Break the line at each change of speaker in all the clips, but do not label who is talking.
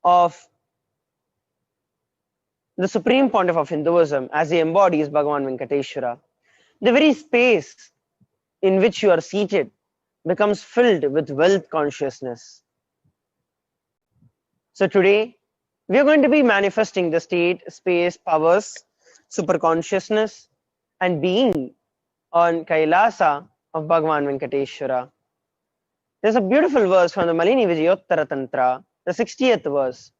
of the Supreme Pontiff of Hinduism as he embodies Bhagavan Venkateshwara. The very space in which you are seated becomes filled with wealth consciousness. So today, we are going to be manifesting the state, space, powers, superconsciousness, and being on Kailasa of Bhagavan Venkateshwara. There's a beautiful verse from the Malini Vijayottara Tantra, the 60th verse.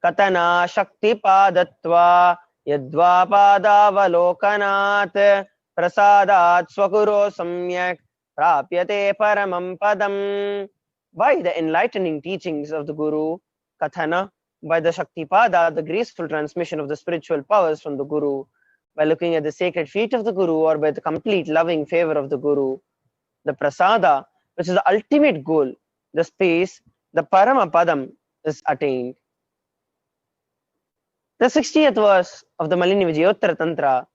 Katana Shakti Padatva Yadva Padavalokanat Prasadat Swakuro Samyak Prapyate Paramam Padam. By the enlightening teachings of the Guru, Kathana, by the Shakti Pada, the graceful transmission of the spiritual powers from the Guru, by looking at the sacred feet of the Guru, or by the complete loving favor of the Guru, the Prasada, which is the ultimate goal, the space, the Paramapadam is attained. The 60th verse of the Malini Vijayottara Tantra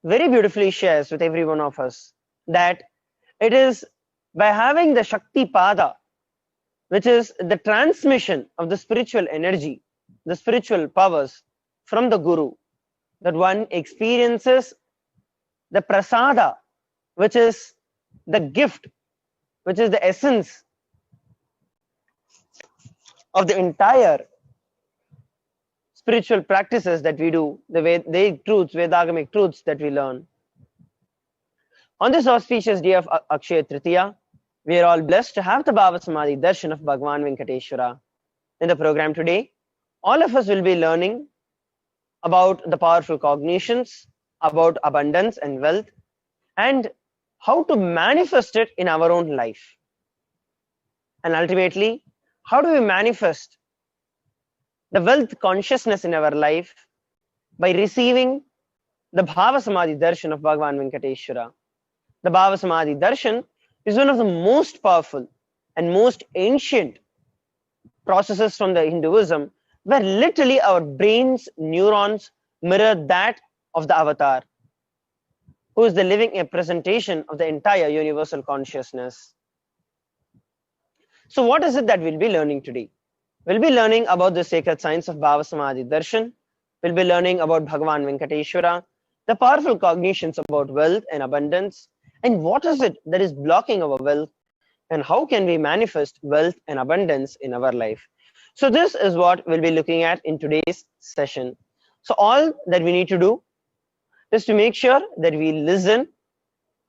very beautifully shares with every one of us that it is by having the Shakti Pada, which is the transmission of the spiritual energy, the spiritual powers from the Guru, that one experiences the Prasada, which is the gift, which is the essence of the entire spiritual practices that we do, the Vedagamic truths that we learn. On this auspicious day of Akshaya Tritiya, we are all blessed to have the Bhava Samadhi Darshan of Bhagavan Venkateshwara. In the program today, all of us will be learning about the powerful cognitions, about abundance and wealth, and how to manifest it in our own life. And ultimately, how do we manifest the wealth consciousness in our life? By receiving the Bhava Samadhi Darshan of Bhagavan Venkateshwara. The Bhava Samadhi Darshan is one of the most powerful and most ancient processes from the Hinduism, where literally our brain's neurons mirror that of the avatar, who is the living representation of the entire universal consciousness. So what is it that we'll be learning today? We'll be learning about the sacred science of Bhava Samadhi Darshan. We'll be learning about Bhagavan Venkateshwara, the powerful cognitions about wealth and abundance, and what is it that is blocking our wealth, and how can we manifest wealth and abundance in our life. So this is what we'll be looking at in today's session. So all that we need to do is to make sure that we listen,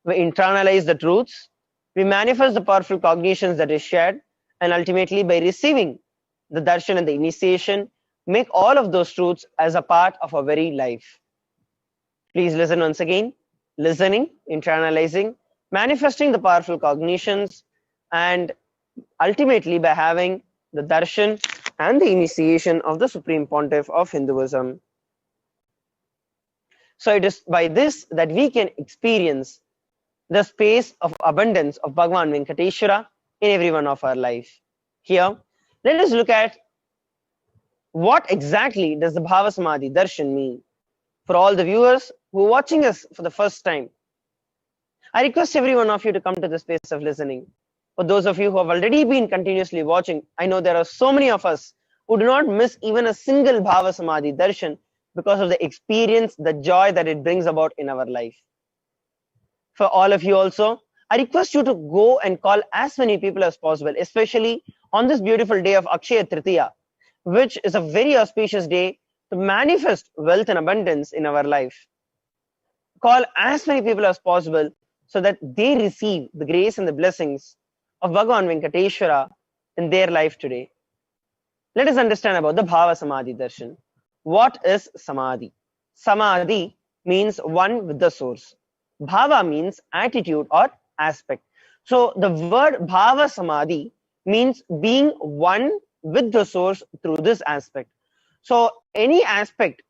we internalize the truths, we manifest the powerful cognitions that is shared, and ultimately by receiving the darshan and the initiation, make all of those truths as a part of our very life. Please listen once again. Listening, internalizing, manifesting the powerful cognitions, and ultimately by having the darshan and the initiation of the Supreme Pontiff of Hinduism. So it is by this that we can experience the space of abundance of Bhagavan Venkateshwara in every one of our life. Here, let us look at what exactly does the Bhava Samadhi Darshan mean. For all the viewers who are watching us for the first time, I request every one of you to come to the space of listening. For those of you who have already been continuously watching, I know there are so many of us who do not miss even a single Bhava Samadhi Darshan because of the experience, the joy that it brings about in our life. For all of you also, I request you to go and call as many people as possible, especially on this beautiful day of Akshaya Tritiya, which is a very auspicious day to manifest wealth and abundance in our life. Call as many people as possible so that they receive the grace and the blessings of Bhagavan Venkateshwara in their life today. Let us understand about the Bhava Samadhi Darshan. What is Samadhi? Samadhi means one with the source. Bhava means attitude or aspect. So the word Bhava Samadhi means being one with the source through this aspect. So any aspect,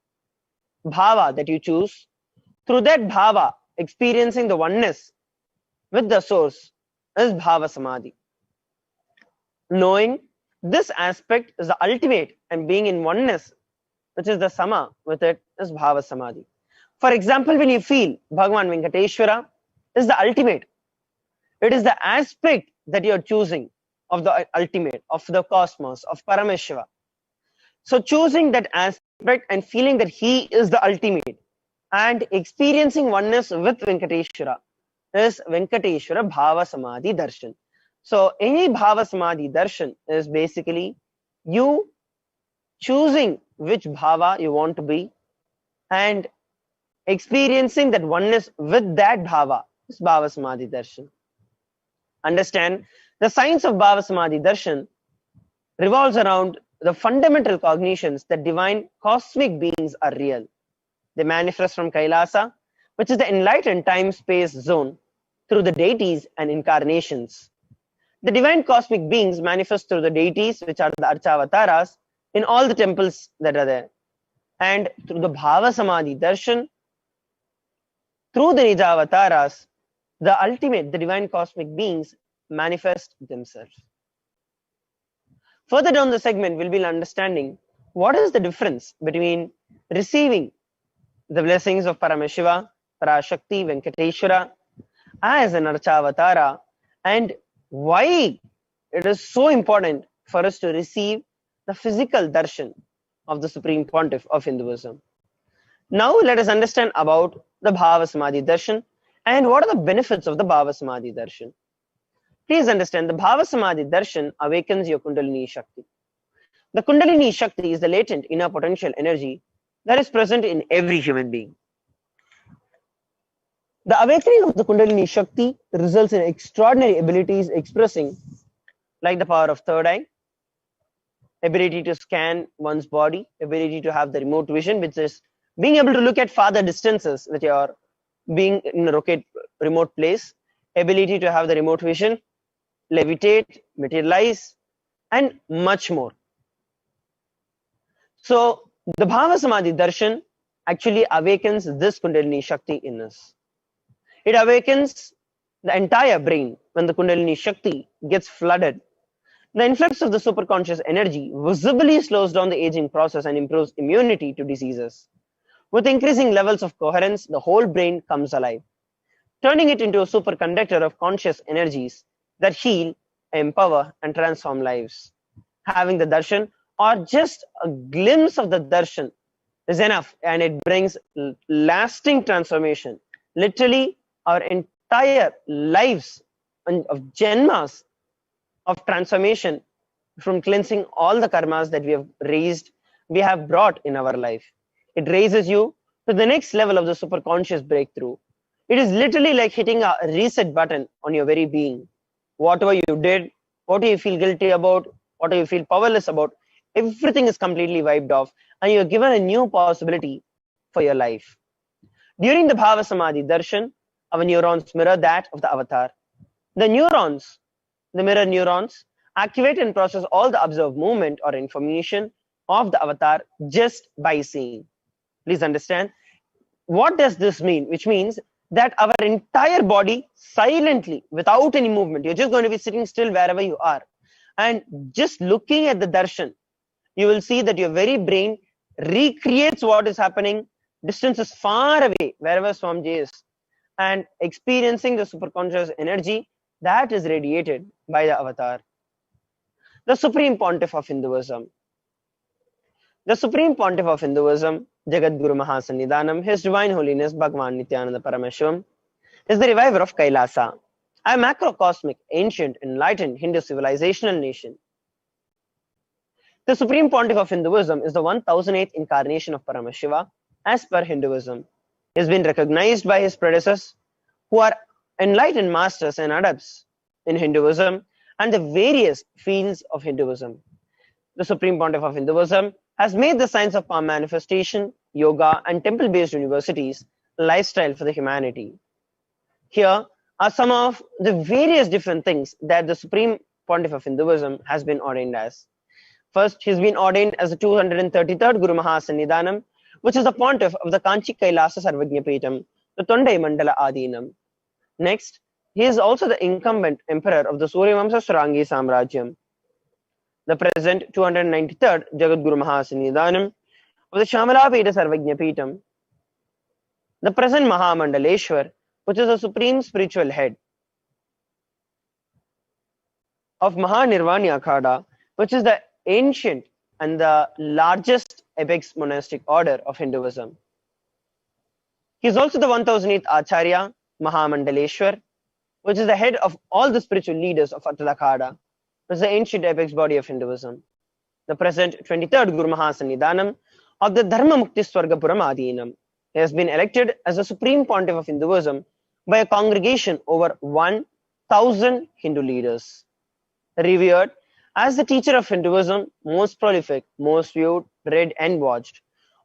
Bhava, that you choose, through that Bhava, experiencing the oneness with the source is Bhava Samadhi. Knowing this aspect is the ultimate and being in oneness, which is the Sama with it, is Bhava Samadhi. For example, when you feel Bhagavan Venkateshwara is the ultimate, it is the aspect that you are choosing of the ultimate, of the cosmos, of Paramashiva. So choosing that aspect and feeling that he is the ultimate and experiencing oneness with Venkateshwara is Venkateshwara Bhava Samadhi Darshan. So any Bhava Samadhi Darshan is basically you choosing which Bhava you want to be and experiencing that oneness with that Bhava is Bhava Samadhi Darshan. Understand, the science of Bhava Samadhi Darshan revolves around the fundamental cognitions that divine cosmic beings are real. They manifest from Kailasa, which is the enlightened time-space zone, through the deities and incarnations. The divine cosmic beings manifest through the deities, which are the Archavataras, in all the temples that are there. And through the Bhava Samadhi Darshan, through the Nijavataras, the ultimate, the divine cosmic beings manifest themselves. Further down the segment, we'll be understanding what is the difference between receiving the blessings of Paramashiva, Parashakti, Venkateshwara as an Archavatara, and why it is so important for us to receive the physical darshan of the Supreme Pontiff of Hinduism. Now let us understand about the Bhava Samadhi Darshan and what are the benefits of the Bhava Samadhi Darshan. Please understand, the Bhava Samadhi Darshan awakens your Kundalini Shakti. The Kundalini Shakti is the latent inner potential energy that is present in every human being. The awakening of the Kundalini Shakti results in extraordinary abilities expressing like the power of third eye, ability to scan one's body, ability to have the remote vision, which is being able to look at farther distances with your being in a remote place, ability to have the remote vision, levitate, materialize, and much more. So the Bhava Samadhi Darshan actually awakens this Kundalini Shakti in us. It awakens the entire brain when the Kundalini Shakti gets flooded. The influx of the superconscious energy visibly slows down the aging process and improves immunity to diseases. With increasing levels of coherence, the whole brain comes alive, turning it into a superconductor of conscious energies that heal, empower, and transform lives. Having the darshan or just a glimpse of the darshan is enough, and it brings lasting transformation. Literally, our entire lives of janmas of transformation from cleansing all the karmas that we have brought in our life. It raises you to the next level of the superconscious breakthrough. It is literally like hitting a reset button on your very being. Whatever you did, what do you feel guilty about, what do you feel powerless about, everything is completely wiped off and you're given a new possibility for your life. During the Bhava Samadhi Darshan, our neurons mirror that of the avatar. The neurons, the mirror neurons, activate and process all the observed movement or information of the avatar just by seeing. Please understand, what does this mean? Which means that our entire body silently, without any movement, you're just going to be sitting still wherever you are. And just looking at the darshan, you will see that your very brain recreates what is happening distances far away, wherever Swamiji is, and experiencing the superconscious energy that is radiated by the avatar. The Supreme Pontiff of Hinduism. The Supreme Pontiff of Hinduism, Jagadguru Mahasannidhanam, His Divine Holiness Bhagavan Nithyananda Paramashivam, is the reviver of Kailasa, a macrocosmic, ancient, enlightened Hindu civilizational nation. The Supreme Pontiff of Hinduism is the 1008th incarnation of Paramashiva as per Hinduism. He has been recognized by his predecessors, who are enlightened masters and adepts in Hinduism and the various fields of Hinduism. The Supreme Pontiff of Hinduism has made the science of palm manifestation, yoga, and temple-based universities a lifestyle for the humanity. Here are some of the various different things that the Supreme Pontiff of Hinduism has been ordained as. First, he's been ordained as the 233rd Guru Mahasannidhanam, which is the Pontiff of the Kanchi Kailasa Sarvajnapeetam, the Tondai Mandala Adinam. Next, he is also the incumbent emperor of the Suryavamsa Surangi Samrajyam. The present 293rd Jagadguru Mahasannidhanam of the Shamalapeta Sarvajnapeetam. The present Mahamandaleshwar, which is the supreme spiritual head of Mahanirvani Akhada, which is the ancient and the largest apex monastic order of Hinduism. He is also the 1008th Acharya Mahamandaleshwar, which is the head of all the spiritual leaders of Atalakhada, which is the ancient apex body of Hinduism. The present 23rd Guru Mahasannidhanam of the Dharma Mukti Swargapuram Adinam. He has been elected as the Supreme Pontiff of Hinduism by a congregation over 1,000 Hindu leaders. Revered as the teacher of Hinduism, most prolific, most viewed, read and watched,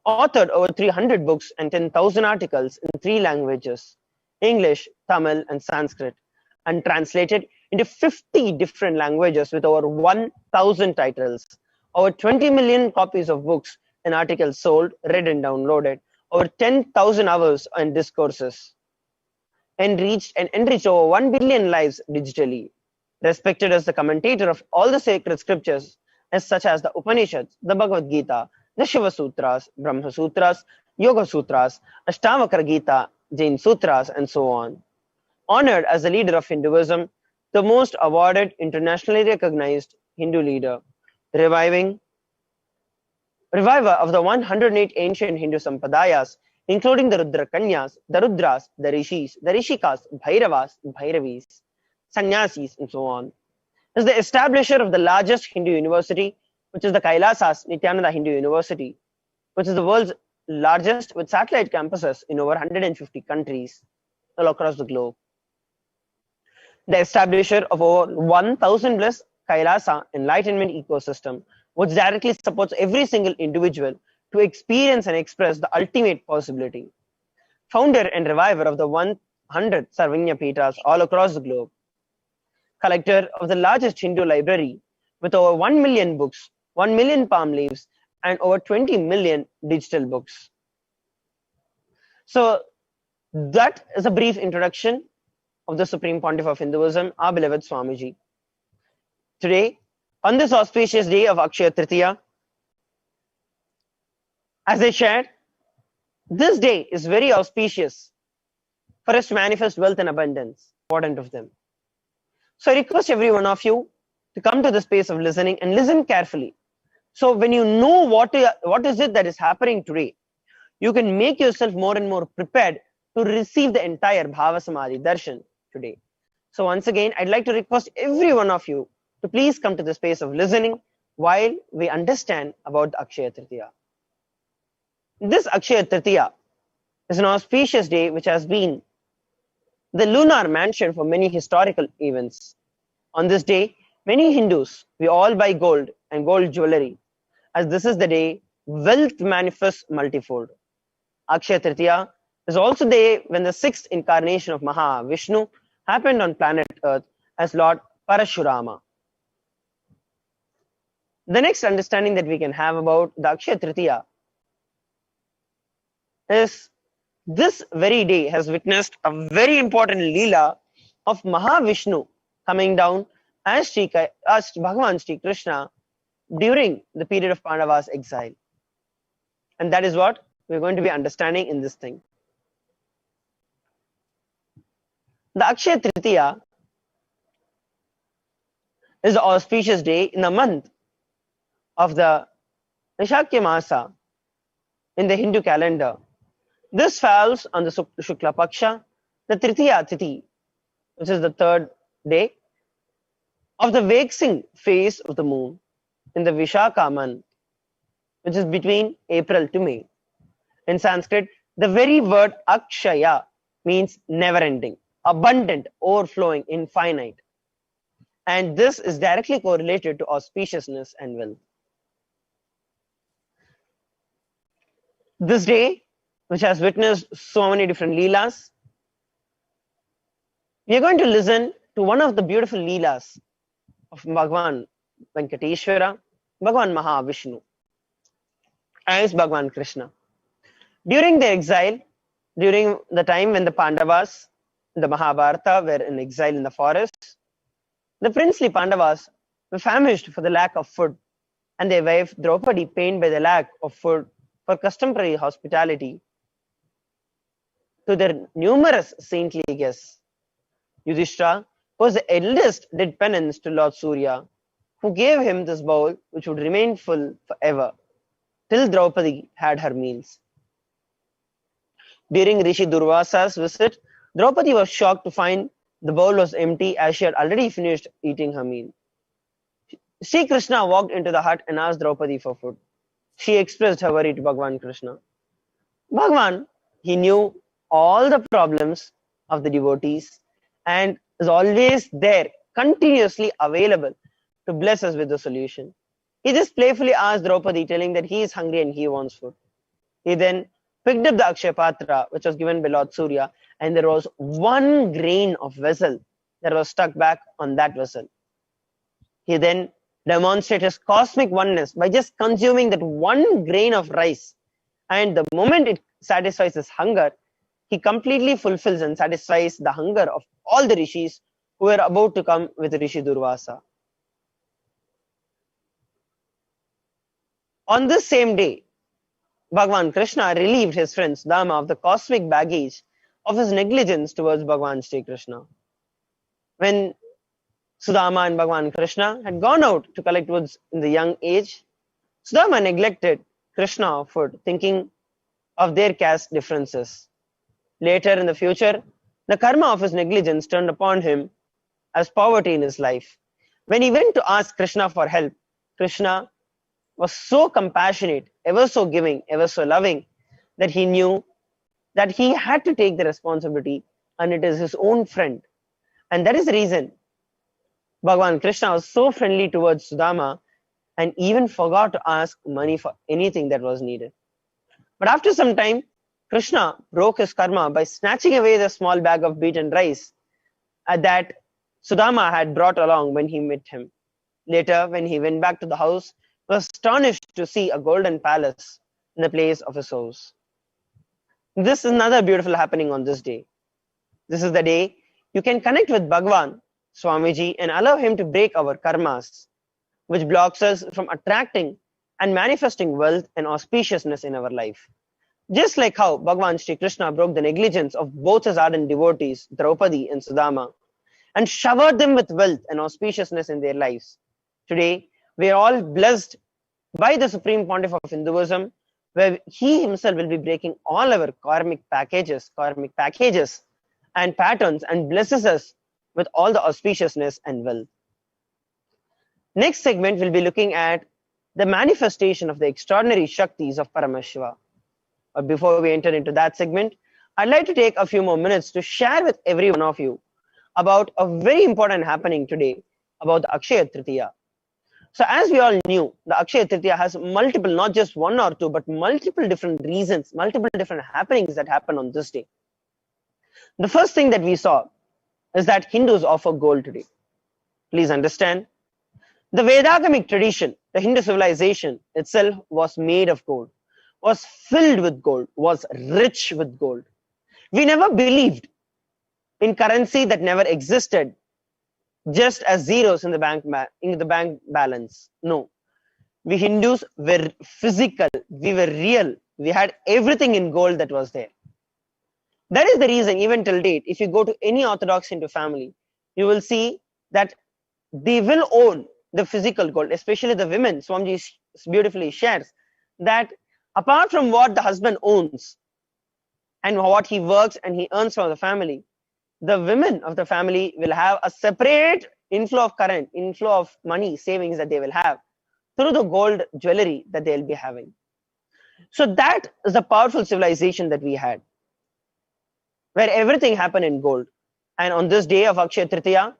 authored over 300 books and 10,000 articles in 3 languages, English, Tamil and Sanskrit, and translated into 50 different languages with over 1,000 titles, over 20 million copies of books and articles sold, read and downloaded, over 10,000 hours and discourses, enriched over 1 billion lives digitally, respected as the commentator of all the sacred scriptures, as such as the Upanishads, the Bhagavad Gita, the Shiva Sutras, Brahma Sutras, Yoga Sutras, Ashtavakra Gita, Jain Sutras, and so on. Honored as the leader of Hinduism, the most awarded, internationally recognized Hindu leader, reviver of the 108 ancient Hindu Sampadayas, including the Rudra Kanyas, the Rudras, the Rishis, the Rishikas, Bhairavas, Bhairavis, Sannyasis, and so on. Is the establisher of the largest Hindu university, which is the Kailasa's Nithyananda Hindu University, which is the world's largest with satellite campuses in over 150 countries all across the globe. The establisher of over 1,000 plus Kailasa enlightenment ecosystem, which directly supports every single individual to experience and express the ultimate possibility. Founder and reviver of the 100 Sarvanya Pitas all across the globe. Collector of the largest Hindu library with over 1 million books, 1 million palm leaves, and over 20 million digital books. So that is a brief introduction of the Supreme Pontiff of Hinduism, our beloved Swamiji. Today, on this auspicious day of Akshaya Tritiya, as I shared, this day is very auspicious for us to manifest wealth and abundance, important of them. So I request every one of you to come to the space of listening and listen carefully. So when you know what is it that is happening today, you can make yourself more and more prepared to receive the entire Bhava Samadhi Darshan today. So once again, I'd like to request every one of you to please come to the space of listening while we understand about the Akshaya Tritiya. This Akshaya Tritiya is an auspicious day which has been the lunar mansion for many historical events. On this day, many Hindus, we all buy gold and gold jewelry, as this is the day wealth manifests multifold. Akshaya Tritiya is also the day when the 6th incarnation of Mahavishnu happened on planet Earth as Lord Parashurama. The next understanding that we can have about the Akshaya Tritiya is this very day has witnessed a very important Leela of Mahavishnu coming down as Bhagavan Shri Krishna during the period of Pandava's exile. And that is what we're going to be understanding in this thing. The Akshaya Tritiya is the auspicious day in the month of the Vaishakya Masa in the Hindu calendar. This falls on the Shukla Paksha, the Tritiya Tithi, which is the 3rd day of the waxing phase of the moon in the Vishaka month, which is between April to May. In Sanskrit, the very word Akshaya means never-ending, abundant, overflowing, infinite. And this is directly correlated to auspiciousness and wealth. This day, which has witnessed so many different Leelas, we are going to listen to one of the beautiful Leelas of Bhagavan Venkateshwara, Bhagavan Mahavishnu, as Bhagavan Krishna. During the exile, during the time when the Pandavas, the Mahabharata, were in exile in the forest, the princely Pandavas were famished for the lack of food, and their wife Draupadi, pained by the lack of food for customary hospitality to their numerous saintly guests. Yudhishthira, who was the eldest, did penance to Lord Surya, who gave him this bowl which would remain full forever, till Draupadi had her meals. During Rishi Durvasa's visit, Draupadi was shocked to find the bowl was empty as she had already finished eating her meal. Sri Krishna walked into the hut and asked Draupadi for food. She expressed her worry to Bhagavan Krishna. Bhagavan, he knew all the problems of the devotees and is always there, continuously available to bless us with the solution. He just playfully asked Draupadi, telling that he is hungry and he wants food. He then picked up the Akshaya Patra, which was given by Lord Surya, and there was one grain of vessel that was stuck back on that vessel. He then demonstrated his cosmic oneness by just consuming that one grain of rice. And the moment it satisfies his hunger, he completely fulfills and satisfies the hunger of all the rishis who were about to come with Rishi Durvasa. On this same day, Bhagavan Krishna relieved his friend Sudama of the cosmic baggage of his negligence towards Bhagavan Sri Krishna. When Sudama and Bhagavan Krishna had gone out to collect woods in the young age, Sudama neglected Krishna of food, thinking of their caste differences. Later in the future, the karma of his negligence turned upon him as poverty in his life. When he went to ask Krishna for help, Krishna was so compassionate, ever so giving, ever so loving, that he knew that he had to take the responsibility, and it is his own friend. And that is the reason Bhagavan Krishna was so friendly towards Sudama and even forgot to ask money for anything that was needed. But after some time, Krishna broke his karma by snatching away the small bag of beaten rice that Sudama had brought along when he met him. Later, when he went back to the house, he was astonished to see a golden palace in the place of his house. This is another beautiful happening on this day. This is the day you can connect with Bhagavan, Swamiji, and allow him to break our karmas, which blocks us from attracting and manifesting wealth and auspiciousness in our life. Just like how Bhagavan Sri Krishna broke the negligence of both his ardent devotees, Draupadi and Sudama, and showered them with wealth and auspiciousness in their lives. Today, we are all blessed by the Supreme Pontiff of Hinduism, where he himself will be breaking all our karmic packages and patterns, and blesses us with all the auspiciousness and wealth. Next segment, we'll be looking at the manifestation of the extraordinary Shaktis of Paramashiva. But before we enter into that segment, I'd like to take a few more minutes to share with every one of you about a very important happening today about the Akshaya Tritiya. So as we all knew, the Akshaya Tritiya has multiple, not just one or two, but multiple different reasons, multiple different happenings that happen on this day. The first thing that we saw is that Hindus offer gold today. Please understand, the Vedagamic tradition, the Hindu civilization itself was made of gold, was filled with gold, was rich with gold. We never believed in currency that never existed, just as zeros in the bank balance. No, we Hindus were physical, we were real, we had everything in gold that was there. That is the reason, even till date, if you go to any Orthodox Hindu family, you will see that they will own the physical gold, especially the women. Swamiji beautifully shares that apart from what the husband owns and what he works and he earns for the family, the women of the family will have a separate inflow of money, savings that they will have through the gold jewelry that they'll be having. So that is the powerful civilization that we had, where everything happened in gold. And on this day of Akshaya Tritiya,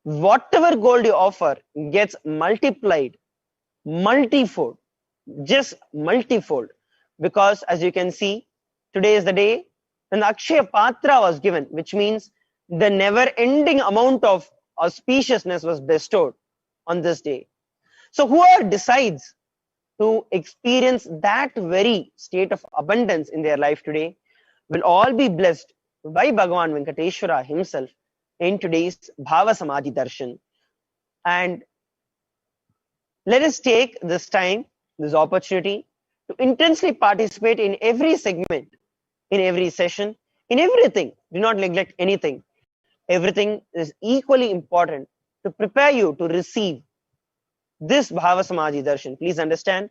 whatever gold you offer gets multiplied, multifold, just multifold. Because as you can see, today is the day when the Akshaya Patra was given, which means the never-ending amount of auspiciousness was bestowed on this day. So whoever decides to experience that very state of abundance in their life today will all be blessed by Bhagavan Venkateshwara himself in today's Bhava Samadhi Darshan. And let us take this time, this opportunity to intensely participate in every segment, in every session, in everything. Do not neglect anything. Everything is equally important to prepare you to receive this Bhava Samadhi Darshan. Please understand,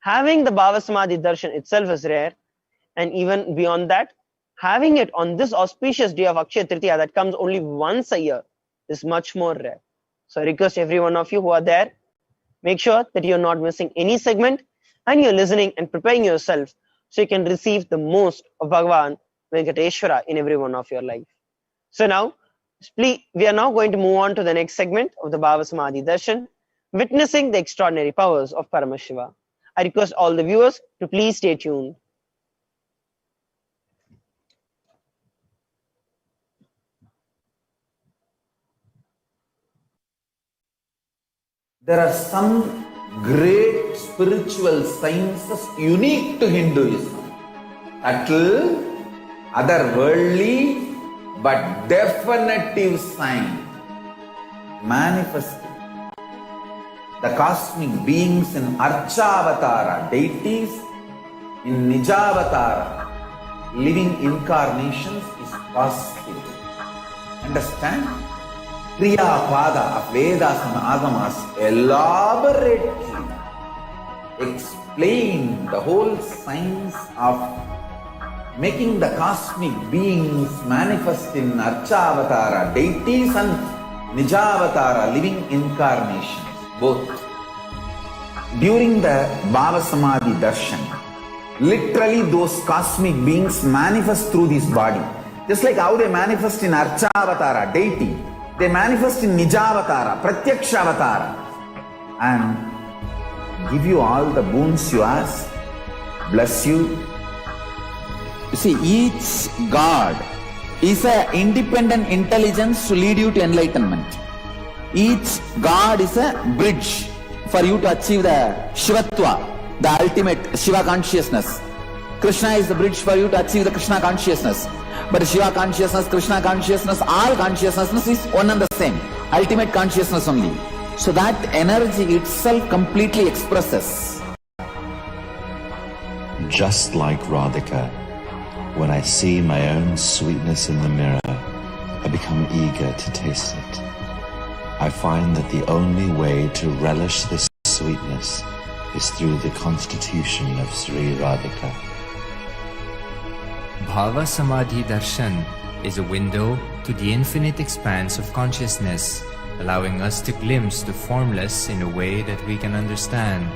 having the Bhava Samadhi Darshan itself is rare, and even beyond that, having it on this auspicious day of Akshaya Tritiya that comes only once a year is much more rare. So I request every one of you who are there, make sure that you're not missing any segment and you're listening and preparing yourself so you can receive the most of Bhagavan Venkateshwara in every one of your life. So now, we are now going to move on to the next segment of the Bhava Samadhi Darshan, witnessing the extraordinary powers of Paramashiva. I request all the viewers to please stay tuned.
There are some great spiritual sciences unique to Hinduism, subtle, otherworldly, but definitive sign, manifesting the cosmic beings in Archavatara, deities in Nijavatara, living incarnations is possible. Understand? Kriya Pada of Vedas and Agamas elaborately explain the whole science of making the cosmic beings manifest in Archavatara, deities and Nijavatara, living incarnations, both. During the Bhava Samadhi Darshan, literally those cosmic beings manifest through this body. Just like how they manifest in Archavatara, deity, they manifest in Nijavatara, Pratyakshavatara, and give you all the boons you ask, bless you. You see, each God is an independent intelligence to lead you to enlightenment. Each God is a bridge for you to achieve the Shivatva, the ultimate Shiva consciousness. Krishna is the bridge for you to achieve the Krishna consciousness. But Shiva consciousness, Krishna consciousness, all consciousness is one and the same. Ultimate consciousness only. So that energy itself completely expresses.
Just like Radhika, when I see my own sweetness in the mirror, I become eager to taste it. I find that the only way to relish this sweetness is through the constitution of Sri Radhika.
Bhava Samadhi Darshan is a window to the infinite expanse of consciousness, allowing us to glimpse the formless in a way that we can understand.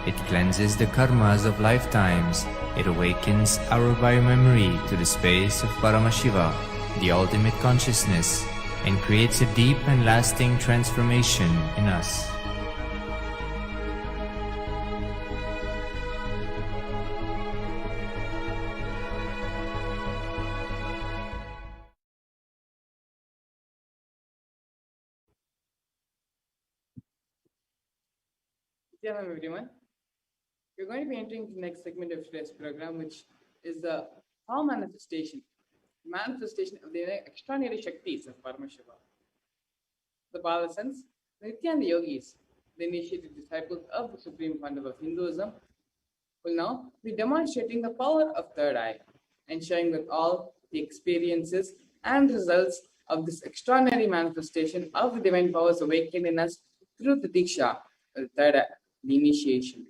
It cleanses the karmas of lifetimes. It awakens our biomemory to the space of Paramashiva, the ultimate consciousness, and creates a deep and lasting transformation in us.
Hello everyone. We're going to be entering the next segment of today's program, which is the power manifestation of the extraordinary Shaktis of Paramashiva. The Balasans, the Nithyananda yogis, the initiated disciples of the Supreme Founder of Hinduism, will now be demonstrating the power of third eye and sharing with all the experiences and results of this extraordinary manifestation of the divine powers awakened in us through the Diksha, the third eye, the initiation.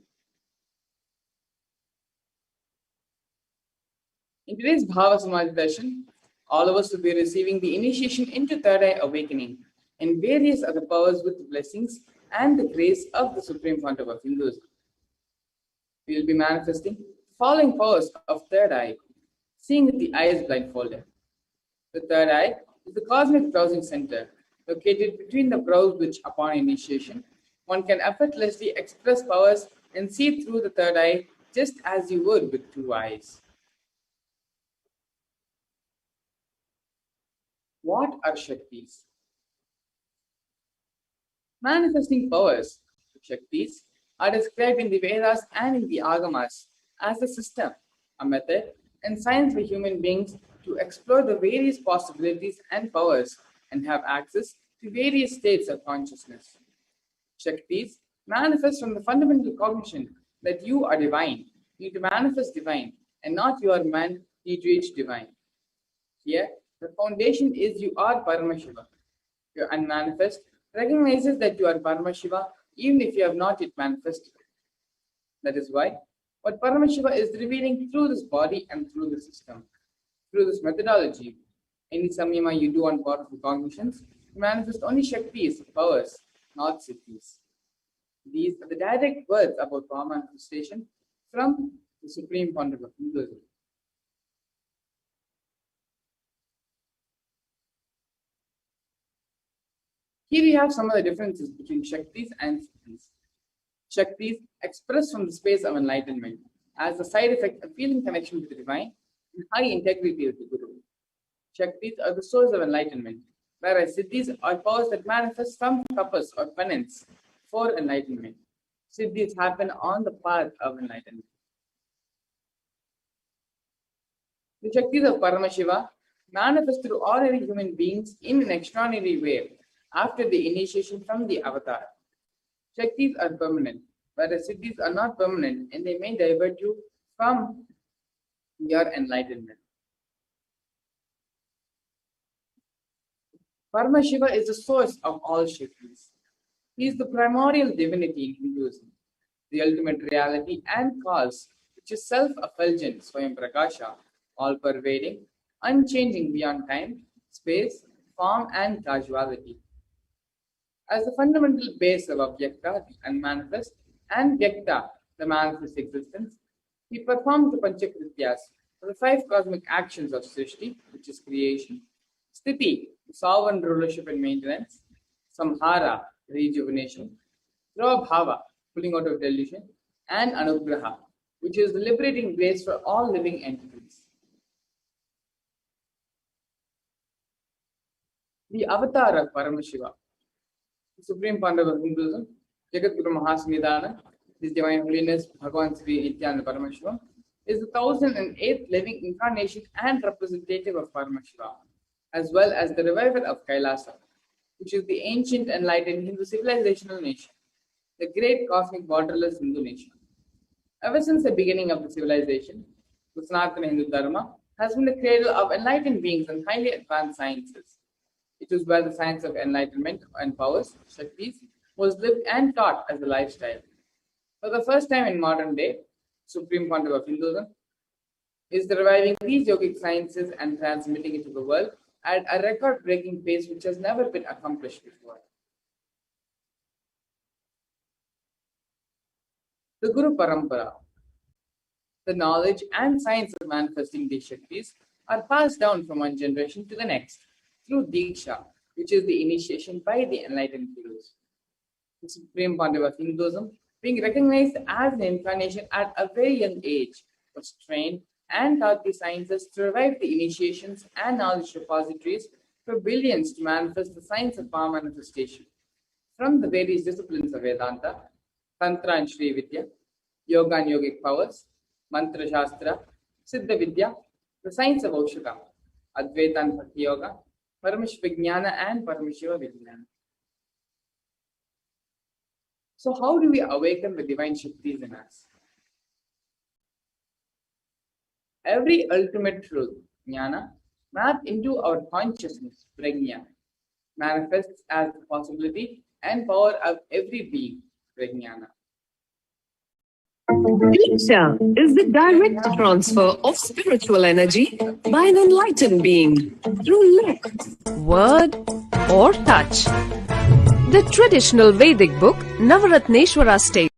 In today's Bhava Samadhi Darshan, all of us will be receiving the initiation into third eye awakening and various other powers with the blessings and the grace of the Supreme Founder of Hinduism. We will be manifesting the following powers of third eye, seeing with the eyes blindfolded. The third eye is the cosmic browsing center located between the brows, which upon initiation one can effortlessly express powers and see through the third eye just as you would with two eyes. What are Shaktis? Manifesting powers, Shaktis, are described in the Vedas and in the Agamas as a system, a method, and science for human beings to explore the various possibilities and powers and have access to various states of consciousness. Shaktis manifest from the fundamental cognition that you are divine, need to manifest divine, and not you are man, need to reach divine. Here, the foundation is you are Paramashiva. your unmanifest, recognizes that you are Paramashiva even if you have not yet manifested. That is why what Paramashiva is revealing through this body and through the system, through this methodology, any samyama you do on powerful cognitions, you manifest only Shaktis, powers, not Siddhis. These are the direct words about power manifestation from the Supreme Pontiff of Hinduism. Here we have some of the differences between Shaktis and Siddhis. Shaktis expressed from the space of enlightenment as a side effect of feeling connection with the divine and high integrity with the Guru. Shaktis are the source of enlightenment, whereas Siddhis are powers that manifest from tapas or penance for enlightenment. Siddhis happen on the path of enlightenment. The Shaktis of Paramashiva manifest through ordinary human beings in an extraordinary way after the initiation from the avatar. Shaktis are permanent, whereas Siddhis are not permanent and they may divert you from your enlightenment. Paramashiva is the source of all Shaktis. He is the primordial divinity in Hinduism, the ultimate reality and cause, which is self-effulgent, Swayam Prakasha, all-pervading, unchanging beyond time, space, form and causality. As the fundamental base of Avyakta, the unmanifest, and Vyakta, the manifest existence, he performs the Panchakrityas, the 5 cosmic actions of Srishti, which is creation, Sthiti, sovereign rulership and maintenance, Samhara, rejuvenation, Bhava, pulling out of delusion, and Anugraha, which is the liberating grace for all living entities. The avatar of Paramashiva, the Supreme Pontiff of Hinduism, Jagat Guru Mahasamidana, His Divine Holiness Bhagavan Sri Nithyananda Paramashivam, is the 1008th living incarnation and representative of Paramashiva, as well as the reviver of Kailasa, which is the ancient enlightened Hindu civilizational nation, the great cosmic borderless Hindu nation. Ever since the beginning of the civilization, the Sanatana Hindu Dharma has been the cradle of enlightened beings and highly advanced sciences. It is where the science of enlightenment and powers, Shaktis, was lived and taught as a lifestyle. For the first time in modern day, Supreme Pontiff of Hinduism is reviving these yogic sciences and transmitting it to the world at a record-breaking pace which has never been accomplished before. The Guru Parampara, the knowledge and science of manifesting these Shaktis, are passed down from one generation to the next through Diksha, which is the initiation by the enlightened Gurus. The Supreme Pontiff of Hinduism, being recognized as an incarnation at a very young age, was trained and taught the sciences to revive the initiations and knowledge repositories for billions to manifest the science of power manifestation from the various disciplines of Vedanta, Tantra and Shri Vidya, Yoga and Yogic powers, Mantra Shastra, Siddha Vidya, the science of Aushadha, Advaita and Bhakti Yoga, Paramashiva Jnana and Paramashiva Vijnana. So how do we awaken the divine Shaktis in us? Every ultimate truth, Jnana, mapped into our consciousness, Prajna, manifests as the possibility and power of every being, Prajnana.
Diksha is the direct transfer of spiritual energy by an enlightened being through look, word, or touch. The traditional Vedic book Navaratneshwara states,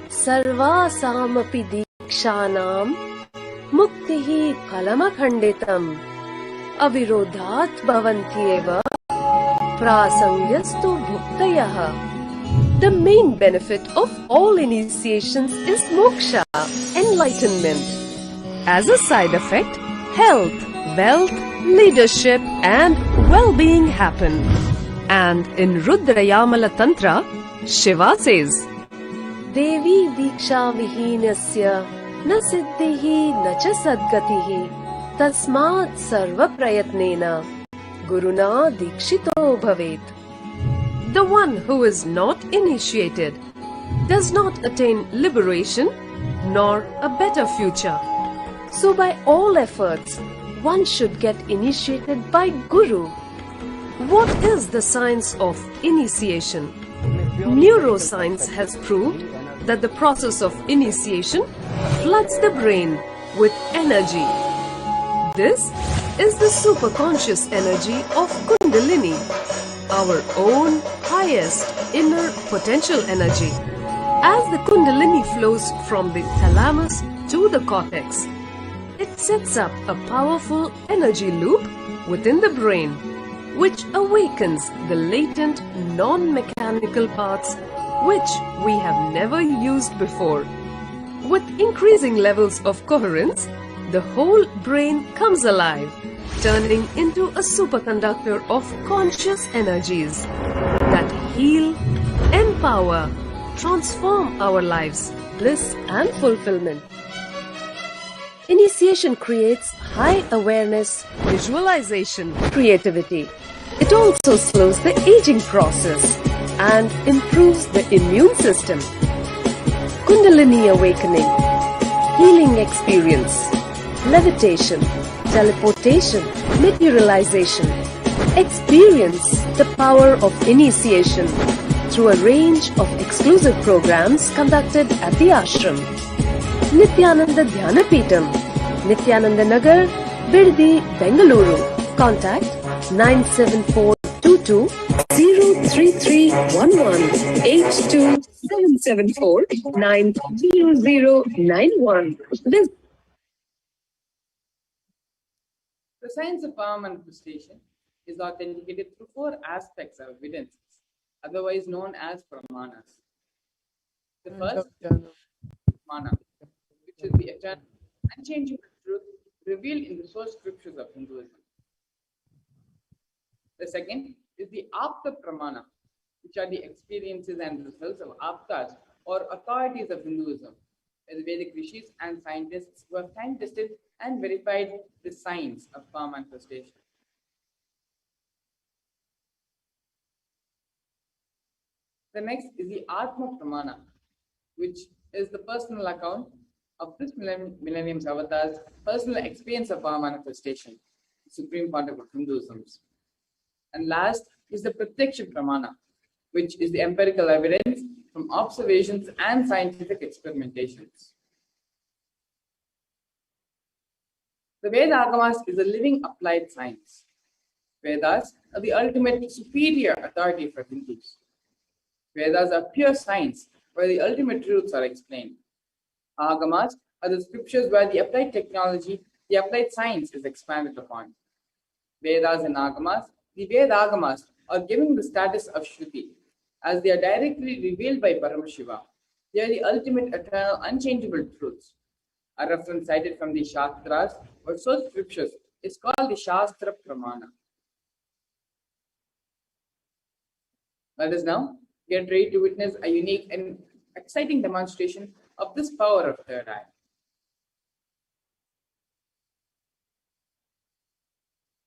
Sarvasamapi dikshanam muktihi kalamakhanditam avirodhat bhavantyeva prasangyastu bhuktayah. The main benefit of all initiations is moksha, enlightenment. As a side effect, health, wealth, leadership and well-being happen. And in Rudrayamala Tantra, Shiva says, Devi diksha vihinasya na siddhihi na cha sadgatihi tasmat sarva prayatnena guruna dikshito bhavet. The one who is not initiated does not attain liberation nor a better future. So by all efforts, one should get initiated by Guru. What is the science of initiation? Neuroscience has proved that the process of initiation floods the brain with energy. This is the superconscious energy of Kundalini, our own highest inner potential energy. As the Kundalini flows from the thalamus to the cortex, it sets up a powerful energy loop within the brain, which awakens the latent non-mechanical parts which we have never used before. With increasing levels of coherence, the whole brain comes alive, turning into a superconductor of conscious energies that heal, empower, transform our lives, bliss and fulfillment. Initiation creates high awareness, visualization, creativity. It also slows the aging process and improves the immune system. Kundalini awakening, healing experience, levitation, teleportation, materialization. Experience the power of initiation through a range of exclusive programs conducted at the ashram. Nithyananda Dhyanapeetham, Nithyananda Nagar, Birdi, Bengaluru. Contact 97422 03311 82774 90091.
The science of power manifestation is authenticated through 4 aspects of evidences, otherwise known as pramanas. The first, mana, which is the eternal, unchangeable truth revealed in the source scriptures of Hinduism. The second is the apta pramana, which are the experiences and results of aptas or authorities of Hinduism, the Vedic rishis and scientists who have time-tested and verified the science of power manifestation. The next is the Atma Pramana, which is the personal account of this millennium's avatar's personal experience of power manifestation, the supreme concept of Hinduism. And last is the Pratyaksha Pramana, which is the empirical evidence from observations and scientific experimentations. The Veda Agamas is a living applied science. Vedas are the ultimate superior authority for Hindus. Vedas are pure science where the ultimate truths are explained. Agamas are the scriptures where the applied technology, the applied science is expanded upon. Vedas and Agamas, the Veda Agamas are given the status of Shruti, as they are directly revealed by Paramashivoham. They are the ultimate, eternal, unchangeable truths. A reference cited from the Shastras or source scriptures is called the Shastra Pramana. Let us now get ready to witness a unique and exciting demonstration of this power of third eye.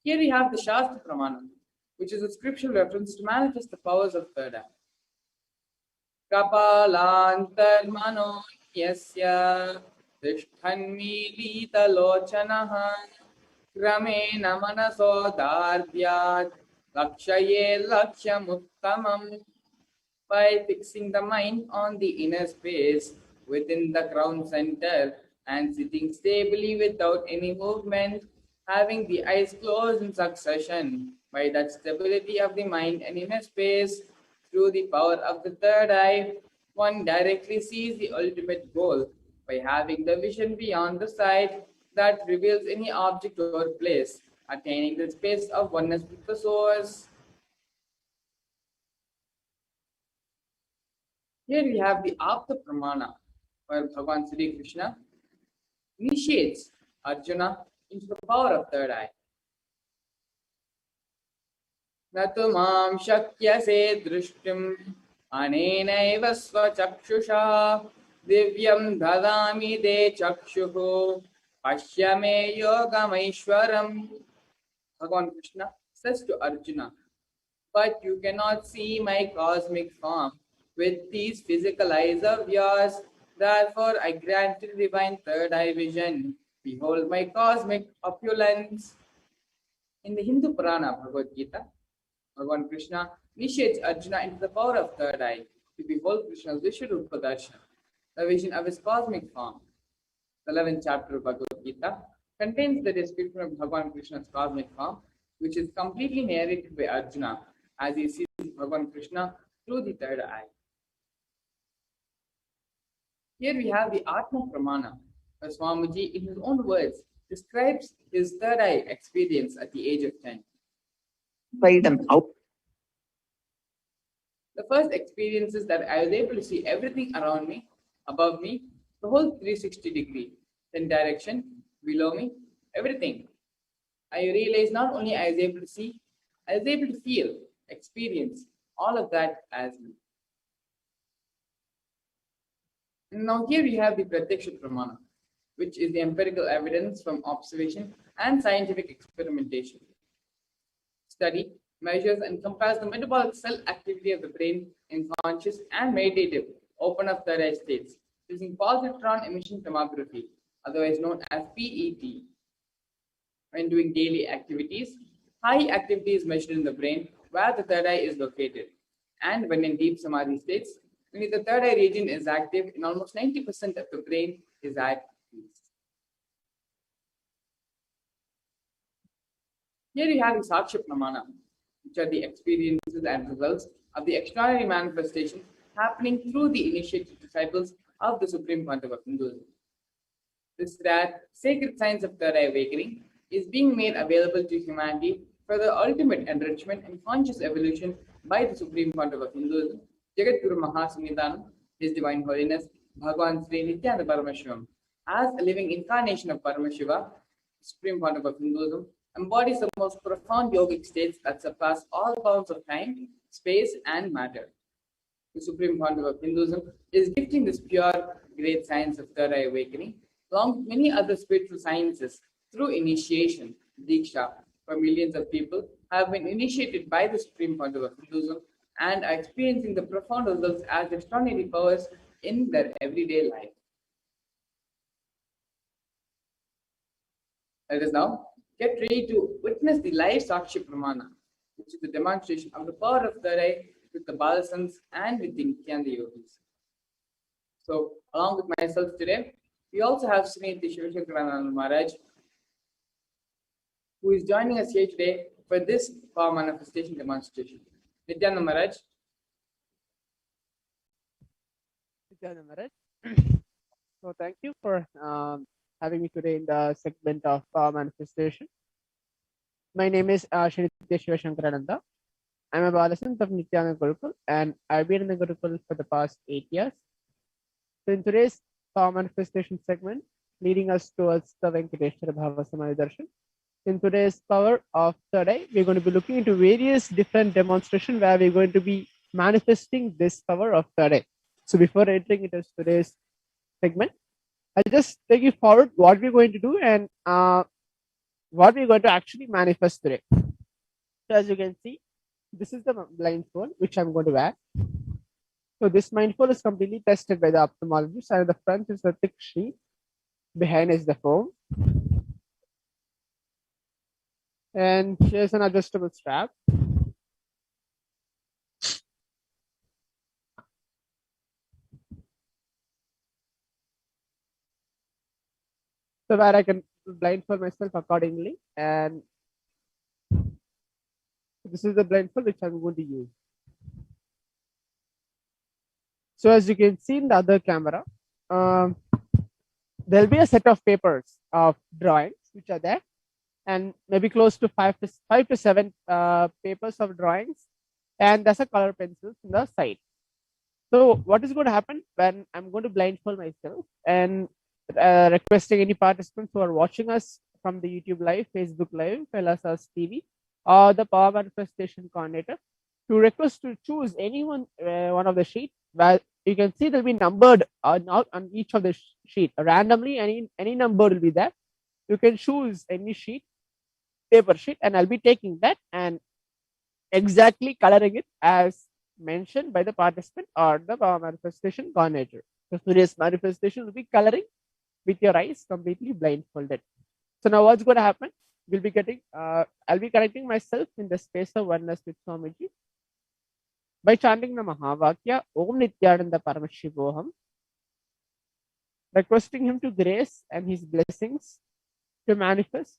Here we have the Shastra Pramana, which is a scriptural reference to manifest the powers of third eye. Kapalantarmano yasya tishthanmilita lochanaha kramena manasodardyat lakshaye lakshamuttamam. By fixing the mind on the inner space within the crown center and sitting stably without any movement, having the eyes closed in succession, by that stability of the mind and inner space, through the power of the third eye, one directly sees the ultimate goal by having the vision beyond the sight that reveals any object or place, attaining the space of oneness with the source. Here we have the Apta Pramana, where Bhagavan Sri Krishna initiates Arjuna into the power of third eye. Natu mam shakyase drishtim anenaiva svachakshusha divyam dadami de chakshuhu pashyame yogamaishwaram. Bhagavan Krishna says to Arjuna, but you cannot see my cosmic form with these physical eyes of yours. Therefore, I grant you divine third eye vision. Behold my cosmic opulence. In the Hindu Purana Bhagavad Gita, Bhagavan Krishna initiates Arjuna into the power of third eye to behold Krishna's Vishwarupa Darshan, the vision of his cosmic form. The 11th chapter of Bhagavad Gita contains the description of Bhagavan Krishna's cosmic form, which is completely narrated by Arjuna as he sees Bhagavan Krishna through the third eye. Here we have the Atma Pramana, where Swamiji, in his own words, describes his third eye experience at the age of 10. The first experience is that I was able to see everything around me, above me, the whole 360 degree, then direction, below me, everything. I realized not only I was able to see, I was able to feel, experience all of that as me. And now here we have the Pratyaksha Pramana, which is the empirical evidence from observation and scientific experimentation. Study, measures, and compares the metabolic cell activity of the brain in conscious and meditative open up third eye states using positron emission tomography, otherwise known as PET. When doing daily activities, high activity is measured in the brain where the third eye is located. And when in deep Samadhi states, only the third eye region is active and almost 90% of the brain is at peace. Here you have the Saksha Pramana, which are the experiences and results of the extraordinary manifestation happening through the initiated disciples of the Supreme Content of Hinduism. This rare sacred science of third eye awakening is being made available to humanity for the ultimate enrichment and conscious evolution by the Supreme Content of Hinduism, Jagat Guru Mahasannidhanam, His Divine Holiness, Bhagavan Sri Nithyananda Paramashivam, as a living incarnation of Paramashiva, Supreme Content of Hinduism, embodies the most profound yogic states that surpass all bounds of time, space, and matter. The Supreme Content of Hinduism is gifting this pure, great science of third eye awakening, along with many other spiritual sciences, through initiation, Diksha, for millions of people have been initiated by the Supreme Content of Hinduism and are experiencing the profound results as extraordinary powers in their everyday life. Let us now get ready to witness the live Sakshi Pramana, which is the demonstration of the power of third eye with the Balasans and with the Nithyananda yogis. So, along with myself today, we also have Sri Shivashankarananda Maharaj, who is joining us here today for this power manifestation demonstration. Nithyananda Maharaj.
Nithyananda Maharaj. So thank you for having me today in the segment of power manifestation. My name is Shri Shivashankarananda. I'm a Balasant of Nithyananda Gurukul and I've been in the Gurukul for the past 8 years. So in today's power manifestation segment, leading us towards the Venkateshwara Bhava Samadhi Darshan. In today's power of third eye, we're going to be looking into various different demonstrations where we're going to be manifesting this power of third eye. So before entering into today's segment, I'll just take you forward what we're going to do and what we're going to actually manifest today. So as you can see, this is the blindfold which I'm going to wear. So this blindfold is completely tested by the ophthalmologist, and the front is the thick sheet, behind is the foam. And here's an adjustable strap. So where I can blindfold myself accordingly. And this is the blindfold which I'm going to use. So as you can see in the other camera, there'll be a set of papers of drawings which are there, and maybe close to five to seven papers of drawings, and there's a color pencils in the side. So what is going to happen when I'm going to blindfold myself and requesting any participants who are watching us from the YouTube live, Facebook live, Kailasa's TV, or the power manifestation coordinator to request to choose any one of the sheet where you can see they'll be numbered out on each of the sheet randomly. Any number will be there. You can choose any sheet, paper sheet, and I'll be taking that and exactly coloring it as mentioned by the participant or the power manifestation coordinator. So today's manifestation will be coloring with your eyes completely blindfolded. So now what's going to happen? we'll be getting, I'll be connecting myself in the space of oneness with Swamiji by chanting the Mahavakya, Om Nithyananda Paramashivoham, requesting him to grace and his blessings to manifest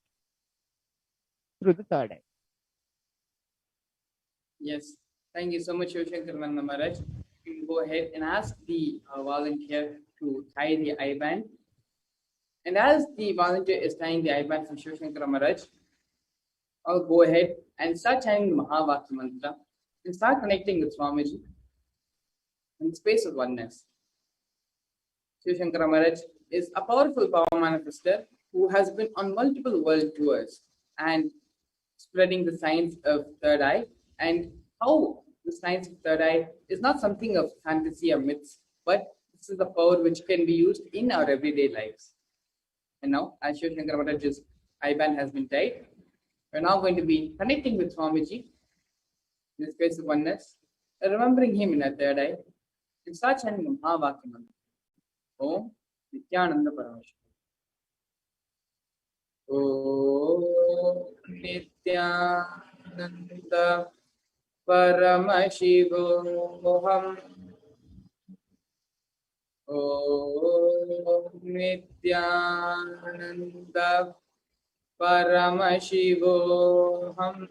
through the third eye.
Yes, thank you so much, Shivashankarananda Maharaj. You can go ahead and ask the volunteer to tie the eye band. And as the volunteer is tying the eye band from Shivashankara Maharaj, I'll go ahead and start chanting the Mahavakya mantra and start connecting with Swamiji in the space of oneness. Shivashankara Maharaj is a powerful power manifester who has been on multiple world tours and spreading the science of third eye, and how the science of third eye is not something of fantasy or myths, but this is the power which can be used in our everyday lives. And now, as Shivashankara Maharaj's eye band has been tied, we're now going to be connecting with Swamiji in the space of oneness, remembering him in our third eye, and start chanting the Mahavakya mantra. Om Nithyananda Paramashivam. Om Nithyananda Paramashivoham. Om Nithyananda Paramashivoham.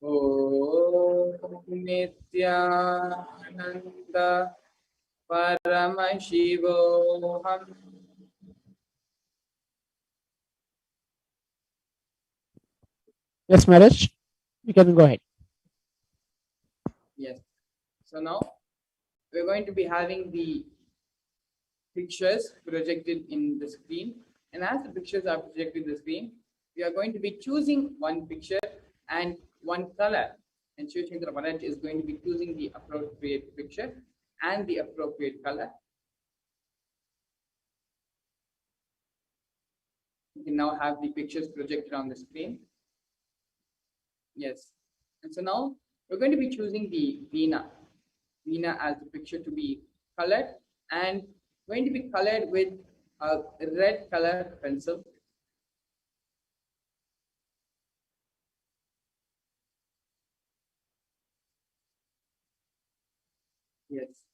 Om Nithyananda Paramashivoham.
Yes, Maharaj, you can go ahead.
Yes. So now we're going to be having the pictures projected in the screen. And as the pictures are projected in the screen, we are going to be choosing one picture and one color. And Shivashankara Maharaj is going to be choosing the appropriate picture and the appropriate color. You can now have the pictures projected on the screen. Yes. And so now we're going to be choosing the Veena as the picture to be colored, and going to be colored with a red color pencil. Yes.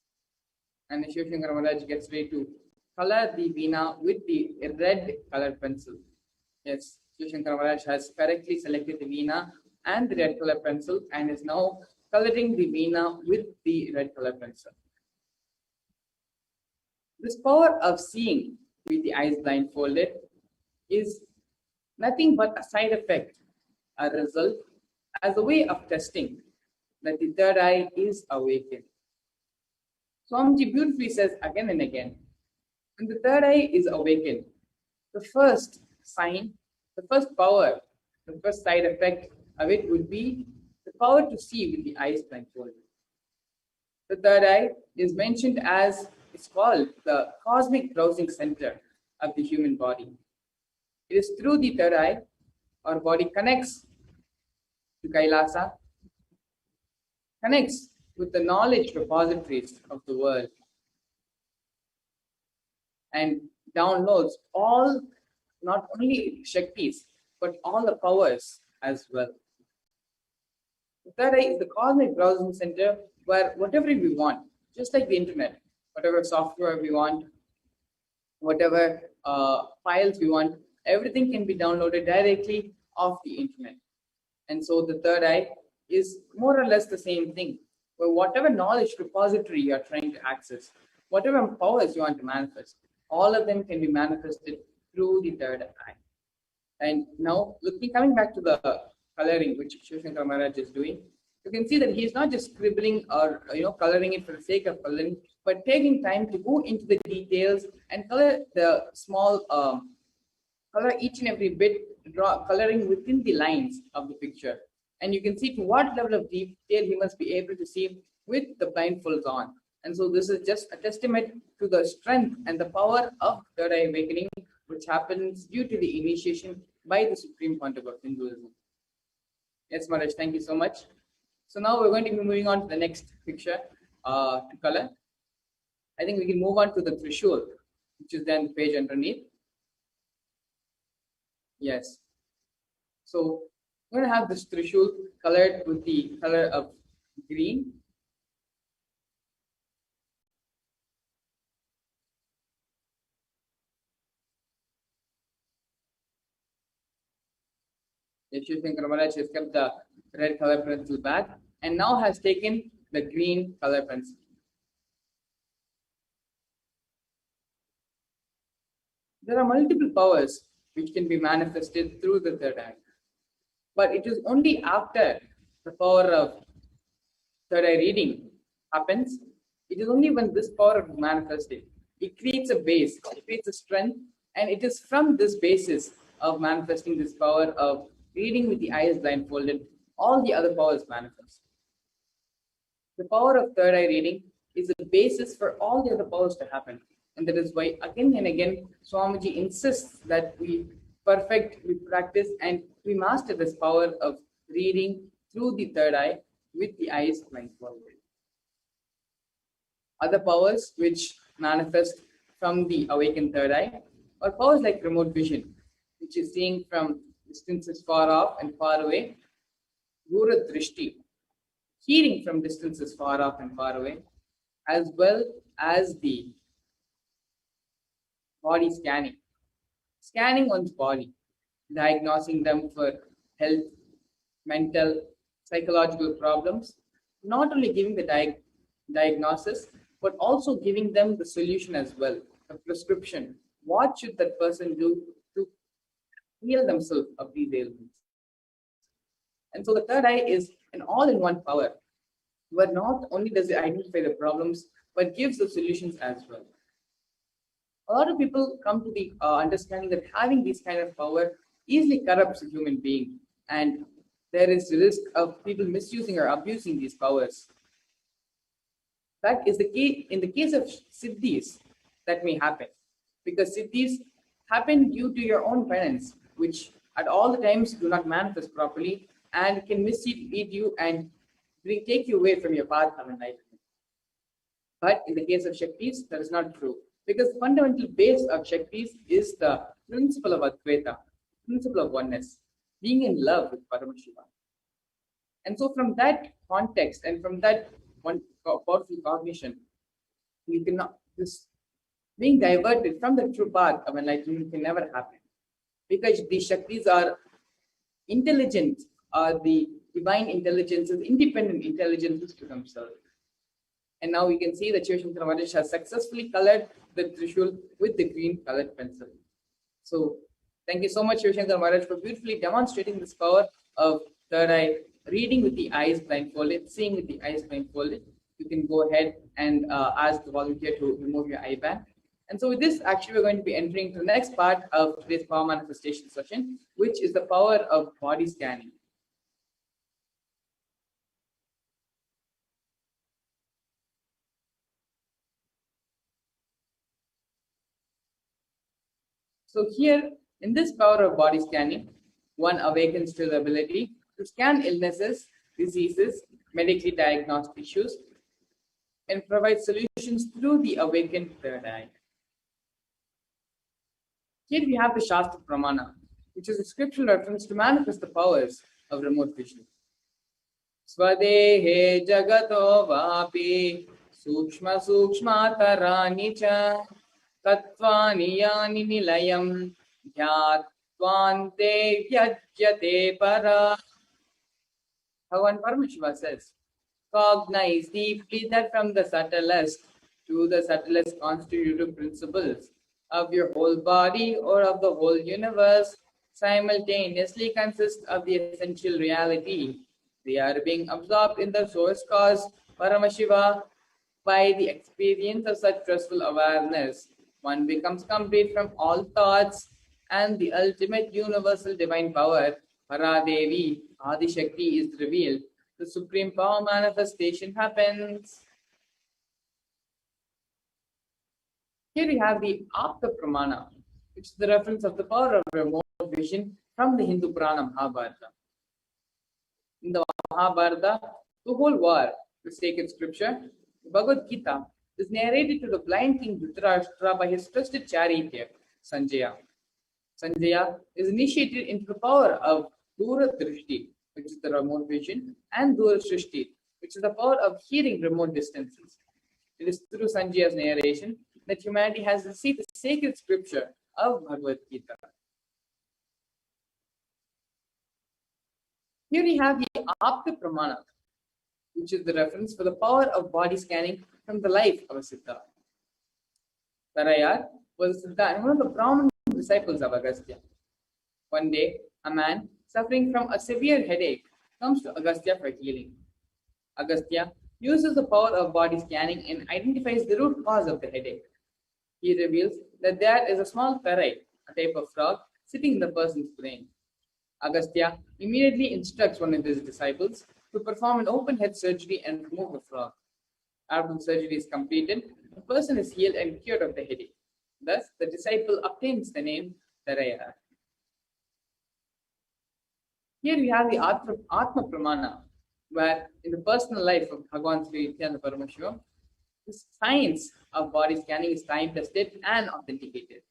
And the Shivashankara Maharaj gets ready to color the Veena with the red color pencil. Yes, Shivashankara Maharaj has correctly selected the Veena and the red color pencil and is now coloring the Veena with the red color pencil. This power of seeing with the eyes blindfolded is nothing but a side effect, a result, as a way of testing that the third eye is awakened. Swamiji beautifully says again and again, when the third eye is awakened, the first sign, the first power, the first side effect of it would be the power to see with the eyes blindfolded. The third eye is mentioned as, it's called the cosmic browsing center of the human body. It is through the third eye our body connects to Kailasa, connects with the knowledge repositories of the world, and downloads all, not only Shaktis, but all the powers as well. The third eye is the cosmic browsing center where whatever we want, just like the internet, whatever software we want, whatever files we want, everything can be downloaded directly off the internet. And so the third eye is more or less the same thing, where whatever knowledge repository you are trying to access, whatever powers you want to manifest, all of them can be manifested through the third eye. And now, coming back to the coloring which Shivashankara Maharaj is doing, you can see that he is not just scribbling or coloring it for the sake of coloring, but taking time to go into the details and color the small color each and every bit, coloring within the lines of the picture. And you can see to what level of detail he must be able to see with the blindfolds on. And so this is just a testament to the strength and the power of third eye awakening, which happens due to the initiation by the Supreme Pontiff of Hinduism. Yes, Maharaj, thank you so much. So now we're going to be moving on to the next picture to color. I think we can move on to the Trishul, which is then the page underneath. Yes. So I'm going to have this Trishul colored with the color of green. Shankar Maharaj has kept the red color pencil back and now has taken the green color pencil. There are multiple powers which can be manifested through the third eye. But it is only after the power of third eye reading happens, it is only when this power is manifested. It creates a base, it creates a strength, and it is from this basis of manifesting this power of reading with the eyes blindfolded, all the other powers manifest. The power of third eye reading is the basis for all the other powers to happen. And that is why again and again Swamiji insists that we perfect, we practice, and we master this power of reading through the third eye with the eyes blindfolded. Other powers which manifest from the awakened third eye are powers like remote vision, which is seeing from distances far off and far away, Dura Drishti, hearing from distances far off and far away, as well as the body scanning. Scanning one's body, diagnosing them for health, mental, psychological problems, not only giving the diagnosis, but also giving them the solution as well, a prescription. What should that person do to heal themselves of these ailments? And so the third eye is an all-in-one power, where not only does it identify the problems, but gives the solutions as well. A lot of people come to the understanding that having this kind of power easily corrupts a human being, and there is the risk of people misusing or abusing these powers. That is the case in the case of siddhis that may happen, because siddhis happen due to your own penance, which at all the times do not manifest properly and can mislead you and take you away from your path of enlightenment. But in the case of Shaktis, that is not true, because the fundamental base of Shaktis is the principle of Advaita, principle of oneness, being in love with Paramashivoham. And so from that context and from that one powerful cognition, you cannot, this being diverted from the true path of enlightenment can never happen, because these Shaktis are intelligent, are the divine intelligences, independent intelligences to themselves. And now we can see that Shiva Shankara Maharaj has successfully colored the Trishul with the green colored pencil. So thank you so much, Shiva Shankara Maharaj, for beautifully demonstrating this power of third eye, reading with the eyes blindfolded, seeing with the eyes blindfolded. You can go ahead and ask the volunteer to remove your eye band. And so with this, actually, we're going to be entering to the next part of today's power manifestation session, which is the power of body scanning. So here, in this power of body scanning, one awakens to the ability to scan illnesses, diseases, medically diagnosed issues, and provide solutions through the awakened third eye. Here we have the Shastra Pramana, which is a scriptural reference to manifest the powers of remote vision. Swadehe jagato vapi sukshma sukshma tarani cha tattvani yani nilayam dhyattvante vyajyate para. Bhagavan Paramashiva says, cognize deeply that from the subtlest to the subtlest constitutive principles of your whole body or of the whole universe simultaneously consist of the essential reality. They are being absorbed in the source cause, Paramashiva. By the experience of such trustful awareness, one becomes complete from all thoughts, and the ultimate universal divine power, Paradevi, Adi Shakti, is revealed. The supreme power manifestation happens. Here we have the Apta Pramana, which is the reference of the power of remote vision from the Hindu Purana Mahabharata. In the Mahabharata, the whole war, the sacred scripture, the Bhagavad Gita, is narrated to the blind king Dhritarashtra by his trusted charioteer, Sanjaya. Sanjaya is initiated into the power of Dura Drishti, which is the remote vision, and Dura Srishti, which is the power of hearing remote distances. It is through Sanjaya's narration that humanity has received the sacred scripture of Bhagavad Gita. Here we have the Apta Pramana, which is the reference for the power of body scanning from the life of a Siddha. Tarayar was a Siddha and one of the prominent disciples of Agastya. One day, a man suffering from a severe headache comes to Agastya for healing. Agastya uses the power of body scanning and identifies the root cause of the headache. He reveals that there is a small tarai, a type of frog, sitting in the person's brain. Agastya immediately instructs one of his disciples to perform an open head surgery and remove the frog. After the surgery is completed, the person is healed and cured of the headache. Thus, the disciple obtains the name Tarayara. Here we have the Atma Pramana, where in the personal life of Bhagavan Sri Nithyananda Paramashivam, the science of body scanning is time tested and authenticated.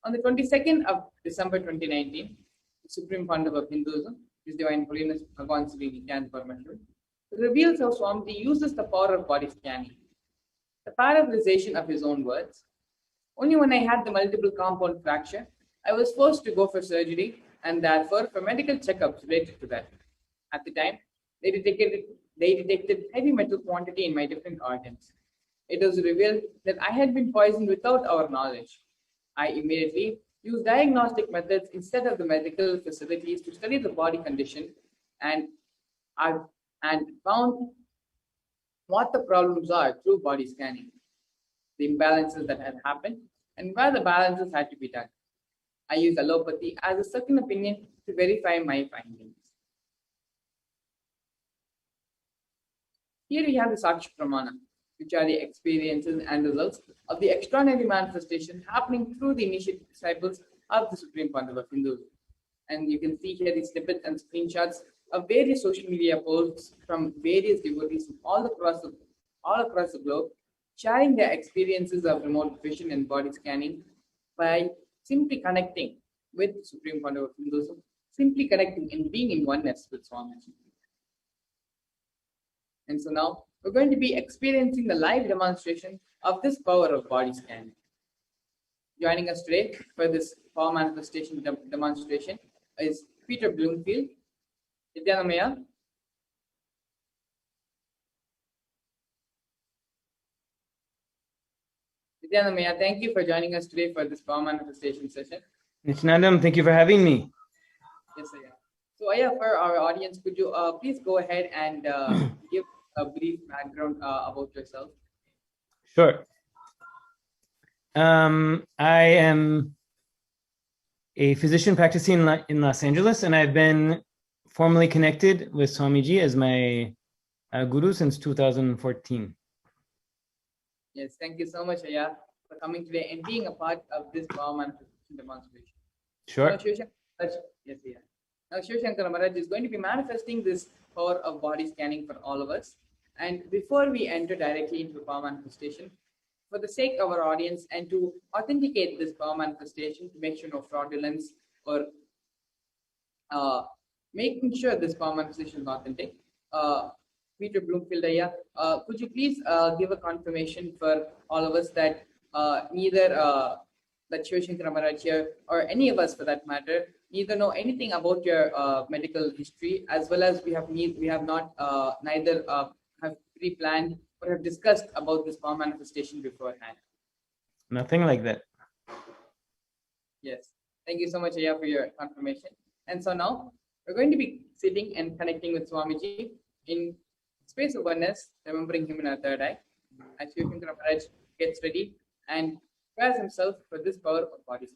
On the 22nd of December 2019, the Supreme Founder of Hinduism, His Divine Holiness Bhagavan Sri Nithyananda Paramashivam, reveals how Swamiji uses the power of body scanning. The paraphrasation of his own words: only when I had the multiple compound fracture, I was forced to go for surgery and therefore for medical checkups related to that. At the time, they detected heavy metal quantity in my different organs. It was revealed that I had been poisoned without our knowledge. I immediately used diagnostic methods instead of the medical facilities to study the body condition and found what the problems are through body scanning, the imbalances that had happened, and where the balances had to be done. I used allopathy as a second opinion to verify my findings. Here we have the Sakshi Pramana, which are the experiences and results of the extraordinary manifestation happening through the initiated disciples of the Supreme Founder of Hinduism. And you can see here the snippets and screenshots of various social media posts from various devotees from all across the globe, sharing their experiences of remote vision and body scanning by simply connecting with the Supreme Founder of Hinduism, simply connecting and being in oneness with Swamiji. And so now we're going to be experiencing the live demonstration of this power of body scanning. Joining us today for this power manifestation demonstration is Peter Bloomfield. Nithyanamaya. Nithyanamaya, thank you for joining us today for this power manifestation session.
Nityanandam, thank you for having me.
Yes, Aya. So, Aya, for our audience, could you please go ahead and give a brief background about yourself?
Sure. I am a physician practicing in Los Angeles, and I've been formally connected with Swamiji as my guru since 2014.
Yes, thank you so much, Aya, for coming today and being a part of this power manifestation demonstration.
Sure.
Yes, Aya. Now, Shiv Shankara Maharaj is going to be manifesting this power of body scanning for all of us. And before we enter directly into the power manifestation, for the sake of our audience and to authenticate this power manifestation, to make sure no fraudulence or making sure this power manifestation is authentic, Peter Bloomfield, could you please give a confirmation for all of us that neither that Shiv Shankara Maharaj here or any of us for that matter neither know anything about your medical history, as well as we have not neither have pre-planned or have discussed about this power manifestation beforehand?
Nothing like that.
Yes. Thank you so much, Aya, for your confirmation. And so now we're going to be sitting and connecting with Swamiji in space of oneness, remembering him in our third eye, as Shiv Shankara Maharaj gets ready and prepares himself for this power of body.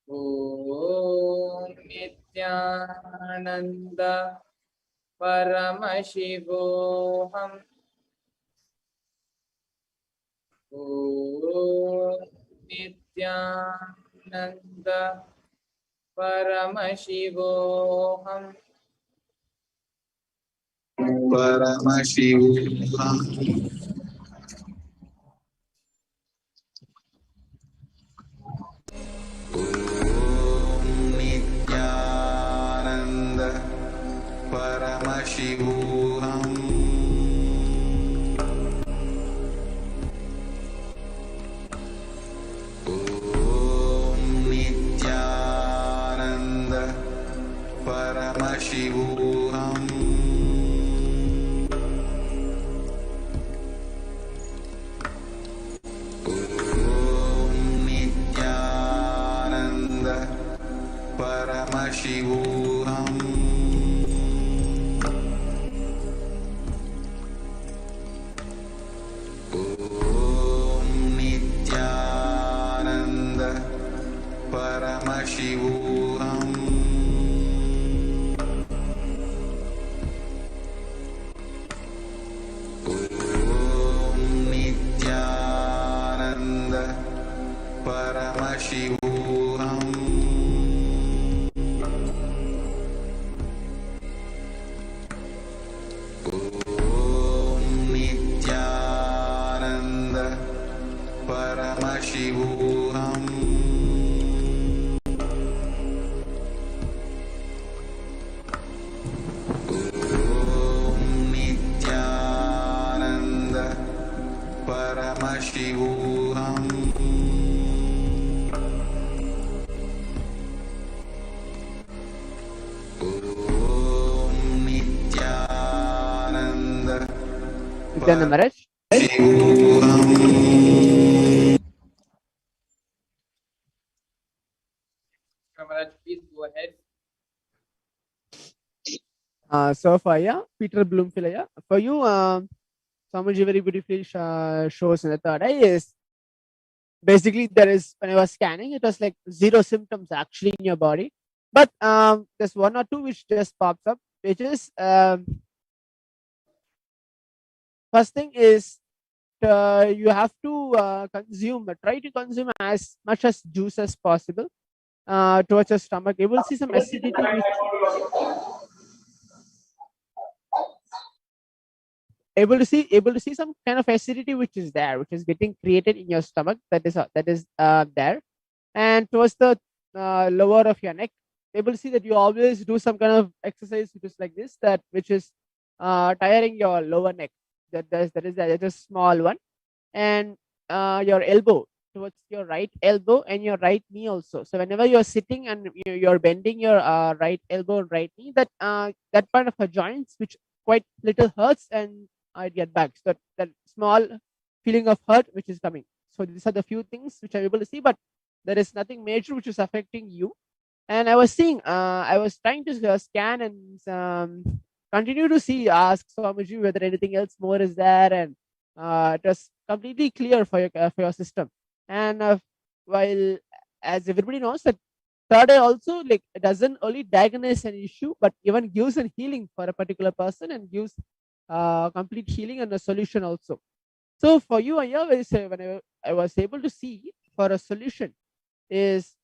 Om Nithyananda Paramashivoham. Om Nithyananda Paramashivoham.
Paramashivoham.
Paramashivoham. Om Nithyananda Paramashivoham. Om Nithyananda Paramashivoham. Om Nithyananda Paramashivoham. Om Nithyananda Paramashivoham. Om Nithyananda Paramashivoham. Om Nithyananda Paramashivoham. Om Nithyananda
Nithyananda Maharaj.
Kamaraj, please go ahead.
So for Peter Bloomfield, for you, Swamiji very beautifully shows in the third eye is basically there is, when I was scanning, it was like 0 symptoms actually in your body, but there's 1 or 2 which just pops up, which is first thing is you have to try to consume as much as juice as possible towards your stomach. You will see some acidity which able to see some kind of acidity which is there, which is getting created in your stomach, that is there, and towards the lower of your neck, able to see that you always do some kind of exercise which is like this, that which is tiring your lower neck, that is a small one, and your elbow, towards your right elbow and your right knee also. So whenever you're sitting and you're bending your right elbow and right knee, that part of a joints which quite little hurts, and it get back. So that small feeling of hurt which is coming. So these are the few things which I'm able to see, but there is nothing major which is affecting you. And I was seeing, I was trying to scan and continue to see, ask Swamiji whether anything else more is there, and it was completely clear for your system. And while, as everybody knows, that third eye also, like, it doesn't only diagnose an issue, but even gives a healing for a particular person, and gives complete healing and a solution also. So for you, when I was able to see for a solution is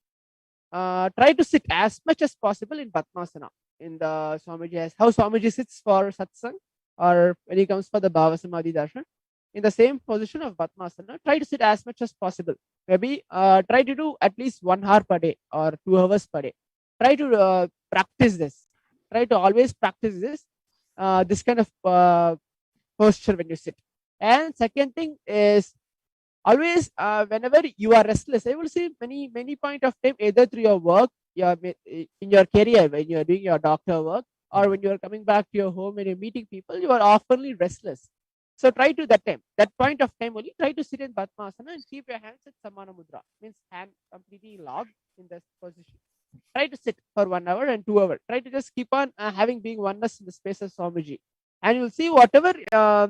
try to sit as much as possible in Padmasana. In the Swamiji, how Swamiji sits for satsang, or when he comes for the Bhava Samadhi Darshan, in the same position of Padmasana, try to sit as much as possible. Maybe try to do at least 1 hour per day or 2 hours per day. Try to practice this. Try to always practice this kind of posture when you sit. And second thing is, always whenever you are restless, I will see many point of time, either through your work, in your career, when you are doing your doctor work, or when you are coming back to your home and you're meeting people, you are oftenly restless. So try to that point of time only, try to sit in Padmasana and keep your hands at Samana Mudra, means hand completely locked in this position. Try to sit for 1 hour and 2 hours. Try to just keep on having being oneness in the space of Swamiji, and you'll see whatever a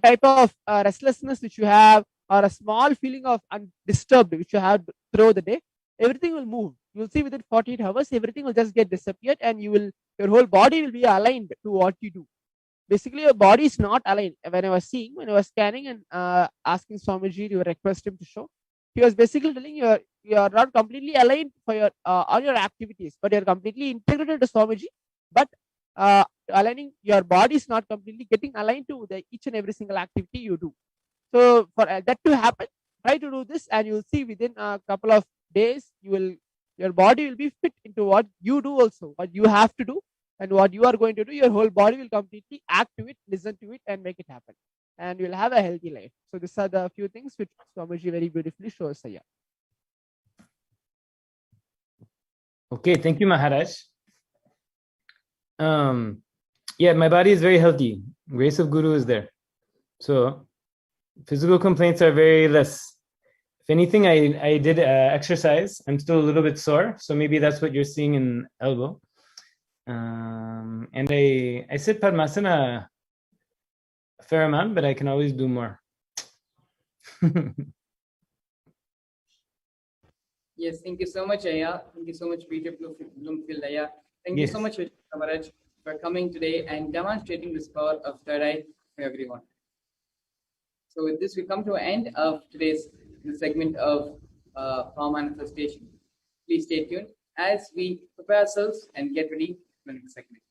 type of restlessness which you have, or a small feeling of undisturbed which you have throughout the day, everything will move. You'll see within 48 hours, everything will just get disappeared, and your whole body will be aligned to what you do. Basically, your body is not aligned. When I was scanning and asking Swamiji to request him to show, he was basically telling you are not completely aligned for your all your activities, but you're completely integrated to Swamiji, but aligning your body is not completely getting aligned to each and every single activity you do. So for that to happen, try to do this, and you'll see within a couple of days, your body will be fit into what you do also, what you have to do, And what you are going to do, your whole body will completely act to it, listen to it, and make it happen. And you'll have a healthy life. So these are the few things which Swamiji very beautifully shows here.
Okay, thank you, Maharaj. Yeah, my body is very healthy. Grace of Guru is there. So physical complaints are very less. If anything, I did exercise. I'm still a little bit sore. So maybe that's what you're seeing in elbow. And I sit Padmasana a fair amount, but I can always do more.
Yes, thank you so much, Aya. Thank you so much, Peter Bloomfield, Aya. Thank you so much, Maharaj, for coming today and demonstrating this power of third eye for everyone. So with this, we come to an end of today's segment of power manifestation. Please stay tuned as we prepare ourselves and get ready for the next segment.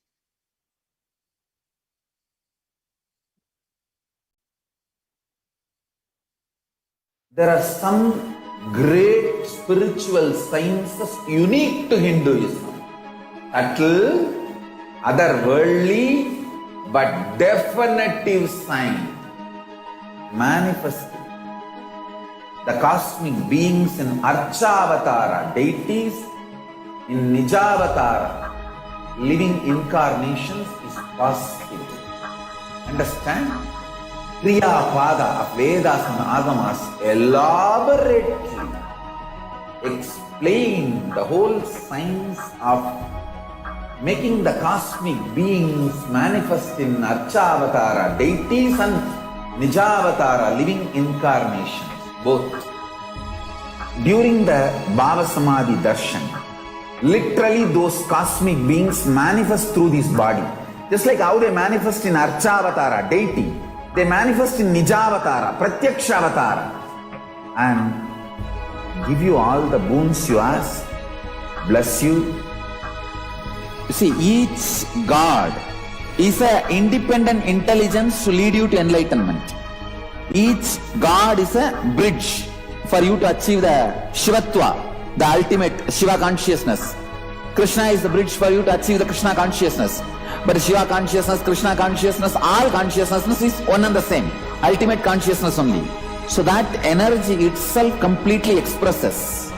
There are some great spiritual sciences unique to Hinduism. Subtle, otherworldly, but definitive sign. Manifesting the cosmic beings in Archavatara, deities in Nijavatara, living incarnations is possible. Understand? Kriya Pada of Vedas and Agamas elaborately explain the whole science of making the cosmic beings manifest in Archavatara, deities and Nijavatara, living incarnations, both. During the Bhava Samadhi Darshan, literally those cosmic beings manifest through this body. Just like how they manifest in Archavatara, deity, they manifest in Nijavatara, Pratyakshavatara, and give you all the boons you ask, bless you. You see, each God is an independent intelligence to lead you to enlightenment. Each God is a bridge for you to achieve the Shivatva, the ultimate Shiva consciousness. Krishna is the bridge for you to achieve the Krishna consciousness. But Shiva consciousness, Krishna consciousness, all consciousness is one and the same. Ultimate consciousness only. So that energy itself completely expresses.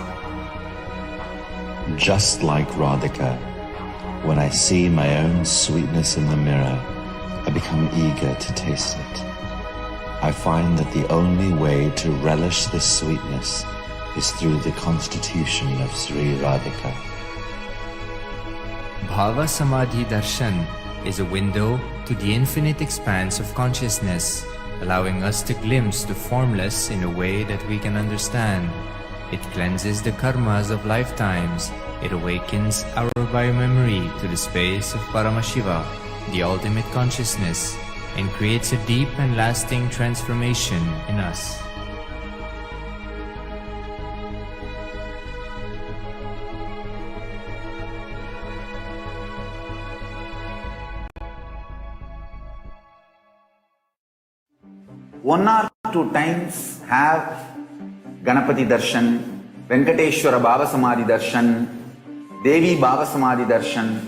Just like Radhika, when I see my own sweetness in the mirror, I become eager to taste it. I find that the only way to relish this sweetness is through the constitution of Sri Radhika.
Bhava Samadhi Darshan is a window to the infinite expanse of consciousness, allowing us to glimpse the formless in a way that we can understand. It cleanses the karmas of lifetimes. It awakens our biomemory to the space of Paramashiva, the ultimate consciousness, and creates a deep and lasting transformation in us.
One or two times have Ganapati Darshan, Venkateshwara Bhava Samadhi Darshan, Devi Bhava Samadhi Darshan.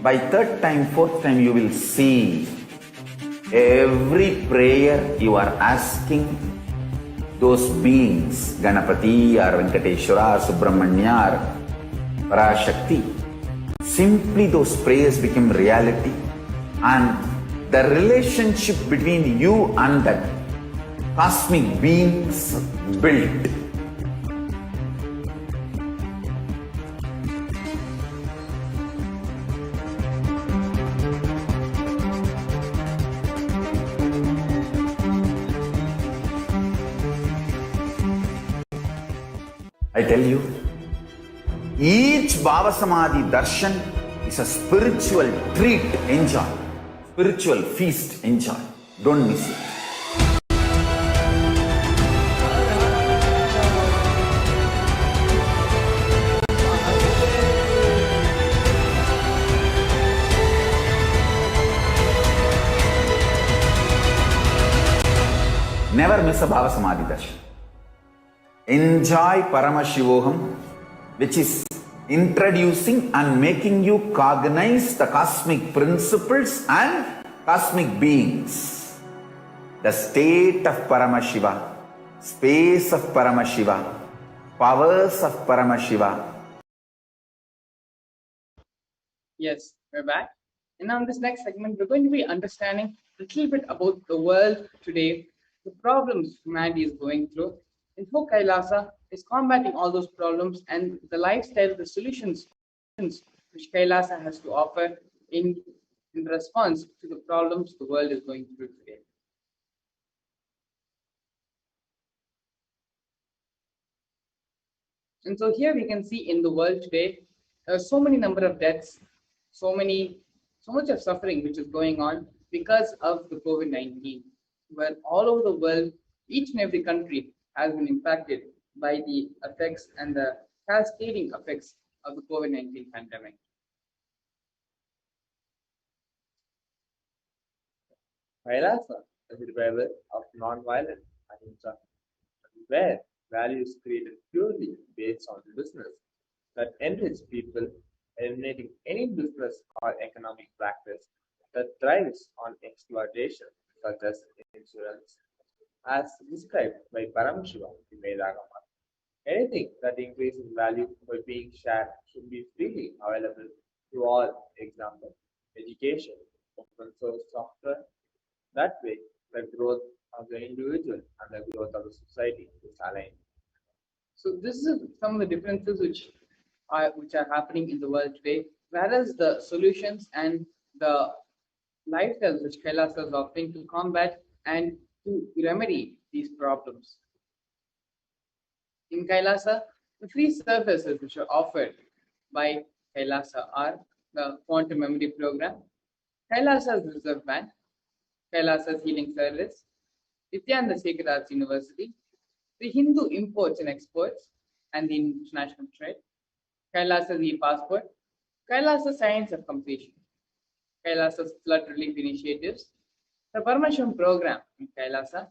By third time, fourth time, you will see every prayer you are asking those beings, Ganapati or Venkateshwara or Subramanya or Parashakti. Simply those prayers become reality, and the relationship between you and that cosmic beings built. I tell you, each Bhava Samadhi Darshan is a spiritual treat. Enjoy. Spiritual feast. Enjoy. Don't miss it. Never miss a Bhava Samadhi Darshan. Enjoy Paramashivoham, which is introducing and making you cognize the cosmic principles and cosmic beings. The state of Paramashiva, space of Paramashiva, powers of Paramashiva.
Yes, we're back. And now in this next segment, we're going to be understanding a little bit about the world today, the problems humanity is going through, and how Kailasa is combating all those problems and the lifestyle, the solutions which Kailasa has to offer in response to the problems the world is going through today. And so here we can see in the world today, there are so many number of deaths, so much of suffering which is going on because of the COVID-19, where all over the world, each and every country has been impacted by the effects and the cascading effects of the COVID-19 pandemic.
Kailasa is the revival of non-violent ahimsa, where values created purely based on business that enrich people, eliminating any business or economic practice that thrives on exploitation, such as insurance, as described by Paramashivoham in Vedagama. Anything that increases value by being shared should be freely available to all. Example, education, open source software. That way, the growth of the individual and the growth of the society is aligned.
So this is some of the differences which are happening in the world today, whereas the solutions and the lifestyles which Kailasa is offering to combat and to remedy these problems. In Kailasa, the free services which are offered by Kailasa are the Quantum Memory Program, Kailasa's Reserve Bank, Kailasa's Healing Service, Nithyananda Sacred Arts University, the Hindu Imports and Exports and the International Trade, Kailasa's e-passport, Kailasa Science of Completion, Kailasa's Flood Relief Initiatives, the Paramashivoham program in Kailasa,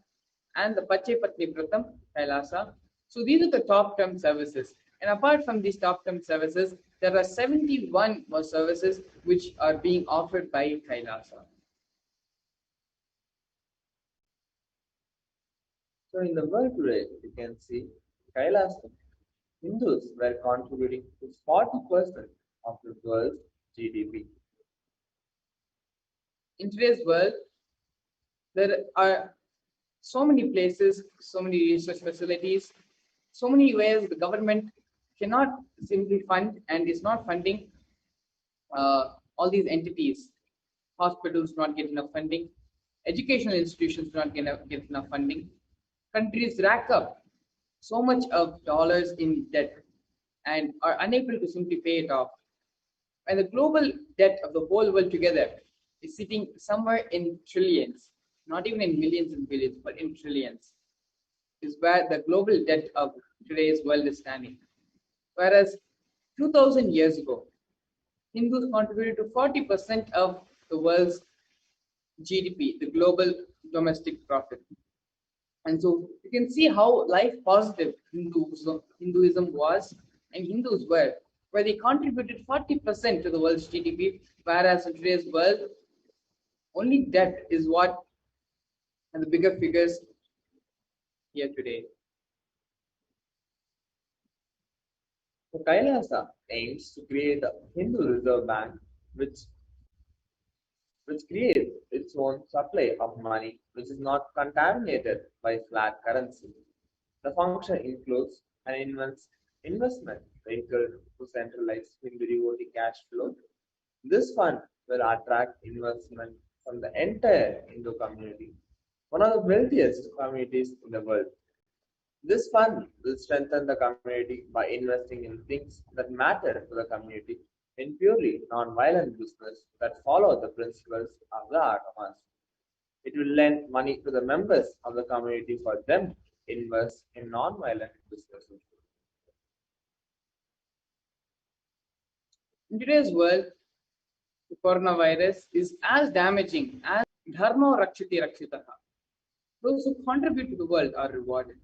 and the Pache Patni Pratam, Kailasa. So these are the top term services. And apart from these top term services, there are 71 more services which are being offered by Kailasa.
So in the world today, you can see Kailasa, Hindus were contributing to 40% of the world's GDP.
In today's world, there are so many places, so many research facilities, so many ways the government cannot simply fund and is not funding all these entities. Hospitals do not get enough funding, educational institutions do not get enough funding. Countries rack up so much of dollars in debt and are unable to simply pay it off. And the global debt of the whole world together is sitting somewhere in trillions, not even in millions and billions, but in trillions, is where the global debt of today's world is standing. Whereas 2000 years ago, Hindus contributed to 40% of the world's GDP, the global domestic profit. And so you can see how life positive Hinduism was and Hindus were, where they contributed 40% to the world's GDP, whereas in today's world, only debt is what are the bigger figures here today.
So Kailasa aims to create a Hindu Reserve Bank which creates its own supply of money which is not contaminated by flat currency. The function includes an investment vehicle to centralize Hindu devotee cash flow. This fund will attract investment from the entire Hindu community, one of the wealthiest communities in the world. This fund will strengthen the community by investing in things that matter to the community in purely non-violent business that follow the principles of the Agamas. It will lend money to the members of the community for them to invest in non-violent businesses.
In today's world, the coronavirus is as damaging as dharma rakshiti rakshitaha. Those who contribute to the world are rewarded.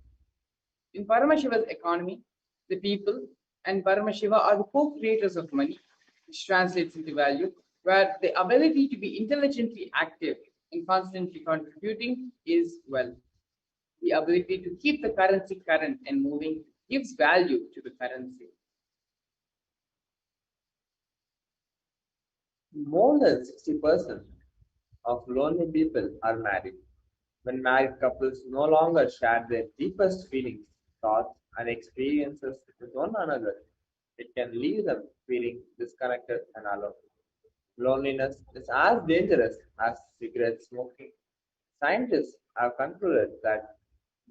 In Paramashiva's economy, the people and Paramashiva are the co-creators of money, which translates into value, where the ability to be intelligently active and constantly contributing is wealth. The ability to keep the currency current and moving gives value to the currency.
More than 60% of lonely people are married. When married couples no longer share their deepest feelings, thoughts, and experiences with one another, it can leave them feeling disconnected and alone. Loneliness is as dangerous as cigarette smoking. Scientists have concluded that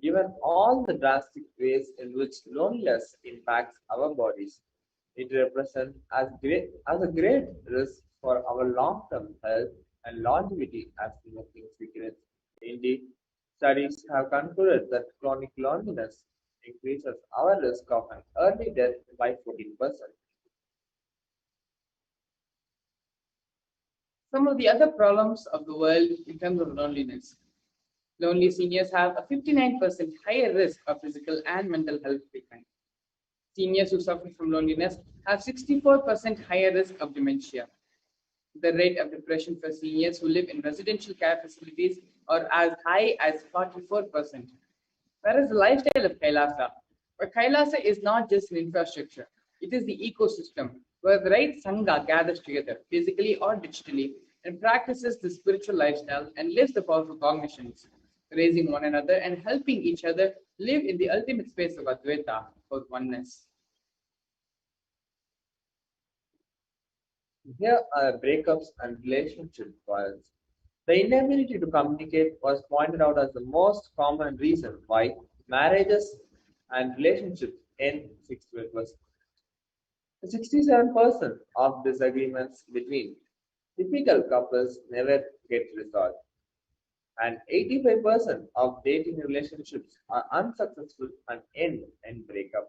given all the drastic ways in which loneliness impacts our bodies, it represents as a great risk for our long-term health and longevity as smoking cigarettes. Indeed, studies have concluded that chronic loneliness increases our risk of an early death by 14%.
Some of the other problems of the world in terms of loneliness. Lonely seniors have a 59% higher risk of physical and mental health decline. Seniors who suffer from loneliness have 64% higher risk of dementia. The rate of depression for seniors who live in residential care facilities are as high as 44%. Whereas the lifestyle of Kailasa, where Kailasa is not just an infrastructure, it is the ecosystem where the right Sangha gathers together, physically or digitally, and practices the spiritual lifestyle and lives the powerful cognitions, raising one another and helping each other live in the ultimate space of Advaita or oneness.
Here are breakups and relationship violence. The inability to communicate was pointed out as the most common reason why marriages and relationships end 68%. 67% of disagreements between typical couples never get resolved, and 85% of dating relationships are unsuccessful and end in breakup.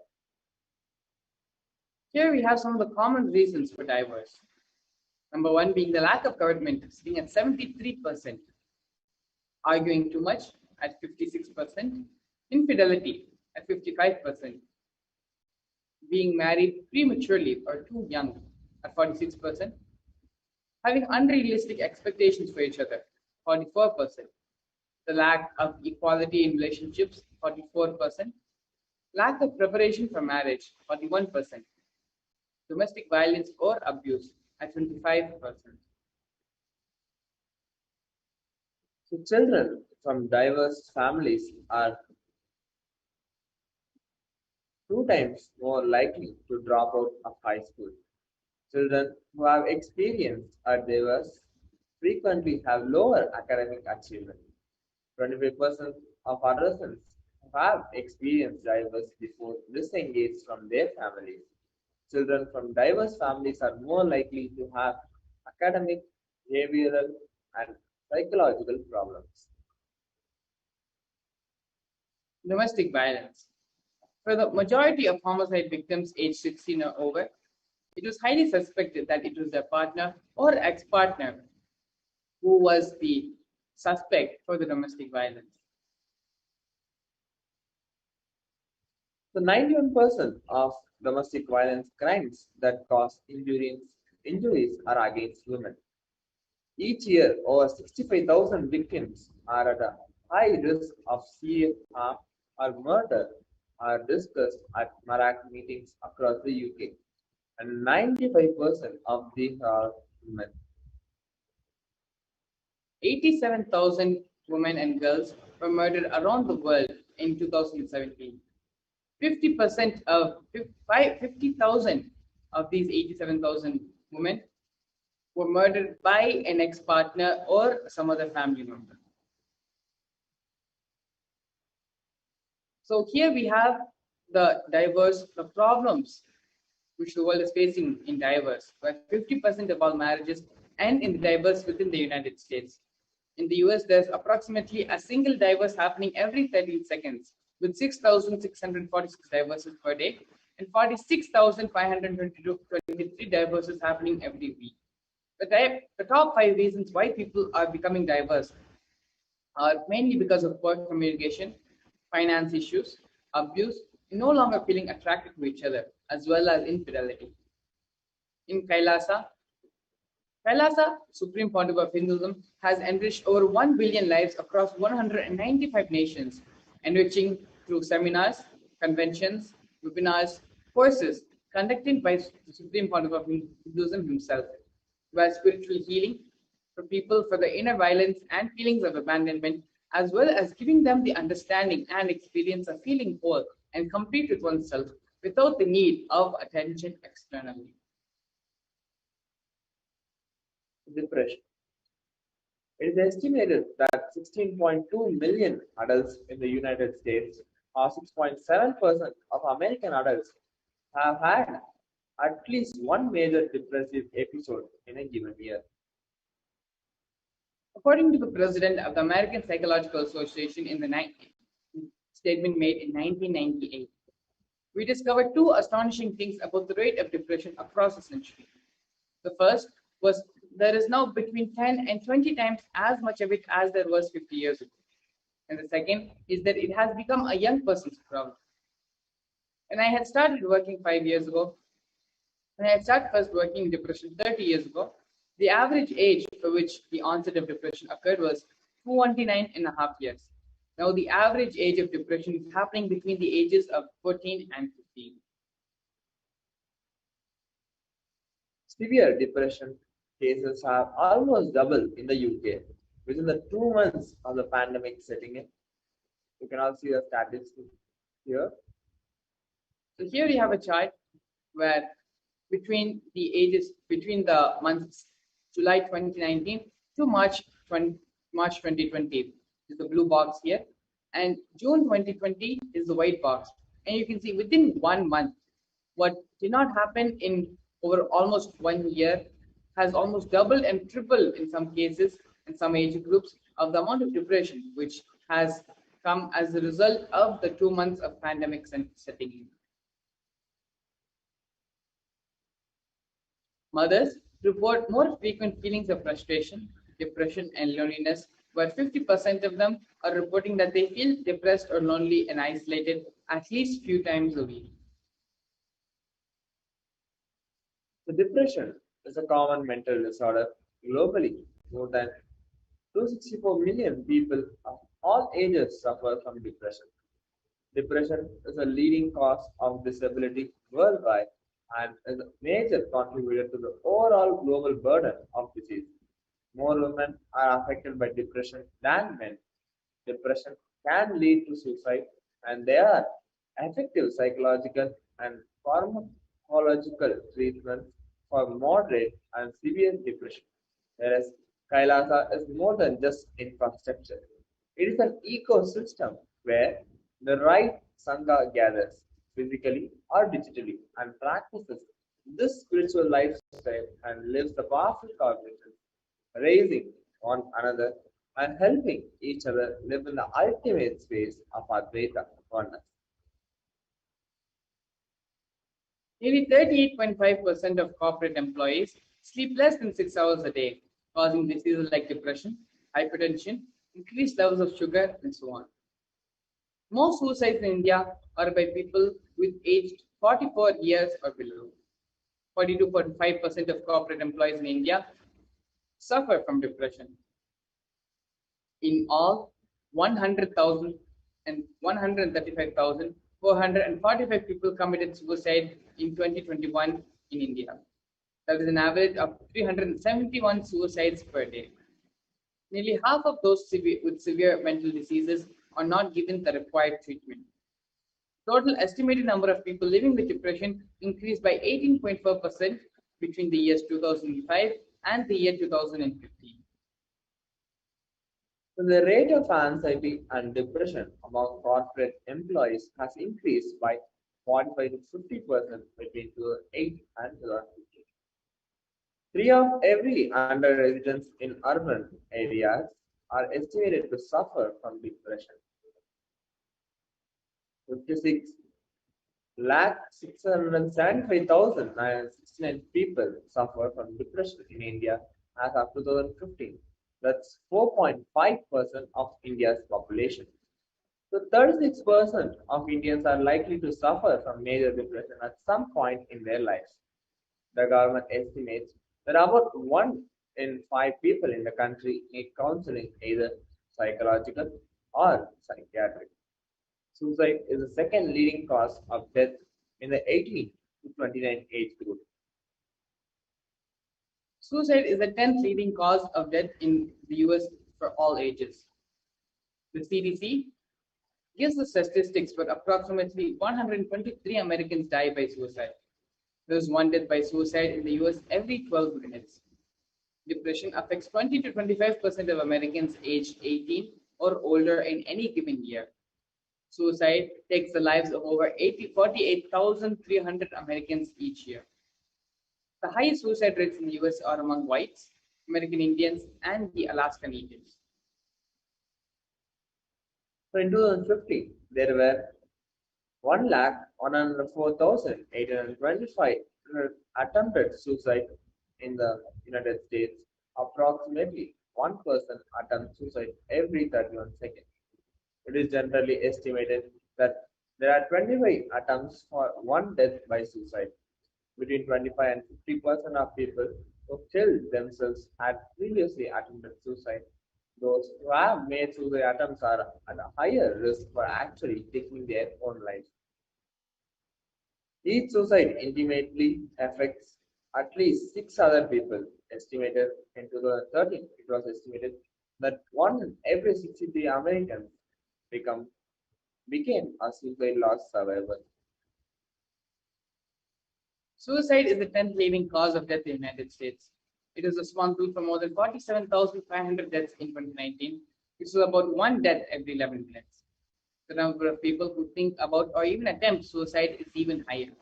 Here we have some of the common reasons for divorce. Number one being the lack of commitment, sitting at 73%, arguing too much at 56%, infidelity at 55%, being married prematurely or too young at 46%, having unrealistic expectations for each other, 44%, the lack of equality in relationships, 44%, lack of preparation for marriage, 41%, domestic violence or abuse at 25%.
So children from diverse families are 2 times more likely to drop out of high school. Children who have experienced a divorce frequently have lower academic achievement. 25% of adolescents who have experienced divorce before disengage from their families. Children from diverse families are more likely to have academic, behavioral, and psychological problems.
Domestic violence. For the majority of homicide victims aged 16 or over, it was highly suspected that it was their partner or ex-partner who was the suspect for the domestic violence.
So 91% of domestic violence crimes that cause injuries are against women. Each year, over 65,000 victims are at a high risk of serious harm or murder are discussed at Marak meetings across the UK, and 95% of these are women.
87,000 women and girls were murdered around the world in 2017. 50% of 50,000 of these 87,000 women were murdered by an ex-partner or some other family member. So here we have the problems which the world is facing in divorce, where 50% of all marriages end in divorce within the United States. In the US, there's approximately a single divorce happening every 13 seconds, with 6,646 divorces per day and 46,523 divorces happening every week. The top 5 reasons why people are becoming diverse are mainly because of poor communication, finance issues, abuse, no longer feeling attracted to each other, as well as infidelity. In Kailasa, Supreme Pontiff of Hinduism, has enriched over 1 billion lives across 195 nations, enriching through seminars, conventions, webinars, courses conducted by the Supreme Pontiff of Hinduism himself, where spiritual healing for people for the inner violence and feelings of abandonment, as well as giving them the understanding and experience of feeling whole and complete with oneself without the need of attention externally.
Depression. It is estimated that 16.2 million adults in the United States, or 6.7% of American adults, have had at least one major depressive episode in a given year.
According to the president of the American Psychological Association in the statement made in 1998, we discovered two astonishing things about the rate of depression across the century. The first was there is now between 10 and 20 times as much of it as there was 50 years ago. And the second is that it has become a young person's problem. When I had started working 5 years ago, when I had started first working in depression 30 years ago, the average age for which the onset of depression occurred was 229.5 years. Now the average age of depression is happening between the ages of 14 and 15.
Severe depression cases have almost doubled in the UK within the 2 months of the pandemic setting in. You can all see the statistics here.
So here we have a chart where between the months July 2019 to March 2020 is the blue box here, and June 2020 is the white box. And you can see within 1 month, what did not happen in over almost 1 year has almost doubled and tripled in some cases in some age groups of the amount of depression which has come as a result of the 2 months of pandemic setting in. Mothers report more frequent feelings of frustration, depression, and loneliness, where 50% of them are reporting that they feel depressed or lonely and isolated at least few times a week.
The depression is a common mental disorder globally. More than 264 million people of all ages suffer from depression. Depression is a leading cause of disability worldwide and is a major contributor to the overall global burden of disease. More women are affected by depression than men. Depression can lead to suicide, and there are effective psychological and pharmacological treatments for moderate and severe depression. Whereas Kailasa is more than just infrastructure. It is an ecosystem where the right Sangha gathers physically or digitally and practices this spiritual lifestyle and lives the powerful cognition, raising one another and helping each other live in the ultimate space of Advaita oneness.
Nearly 38.5% of corporate employees sleep less than 6 hours a day, causing diseases like depression, hypertension, increased levels of sugar, and so on. Most suicides in India are by people with aged 44 years or below. 42.5% of corporate employees in India suffer from depression. In all, 100,000 and 135,445 people committed suicide in 2021 in India. That is an average of 371 suicides per day. Nearly half of those with severe mental diseases are not given the required treatment. Total estimated number of people living with depression increased by 18.4% between the years 2005 and the year 2015.
So the rate of anxiety and depression among corporate employees has increased by 45 to 50% between 2008 and 2015. 3 of every 100 residents in urban areas are estimated to suffer from depression. 56,675,969 people suffer from depression in India as of 2015. That's 4.5% of India's population. So 36% of Indians are likely to suffer from major depression at some point in their lives. The government estimates that about 1 in 5 people in the country need counseling, either psychological or psychiatric. Suicide is the second leading cause of death in the 18 to 29 age group.
Suicide is the 10th leading cause of death in the US for all ages. The CDC gives the statistics, but approximately 123 Americans die by suicide. There is 1 death by suicide in the US every 12 minutes. Depression affects 20 to 25% of Americans aged 18 or older in any given year. Suicide takes the lives of over 48,300 Americans each year. The highest suicide rates in the US are among whites, American Indians, and the Alaska Natives.
So in 2015, there were 1,104,825 attempted suicide in the United States. Approximately 1 person attempts suicide every 31 seconds. It is generally estimated that there are 25 attempts for 1 death by suicide. Between 25 and 50% of people who killed themselves had previously attempted suicide. Those who have made suicide attempts are at a higher risk for actually taking their own lives. Each suicide intimately affects at least 6 other people. Estimated in 2013, it was estimated that 1 in every 63 Americans became a suicide loss survivor.
Suicide is the 10th leading cause of death in the United States. It is responsible for more than 47,500 deaths in 2019, which is about 1 death every 11 minutes. The number of people who think about or even attempt suicide is even higher.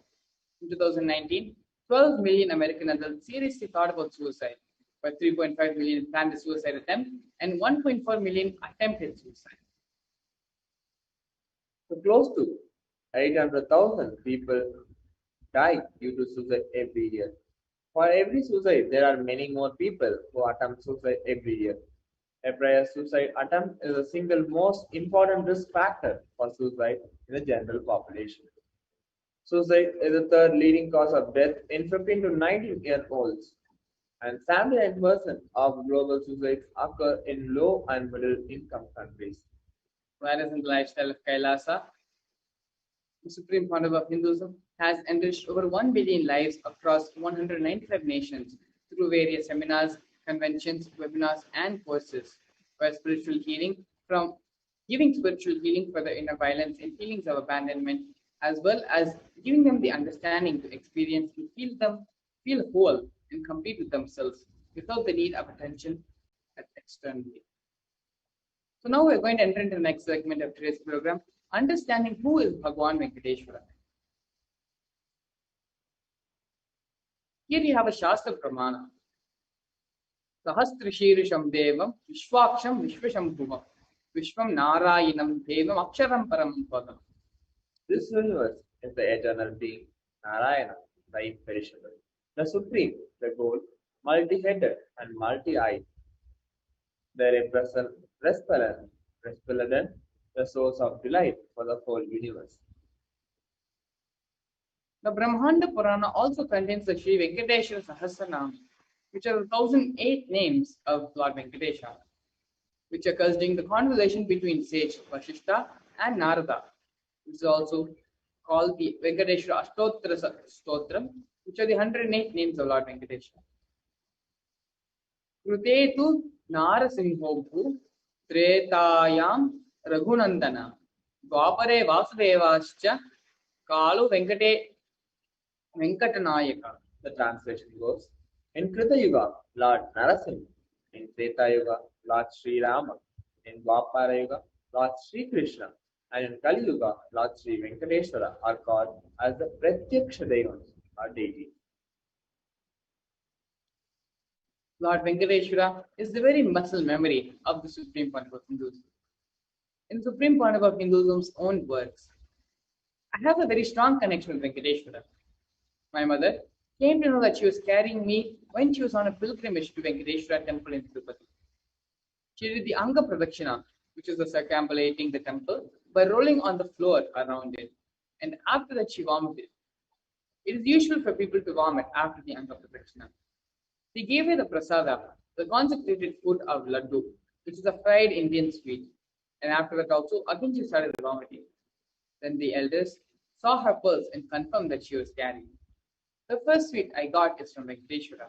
In 2019, 12 million American adults seriously thought about suicide, but 3.5 million planned a suicide attempt and 1.4 million attempted suicide.
So close to 800,000 people die due to suicide every year. For every suicide, there are many more people who attempt suicide every year. A prior suicide attempt is the single most important risk factor for suicide in the general population. Suicide is the 3rd leading cause of death in 15 to 19-year-olds, and 79% of global suicides occur in low and middle income countries.
Whereas in the lifestyle of Kailasa, the Supreme Council of Hinduism has enriched over 1 billion lives across 195 nations through various seminars, conventions, webinars, and courses, where spiritual healing from giving spiritual healing for the inner violence and feelings of abandonment, as well as giving them the understanding to experience and feel whole and complete with themselves without the need of attention externally. So now we're going to enter into the next segment of today's program, understanding who is Bhagwan Venkateshwara. Here you have a Shastra Pramana. Sahasrishirisham Devam Vishwaksham Vishvashambhuvam Vishwam Narayanam Devam Aksharam Param Padam.
This universe is the eternal being, Narayana, the imperishable, the supreme, the goal, multi-headed and multi-eyed, the resplendent, the source of delight for the whole universe.
The Brahmanda Purana also contains the Sri Venkateshwara Sahasranam, which are the 1008 names of Lord Venkateshwara, which occurs during the conversation between sage Vashishta and Narada. This is also called the Venkateshwara Ashtottara Stotram, which are the 108 names of Lord Venkateshwara. Krutetu Narasimhobhu Tretayam Raghunandana Dwapare Vasudevascha Kalu Venkatanayaka.
The translation goes, in Krita Yuga, Lord Narasimha; in Treta Yuga, Lord Sri Rama; in Dwapara Yuga, Lord Sri Krishna; and in Kali Yuga, Lord Sri Venkateshwara are called as the Pratyaksha Devams, or deities.
Lord Venkateshwara is the very muscle memory of the Supreme Point of Hinduism. In the Supreme Point of Hinduism's own words, I have a very strong connection with Venkateshwara. My mother came to know that she was carrying me when she was on a pilgrimage to Venkateshwara temple in Tirupati. She did the Anga Pradakshina, which is the circumambulating the temple, by rolling on the floor around it, and after that she vomited. It is usual for people to vomit after the Anga Pradakshina. They gave her the prasada, the consecrated food of laddu, which is a fried Indian sweet, and after that also again she started vomiting. Then the elders saw her pulse and confirmed that she was carrying. The first sweet I got is from Venkateshwara.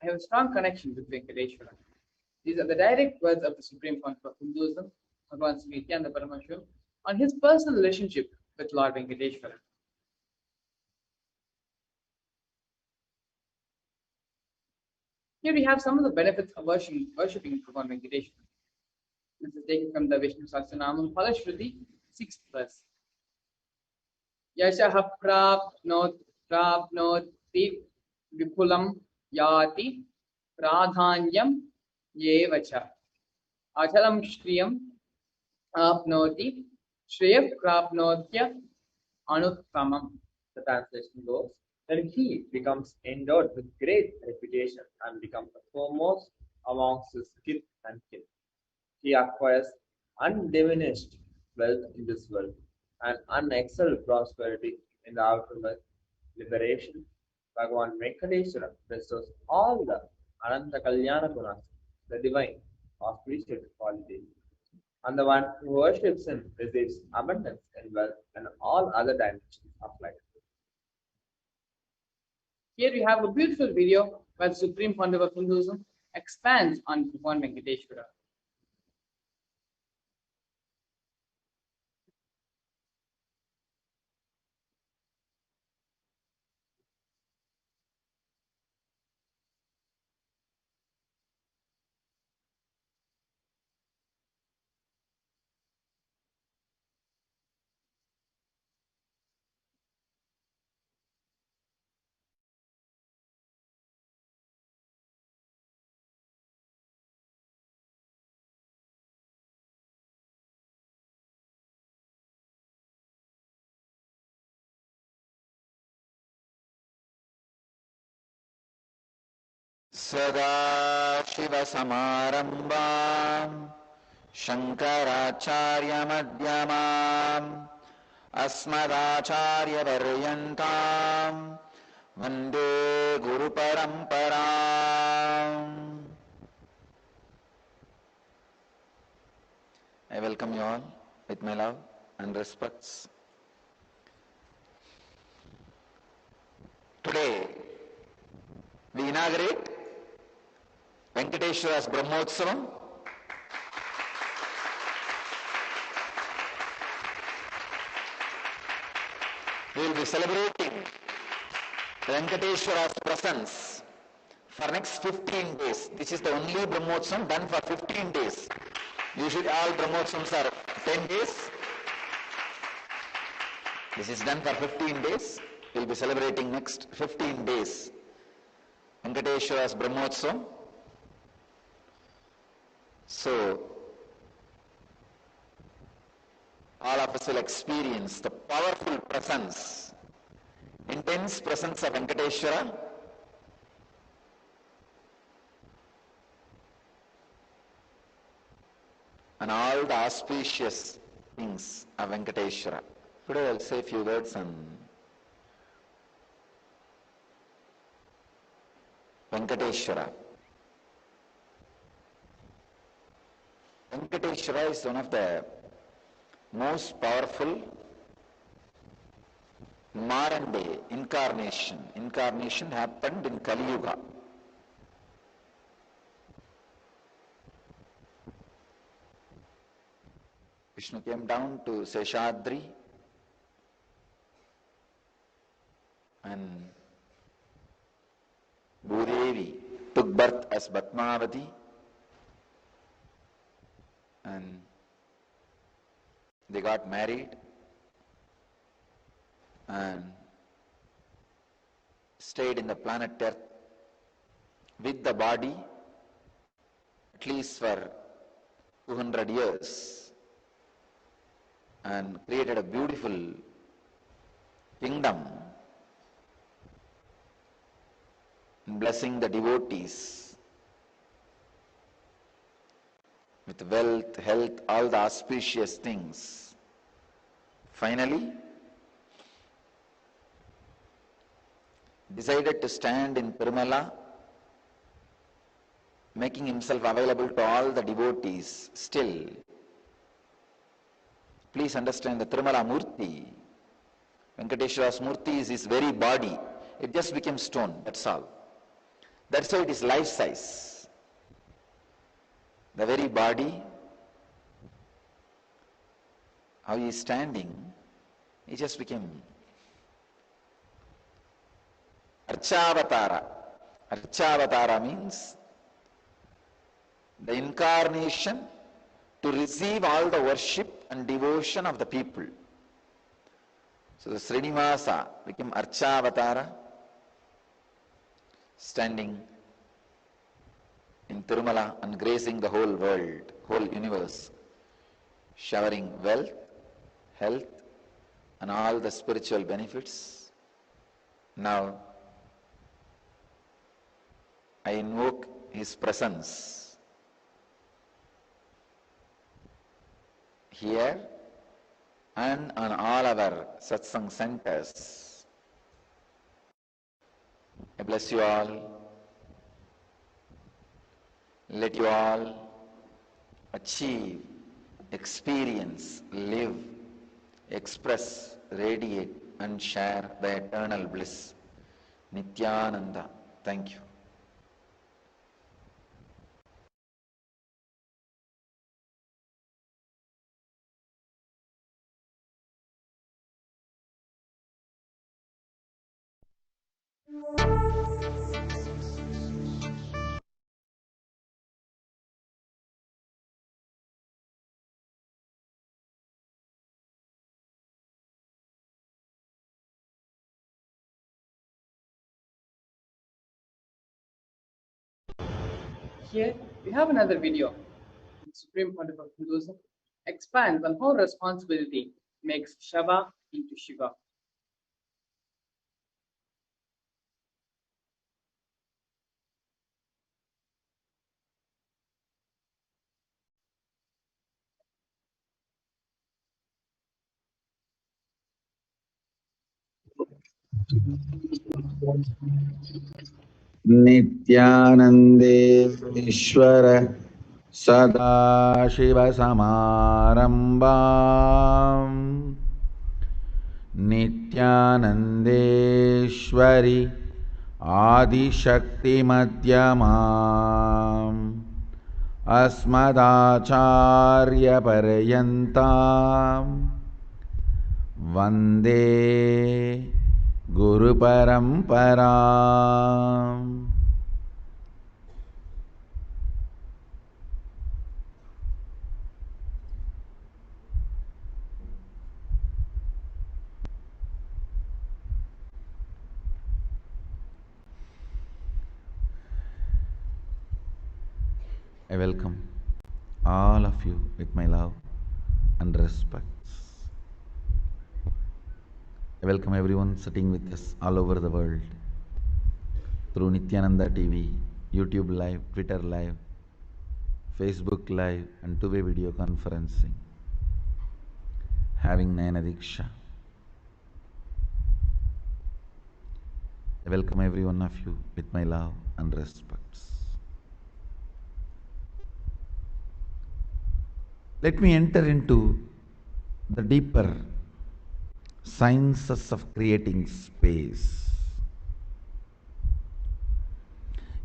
I have a strong connection with Venkateshwara. These are the direct words of the Supreme Founder of Hinduism, Bhagavan Nithyananda Paramashivam, on his personal relationship with Lord Venkateshwara. Here we have some of the benefits of worshipping Bhagavan Venkateshwara. This is taken from the Vishnu Sahasranamam Phalashruti, 6th verse. Yashaha prapnoti vipulam yati pradhanyam yevacha achalam shriyam apnoti shriyam prapnotya anuttamam.
The translation goes, then he becomes endowed with great reputation and becomes the foremost amongst his kith and kin. He acquires undiminished wealth in this world and unexcelled prosperity in the afterlife. Liberation. Bhagavan Venkateshwara bestows all the Ananta Kalyana Gunas, the divine auspicious qualities. And the one who worships him receives abundance in wealth and all other dimensions of life.
Here we have a beautiful video where the Supreme Founder of Hinduism expands on Bhagavan Venkateshwara.
सदाशिवसमारम्भाम् शङ्कराचार्यमध्यमाम् अस्मदाचार्यपर्यन्ताम् वन्दे गुरुपरम्पराम्. I welcome you all with my love and respects. Today, we inaugurate Venkateshwara's Brahmotsavam. We will be celebrating Venkateshwara's presence for next 15 days. This is the only Brahmotsavam done for 15 days. Usually all Brahmotsavams are 10 days. This is done for 15 days. We will be celebrating next 15 days Venkateshwara's Brahmotsavam. So, all of us will experience the powerful presence, intense presence of Venkateshwara. And all the auspicious things of Venkateshwara. Today I'll say a few words on Venkateshwara. Venkateshwara is one of the most powerful modern day incarnation. Incarnation happened in Kali Yuga. Vishnu came down to Seshadri and Bhudevi took birth as Batmavati, and they got married and stayed in the planet Earth with the body at least for 200 years and created a beautiful kingdom, blessing the devotees with wealth, health, all the auspicious things. finally decided to stand in Tirumala, making himself available to all the devotees. Still, please understand, the Tirumala Murti, Venkateshwara's Murti, is his very body. It just became stone, that's all. That's why it is life size. The very body, how he is standing, he just became Archavatara. Archavatara means the incarnation to receive all the worship and devotion of the people. So the Srinivasa became Archavatara, standing in Tirumala and gracing the whole world, whole universe, showering wealth, health, and all the spiritual benefits. Now, I invoke his presence here and on all our satsang centers. I bless you all. Let you all achieve, experience, live, express, radiate, and share the eternal bliss. Nithyananda. Thank you.
Here we have another video. The Supreme Point of Hinduism expands on how responsibility makes Shava into Shiva.
नित्यानन्देश्वर सदाशिवसमारम्भाम् नित्यानन्देश्वरि आदिशक्तिमध्यमाम् अस्मदाचार्यपर्यन्ताम् वन्दे गुरुपरम्पराम्. I welcome all of you with my love and respects. I welcome everyone sitting with us all over the world through Nithyananda TV, YouTube Live, Twitter Live, Facebook Live, and two-way video conferencing, having Nayana Diksha. I welcome every one of you with my love and respects. Let me enter into the deeper sciences of creating space.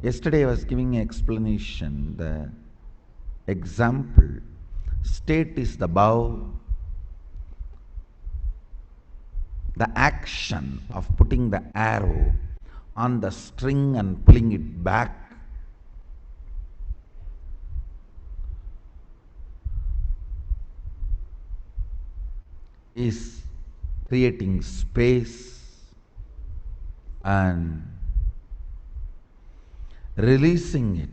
Yesterday I was giving an explanation. The example, state is the Bhava. The action of putting the arrow on the string and pulling it back is creating space and releasing it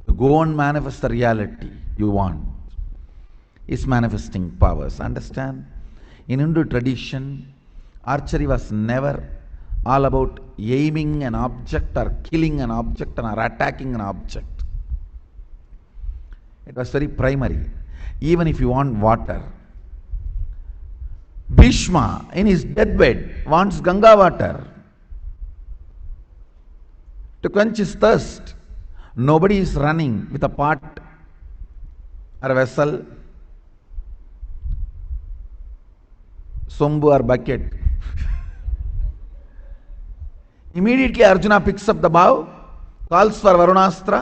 to go and manifest the reality you want is manifesting powers. Understand? In Hindu tradition, archery was never all about aiming an object or killing an object or attacking an object. It was very primary. Even if you want water, Bhishma in his deathbed wants Ganga water to quench his thirst. Nobody is running with a pot or a vessel, sombu or bucket. Immediately Arjuna picks up the bow, calls for Varunastra,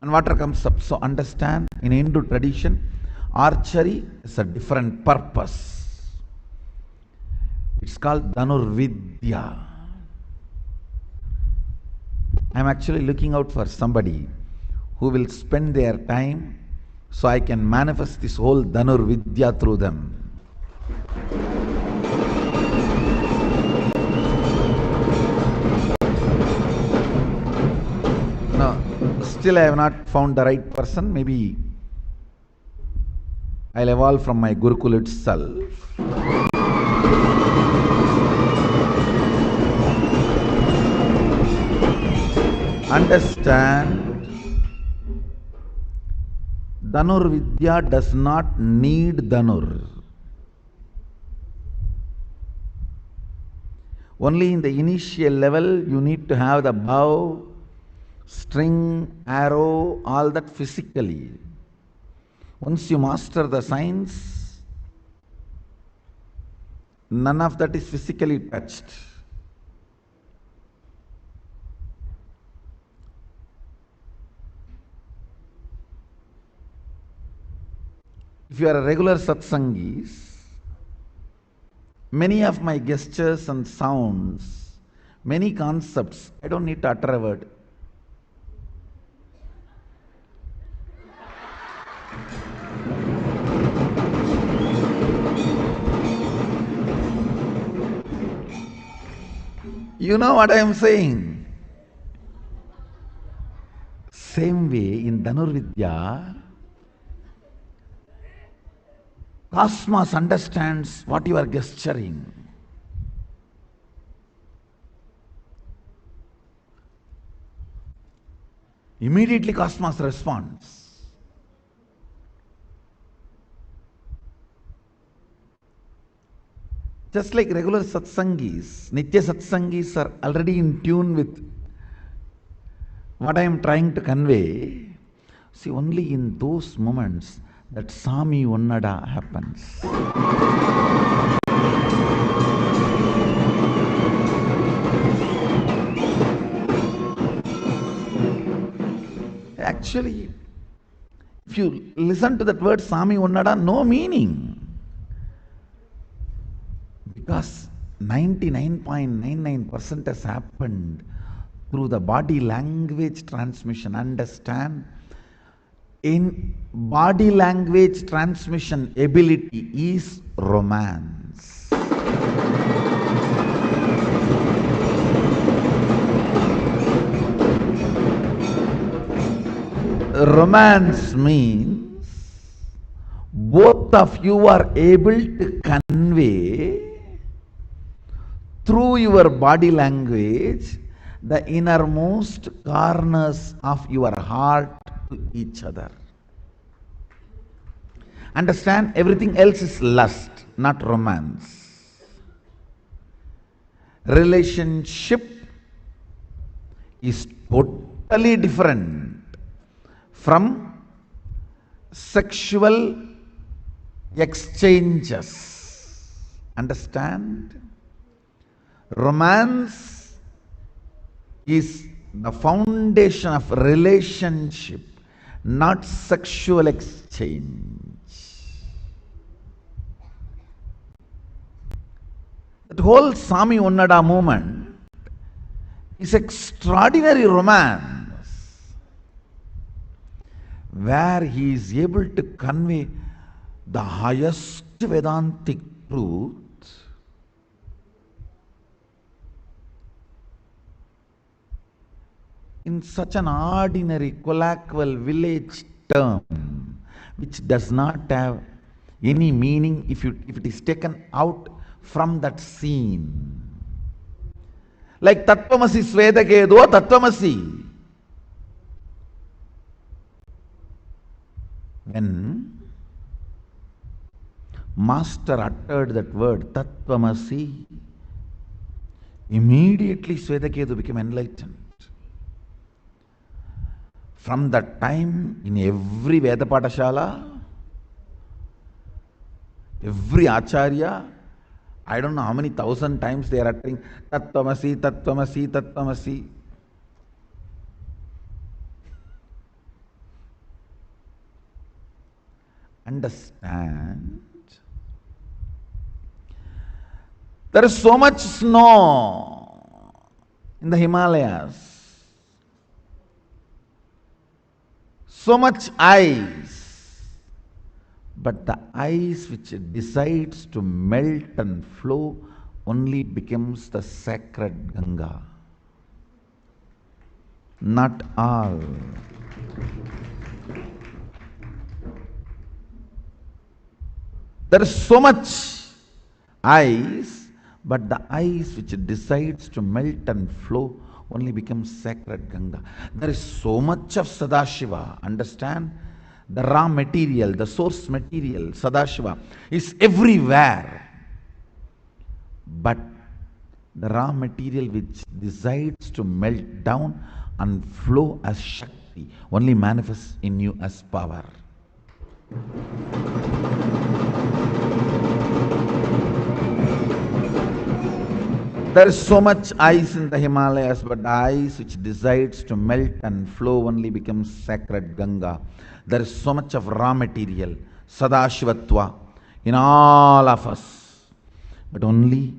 and water comes up. So understand, in Hindu tradition, archery is a different purpose. It's called Dhanurvidya. I am actually looking out for somebody who will spend their time so I can manifest this whole Dhanurvidya through them. No, still I have not found the right person. Maybe I'll evolve from my Gurukul itself. Understand, Dhanur Vidya does not need Dhanur. Only in the initial level you need to have the bow, string, arrow, all that physically. Once you master the science, none of that is physically touched. If you are a regular satsangis, many of my gestures and sounds, many concepts, I don't need to utter a word. You know what I am saying? Same way in Dhanurvidya, Cosmos understands what you are gesturing. Immediately Cosmos responds. Just like regular satsangis, Nitya satsangis are already in tune with what I am trying to convey. See, only in those moments that Sami Onnada happens. Actually, if you listen to that word Sami Onnada, no meaning. Because 99.99% has happened through the body language transmission. Understand? In body language transmission ability is romance. Romance means both of you are able to convey through your body language the innermost corners of your heart to each other. Understand, everything else is lust, not romance. Relationship is totally different from sexual exchanges. Understand? Romance is the foundation of relationship, not sexual exchange. That whole Sami Onnada movement is extraordinary romance, where he is able to convey the highest Vedantic truth in such an ordinary colloquial village term, which does not have any meaning if it is taken out from that scene. Like Tattvamasi Svedakedo, Tattvamasi. When Master uttered that word, Tattvamasi. Immediately Swetaketu became enlightened. From that time, in every Veda Patashala, every Acharya, I don't know how many thousand times they are uttering Tattvamasi, Tattvamasi, Tattvamasi. Understand? There is so much snow in the Himalayas, so much ice, but the ice which decides to melt and flow only becomes the sacred Ganga. Not all. There is so much ice, but the ice which decides to melt and flow only becomes sacred Ganga. There is so much of Sadashiva. Understand? The raw material, the source material, Sadashiva, is everywhere. But the raw material which decides to melt down and flow as Shakti only manifests in you as power. There is so much ice in the Himalayas, but the ice which decides to melt and flow only becomes sacred Ganga. There is so much of raw material, Sadashivatva, in all of us, but only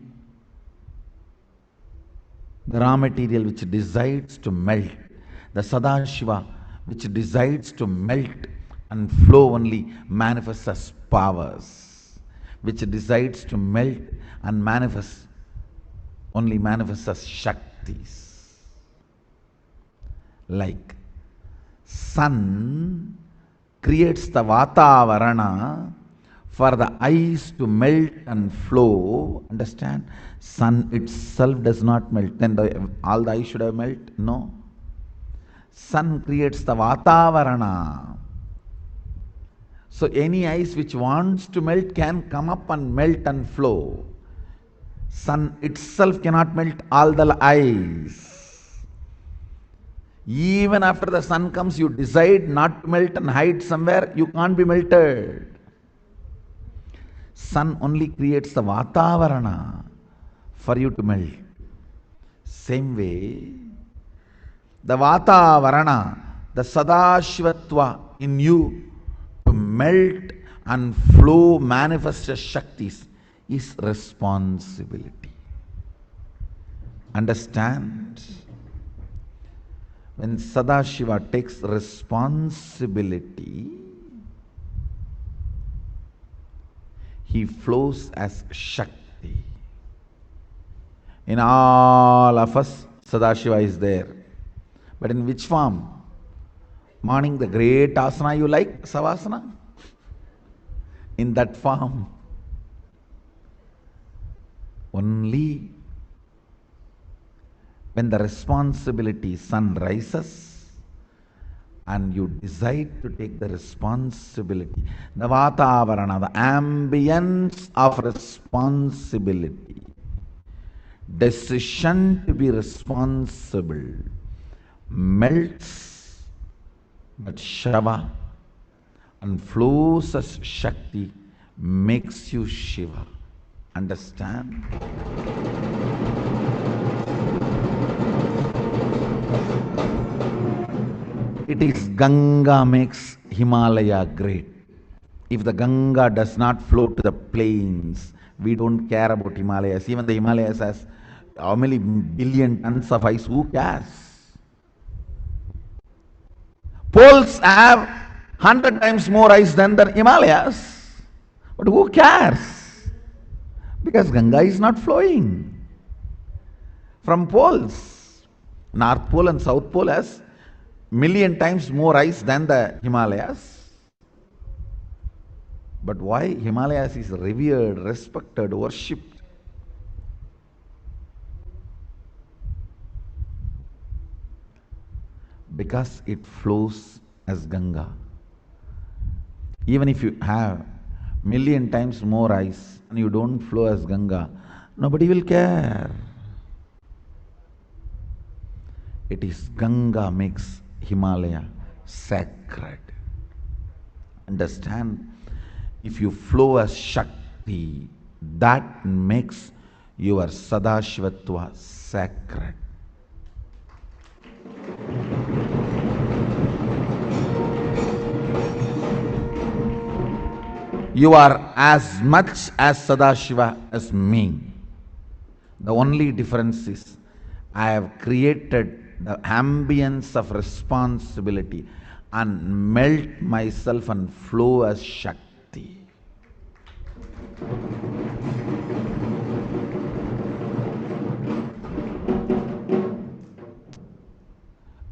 the raw material which decides to melt, the Sadashiva which decides to melt and flow only manifests as powers, which decides to melt and only manifests as Shaktis. Like sun creates the Vatavarana for the ice to melt and flow. Understand? Sun itself does not melt. Then all the ice should have melted? No. Sun creates the Vatavarana. So any ice which wants to melt can come up and melt and flow. Sun itself cannot melt all the ice. Even after the sun comes, you decide not to melt and hide somewhere, you can't be melted. Sun only creates the Vatavarana for you to melt. Same way, the Vatavarana, the Sadashivatva in you to melt and flow, manifest as Shaktis, is responsibility. Understand? When Sadashiva takes responsibility, he flows as Shakti. In all of us, Sadashiva is there. But in which form? Morning, the great asana you like, Savasana? In that form. Only when the responsibility sun rises and you decide to take the responsibility, the Vatavarana, the ambience of responsibility, decision to be responsible, melts but Shava and flows as Shakti, makes you Shiva. Understand? It is Ganga makes Himalaya great. If the Ganga does not flow to the plains, we don't care about Himalayas. Even the Himalayas has how many billion tons of ice? Who cares? Poles have 100 times more ice than the Himalayas. But who cares? Because Ganga is not flowing from poles. North Pole and South Pole has million times more ice than the Himalayas. But why Himalayas is revered, respected, worshipped? Because it flows as Ganga. Even if you have million times more ice, and you don't flow as Ganga, nobody will care. It is Ganga makes Himalaya sacred. Understand? If you flow as Shakti, that makes your Sadashivatva sacred. You are as much as Sadashiva as me. The only difference is I have created the ambience of responsibility and melt myself and flow as Shakti.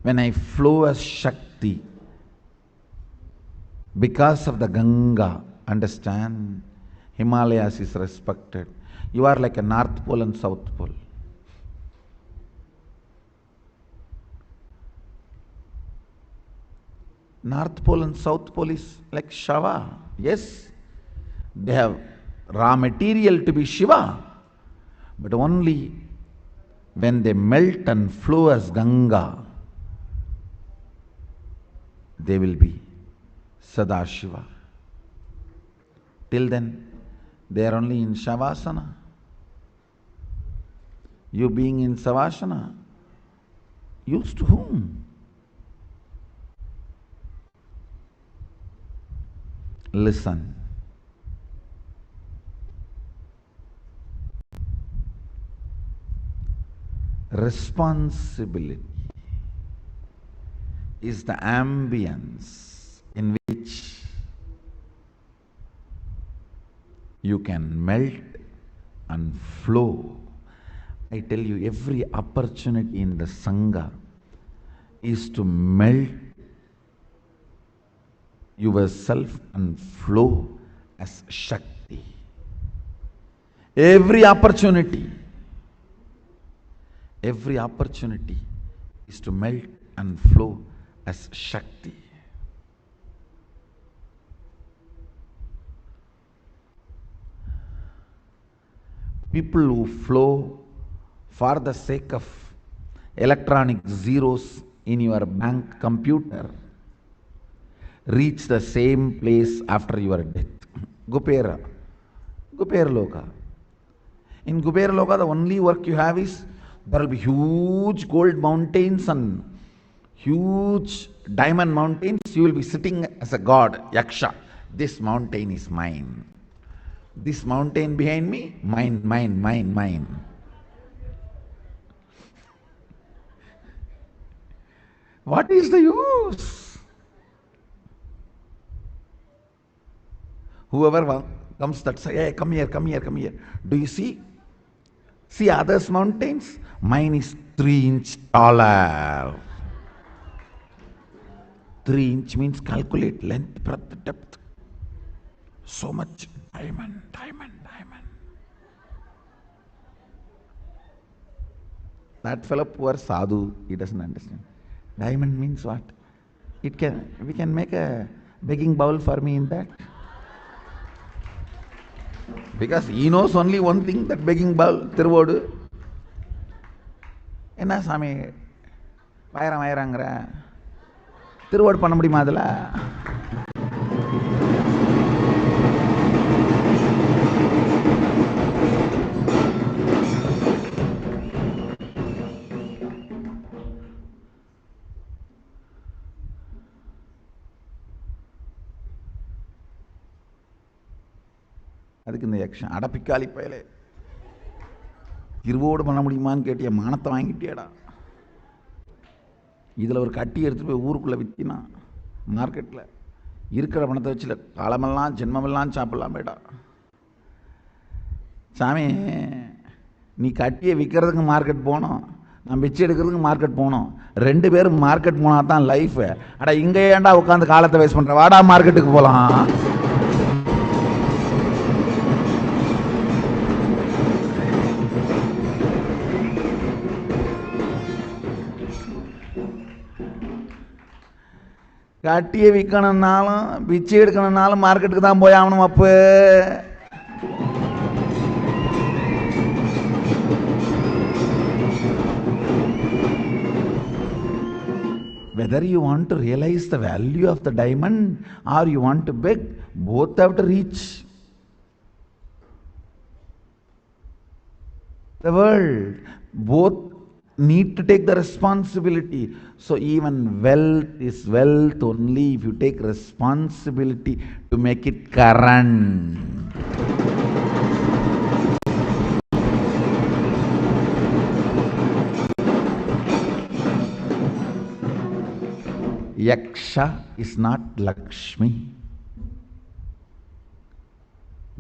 When I flow as Shakti, because of the Ganga, understand, Himalayas is respected. You are like a North Pole and South Pole. North Pole and South Pole is like Shava. Yes, they have raw material to be Shiva, but only when they melt and flow as Ganga, they will be Sadashiva. Till then, they are only in Shavasana. You being in Savasana, used to whom? Listen. Responsibility is the ambience in which you can melt and flow. I tell you, every opportunity in the Sangha is to melt yourself and flow as Shakti. Every opportunity is to melt and flow as Shakti. People who flow for the sake of electronic zeros in your bank computer reach the same place after your death. Gupera Loka. In Gupera Loka, the only work you have is there will be huge gold mountains and huge diamond mountains. You will be sitting as a god, Yaksha. This mountain is mine. This mountain behind me, mine, mine, mine, mine. What is the use? Whoever comes that say, hey, come here, come here, come here. Do you see? See others' mountains? Mine is 3 inches taller. 3 inch means calculate length, breadth, depth. So much diamond, diamond, diamond. That fellow, poor sadhu, he doesn't understand. Diamond means what? We can make a begging bowl for me in that. Because he knows only one thing, that begging bowl, Thiruvodu. Enna Sami, vayarangra. Thiruvodu panna mudiyuma adula? அதுக்கு இந்த யக்ஷன் அடப்பிக்காளி பயலே திருவோடு பண்ண முடியுமான்னு கேட்டிய மானத்தை வாங்கிட்டியடா. இதில் ஒரு கட்டி எடுத்துகிட்டு போய் ஊருக்குள்ளே விற்றினா மார்க்கெட்டில் இருக்கிற பணத்தை வச்சு காலமெல்லாம் ஜென்மமெல்லாம் சாப்பிடலாமேடா. சாமி, நீ கட்டியை விற்கிறதுக்கு மார்க்கெட் போகணும், நான் பிச்சை எடுக்கிறதுக்கு மார்க்கெட் போகணும். 2 பேரும் மார்க்கெட் போனால் தான் லைஃப். அடா இங்கே ஏன்டா உட்காந்து காலத்தை வேஸ்ட் பண்ணுற, வாடா மார்க்கெட்டுக்கு போகலாம். கட்டியை விற்கணும்னாலும் பிச்சை எடுக்கணும்னாலும் மார்க்கெட்டுக்கு தான் போய் ஆகணும். அப்போ whether you want to realize the value of the diamond or you want to beg, both have to reach the world. Both need to take the responsibility. So even wealth is wealth only if you take responsibility to make it current. Yaksha is not Lakshmi.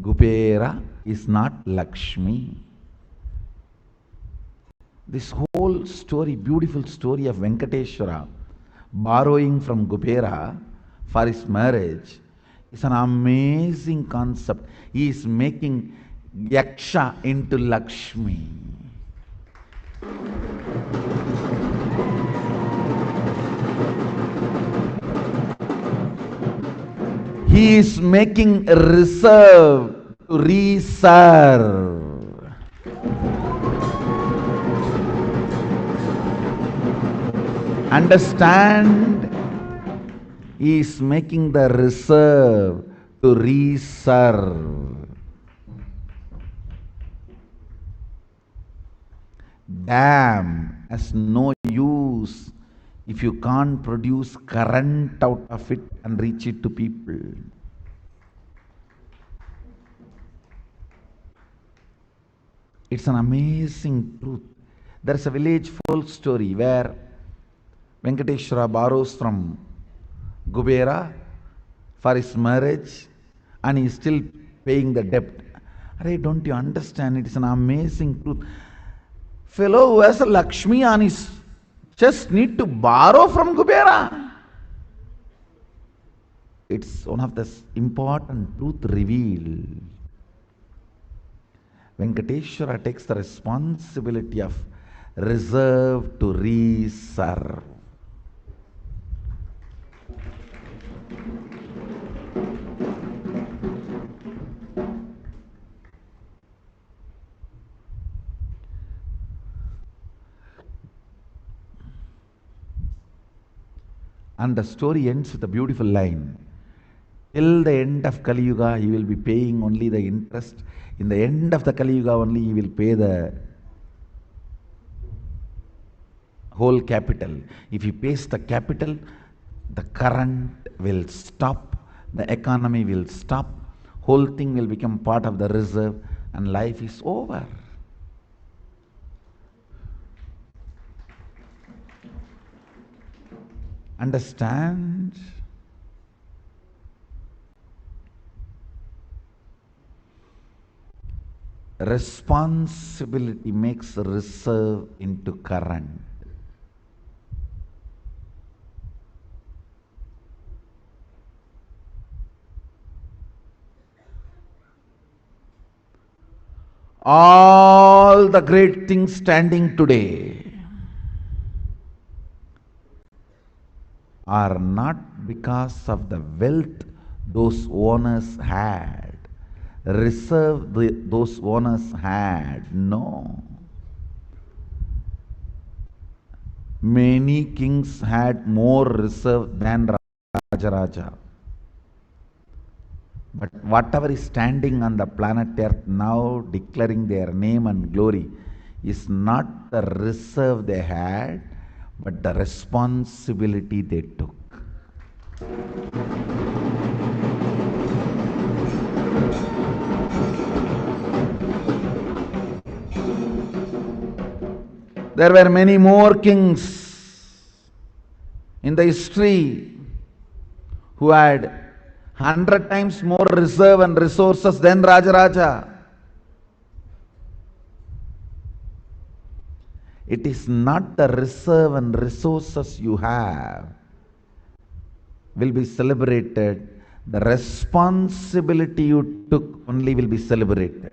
Gupera is not Lakshmi. This whole story, beautiful story of Venkateshwara borrowing from Gupera for his marriage, is an amazing concept. He is making Yaksha into Lakshmi. He is making a reserve to reserve. Understand? He is making the reserve to reserve. Dam has no use if you can't produce current out of it and reach it to people. It's an amazing truth. There's a village folk story where Venkateshwara borrows from Kubera for his marriage and he is still paying the debt. Arey, don't you understand? It is an amazing truth. Fellow who has a Lakshmi on his chest need to borrow from Kubera. It's one of the important truth revealed. Venkateshwara takes the responsibility of reserve to reserve. And the story ends with a beautiful line. Till the end of Kali Yuga, he will be paying only the interest. In the end of the Kali Yuga only, he will pay the whole capital. If he pays the capital, the current will stop, the economy will stop, whole thing will become part of the reserve, and life is over. Understand? Responsibility makes reserve into current. All the great things standing today are not because of the wealth those owners had, reserve those owners had. No. Many kings had more reserve than Rajaraja. But whatever is standing on the planet Earth now declaring their name and glory is not the reserve they had, but the responsibility they took. There were many more kings in the history who had 100 times more reserve and resources than Rajaraja. It is not the reserve and resources you have will be celebrated. The responsibility you took only will be celebrated.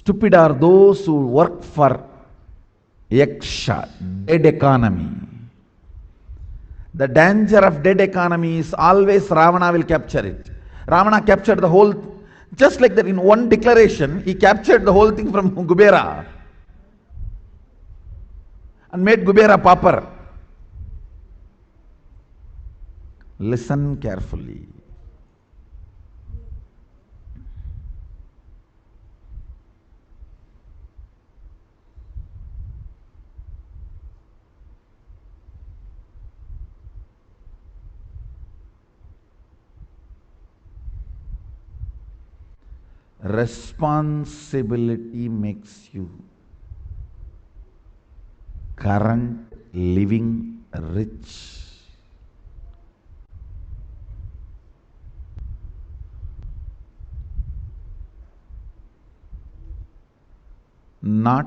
Stupid are those who work for yaksha, dead economy. The danger of dead economy is always Ravana will capture it. Ravana captured the whole, just like that in one declaration, he captured the whole thing from Kubera and made Kubera pauper. Listen carefully. Responsibility makes you current, living, rich. Not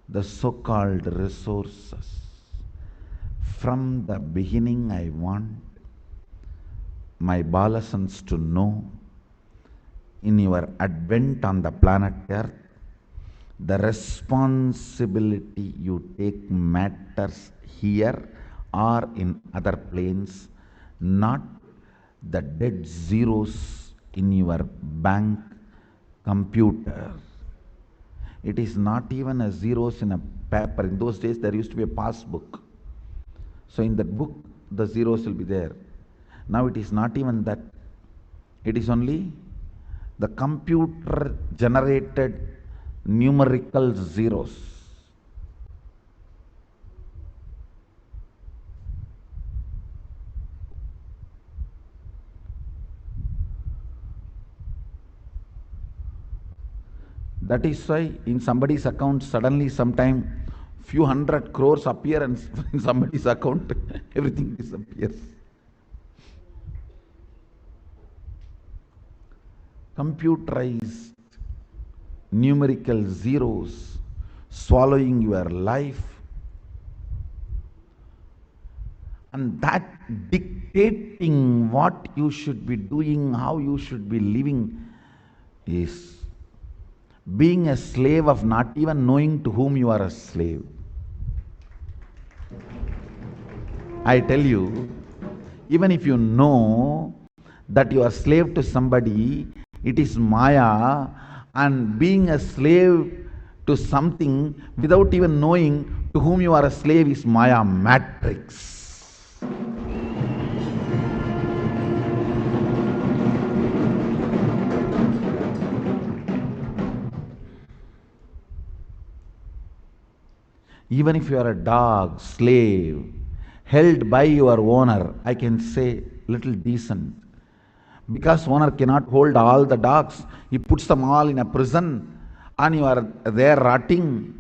the so-called resources. From the beginning, I want my Balasans to know, in your advent on the planet Earth, the responsibility you take matters here or in other planes, not the dead zeros in your bank computer. It is not even a zeros in a paper. In those days, there used to be a passbook. So in that book, the zeros will be there. Now it is not even that. It is only the computer generated numerical zeros. That is why in somebody's account suddenly sometime few hundred crores appear and in somebody's account everything disappears. Computerized numerical zeros swallowing your life, and that dictating what you should be doing, how you should be living, is being a slave of not even knowing to whom you are a slave. I tell you, even if you know that you are slave to somebody, it is Maya, and being a slave to something without even knowing to whom you are a slave is Maya matrix. Even if you are a dog, slave, held by your owner, I can say little decent. Because owner cannot hold all the dogs, he puts them all in a prison and you are there rotting.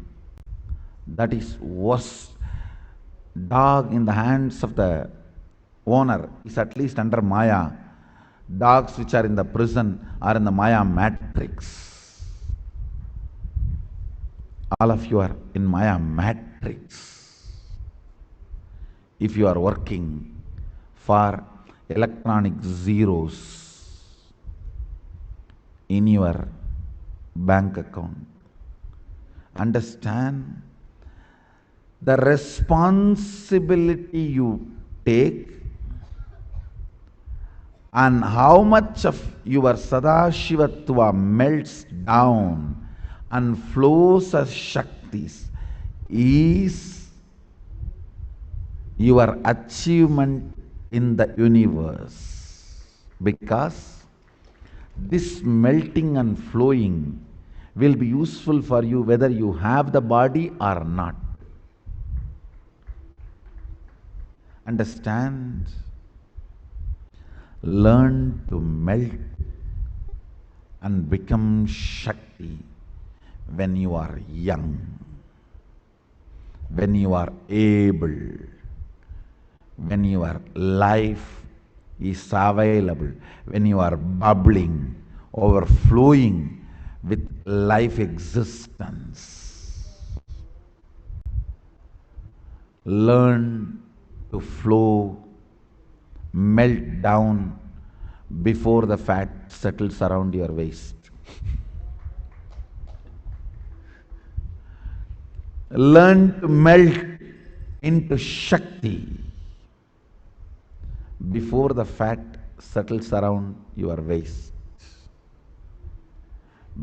That is worse. Dog in the hands of the owner is at least under Maya. Dogs which are in the prison are in the Maya matrix. All of you are in Maya matrix. If you are working for electronic zeros in your bank account, understand the responsibility you take and how much of your Sadashivatva melts down and flows as Shaktis is your achievement in the universe. Because this melting and flowing will be useful for you whether you have the body or not. Understand? Learn to melt and become Shakti when you are young, when you are able, when your life is available, when you are bubbling, overflowing with life existence. Learn to flow, melt down before the fat settles around your waist. Learn to melt into Shakti before the fat settles around your waist,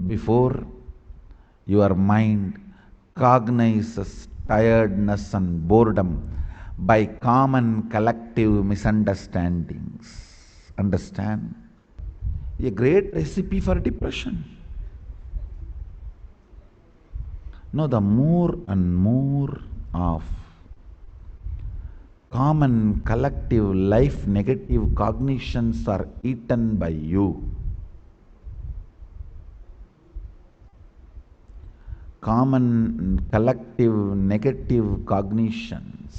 before your mind cognizes tiredness and boredom by common collective misunderstandings. Understand? A great recipe for depression. No, the more and more of common collective life negative cognitions are eaten by you, common collective negative cognitions,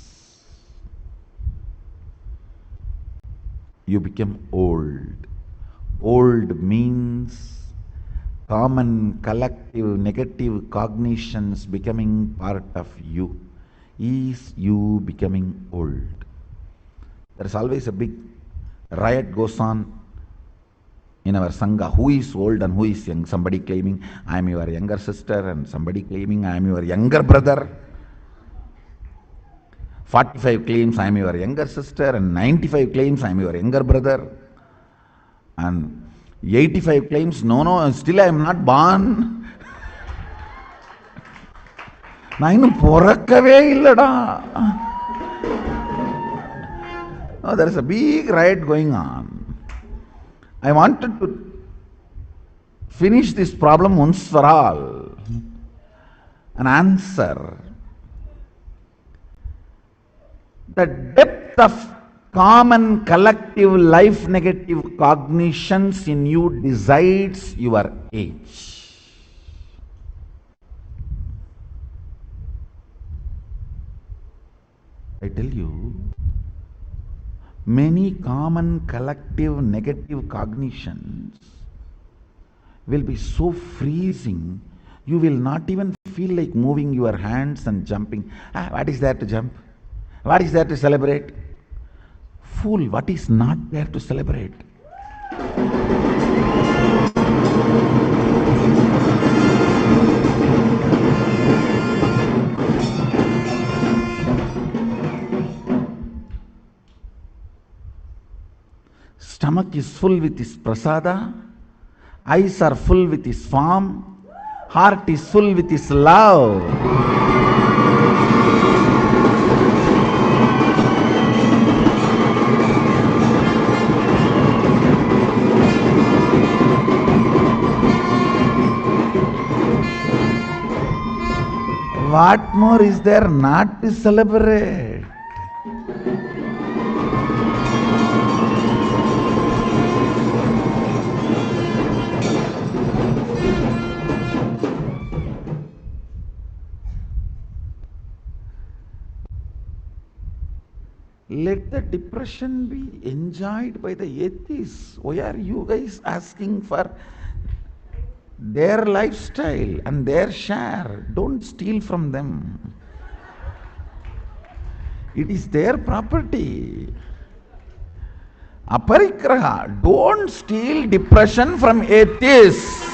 you become old. Old means common collective negative cognitions becoming part of you. Is you becoming old? There is always a big riot goes on in our Sangha. Who is old and who is young? Somebody claiming, I am your younger sister, and somebody claiming, I am your younger brother. 45 claims, I am your younger sister, and 95 claims, I am your younger brother. And 85 claims, no, still I am not born. நான் இன்னும் பிறக்கவே இல்லடா. Oh, there is a big riot going on. I wanted to finish this problem once for all. An answer. The depth of common collective life negative cognitions in you decides your age. I tell you, many common collective negative cognitions will be so freezing, you will not even feel like moving your hands and jumping. What is there to jump? What is there to celebrate? Fool, what is not there to celebrate? Stomach is full with his prasada, eyes are full with his form, heart is full with his love. What more is there not to celebrate? Let the depression be enjoyed by the atheists. Why are you guys asking for their lifestyle and their share? Don't steal from them. It is their property. Aparigraha. Don't steal depression from atheists.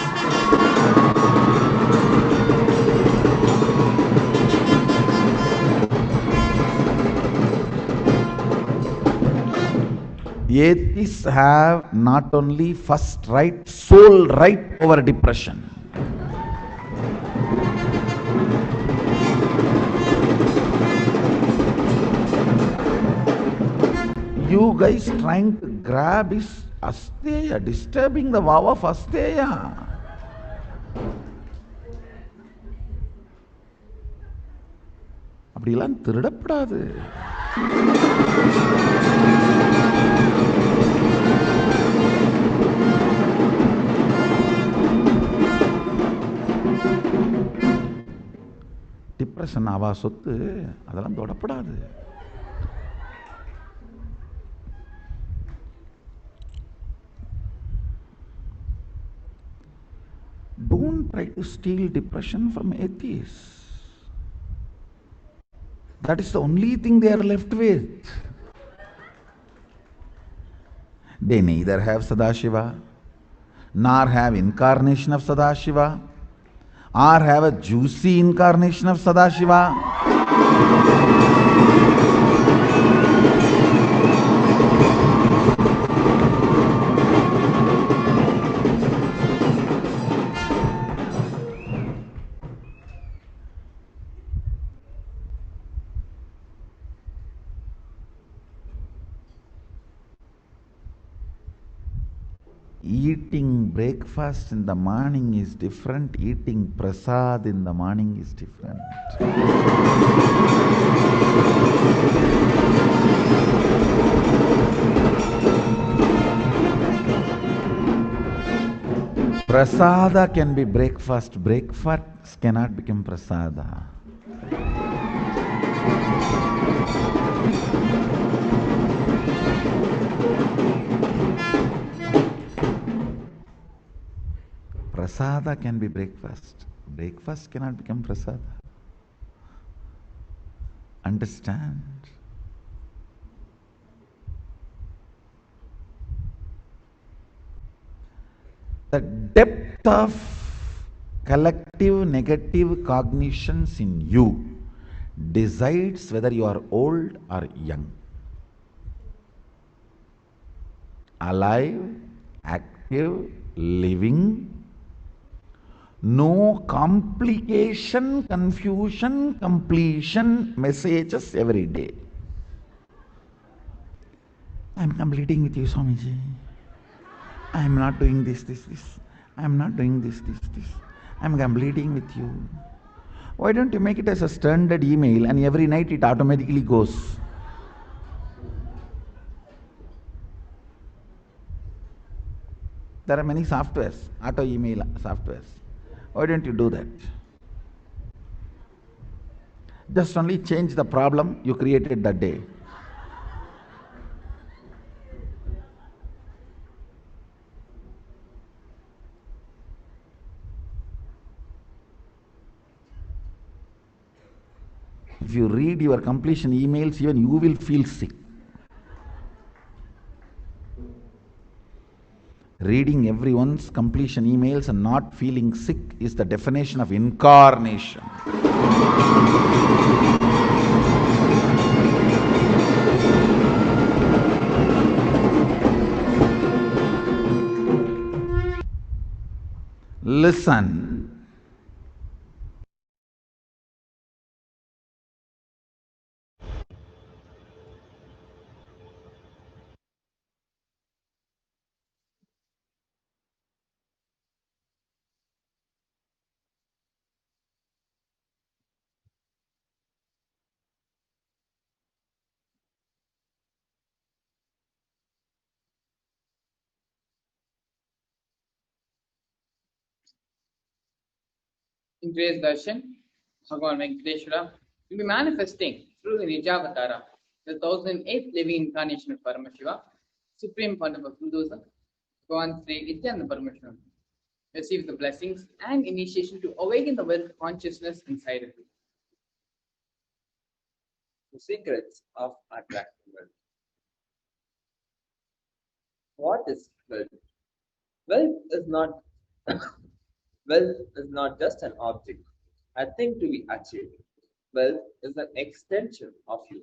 Atheists have not only first right, sole right over depression. You guys trying to grab his asteya, disturbing the vow of asteya. அப்படியெல்லாம் திருடப்படாது. Depression அவா சொத்து, அதெல்லாம் தொடப்படாது. Don't try to steal depression from atheists. That is the only thing they are left with. They neither have Sadashiva, nor have incarnation of Sadashiva, or have a juicy incarnation of Sadashiva. Eating breakfast in the morning is different. Eating prasad in the morning is different. Prasada can be breakfast. Breakfast cannot become prasada. Prasada can be breakfast. Breakfast cannot become prasada. Understand? The depth of collective negative cognitions in you decides whether you are old or young, alive, active, living. No complication, confusion, completion messages every day. I am completing with you, Swamiji. I am not doing this. I am not doing this. I am completing with you. Why don't you make it as a standard email and every night it automatically goes? There are many softwares, auto email softwares. Why don't you do that? Just only change the problem you created that day. If you read your completion emails, even you will feel sick. Reading everyone's completion emails and not feeling sick is the definition of incarnation. Listen.
In today's Darshan, Bhagavan Venkateshwara will be manifesting through the Nijavatara, the 1008th living incarnation of Paramashiva, Supreme Founder of Hinduism, Bhagavan Sri Nithyananda Paramashivam. Receive the blessings and initiation to awaken the wealth consciousness inside of you.
The secrets of attracting wealth. What is wealth? Wealth is not wealth is not just an object, a thing to be achieved. Wealth is an extension of you.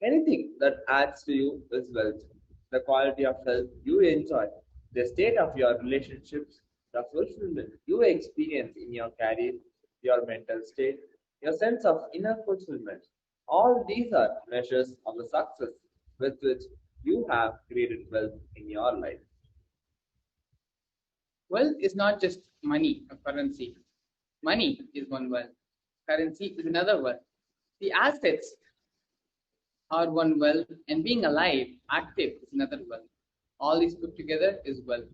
Anything that adds to you is wealth. The quality of health you enjoy, the state of your relationships, the fulfillment you experience in your career, your mental state, your sense of inner fulfillment. All these are measures of the success with which you have created wealth in your life.
Wealth is not just money or currency. Money is one wealth. Currency is another wealth. The assets are one wealth, and being alive, active is another wealth. All these put together is wealth.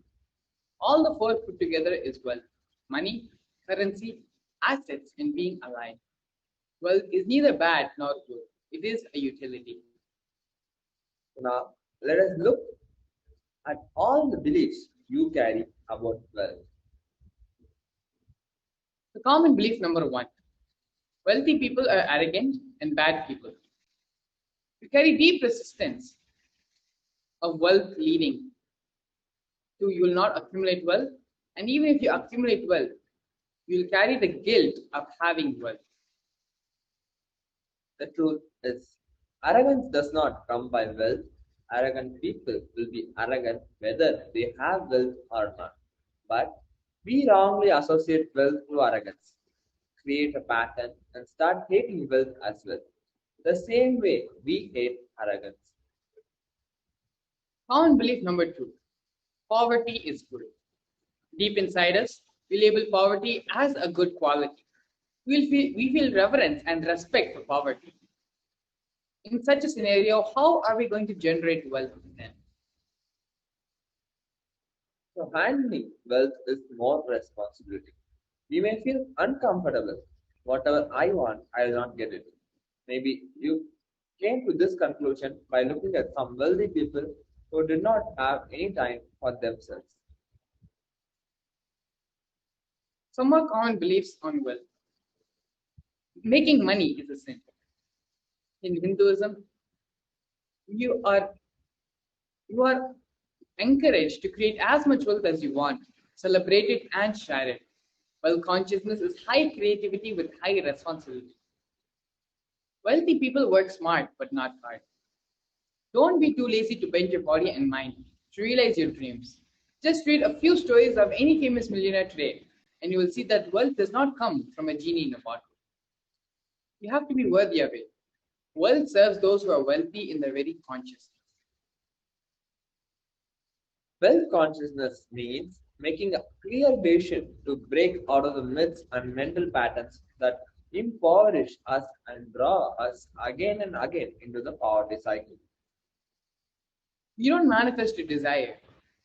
All the four put together is wealth. Money, currency, assets, and being alive. Wealth is neither bad nor good. It is a utility.
Now, let us look at all the beliefs you carry about wealth.
The common belief number one: wealthy people are arrogant and bad people. We carry deep resistance of wealth leading Two, you will not accumulate wealth. And even if you accumulate wealth, you will carry the guilt of having wealth.
The truth is, arrogance does not come by wealth. Arrogant people will be arrogant whether they have wealth or not. But we wrongly associate wealth to arrogance, create a pattern, and start hating wealth as well. The same way we hate arrogance.
Common belief number two, poverty is good. Deep inside us, we label poverty as a good quality. We feel reverence and respect for poverty. In such a scenario, how are we going to generate wealth then?
So handling wealth is more responsibility. We may feel uncomfortable. Whatever I want, I will not get it. Maybe you came to this conclusion by looking at some wealthy people who did not have any time for themselves.
Some more common beliefs on wealth. Making money is a sin. In Hinduism, you are encouraged to create as much wealth as you want, celebrate it and share it. Wealth consciousness is high creativity with high responsibility. Wealthy people work smart but not hard. Don't be too lazy to bend your body and mind to realize your dreams. Just read a few stories of any famous millionaire today, and you will see that wealth does not come from a genie in a bottle. You have to be worthy of it. Wealth serves those who are wealthy in their very consciousness.
Wealth consciousness means making a clear decision to break out of the myths and mental patterns that impoverish us and draw us again and again into the poverty cycle.
You don't manifest your desire.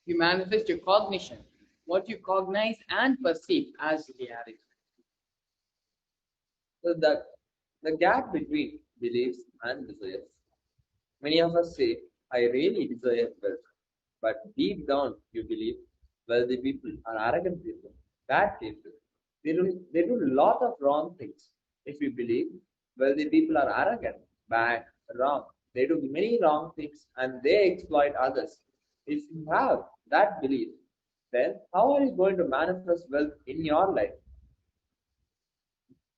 You manifest your cognition, what you cognize and perceive as reality.
So the gap between beliefs and desires. Many of us say, I really desire wealth. But deep down, you believe wealthy people are arrogant people, bad people. They do a lot of wrong things. If you believe wealthy people are arrogant, bad, wrong, they do many wrong things and they exploit others. If you have that belief, then how are you going to manifest wealth in your life?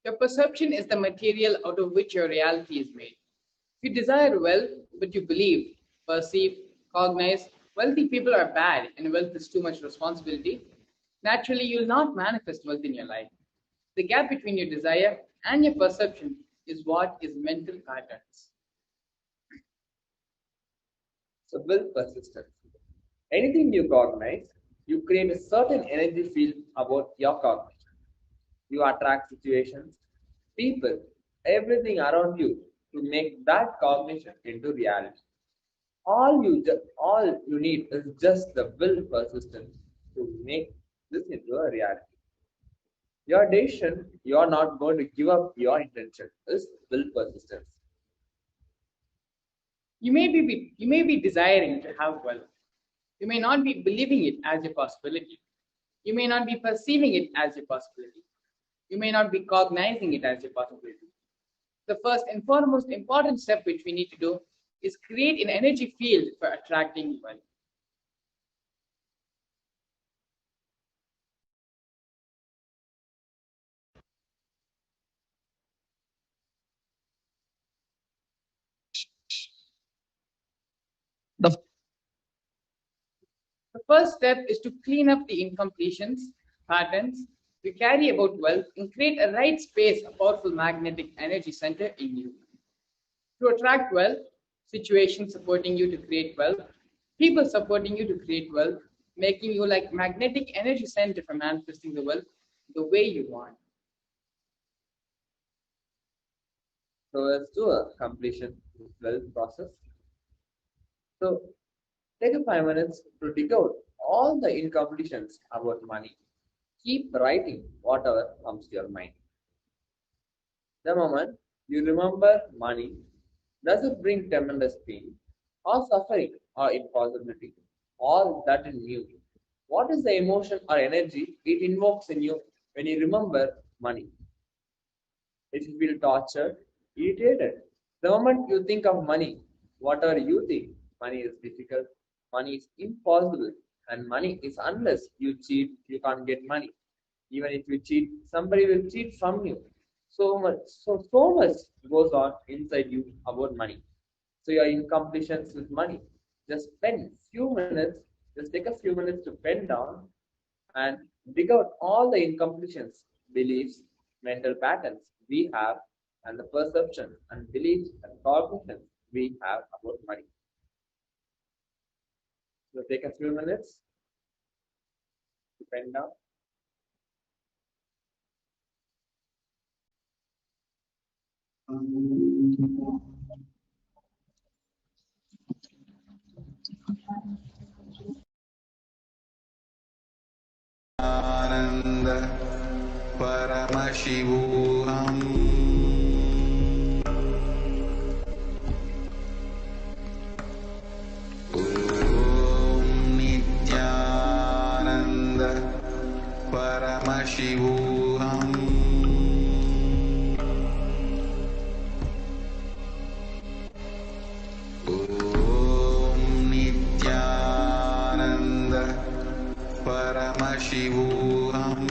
Your perception is the material out of which your reality is made. If you desire wealth, but you believe, perceive, cognize, wealthy people are bad and wealth is too much responsibility, naturally you will not manifest wealth in your life. The gap between your desire and your perception is what is mental patterns.
So build persistence. Anything you cognize, you create a certain energy field about your cognition. You attract situations, people, everything around you to make that cognition into reality. All you need is just the will persistence to make this into a reality. Your decision, you are not going to give up your intention, is will persistence.
You may be desiring to have wealth. You may not be believing it as a possibility. You may not be perceiving it as a possibility. You may not be cognizing it as a possibility. The first and foremost important step which we need to do is create an energy field for attracting wealth. The first step is to clean up the incompletions, patterns we carry about wealth and create a right space, a powerful magnetic energy center in you. To attract wealth, situations supporting you to create wealth, people supporting you to create wealth, making you like magnetic energy center for manifesting the wealth the way you want.
So let's do a completion wealth process. So take a 5 minutes to dig out all the incompletions about money. Keep writing whatever comes to your mind. The moment you remember money, does it bring tremendous pain or suffering or impossibility? All that in you. What is the emotion or energy it invokes in you when you remember money? If you feel tortured, irritated, the moment you think of money, whatever you think, money is difficult, money is impossible, And money is unless you cheat, you can't get money. Even if you cheat, somebody will cheat from you. So much goes on inside you about money. So your incompletions with money. Just spend few minutes, just take a few minutes to bend down and dig out all the incompletions, beliefs, mental patterns we have, and the perception and beliefs and cognitions we have about money. So take a few minutes to bend down.
Nithyananda Paramashivoham. Om Nithyananda Paramashivoham. Om Nithyananda Paramashivoham.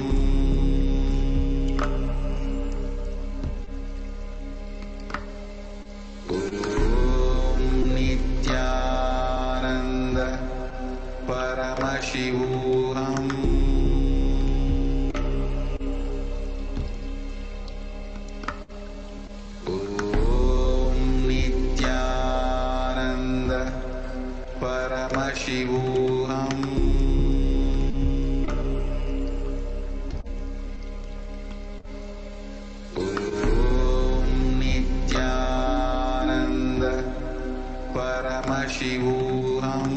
Om Nithyananda Paramashivoham. Om Nithyananda Paramashivoham. Paramashivoham. Om Nithyananda Paramashivoham.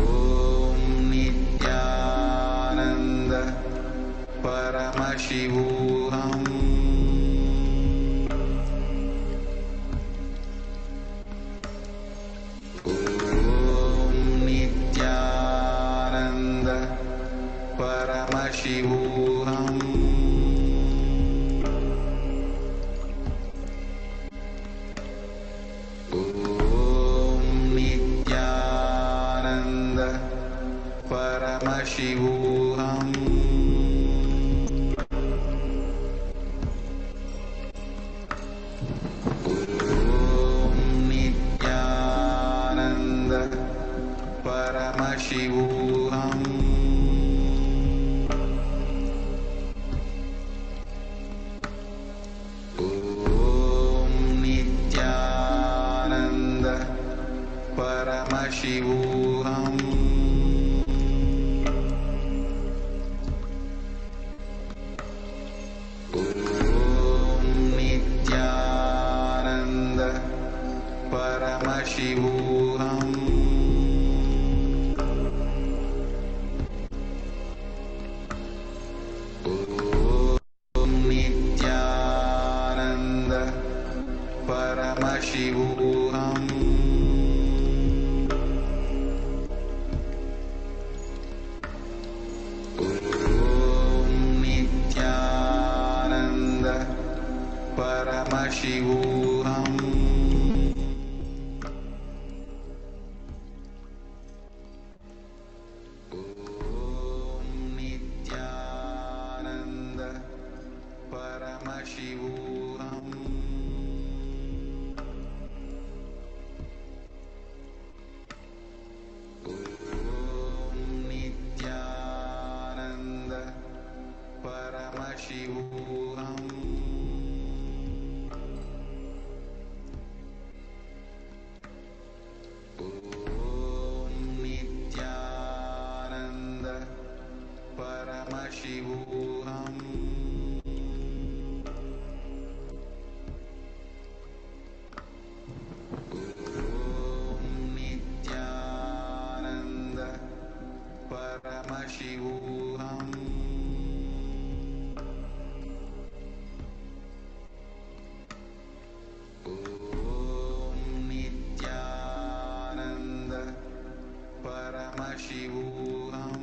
Om Nithyananda Paramashivoham. Paramashivoham. Om Nithyananda Paramashivoham. Om Nithyananda Paramashivoham. Paramashivoham. Om Nithyananda Paramashivoham. Om Nithyananda Paramashivoham. Paramashivoham. Om Nithyananda Paramashivoham. Om Nithyananda Paramashivoham. Paramashivoham. Om Nithyananda Paramashivoham.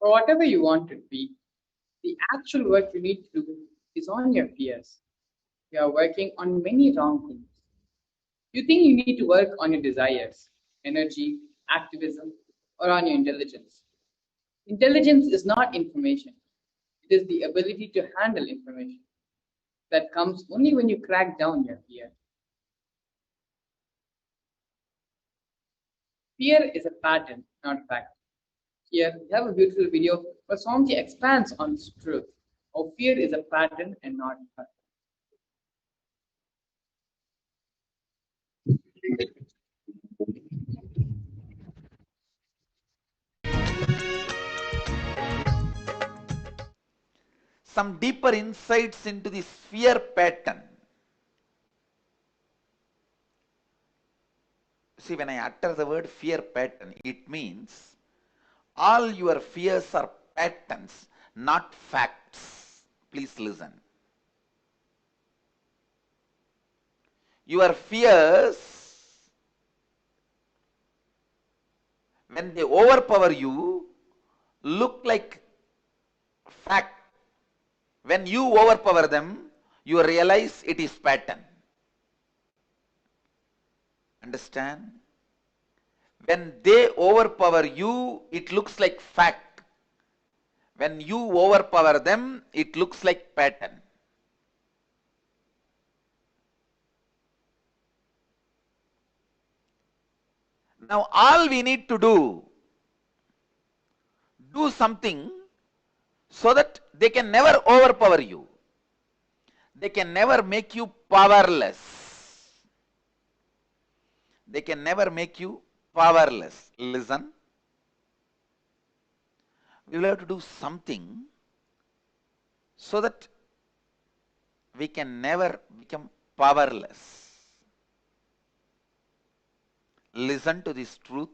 Or whatever you want to be, the actual work you need to do is on your fears. You are working on many wrong things. You think you need to work on your desires, energy, activism, or on your intelligence. Intelligence is not information. It is the ability to handle information. That comes only when you crack down your fear. Fear is a pattern, not fact. Here we have a beautiful video where Swamiji expands on this truth. How fear is a pattern and not fact.
Some deeper insights into this fear pattern. See, when I utter the word fear pattern, it means all your fears are patterns, not facts. Please listen. Your fears, when they overpower you, look like fact. When you overpower them, you realize it is pattern. Understand? When they overpower you, it looks like fact. When you overpower them, it looks like pattern. Now all we need to do something so that they can never overpower you. They can never make you powerless. They can never make you powerless. Listen. We will have to do something so that we can never become powerless. Listen to this truth.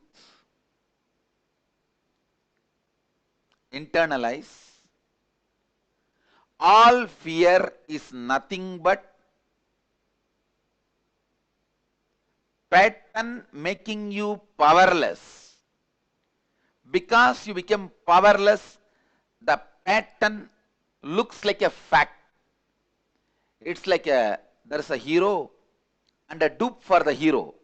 Internalize. All fear is nothing but pattern making you powerless. Because you become powerless, the pattern looks like a fact. It's like there's a hero and a dupe for the hero.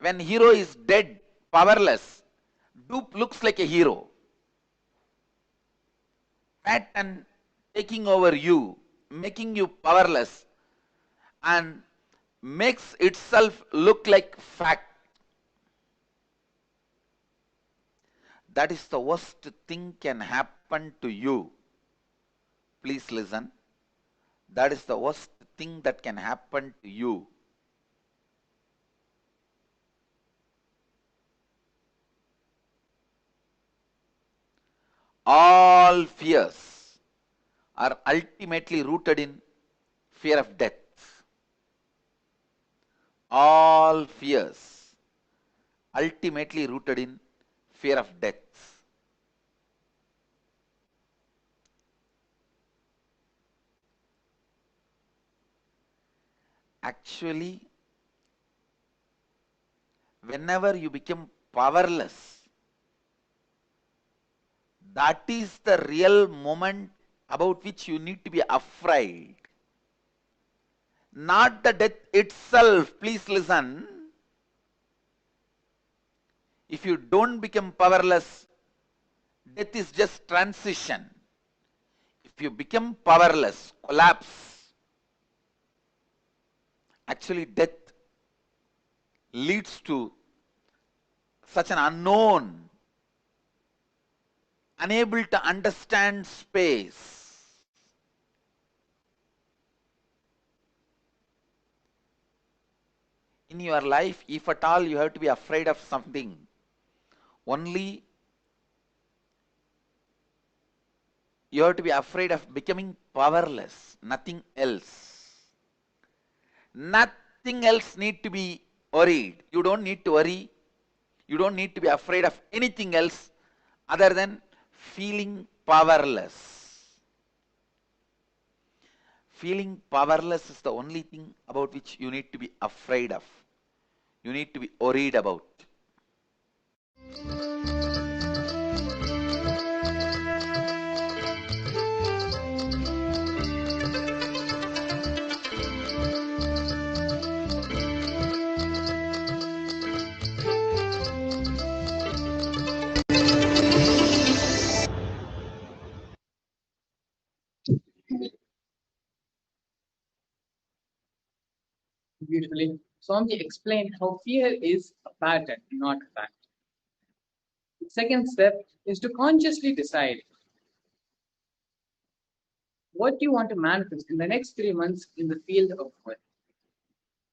When hero is dead, powerless, dupe looks like a hero. Pattern taking over you, making you powerless, and makes itself look like fact. That is the worst thing can happen to you. Please listen. That is the worst thing that can happen to you. All fears are ultimately rooted in fear of death. All fears ultimately rooted in fear of death. Actually, whenever you become powerless, that is the real moment about which you need to be afraid. Not the death itself. Please listen. If you don't become powerless, death is just transition. If you become powerless, collapse, actually death leads to such an unknown, unable to understand space. In your life, if at all you have to be afraid of something, only you have to be afraid of becoming powerless, nothing else. Nothing else need to be worried. You don't need to worry. You don't need to be afraid of anything else other than feeling powerless. Feeling powerless is the only thing about which you need to be afraid of. you need to be worried about.
Beautifully, Swami explained how fear is a pattern, not a fact. The second step is to consciously decide what you want to manifest in the next 3 months in the field of wealth.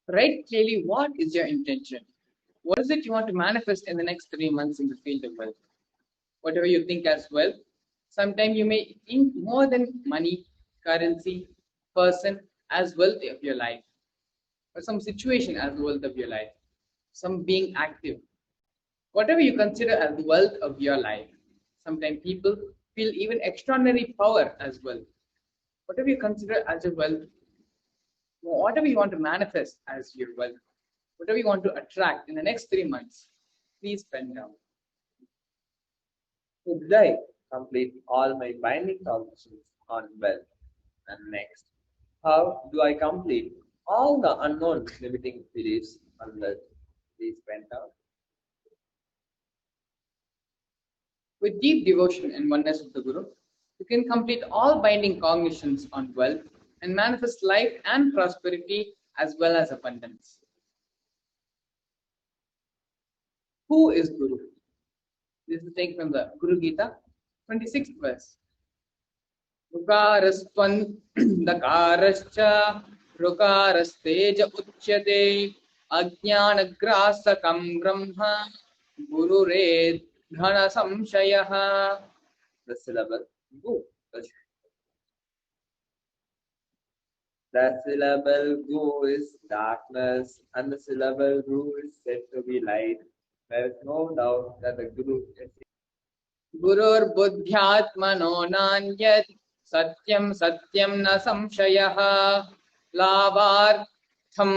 Write clearly what is your intention. What is it you want to manifest in the next 3 months in the field of wealth? Whatever you think as wealth. Sometimes you may think more than money, currency, person as wealth of your life, or some situation as the wealth of your life, some being active. Whatever you consider as the wealth of your life. Sometimes people feel even extraordinary power as wealth. Whatever you consider as your wealth, whatever you want to manifest as your wealth, whatever you want to attract in the next 3 months, please pen down.
Should I complete all my binding obligations on wealth? And next, how do I complete all the unknown limiting beliefs on wealth? Please pen down.
With deep devotion and oneness of the Guru, you can complete all binding cognitions on wealth and manifest life and prosperity as well as abundance. Who is Guru? This is taken from the Guru Gita, 26th verse. Rukarastvan dakarascha rukarasteja uchyate ajnanagrasakam brahma gurured dhana samshayaha.
The syllable Gu. The syllable Gu is darkness and the syllable Ru is said to be light. There is no doubt that the Guru is
Gurur buddhyatmano nanyat satyam satyam na samshayaha lavartham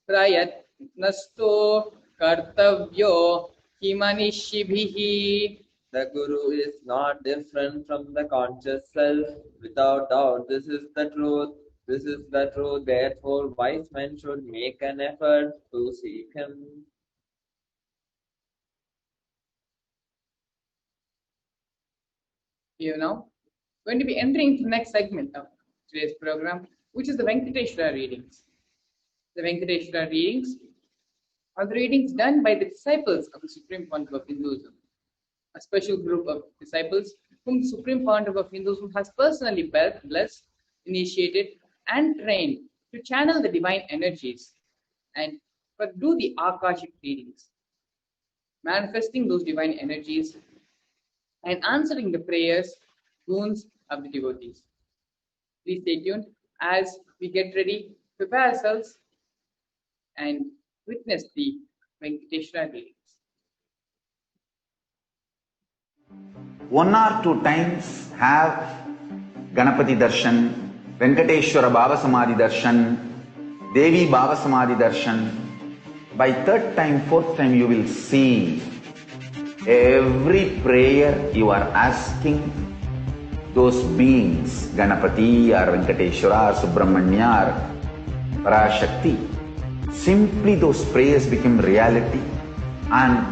prayatnasto kartavyo himanishibhihi.
The Guru is not different from the conscious self. Without doubt, this is the truth. This is the truth. Therefore, wise men should make an effort to seek him.
You know, going to be entering the next segment of today's program, which is the Venkateshwara readings. The Venkateshwara readings are the readings done by the disciples of the Supreme Pontiff of Hinduism, a special group of disciples whom the Supreme Pontiff of Hinduism has personally blessed, initiated, and trained to channel the divine energies and do the Akashic readings, manifesting those divine energies and answering the prayers, boons of the devotees. Please stay tuned as we get ready, prepare ourselves, and witness the Venkateshwara readings.
1 or 2 times have Ganapati Darshan, Venkateshwara Bhava Samadhi Darshan, Devi Bhava Samadhi Darshan. By 3rd time, 4th time you will see every prayer you are asking those beings, Ganapati or Venkateshwara or Subramanya or Parashakti. Simply those prayers become reality and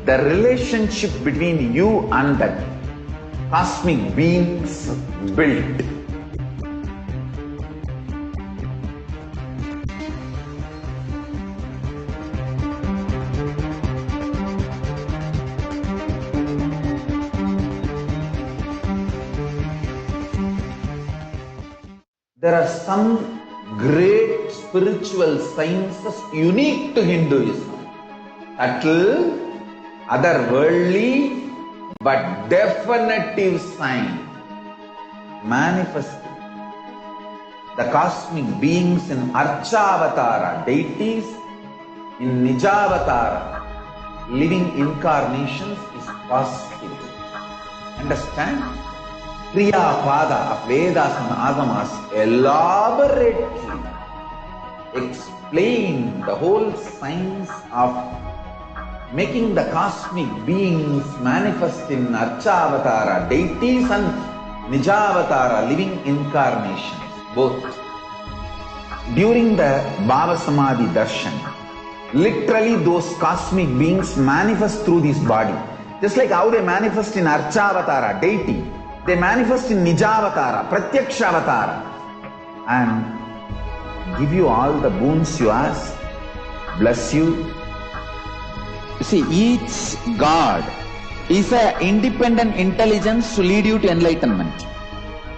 the relationship between you and that cosmic beings built. There are some great spiritual sciences unique to Hinduism. Subtle, otherworldly, but definitive sign. Manifesting the cosmic beings in Archavatara, deities in Nijavatara, living incarnations is possible. Understand? Kriya Pada of Vedas and Agamas elaborately explain the whole science of making the cosmic beings manifest in Archavatara, deities, and Nijavatara, living incarnations, both. During the Bhava Samadhi Darshan, literally those cosmic beings manifest through this body. Just like how they manifest in Archavatara, deity, they manifest in Nijavatara, Pratyakshavatara, and give you all the boons you ask, bless you. You see, each God is an independent intelligence to lead you to enlightenment.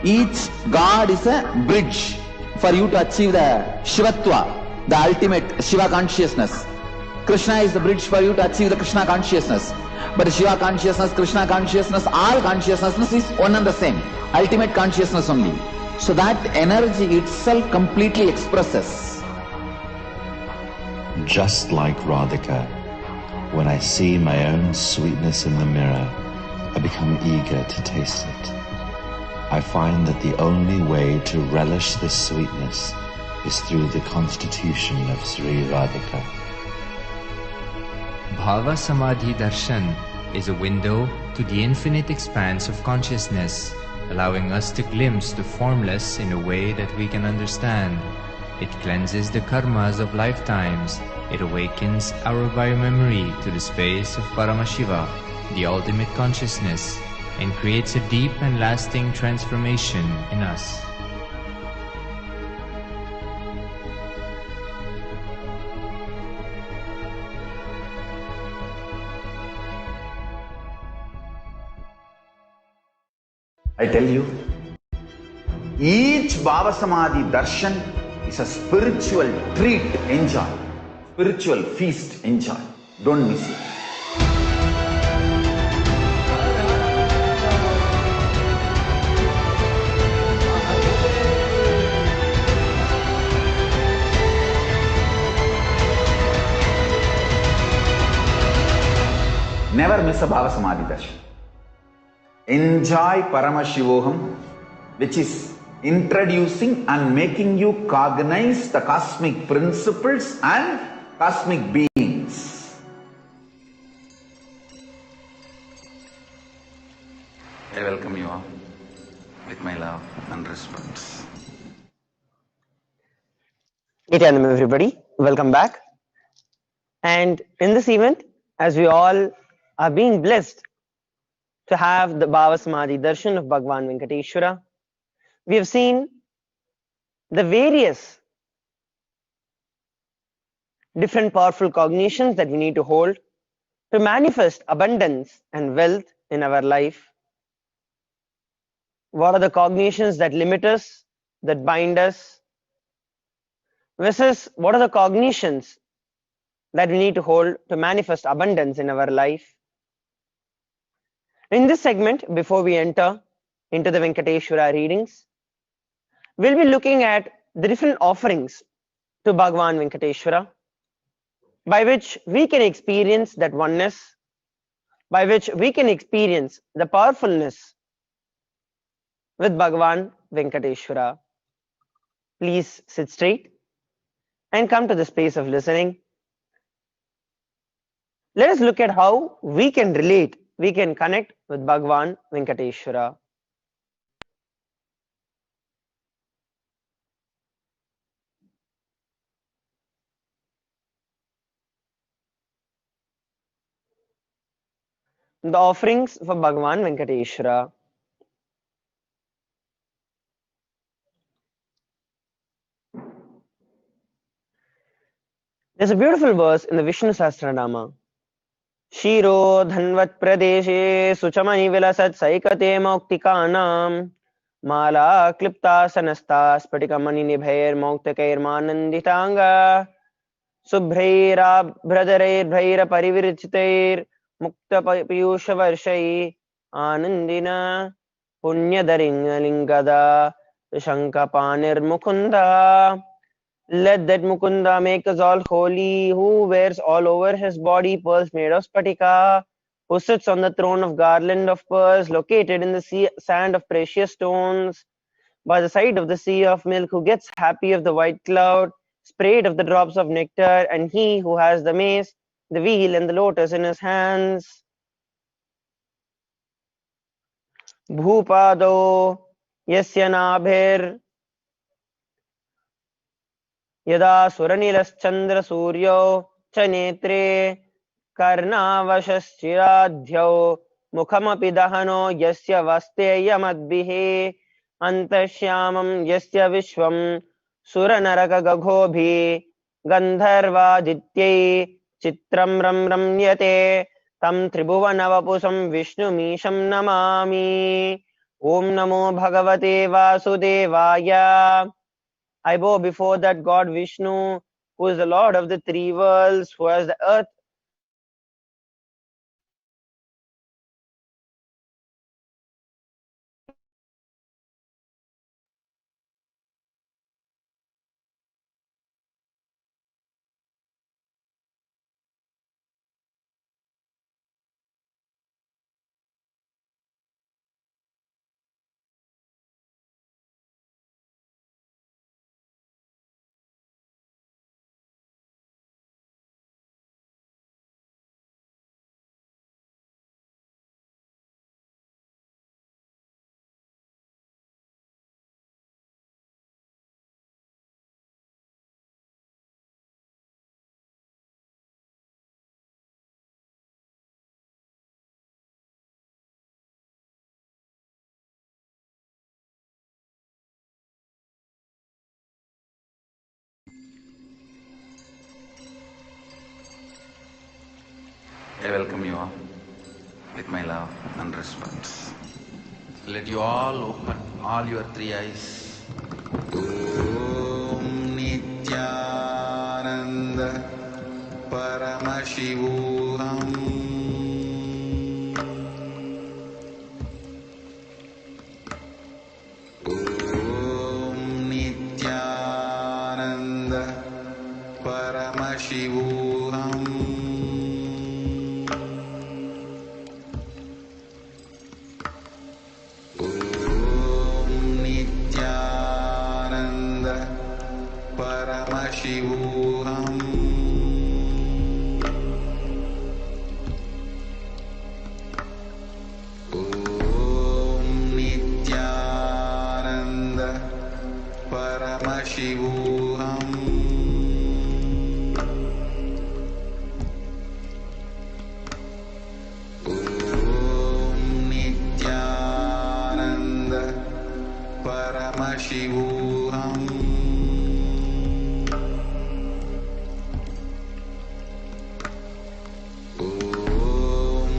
Each God is a bridge for you to achieve the Shivatva, the ultimate Shiva consciousness. Krishna is the bridge for you to achieve the Krishna consciousness. But Shiva consciousness, Krishna consciousness, all consciousness is one and the same. Ultimate consciousness only. So that energy itself completely expresses.
Just like Radhika, when I see my own sweetness in the mirror, I become eager to taste it. I find that the only way to relish this sweetness is through the constitution of Sri Radhika.
Bhava Samadhi Darshan is a window to the infinite expanse of consciousness, allowing us to glimpse the formless in a way that we can understand. It cleanses the karmas of lifetimes. It awakens our biomemory to the space of Paramashiva, the ultimate consciousness, and creates a deep and lasting transformation in us.
I tell you, each Bhava Samadhi Darshan is a spiritual treat, enjoy. Spiritual feast, enjoy. Don't miss it. Never miss a Bhava Samadhi Darshan. Enjoy Paramashivoham, which is introducing and making you cognize the cosmic principles and cosmic beings.
I welcome you all with my love and respect.
Nithyanam, everybody, welcome back. And in this event, as we all are being blessed to have the Bhava Samadhi Darshan of Bhagwan Venkateshwara, we have seen the various different powerful cognitions that we need to hold to manifest abundance and wealth in our life. What are the cognitions that limit us, that bind us, versus what are the cognitions that we need to hold to manifest abundance in our life? In this segment, before we enter into the Venkateshwara readings, we'll be looking at the different offerings to Bhagwan Venkateshwara, by which we can experience that oneness, by which we can experience the powerfulness with Bhagwan Venkateshwara. Please sit straight and come to the space of listening. Let us look at how we can relate, we can connect with Bhagwan Venkateshwara. The offerings for Bhagwan Venkateshwara. There's a beautiful verse in the Vishnu Sahasranama. Shiro dhanvat pradeshe suchamani vilasat saikate mauktikanam mala klipta sanasta spatikamani nibhair mauktakeir mananditanga subhraira bhradareir bhaira parivirchitair mukta piyusha varshai anandina punyadaringalingada shankapanir mukunda. Let that Mukunda make us all holy, who wears all over his body pearls made of spatika, who sits on the throne of garland of pearls located in the sea, sand of precious stones, by the side of the sea of milk, who gets happy of the white cloud, sprayed of the drops of nectar, and he who has the mace, the wheel, and the lotus in his hands. Bhupado yasya nabhir yada suranilaschandra suryo cha netre karnavashaschiradhyo mukhamapi dahano yasya vasteyamadbihe antashyamam yasya vishvam suranaraka gagobhi gandharvadityai chitram ram ramyate tam tribhuvanavapusam vishnumisham namami. Om namo bhagavate vasudevaya. I bow before that God Vishnu, who is the Lord of the three worlds, who has the earth
I welcome you all with my love and respect. Let you all open all your three eyes. Om Nithyananda Paramashivoham. Om Nithyananda Paramashivoham. Paramashivoham. Om Nithyananda Paramashivoham. Om Nithyananda Paramashivoham. Paramashivoham. Om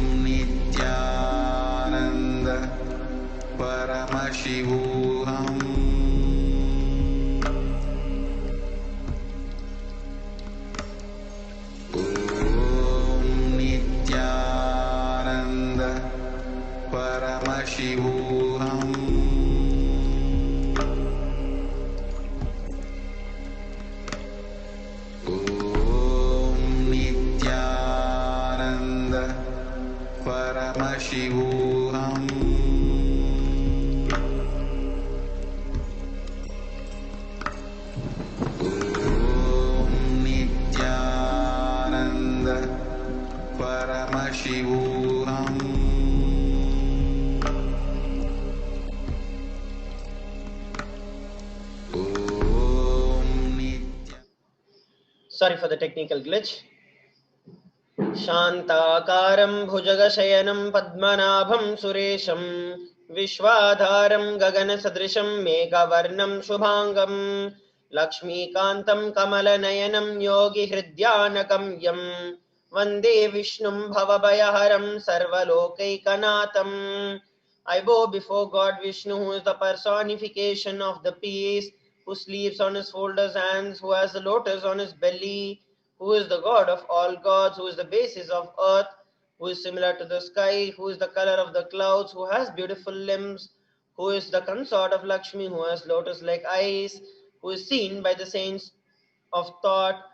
Nithyananda Paramashivoham. Om Nithyananda Paramashivoham. Paramashivoham.
Sorry for the technical glitch. Shantakaram bhujagasayanam padmanabham suresham Vishwadharam gaganasadrisham meghavarnam shubhangam Lakshmikantam kamalanayanam yogi hridyanakam Vande Vishnum bhavabhayaharam sarvalokaikanaatam. I bow before God Vishnu, who is the personification of the peace, who sleeps on his folded hands, who has the lotus on his belly, who is the God of all gods, who is the basis of earth, who is similar to the sky, who is the color of the clouds, who has beautiful limbs, who is the consort of Lakshmi, who has lotus-like eyes, who is seen by the saints of thought,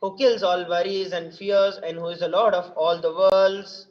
who kills all worries and fears, and who is the Lord of all the worlds.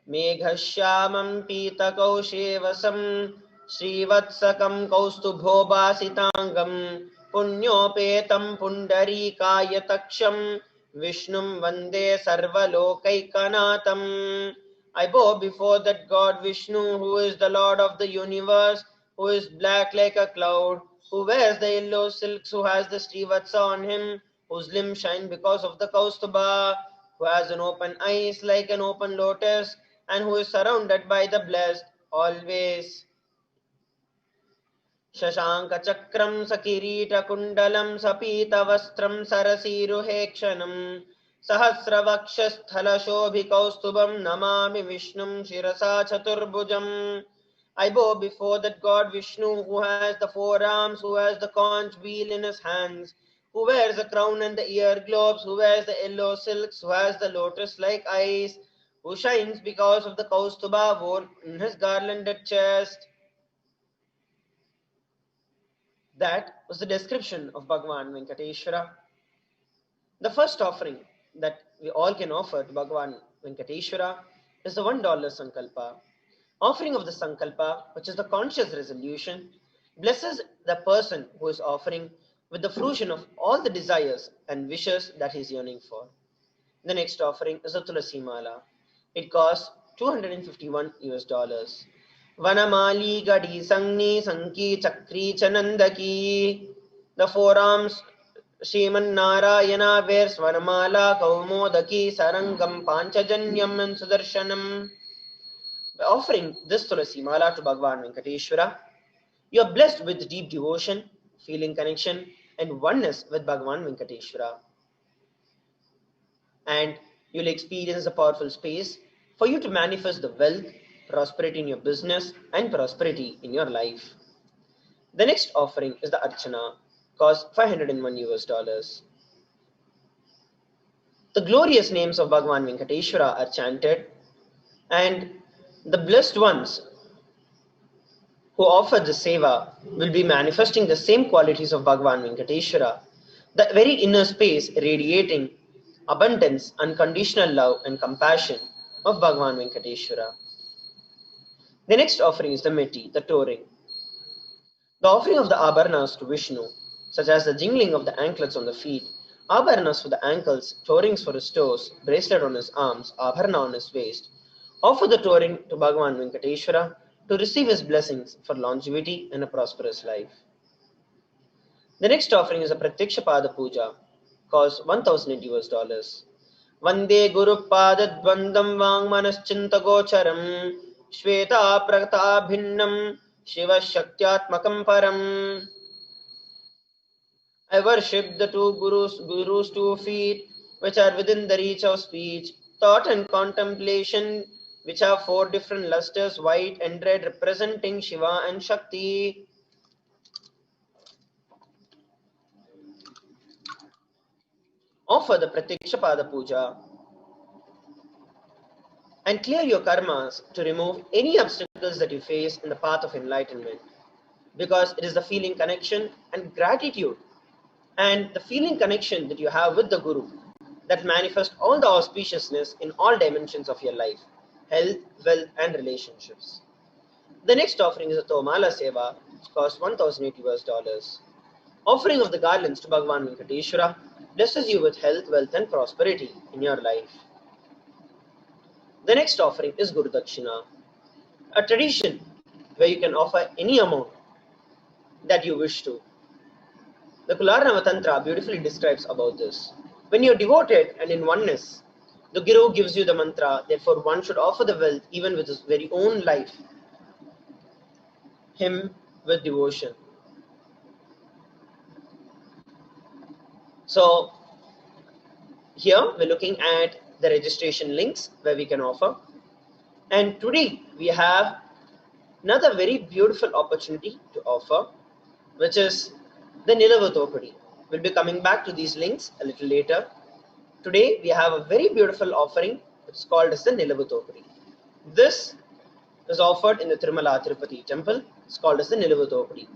Meghashyamam Pitakaushe Vasam Srivatsakam Kaustubhobasitangam Punyopetam Pundarikayatakszam Vishnum Vande Sarvalokaikanatham. I bow before that God Vishnu, who is the Lord of the universe, who is black like a cloud, who wears the yellow silks, who has the Srivatsa on him, whose limbs shine because of the Kaustubha, who has an open eyes like an open lotus, and who is surrounded by the blessed always. Shashankachakram Sakiritakundalam Sapitavastram Sarasiruhekshanam Sahasravakshasthalashoਭikaustubam Namami Vishnum Shirasa Chaturbhujam. I bow before that God Vishnu, who has the four arms, who has the conch wheel in his hands, who wears a crown and the ear globes, who wears the yellow silks, who has the lotus-like eyes, who shines because of the Kaustubha worn in his garlanded chest. That was the description of Bhagavan Venkateshwara. The first offering that we all can offer to Bhagavan Venkateshwara is the $1 Sankalpa. Offering of the Sankalpa, which is the conscious resolution, blesses the person who is offering with the fruition of all the desires and wishes that he is yearning for. The next offering is the Tulasi Mala. It costs $251 US. Vanamali Gadi Sangni Sanki Chakri Chanandaki. The forearms Shriman Narayana wears Vanamala Kaumodaki Sarangam Panchajanyam and Sudarshanam. By offering this Tulasi Mala to Bhagavan Venkateshwara, you are blessed with deep devotion, feeling connection, and oneness with Bhagavan Venkateshwara. And you'll experience a powerful space for you to manifest the wealth, prosperity in your business, and prosperity in your life. The next offering is the Archana, cost $501 US. The glorious names of Bhagavan Venkateshwara are chanted, and the blessed ones who offer the seva will be manifesting the same qualities of Bhagavan Venkateshwara, the very inner space radiating abundance, unconditional love and compassion of Bhagavan Venkateshwara. The next offering is the Meti, the touring. The offering of the Abharnas to Vishnu, such as the jingling of the anklets on the feet, Abharnas for the ankles, tourings for his toes, bracelet on his arms, Abharna on his waist, offer the touring to Bhagavan Venkateshwara to receive his blessings for longevity and a prosperous life. The next offering is a Pratyaksha Pada Puja, costs $1,080 US. Vande Guru Pada Dvandam Vangmanaschinta Gocharam Shveta Prata Bhinnam Shiva Shaktyatmakam Param. I worship the two Guru's 2 feet, which are within the reach of speech, thought and contemplation, which have 4 different lustres, white and red, representing Shiva and Shakti. Offer the Pratyaksha Pada Puja and clear your karmas to remove any obstacles that you face in the path of enlightenment, because it is the feeling connection and gratitude and the feeling connection that you have with the Guru that manifest all the auspiciousness in all dimensions of your life, health, wealth and relationships. The next offering is a Tomala Seva, which costs $1,080 US. Offering of the garlands to Bhagavan Venkateshwara blesses you with health, wealth and prosperity in your life. The next offering is Guru Dakshina, a tradition where you can offer any amount that you wish to. The Kularnava Tantra beautifully describes about this. When you are devoted and in oneness, the Guru gives you the mantra, therefore one should offer the wealth even with his very own life, him with devotion. So here we're looking at the registration links where we can offer. And today we have another very beautiful opportunity to offer, which is the Nilavatopadi. We'll be coming back to these links a little later. Today we have a very beautiful offering which is called as the Nilavatopadi. This is offered in the Tirumala Tirupati temple. It's called as the Nilavatopadi,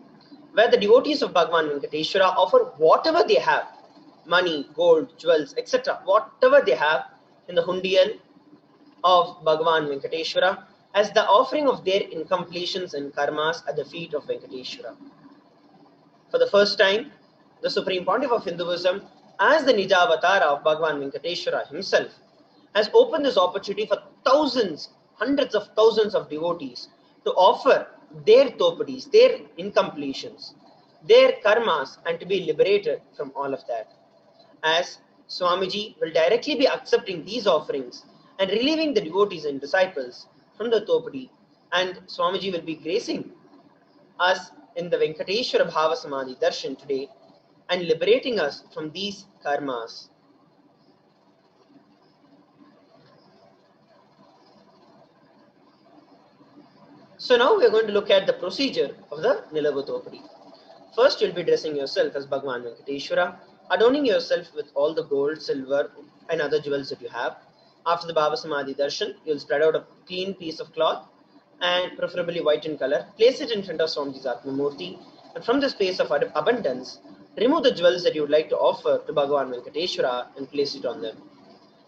where the devotees of Bhagavan Venkateshwara offer whatever they have, money, gold, jewels, etc., whatever they have in the hundiyal of Bhagavan Venkateshwara, as the offering of their incompletions and karmas at the feet of Venkateshwara. For the first time, the Supreme Pontiff of Hinduism, as the Nijavatara of Bhagavan Venkateshwara himself, has opened this opportunity for thousands, hundreds of thousands of devotees to offer their topadis, their incompletions, their karmas, and to be liberated from all of that. As Swamiji will directly be accepting these offerings and relieving the devotees and disciples from the topadi, and Swamiji will be gracing us in the Venkateshwara Bhava Samadhi Darshan today and liberating us from these karmas. So now we are going to look at the procedure of the Nilavu Topadi. First, you'll be dressing yourself as Bhagavan Venkateshwara, adorning yourself with all the gold, silver, and other jewels that you have. After the Bhava Samadhi Darshan, you'll spread out a clean piece of cloth, and preferably white in color. Place it in front of Swamiji's Atma Murti, and from the space of abundance, remove the jewels that you would like to offer to Bhagavan Venkateshwara and place it on them.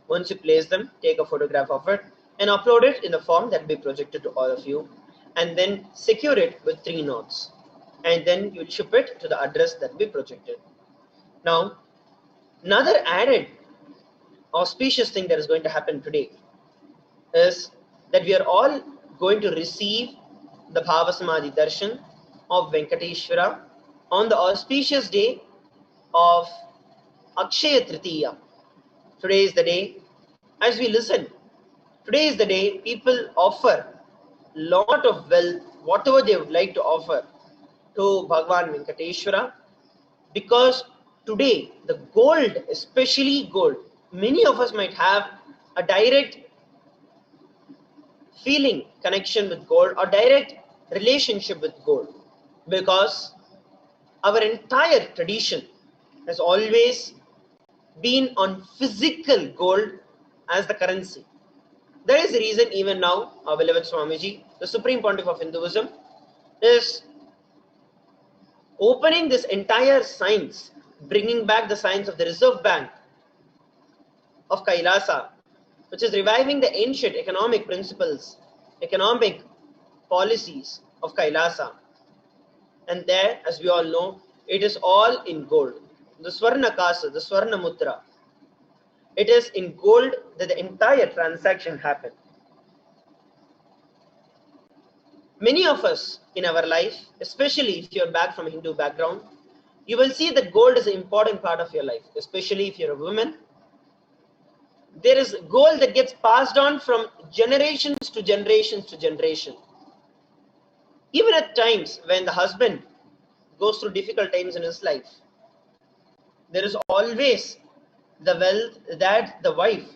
Once you place them, take a photograph of it and upload it in the form that will be projected to all of you, and then secure it with 3 knots. And then you will ship it to the address that will be projected. Now, another added auspicious thing that is going to happen today is that we are all going to receive the Bhava Samadhi Darshan of Venkateshwara on the auspicious day of Akshaya Tritiya. Today is the day, as we listen, today is the day people offer lot of wealth, whatever they would like to offer to Bhagavan Venkateshwara, because today the gold, especially gold, many of us might have a direct feeling, connection with gold or direct relationship with gold, because our entire tradition has always been on physical gold as the currency. That is the reason even now our beloved Swamiji, the Supreme Pontiff of Hinduism, is opening this entire science, bringing back the science of the Reserve Bank of Kailasa, which is reviving the ancient economic principles, economic policies of Kailasa. And there, as we all know, it is all in gold. The Swarna Kasa, the Swarna Mudra, it is in gold that the entire transaction happened. Many of us in our life, especially if you're back from a Hindu background, you will see that gold is an important part of your life, especially if you're a woman. There is gold that gets passed on from generations to generations to generation. Even at times when the husband goes through difficult times in his life, there is always the wealth that the wife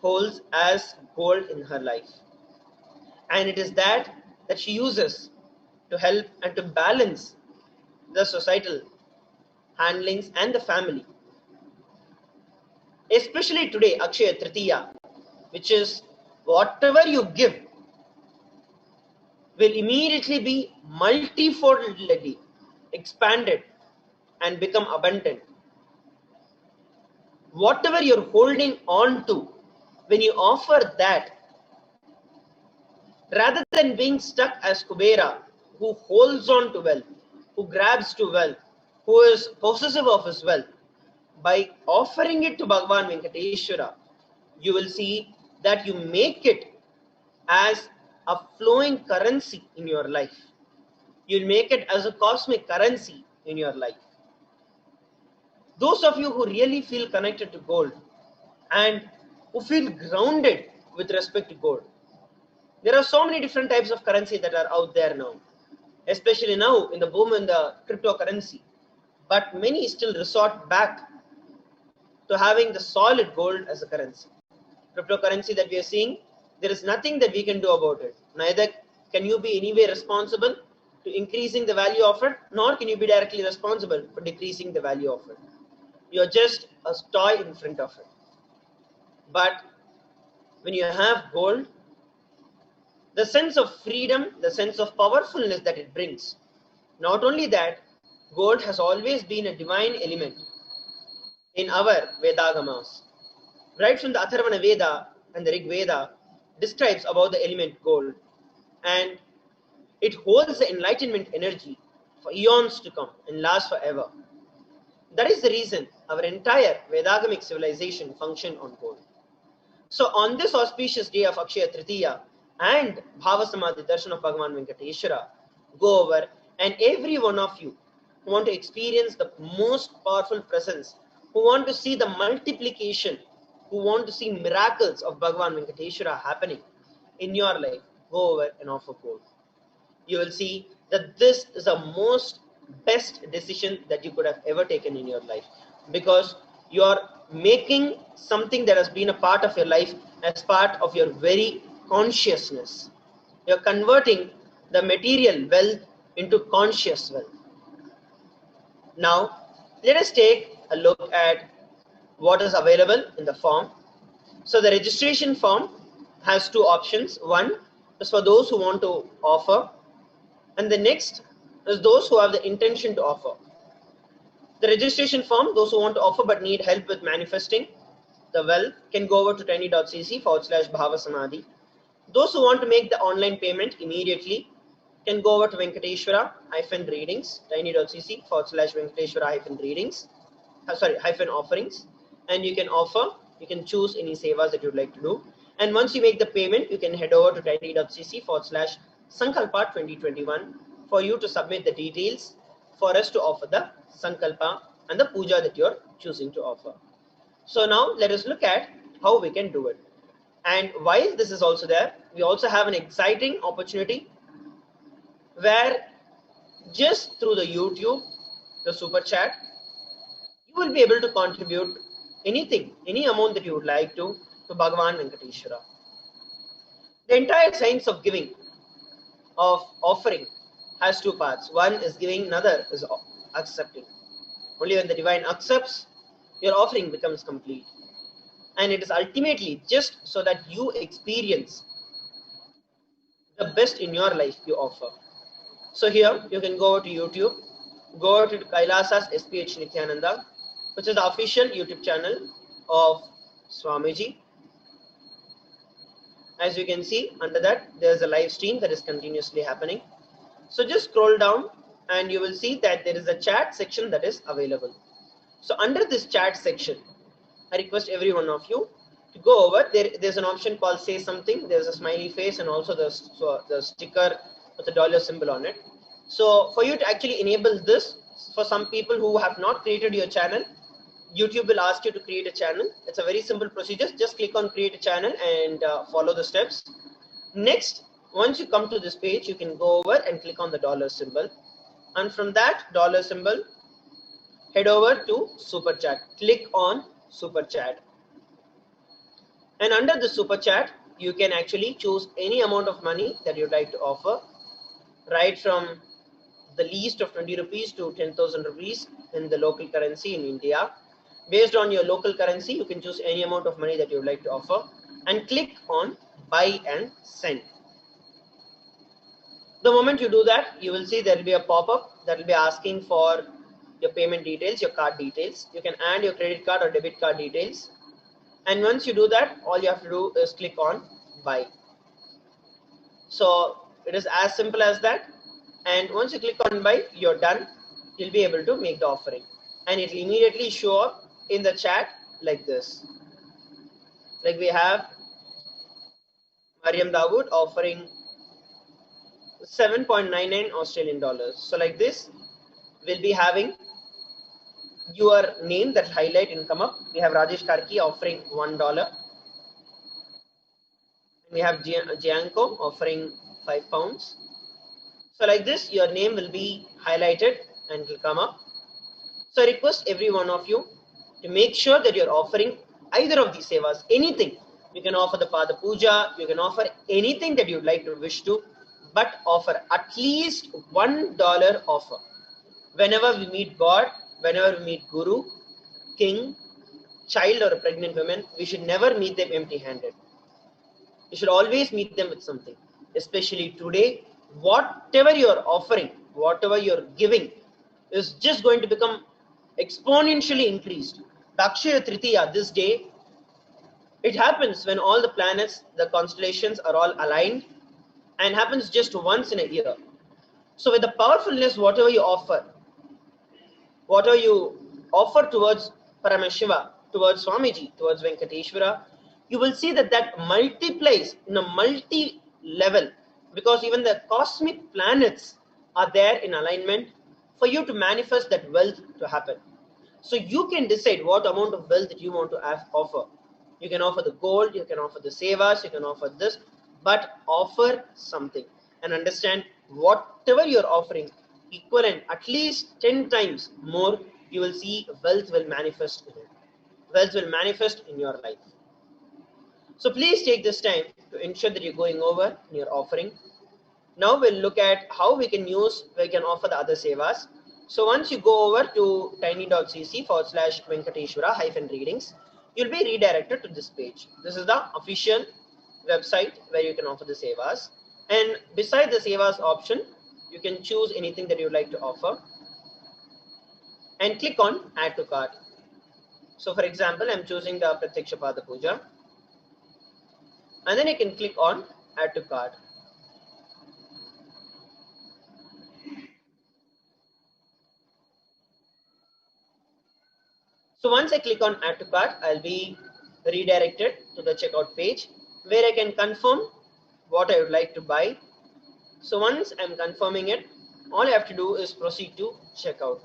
holds as gold in her life. And it is that she uses to help and to balance the societal handlings and the family. Especially today, Akshaya Tritiya, which is whatever you give will immediately be multifoldly expanded and become abundant. Whatever you're holding on to, when you offer that, rather than being stuck as Kubera, who holds on to wealth, who grabs to wealth, who is possessive of his wealth, by offering it to Bhagavan Venkateshwara, you will see that you make it as a flowing currency in your life. You'll make it as a cosmic currency in your life. Those of you who really feel connected to gold and who feel grounded with respect to gold, there are so many different types of currency that are out there now, especially now in the boom in the cryptocurrency. But many still resort back to having the solid gold as a currency. Cryptocurrency that we are seeing, there is nothing that we can do about it. Neither can you be any way responsible to increasing the value of it, nor can you be directly responsible for decreasing the value of it. You're just a toy in front of it. But when you have gold, the sense of freedom, the sense of powerfulness that it brings. Not only that, gold has always been a divine element in our Vedagamas. Right from the Atharvana Veda and the Rig Veda describes about the element gold. and it holds the enlightenment energy for eons to come and last forever. That is the reason our entire Vedagamic civilization functioned on gold. So on this auspicious day of Akshaya Tritiya and Bhava Samadhi Darshan of Bhagavan Venkateshwara, go over, and every one of you who want to experience the most powerful presence, who want to see the multiplication, who want to see miracles of Bhagavan Venkateshwara happening in your life, go over and offer gold. You will see that this is the most best decision that you could have ever taken in your life, because you are making something that has been a part of your life as part of your very consciousness. You are converting the material wealth into conscious wealth. Now, let us take a look at what is available in the form. So the registration form has two options. One is for those who want to offer, and the next is those who have the intention to offer. The registration form, those who want to offer but need help with manifesting the wealth, can go over to tiny.cc/Bhava Samadhi. Those who want to make the online payment immediately can go over to Venkateshwara-readings, tiny.cc/Venkateshwara-readings, -offerings, and you can offer, you can choose any sevas that you'd like to do. And once you make the payment, you can head over to tiny.cc/Sankalpa 2021 for you to submit the details for us to offer the Sankalpa and the puja that you're choosing to offer. So now let us look at how we can do it. And while this is also there, we also have an exciting opportunity where just through the YouTube, the super chat, you will be able to contribute anything, any amount that you would like to Bhagavan Venkateshwara. The entire science of giving, of offering, has two parts. One is giving, another is accepting. Only when the divine accepts, your offering becomes complete. And it is ultimately just so that you experience the best in your life you offer. So here you can go over to YouTube, go over to Kailasa's HDH Nithyananda, which is the official YouTube channel of Swamiji. As you can see, under that there is a live stream that is continuously happening. So just scroll down and you will see that there is a chat section that is available. So under this chat section, I request every one of you to go over. There's an option called say something. There's a smiley face and also the sticker with the dollar symbol on it. So for you to actually enable this, for some people who have not created your channel, YouTube will ask you to create a channel. It's a very simple procedure. Just click on create a channel and follow the steps. Next, once you come to this page, you can go over and click on the dollar symbol. And from that dollar symbol, head over to super chat. Click on super chat. And under the super chat, you can actually choose any amount of money that you'd like to offer, right from the least of 20 rupees to 10,000 rupees in the local currency in India. Based on your local currency, you can choose any amount of money that you would like to offer and click on buy and send. The moment you do that, you will see there will be a pop-up that will be asking for your payment details, your card details. You can add your credit card or debit card details. And once you do that, all you have to do is click on buy. So it is as simple as that. And once you click on buy, you're done. You'll be able to make the offering. And it will immediately show up in the chat like this. Like we have Mariam Dawood offering 7.99 Australian dollars. So like this, we'll be having your name that highlight and come up. We have Rajesh Karki offering $1. We have Gianco offering £5. So like this, your name will be highlighted and it will come up. So I request every one of you to make sure that you're offering either of these sevas, anything. You can offer the Pada Puja, you can offer anything that you'd like to wish to, but offer at least $1 offer. Whenever we meet God, whenever we meet Guru, King, child or a pregnant woman, we should never meet them empty-handed. You should always meet them with something. Especially today, whatever you're offering, whatever you're giving is just going to become exponentially increased. The Akshaya Tritiya, this day, it happens when all the planets, the constellations are all aligned and happens just once in a year. So with the powerfulness, whatever you offer towards Paramashiva, towards Swamiji, towards Venkateshwara, you will see that that multiplies in a multi-level, because even the cosmic planets are there in alignment for you to manifest that wealth to happen. So you can decide what amount of wealth that you want to offer. You can offer the gold, you can offer the sevas, you can offer this, but offer something and understand whatever you're offering, equivalent at least 10 times more, you will see wealth will manifest in it. Wealth will manifest in your life. So please take this time to ensure that you're going over in your offering. Now we'll look at how we can offer the other sevas. So once you go over to tiny.cc/Venkateshwara-readings, you'll be redirected to this page. This is the official website where you can offer the sevas. And beside the sevas option, you can choose anything that you'd like to offer and click on add to cart. So for example, I'm choosing the Pratyakshapada Puja, and then you can click on add to cart. So once I click on add to cart, I'll be redirected to the checkout page where I can confirm what I would like to buy. So once I'm confirming it, all I have to do is proceed to checkout.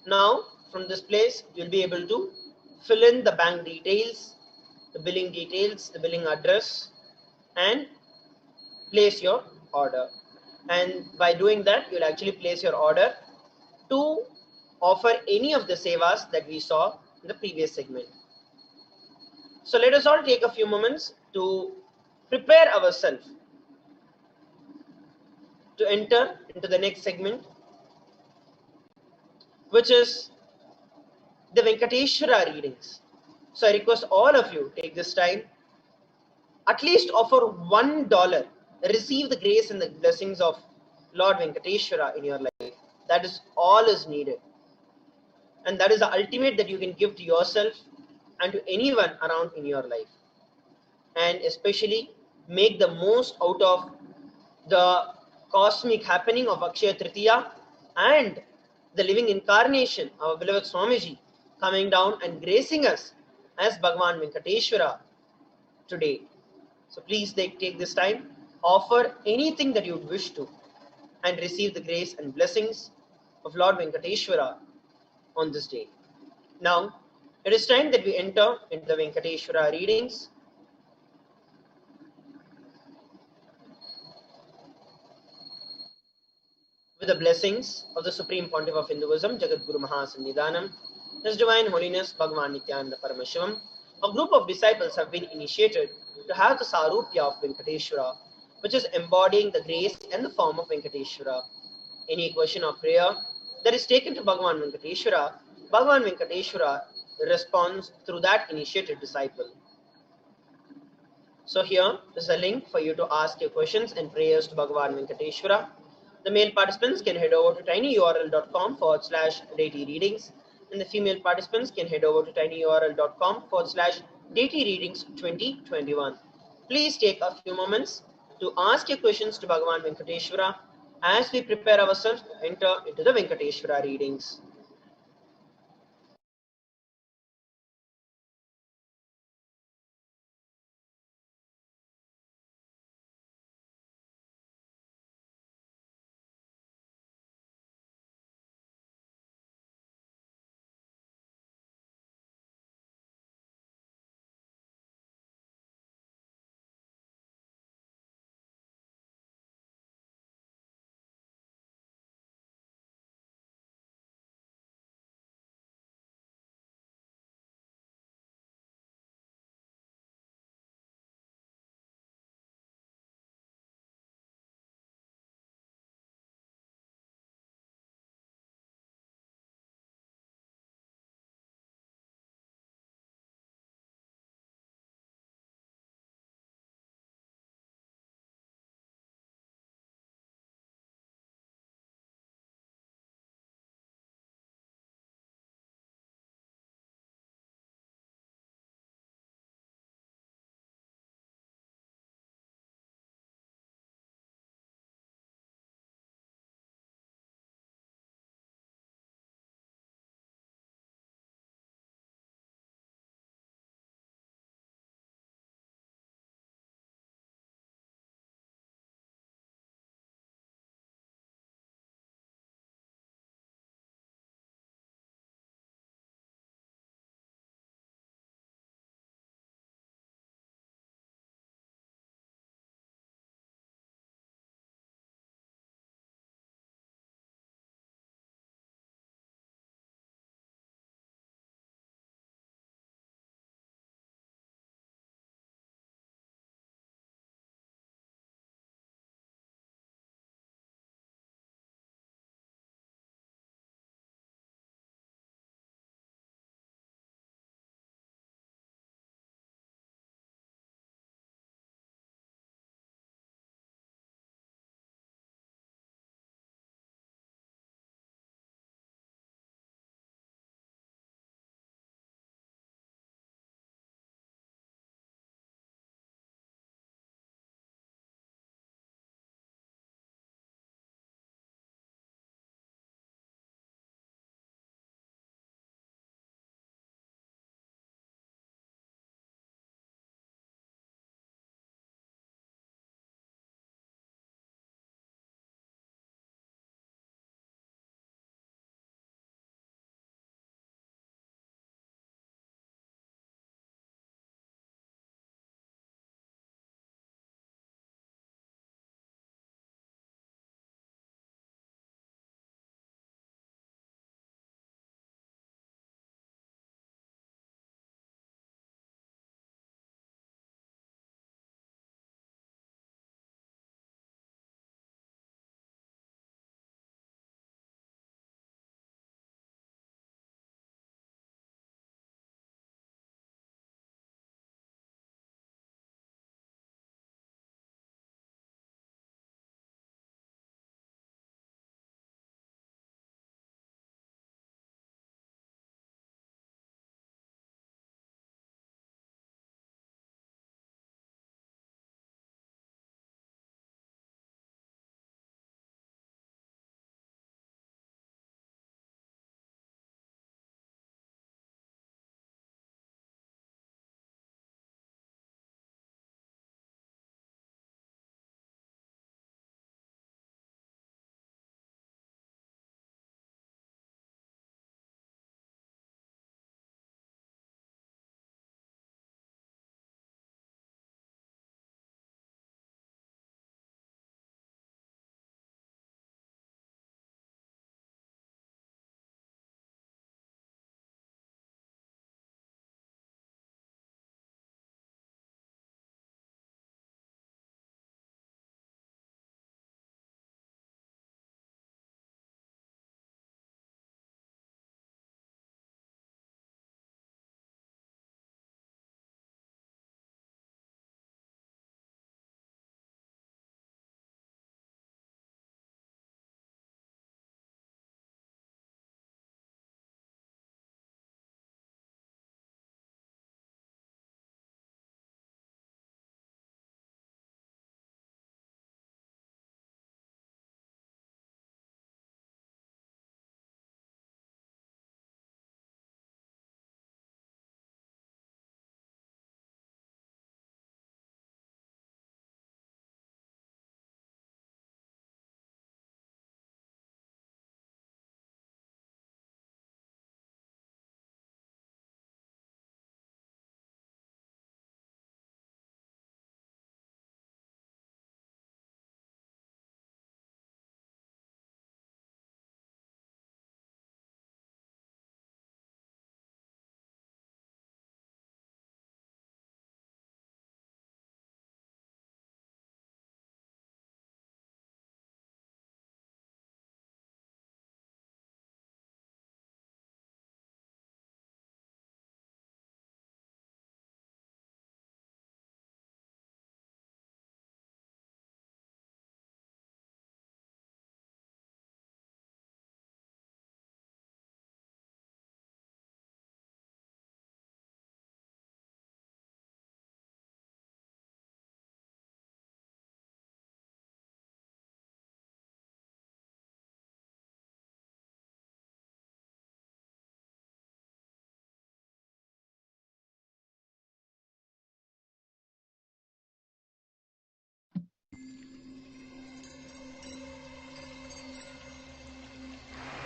Now from this place, you'll be able to fill in the bank details, the billing details, the billing address, and place your order. And by doing that, you'll actually place your order to offer any of the sevas that we saw in the previous segment. So let us all take a few moments to prepare ourselves to enter into the next segment, which is the Venkateshwara readings. So I request all of you take this time, at least offer $1, receive the grace and the blessings of Lord Venkateshwara in your life. That is all is needed. And that is the ultimate that you can give to yourself and to anyone around in your life. And especially make the most out of the cosmic happening of Akshaya Tritiya and the living incarnation, our beloved Swamiji, coming down and gracing us as Bhagavan Venkateshwara today. So please take this time, offer anything that you would wish to, and receive the grace and blessings of Lord Venkateshwara on this day. Now, it is time that we enter into the Venkateshwara readings. With the blessings of the Supreme Pontiff of Hinduism, Jagat Guru Mahasannidhanam, His Divine Holiness Bhagavan Nithyananda Paramashivam, a group of disciples have been initiated to have the Sarupya of Venkateshwara, which is embodying the grace and the form of Venkateshwara. Any question or prayer that is taken to Bhagavan Venkateshwara responds through that initiated disciple. So here is a link for you to ask your questions and prayers to Bhagavan Venkateshwara. The male participants can head over to tinyurl.com/deity readings, and the female participants can head over to tinyurl.com/deity readings 2021. Please take a few moments to ask your questions to Bhagavan Venkateshwara as we prepare ourselves to enter into the Venkateshwara readings.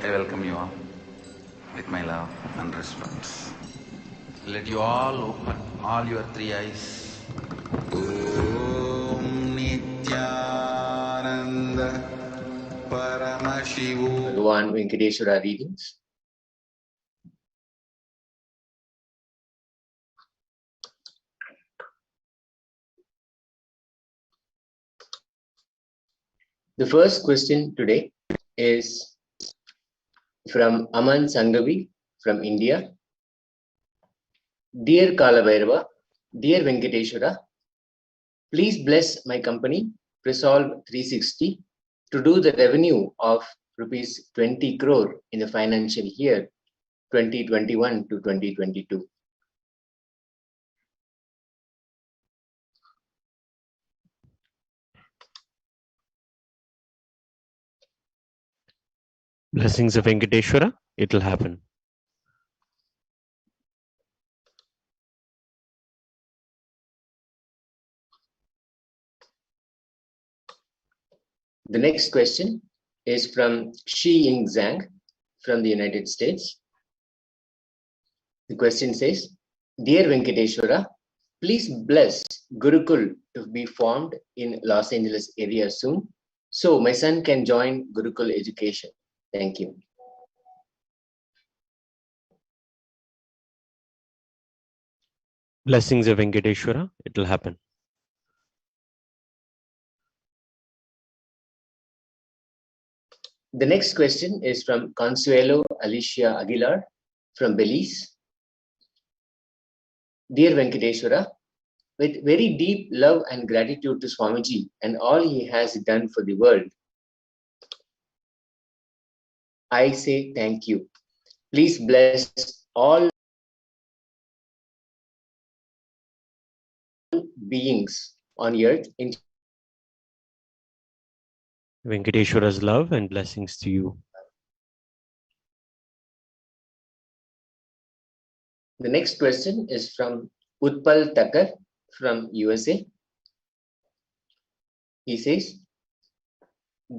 I welcome you all with my love and respect. Let you all open all your three eyes. Om Nithyananda Paramashivoham.
Bhagavan Venkateshwara readings. The first question today is from Aman Sangavi from India. Dear Kalabhairava, dear Venkateshwara, please bless my company, Resolve 360, to do the revenue of rupees 20 crore in the financial year 2021 to 2022.
Blessings of Venkateshwara, it will happen.
The next question is from Shi Ying Zhang from the United States. The question says, Dear Venkateshwara, please bless Gurukul to be formed in Los Angeles area soon, so my son can join Gurukul education. Thank you.
Blessings of Venkateshwara, it will happen.
The next question is from Consuelo Alicia Aguilar from Belize. Dear Venkateshwara, with very deep love and gratitude to Swamiji and all he has done for the world, I say thank you. Please bless all beings on earth.
Venkateshwara's love and blessings to you.
The next question is from Utpal Thakkar from USA. He says,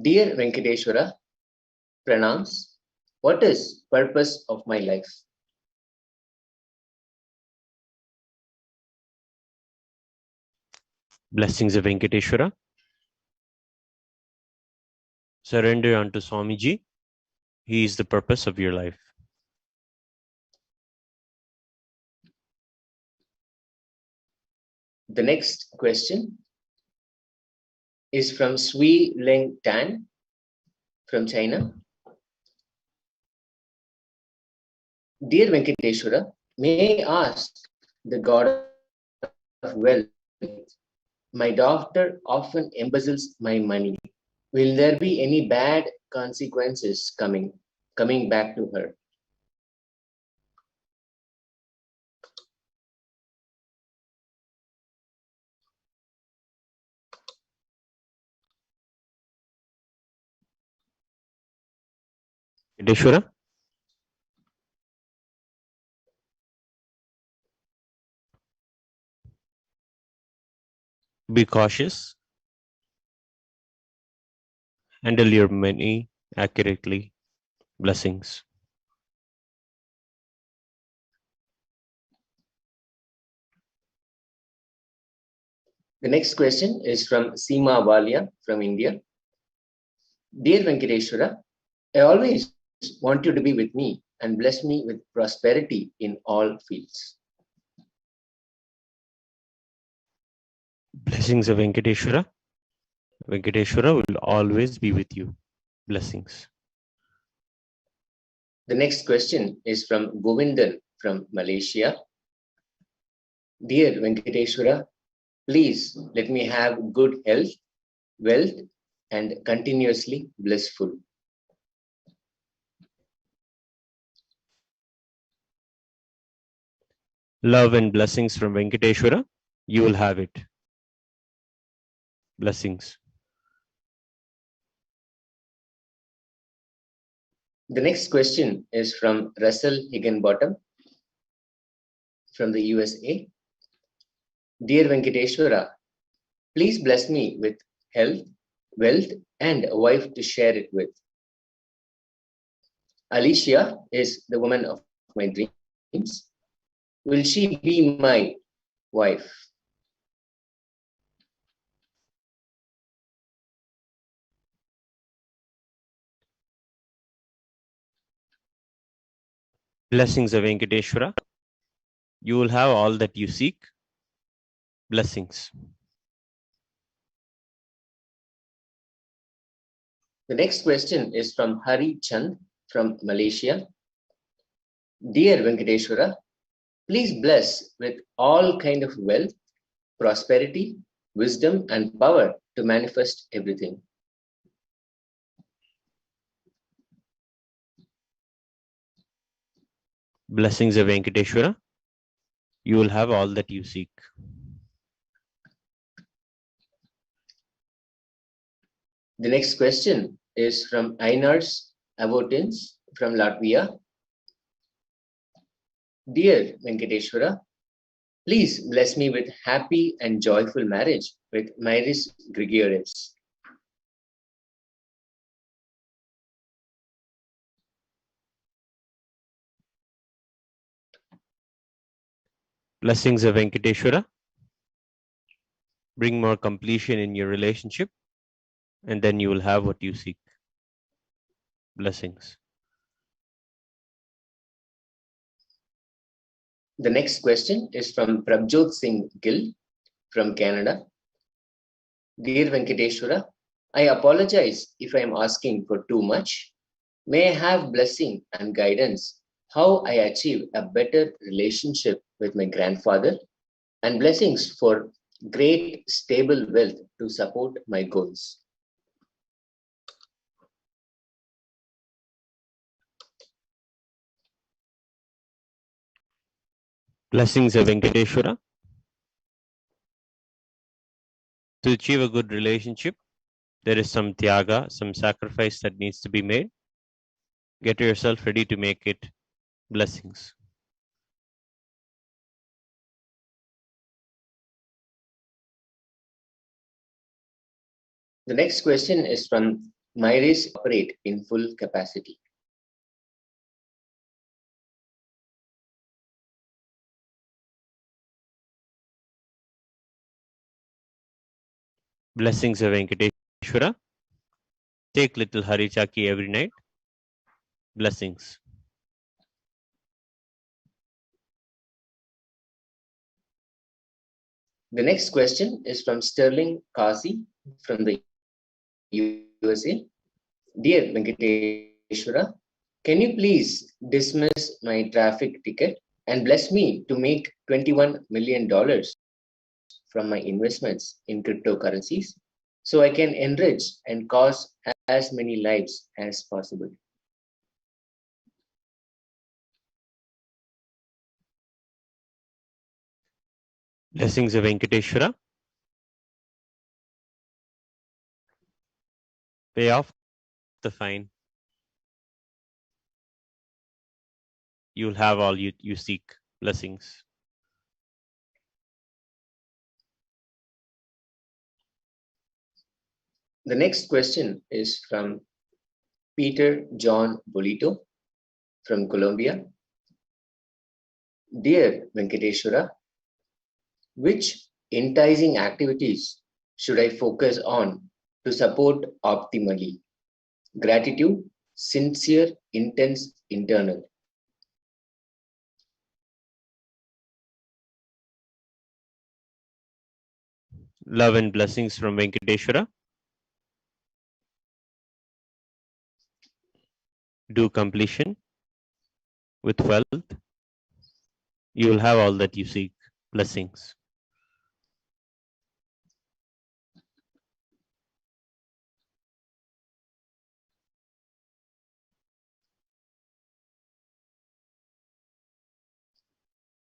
Dear Venkateshwara, pranams, what is purpose of my life?
Blessings of Venkateshwara. Surrender unto Swamiji. He is the purpose of your life.
The next question is from Sui Leng Tan from China. Dear Venkateshwara, may I ask the God of wealth, my daughter often embezzles my money. Will there be any bad consequences coming back to her?
Venkateshwara. Be cautious. Handle your money accurately. Blessings.
The next question is from Seema Walia from India. Dear Venkateshwara, I always want you to be with me and bless me with prosperity in all fields.
Blessings of Venkateshwara. Venkateshwara will always be with you. Blessings.
The next question is from Govindan from Malaysia. Dear Venkateshwara, please let me have good health, wealth, and continuously blissful.
Love and blessings from Venkateshwara. You will have it. Blessings.
The next question is from Russell Higginbottom from the USA. Dear Venkateshwara, please bless me with health, wealth, and a wife to share it with. Alicia is the woman of my dreams. Will she be my wife?
Blessings of Venkateshwara. You will have all that you seek. Blessings.
The next question is from Hari Chand from Malaysia. Dear Venkateshwara, please bless with all kind of wealth, prosperity, wisdom, and power to manifest everything.
Blessings of Venkateshwara. You will have all that you seek.
The next question is from Einars Avotins from Latvia. Dear Venkateshwara, please bless me with happy and joyful marriage with Myris Grigorius.
Blessings of Venkateshwara. Bring more completion in your relationship, and then you will have what you seek. Blessings.
The next question is from Prabjot Singh Gill from Canada. Dear Venkateshwara, I apologize if I am asking for too much. May I have blessing and guidance how I achieve a better relationship with my grandfather, and blessings for great stable wealth to support my goals.
Blessings of Venkateshwara. To achieve a good relationship, there is some tyaga, some sacrifice that needs to be made. Get yourself ready to make it. Blessings.
The next question is from Myris Operate in full capacity.
Blessings of Venkateshwara. Take little Harichaki every night. Blessings.
The next question is from Sterling Kasi from the USA. Dear Venkateshwara, can you please dismiss my traffic ticket and bless me to make $21 million from my investments in cryptocurrencies so I can enrich and cause as many lives as possible?
Blessings of Venkateshwara. Pay off the fine. You'll have all you seek. Blessings.
The next question is from Peter John Bolito from Colombia. Dear Venkateshwara, which enticing activities should I focus on to support optimally? Gratitude, sincere, intense, internal.
Love and blessings from Venkateshwara. Do completion with wealth. You will have all that you seek. Blessings.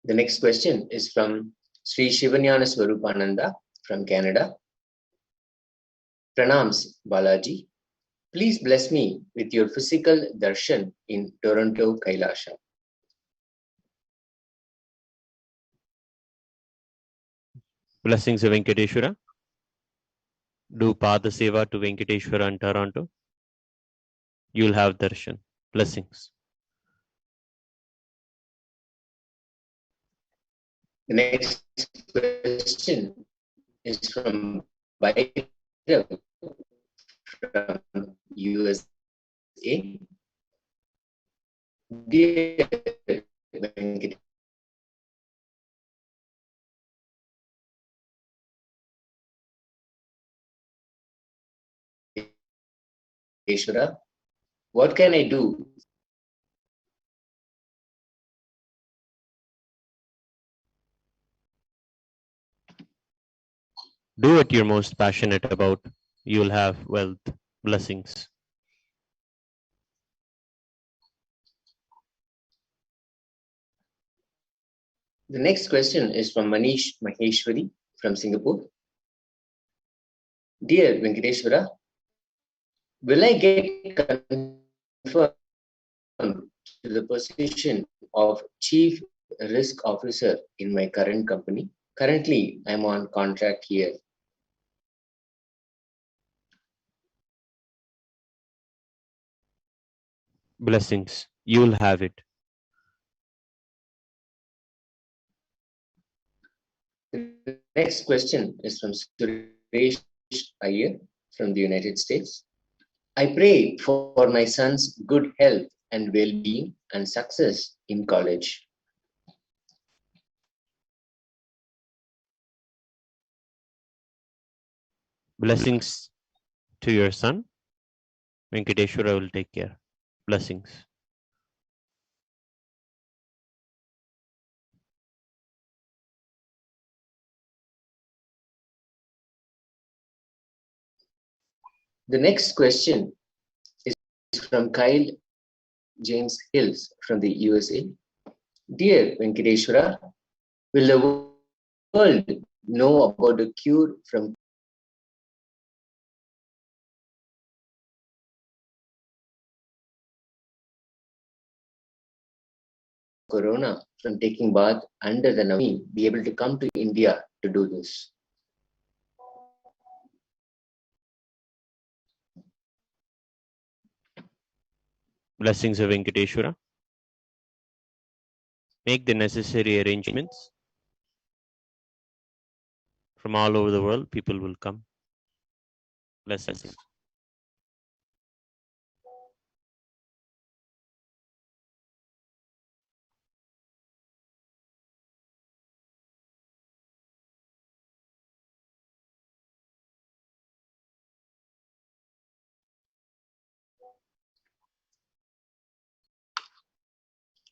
The next question is from Sri Shivanyana Swarupananda from Canada. Pranams Balaji. Please bless me with your physical darshan in Toronto, Kailasa.
Blessings of Venkateshwara. Do Pada Seva to Venkateshwara in Toronto. You'll have darshan. Blessings.
The next question is from Bhairav from USA. Dear Venkateshwara, what can I do?
Do what you're most passionate about. You'll have wealth. Blessings.
The next question is from Manish Maheshwari from Singapore. Dear Venkateshwara, will I get confirmed to the position of Chief Risk Officer in my current company? Currently, I'm on contract here.
Blessings. You'll have it.
The next question is from Suresh Iyer from the United States. I pray for my son's good health and well-being and success in college.
Blessings to your son. Venkateshwara will take care. Blessings.
The next question is from Kyle James Hills from the USA. Dear Venkateshwara, will the world know about a cure from corona from taking bath under the Navami be able to come to India to do this?
Blessings of Venkateshwara. Make the necessary arrangements. From all over the world, people will come. Blessings.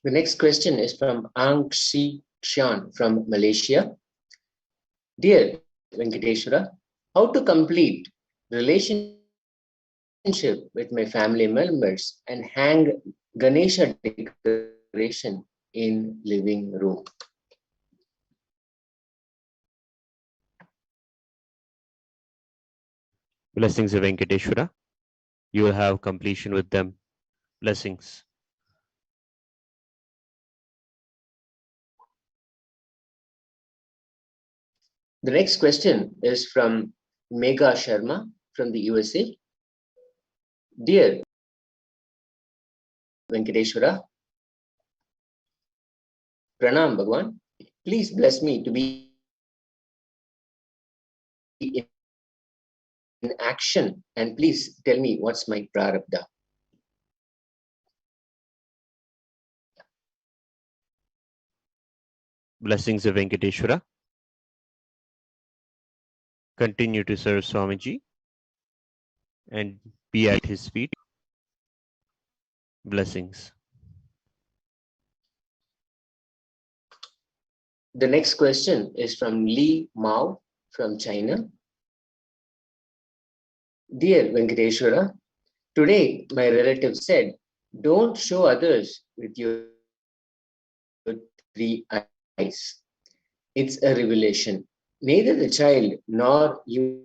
The next question is from Ang Si Chan from Malaysia. Dear Venkateshwara, how to complete relationship with my family members and hang Ganesha decoration in living room?
Blessings of Venkateshwara. You will have completion with them. Blessings.
The next question is from Megha Sharma from the USA. Dear Venkateshwara, Pranam Bhagwan, please bless me to be in action and please tell me what's my prarabdha.
Blessings of Venkateshwara. Continue to serve Swamiji and be at his feet. Blessings.
The next question is from Li Mao from China. Dear Venkateshwara, today my relative said, don't show others with your 3 eyes. It's a revelation. Neither the child nor you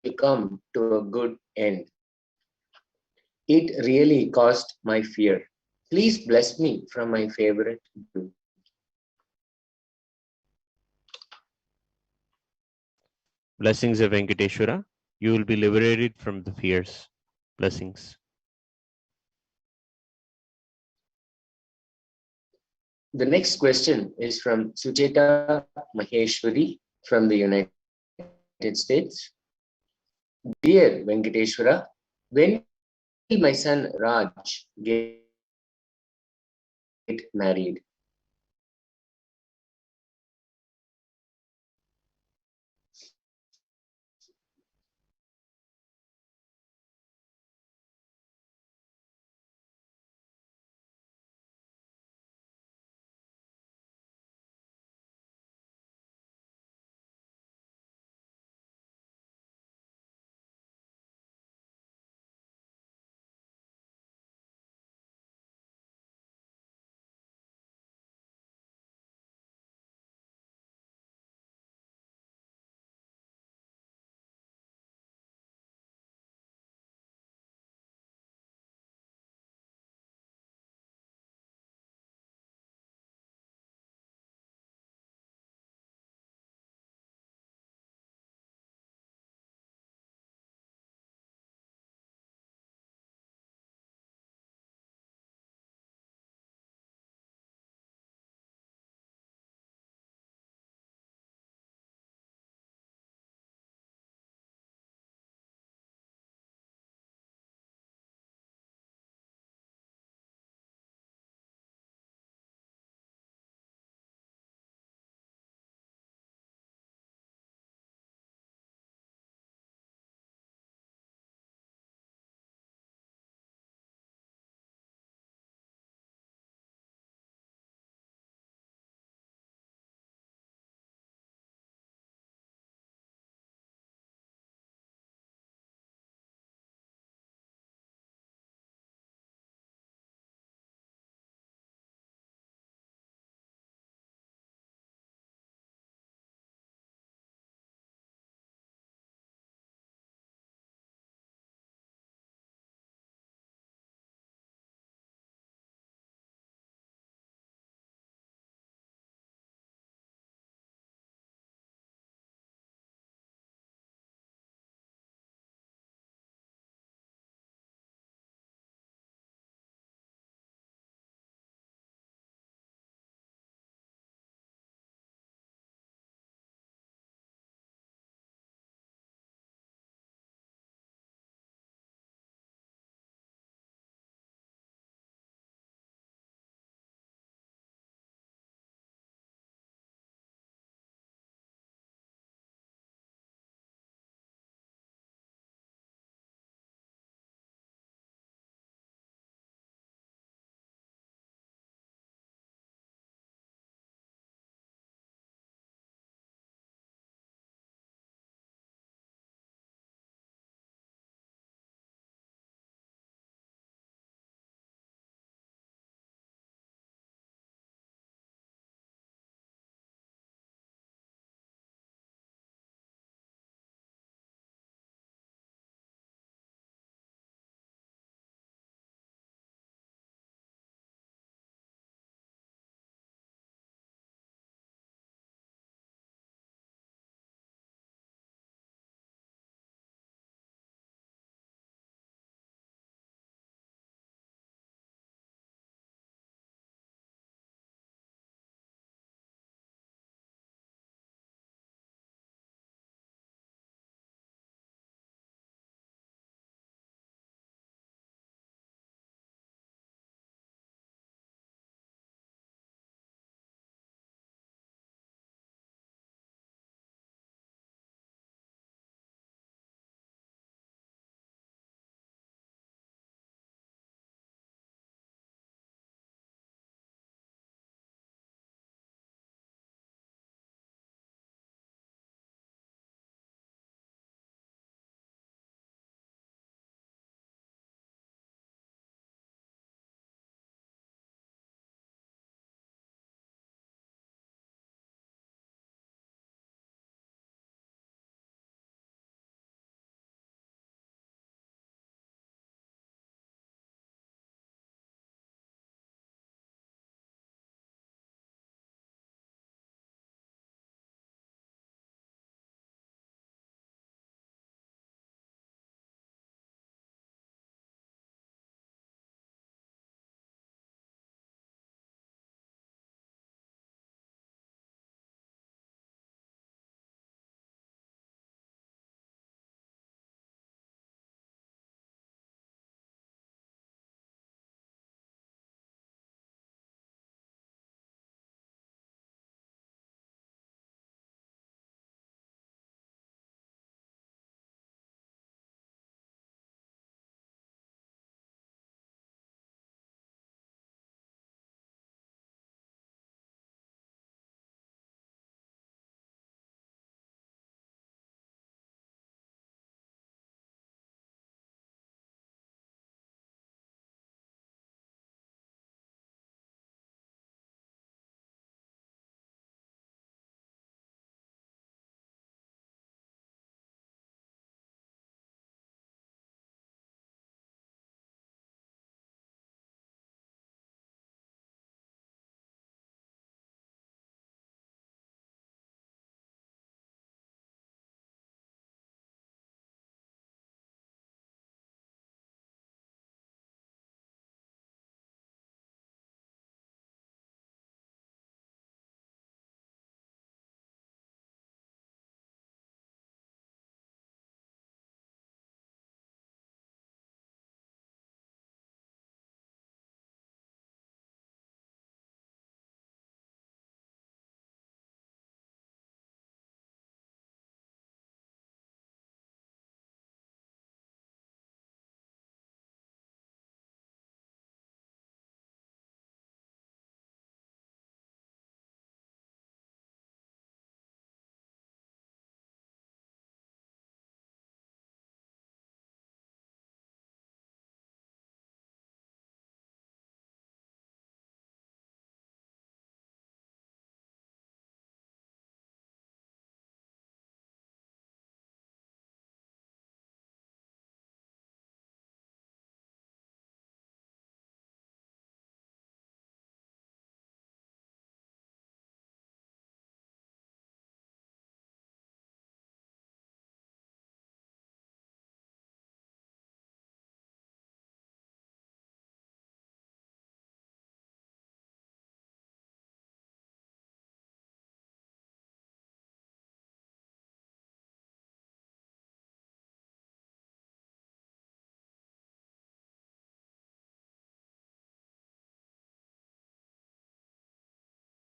will come to a good end. It really caused my fear. Please bless me from my favorite Guru.
Blessings of Venkateshwara. You will be liberated from the fears. Blessings.
The next question is from Sucheta Maheshwari from the United States. Dear Venkateshwara, when will my son Raj get married?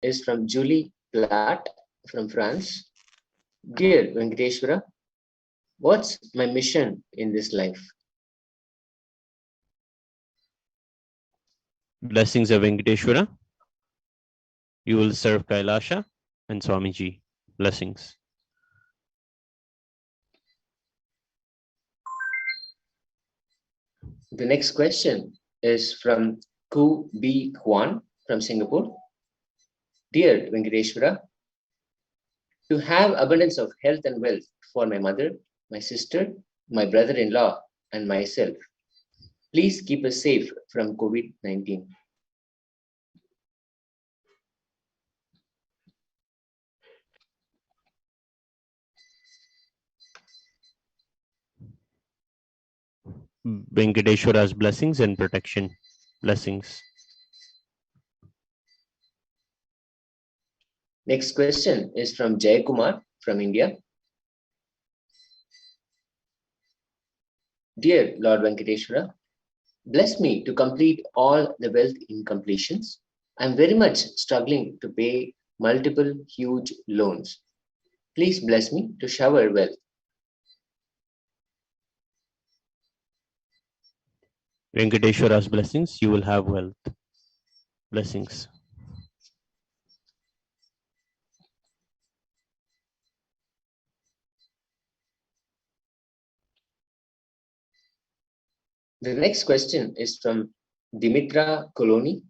is from Julie Platt from France. Dear Venkateshwara, what's my mission in this life?
Blessings of Venkateshwara. You will serve Kailasa and Swamiji. Blessings.
The next question is from Ku B. Kwan from Singapore. Dear Venkateshwara, to have abundance of health and wealth for my mother, my sister, my brother-in-law, and myself. Please keep us safe from COVID-19.
Venkateshwara's blessings and protection. Blessings.
Next question is from Jayakumar from India. Dear Lord Venkateshwara, bless me to complete all the wealth incompletions. I'm very much struggling to pay multiple huge loans. Please bless me to shower wealth.
Venkateshwara's blessings, you will have wealth. Blessings.
The next question is from Dimitra Koloni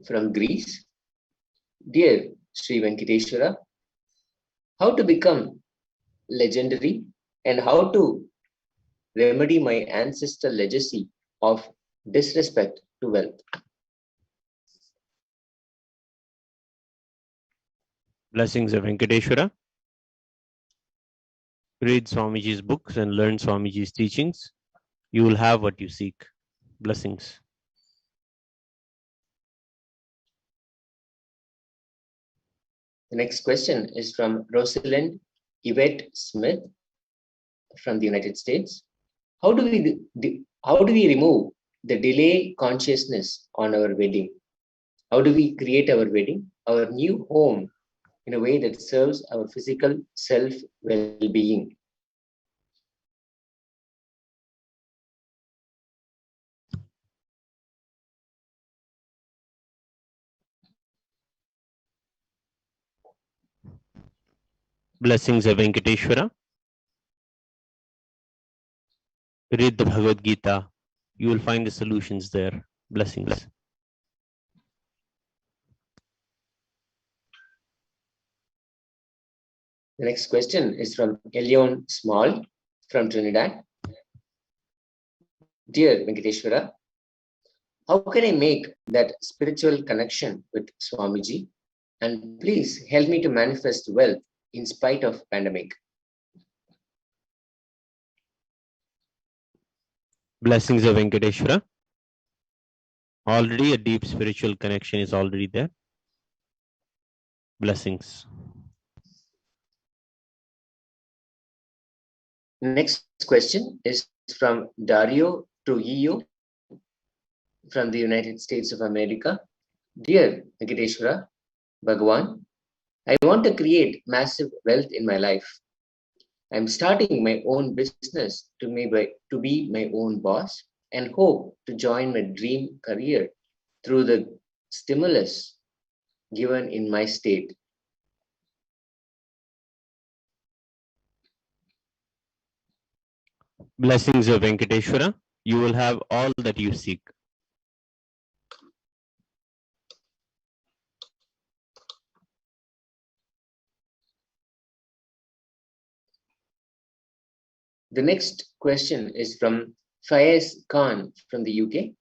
from Greece. Dear Sri Venkateshwara, how to become legendary and how to remedy my ancestral legacy of disrespect to wealth?
Blessings of Venkateshwara. Read Swamiji's books and learn Swamiji's teachings. You will have what you seek. Blessings.
The next question is from Rosalind Yvette Smith from the United States. How do we remove the delay consciousness on our wedding? How do we create our wedding, our new home, in a way that serves our physical self well-being?
Blessings of Venkateshwara. Read the Bhagavad Gita. You will find the solutions there. Blessings.
The next question is from Elion Small from Trinidad. Dear Venkateshwara, how can I make that spiritual connection with Swamiji? And please help me to manifest wealth in spite of pandemic.
Blessings of Venkateshwara. Already a deep spiritual connection is already there. Blessings.
Next question is from Dario Trujillo from the United States of America. Dear Venkateshwara, Bhagavan, I want to create massive wealth in my life. I'm starting my own business to be my own boss and hope to join my dream career through the stimulus given in my state.
Blessings of Venkateshwara. You will have all that you seek.
The next question is from Faiz Khan from the UK.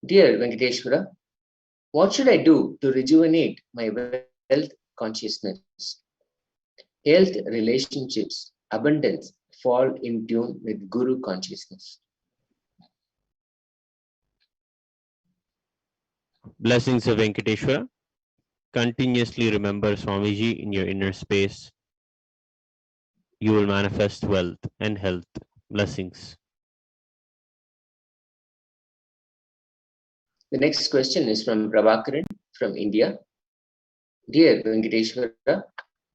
Dear Venkateshwara, what should I do to rejuvenate my wealth consciousness? Health, relationships, abundance fall in tune with Guru consciousness.
Blessings of Venkateshwara. Continuously remember Swamiji in your inner space. You will manifest wealth and health. Blessings.
The next question is from Prabhakaran from India. Dear Venkateshwara,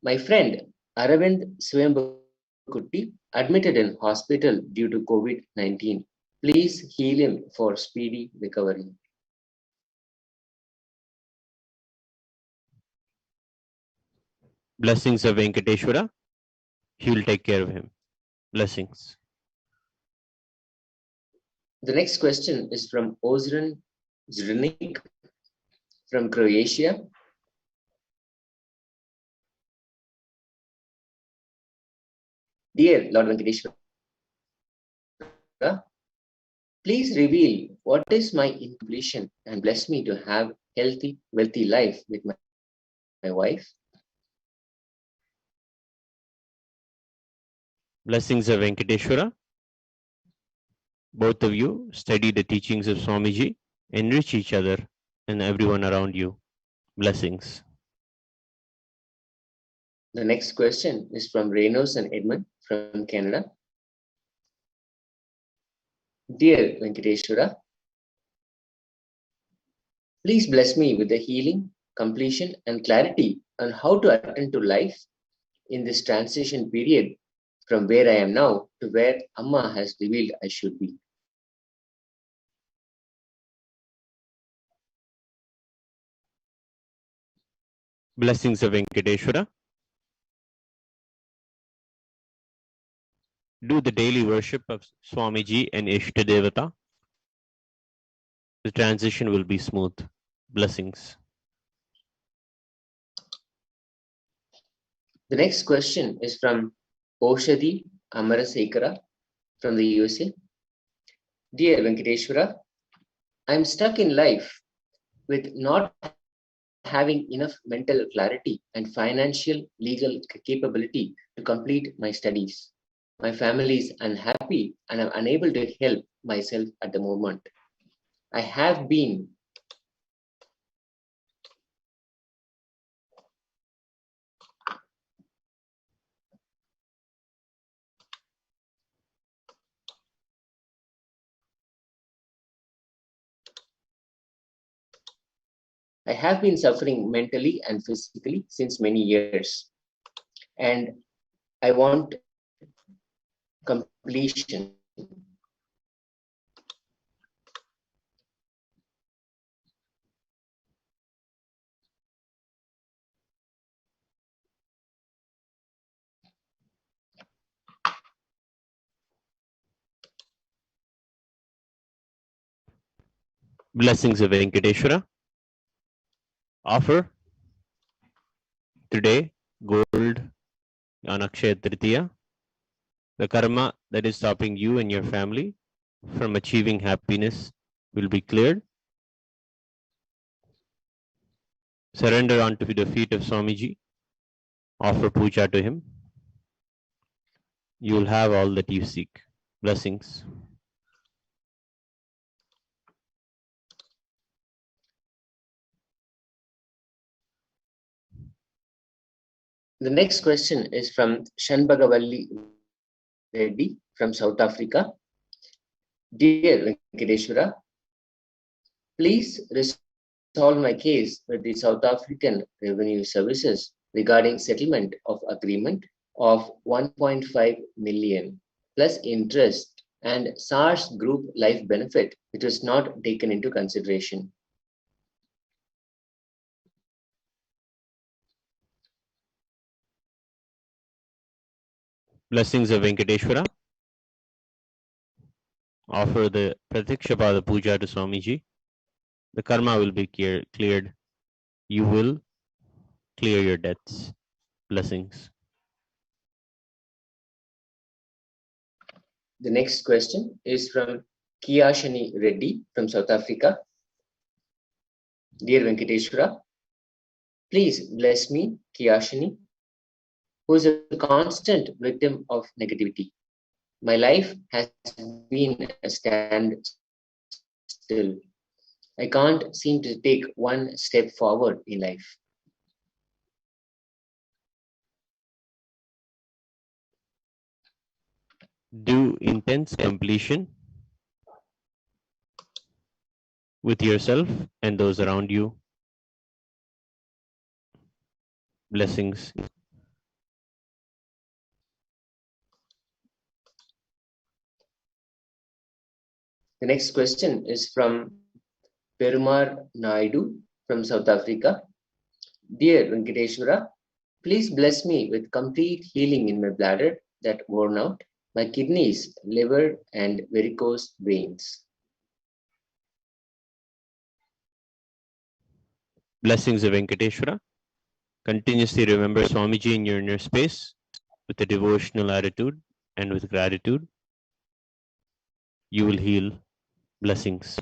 my friend Aravind Swayambakutty admitted in hospital due to COVID-19. Please heal him for speedy recovery.
Blessings of Venkateshwara. He will take care of him. Blessings.
The next question is from Ozran Zrnik from Croatia. Dear Lord Venkateshwara, please reveal what is my intuition and bless me to have healthy, wealthy life with my wife.
Blessings of Venkateshwara. Both of you study the teachings of Swamiji, enrich each other and everyone around you. Blessings.
The next question is from Reynolds and Edmund from Canada. Dear Venkateshwara, please bless me with the healing, completion, and clarity on how to attend to life in this transition period from where I am now to where Amma has revealed I should be.
Blessings of Venkateshwara. Do the daily worship of Swamiji and Ishta Devata. The transition will be smooth. Blessings.
The next question is from Oshadi Amarasekara from the USA. Dear Venkateshwara, I am stuck in life with not having enough mental clarity and financial legal capability to complete my studies. My family is unhappy and I'm unable to help myself at the moment. I have been suffering mentally and physically since many years, and I want completion.
Blessings of Venkateshwara. Offer today gold on Akshaya Tritiya. The karma that is stopping you and your family from achieving happiness will be cleared. Surrender onto the feet of Swamiji. Offer puja to him. You will have all that you seek. Blessings.
The next question is from Shanbagavalli Reddy from South Africa. Dear Venkateshwara, please resolve my case with the South African Revenue Services regarding settlement of agreement of 1.5 million plus interest and SARS group life benefit, which was not taken into consideration.
Blessings of Venkateshwara. Offer the Pratikshapada Puja to Swamiji. The karma will be cleared. You will clear your debts. Blessings.
The next question is from Kiyashani Reddy from South Africa. Dear Venkateshwara, please bless me, Kiyashani, who is a constant victim of negativity. My life has been a standstill. I can't seem to take one step forward in life.
Do intense completion with yourself and those around you. Blessings.
The next question is from Perumar Naidu from South Africa. Dear Venkateshwara, please bless me with complete healing in my bladder that worn out, my kidneys, liver, and varicose veins.
Blessings of Venkateshwara. Continuously remember Swamiji in your inner space with a devotional attitude and with gratitude. You will heal. Blessings.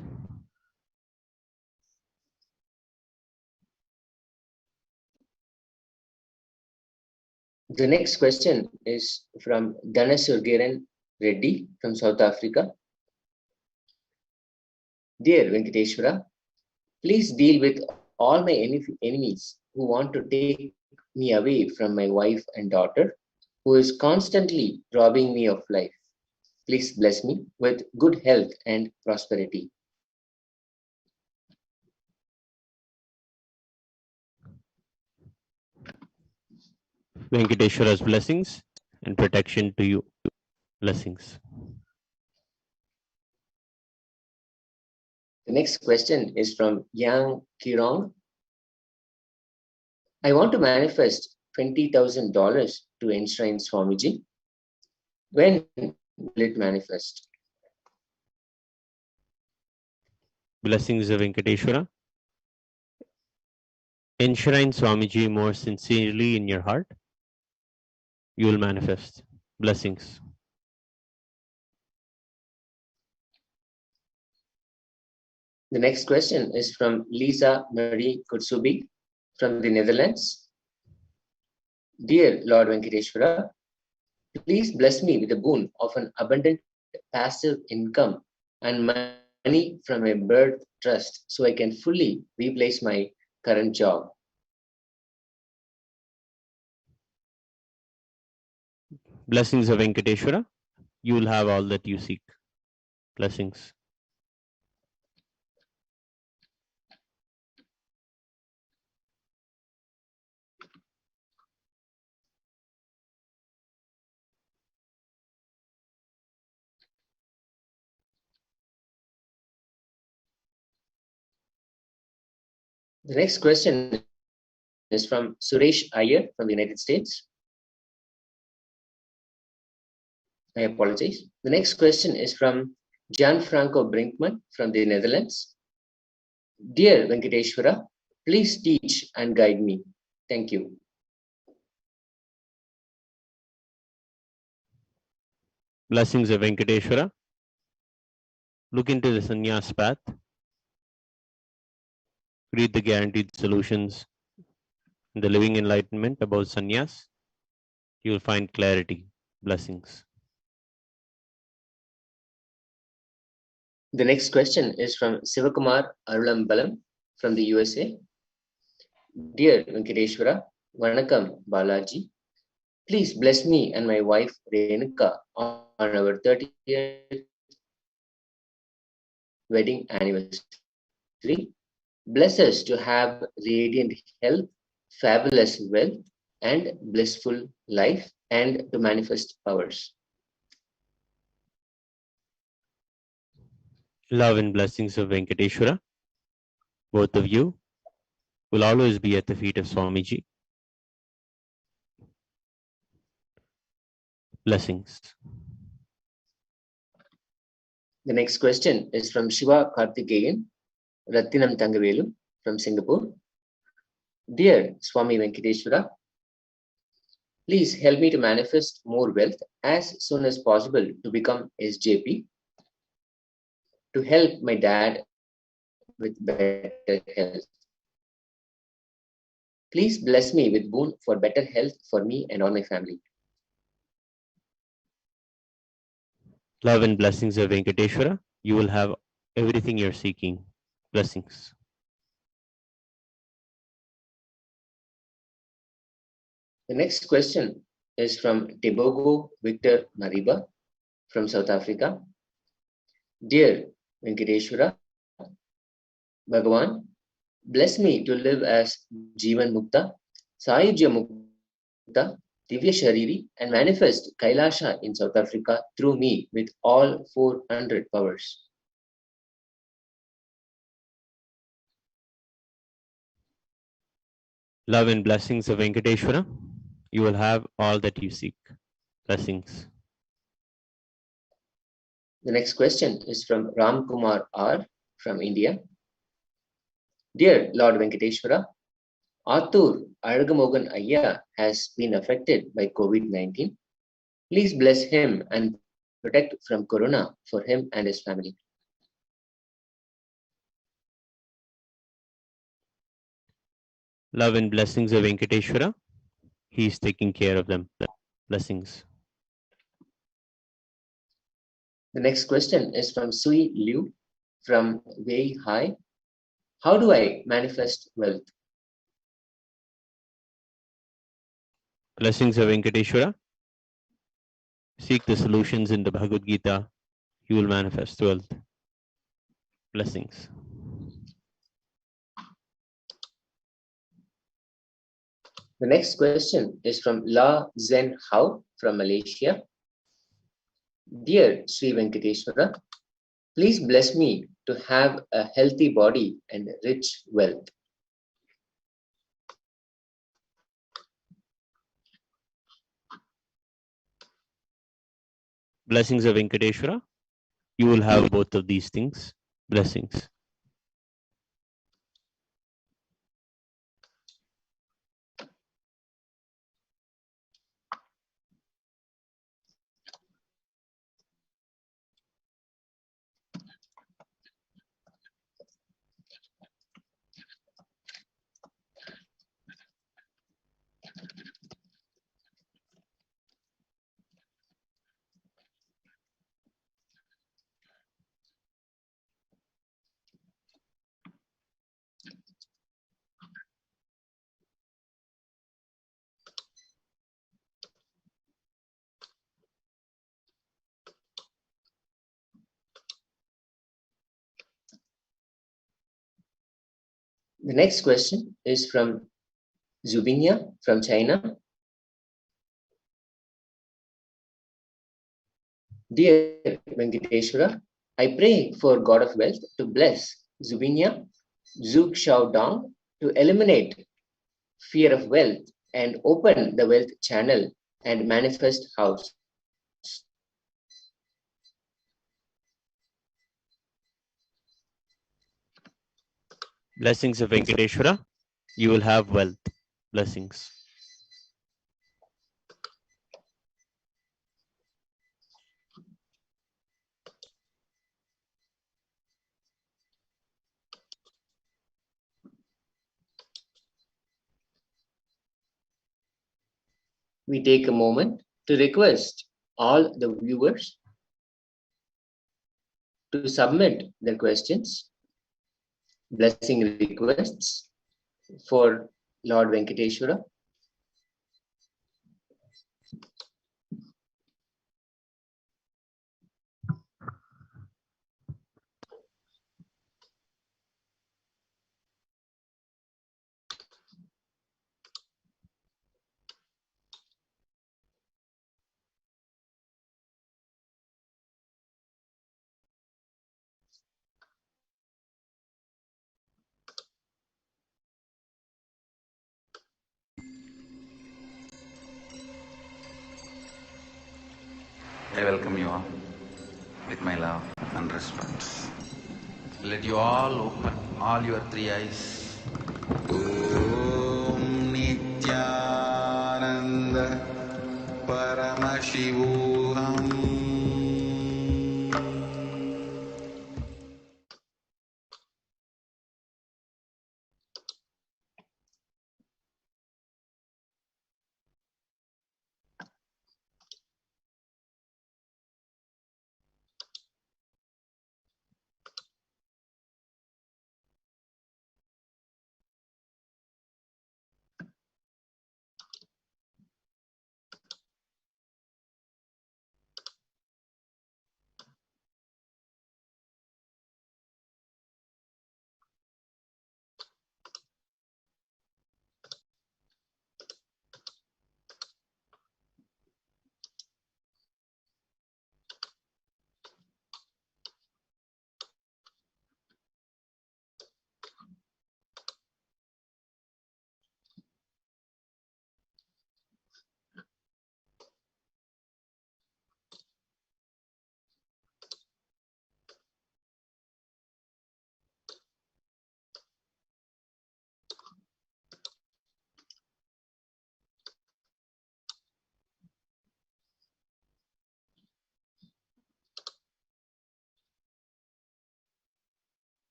The next question is from Dhanasurgiran Reddy from South Africa. Dear Venkateshwara, please deal with all my enemies who want to take me away from my wife and daughter, who is constantly robbing me of life. Please bless me with good health and prosperity.
Venkateshwara's blessings and protection to you. Blessings.
The next question is from Yang Kirong. I want to manifest $20,000 to enshrine Swamiji. When will it manifest?
Blessings of Venkateshwara. Enshrine Swamiji more sincerely in your heart. You will manifest. Blessings.
The next question is from Lisa Marie Kutsubi from the Netherlands. Dear Lord Venkateshwara, please bless me with the boon of an abundant passive income and money from a birth trust so I can fully replace my current job.
Blessings of Venkateshwara. You will have all that you seek. Blessings.
The next question is from Suresh Iyer from the United States. I apologize. The next question is from Gianfranco Brinkman from the Netherlands. Dear Venkateshwara, please teach and guide me. Thank you.
Blessings of Venkateshwara. Look into the sannyas path. Read the guaranteed solutions, the living enlightenment about sannyas. You will find clarity. Blessings.
The next question is from Sivakumar Arulambalam from the USA. Dear Venkateshwara, Vanakkam Balaji, please bless me and my wife Renuka on our 30th wedding anniversary. Bless us to have radiant health, fabulous wealth, and blissful life, and to manifest powers.
Love and blessings of Venkateshwara. Both of you will always be at the feet of Swamiji. Blessings.
The next question is from Shiva Karthikeyan, Rattinam Tangavelu from Singapore. Dear Swami Venkateshwara, please help me to manifest more wealth as soon as possible to become SJP, to help my dad with better health. Please bless me with boon for better health for me and all my family.
Love and blessings of Venkateshwara. You will have everything you're seeking. Blessings.
The next question is from Tebogo Victor Mariba from South Africa. Dear Venkateshwara, Bhagavan, bless me to live as Jivan Mukta, Sayujya Mukta, Divya Shariri, and manifest Kailasa in South Africa through me with all 400 powers.
Love and blessings of Venkateshwara. You will have all that you seek. Blessings.
The next question is from Ram Kumar R from India. Dear Lord Venkateshwara, Atur Alagamogan Ayya has been affected by COVID-19. Please bless him and protect from Corona for him and his family.
Love and blessings of Venkateshwara. He is taking care of them. Blessings.
The next question is from Sui Liu from Wei Hai. How do I manifest wealth?
Blessings of Venkateshwara. Seek the solutions in the Bhagavad Gita. You will manifest wealth. Blessings.
The next question is from La Zen Hao from Malaysia. Dear Sri Venkateshwara, please bless me to have a healthy body and rich wealth.
Blessings of Venkateshwara. You will have both of these things. Blessings.
The next question is from Zubinya from China. Dear Venkateshwara, I pray for God of Wealth to bless Zubinya Zug Shao Dong to eliminate fear of wealth and open the wealth channel and manifest house.
Blessings of Venkateshwara. You will have wealth. Blessings.
We take a moment to request all the viewers to submit their questions, blessing requests for Lord Venkateshwara.
I welcome you all with my love and respect. Let you all open all your three eyes. Om Nithyananda Paramashivoham.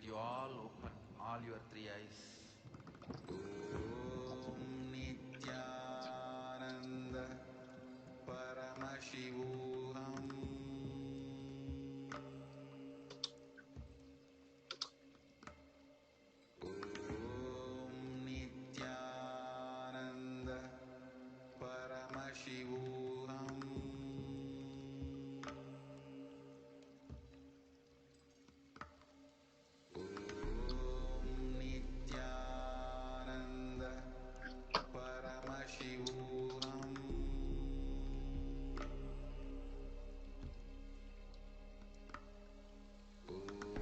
you all open all your three eyes. Om Nithyananda Paramashivoham. Om Nithyananda Paramashivoham. Om Nithyananda Paramashivoham.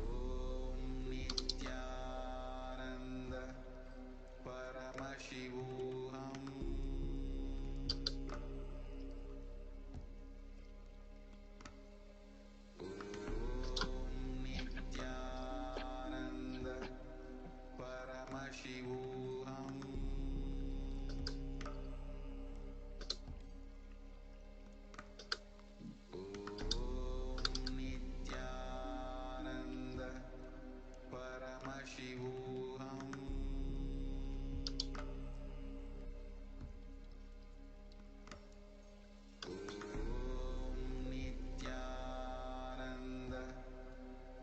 Om Nithyananda Paramashivoham. Om Nithyananda Paramashivoham. Om Nithyananda Paramashivoham. Om Nithyananda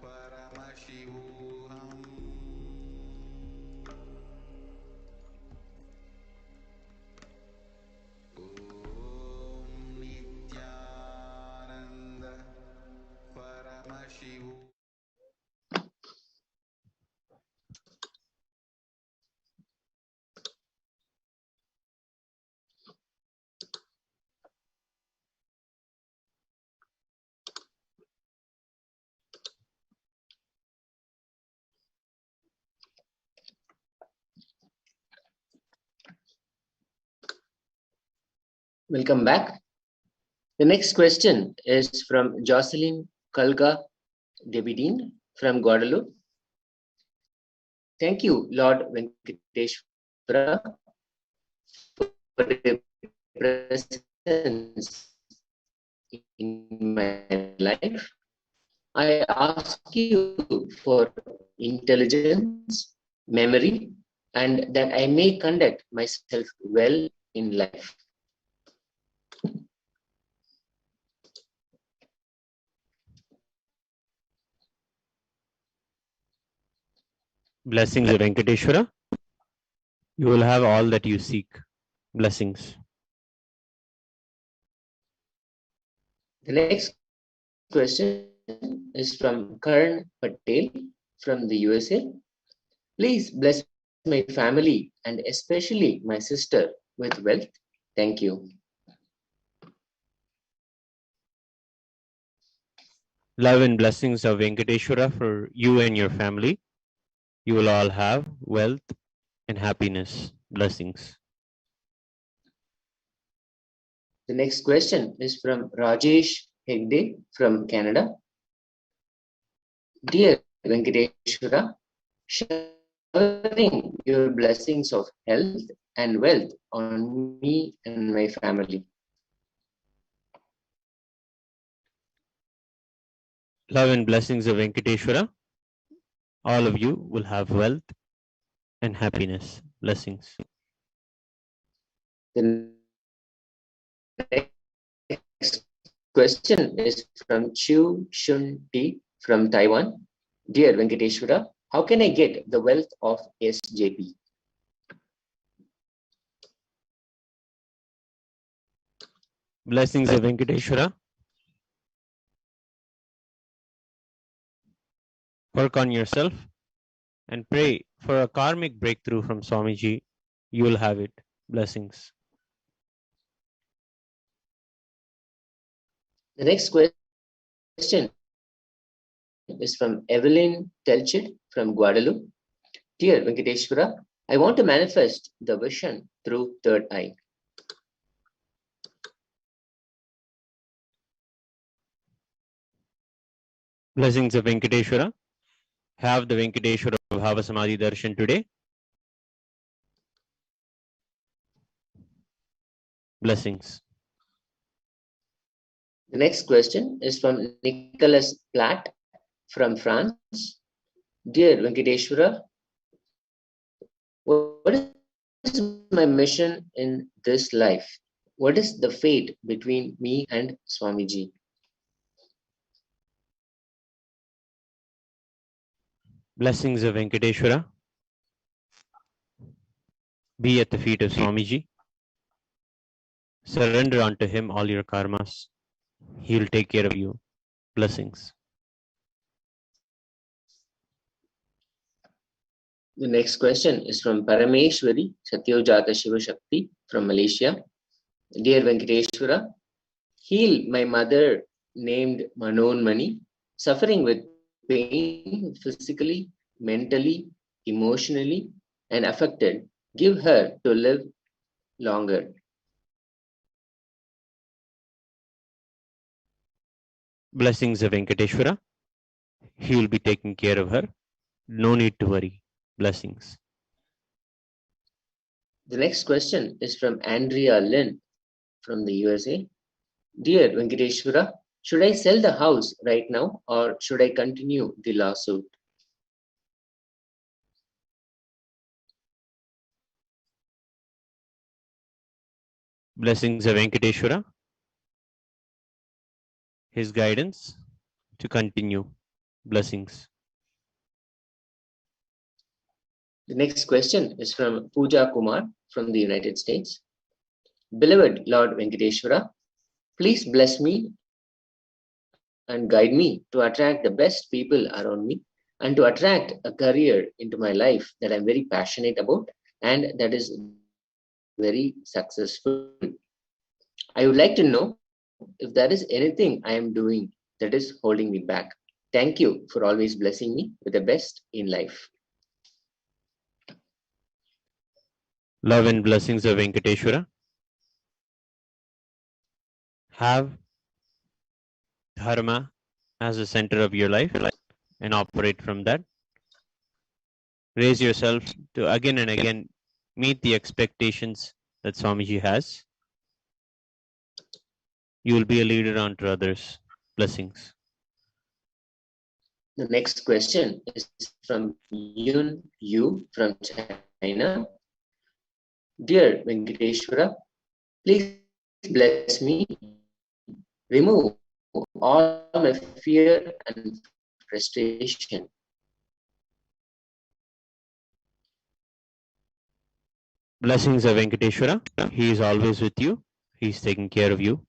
Paramashivoham. Om Nithyananda Paramashivoham.
Welcome back. The next question is from Jocelyn Kalga Debidine from Guadeloupe. Thank you, Lord Venkateshwara, for your presence in my life. I ask you for intelligence, memory, and that I may conduct myself well in life.
Blessings of Venkateshwara. You will have all that you seek. Blessings.
The next question is from Karan Patel from the USA. Please bless my family and especially my sister with wealth. Thank you.
Love and blessings of Venkateshwara for you and your family. You will all have wealth and happiness. Blessings.
The next question is from Rajesh Hegde from Canada. Dear Venkateshwara, showering your blessings of health and wealth on me and my family.
Love and blessings of Venkateshwara. All of you will have wealth and happiness. Blessings.
The next question is from Chu Shun T from Taiwan. Dear Venkateshwara, how can I get the wealth of SJP?
Blessings of Venkateshwara. Work on yourself and pray for a karmic breakthrough from Swamiji. You will have it. Blessings.
The next question is from Evelyn Telchid from Guadeloupe. Dear Venkateshwara, I want to manifest the vision through third eye.
Blessings of Venkateshwara. Have the Venkateshwara Bhava Samadhi Darshan today. Blessings.
The next question is from Nicholas Platt from France. Dear Venkateshwara, what is my mission in this life? What is the fate between me and Swamiji?
Blessings of Venkateshwara be at the feet of Swamiji. Surrender unto him all your karmas. He will take care of you. Blessings.
The next question is from Parameshwari Satyojata Shiva Shakti from Malaysia. Dear Venkateshwara, heal my mother named Manonmani, suffering with pain physically, mentally, emotionally, and affected. Give her to live longer.
Blessings of Venkateshwara. He will be taking care of her. No need to worry. Blessings.
The next question is from Andrea Lynn from the USA. Dear Venkateshwara, should I sell the house right now or should I continue the lawsuit?
Blessings of Venkateshwara. His guidance to continue. Blessings.
The next question is from Pooja Kumar from the United States. Beloved Lord Venkateshwara, please bless me and guide me to attract the best people around me and to attract a career into my life that I'm very passionate about and that is very successful. I would like to know if there is anything I am doing that is holding me back. Thank you for always blessing me with the best in life.
Love and blessings of Venkateshwara. Have Dharma as the center of your life and operate from that. Raise yourself to again and again meet the expectations that Swamiji has. You will be a leader unto others. Blessings.
The next question is from Yun Yu from China. Dear Venkateshwara, please bless me, remove all my fear and frustration.
Blessings of Venkateshwara. He is always with you. He is taking care of you.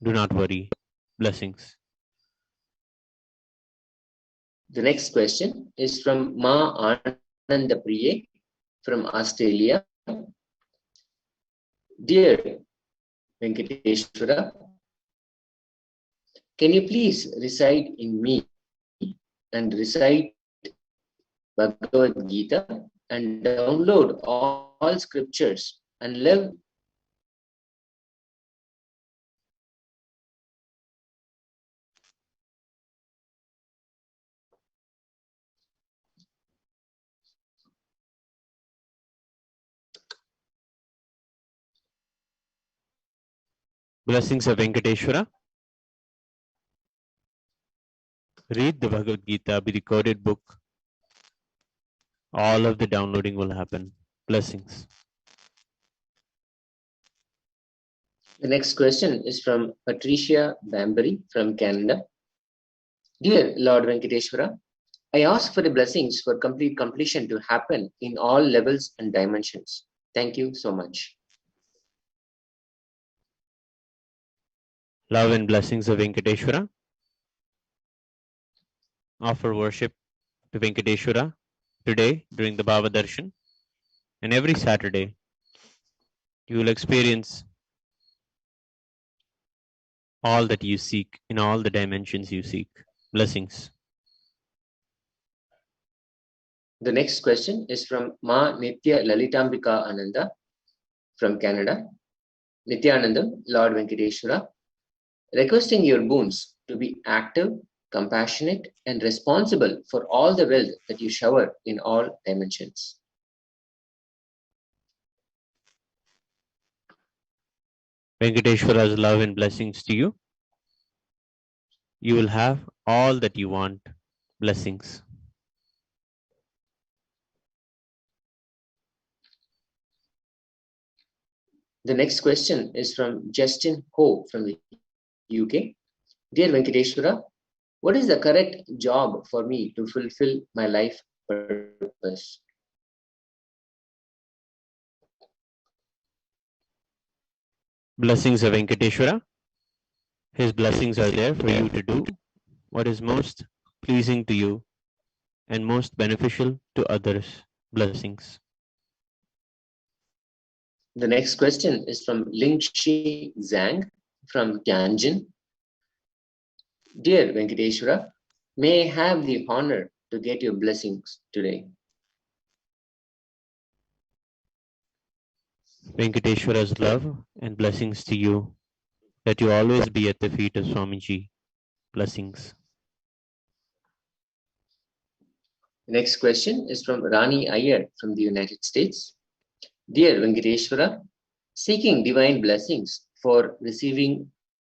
Do not worry. Blessings.
The next question is from Ma Anandapriye from Australia. Dear Venkateshwara, can you please reside in me and recite Bhagavad Gita and download all scriptures and live
Blessings of Venkateshwara. Read the Bhagavad Gita, the recorded book. All of the downloading will happen. Blessings.
The next question is from Patricia Bambury from Canada. Dear Lord Venkateshwara, I ask for the blessings for complete completion to happen in all levels and dimensions. Thank you so much.
Love and blessings of Venkateshwara. Offer worship to Venkateshwara today during the Bhava Darshan, and every Saturday you will experience all that you seek in all the dimensions you seek. Blessings.
The next question is from Ma Nitya Lalitambika Ananda from Canada. Nithyanandam, Lord Venkateshwara, requesting your boons to be active, compassionate, and responsible for all the wealth that you shower in all dimensions.
Venkateshwara's love and blessings to you. You will have all that you want. Blessings.
The next question is from Justin Ho from the UK. Dear Venkateshwara, what is the correct job for me to fulfill my life purpose?
Blessings of Venkateshwara. His blessings are there for you to do what is most pleasing to you and most beneficial to others. Blessings.
The next question is from Lingxi Zhang from Tianjin. Dear Venkateshwara, may I have the honor to get your blessings today?
Venkateshwara's love and blessings to you, that you always be at the feet of Swamiji. Blessings.
The next question is from Rani Iyer from the United States. Dear Venkateshwara, seeking divine blessings for receiving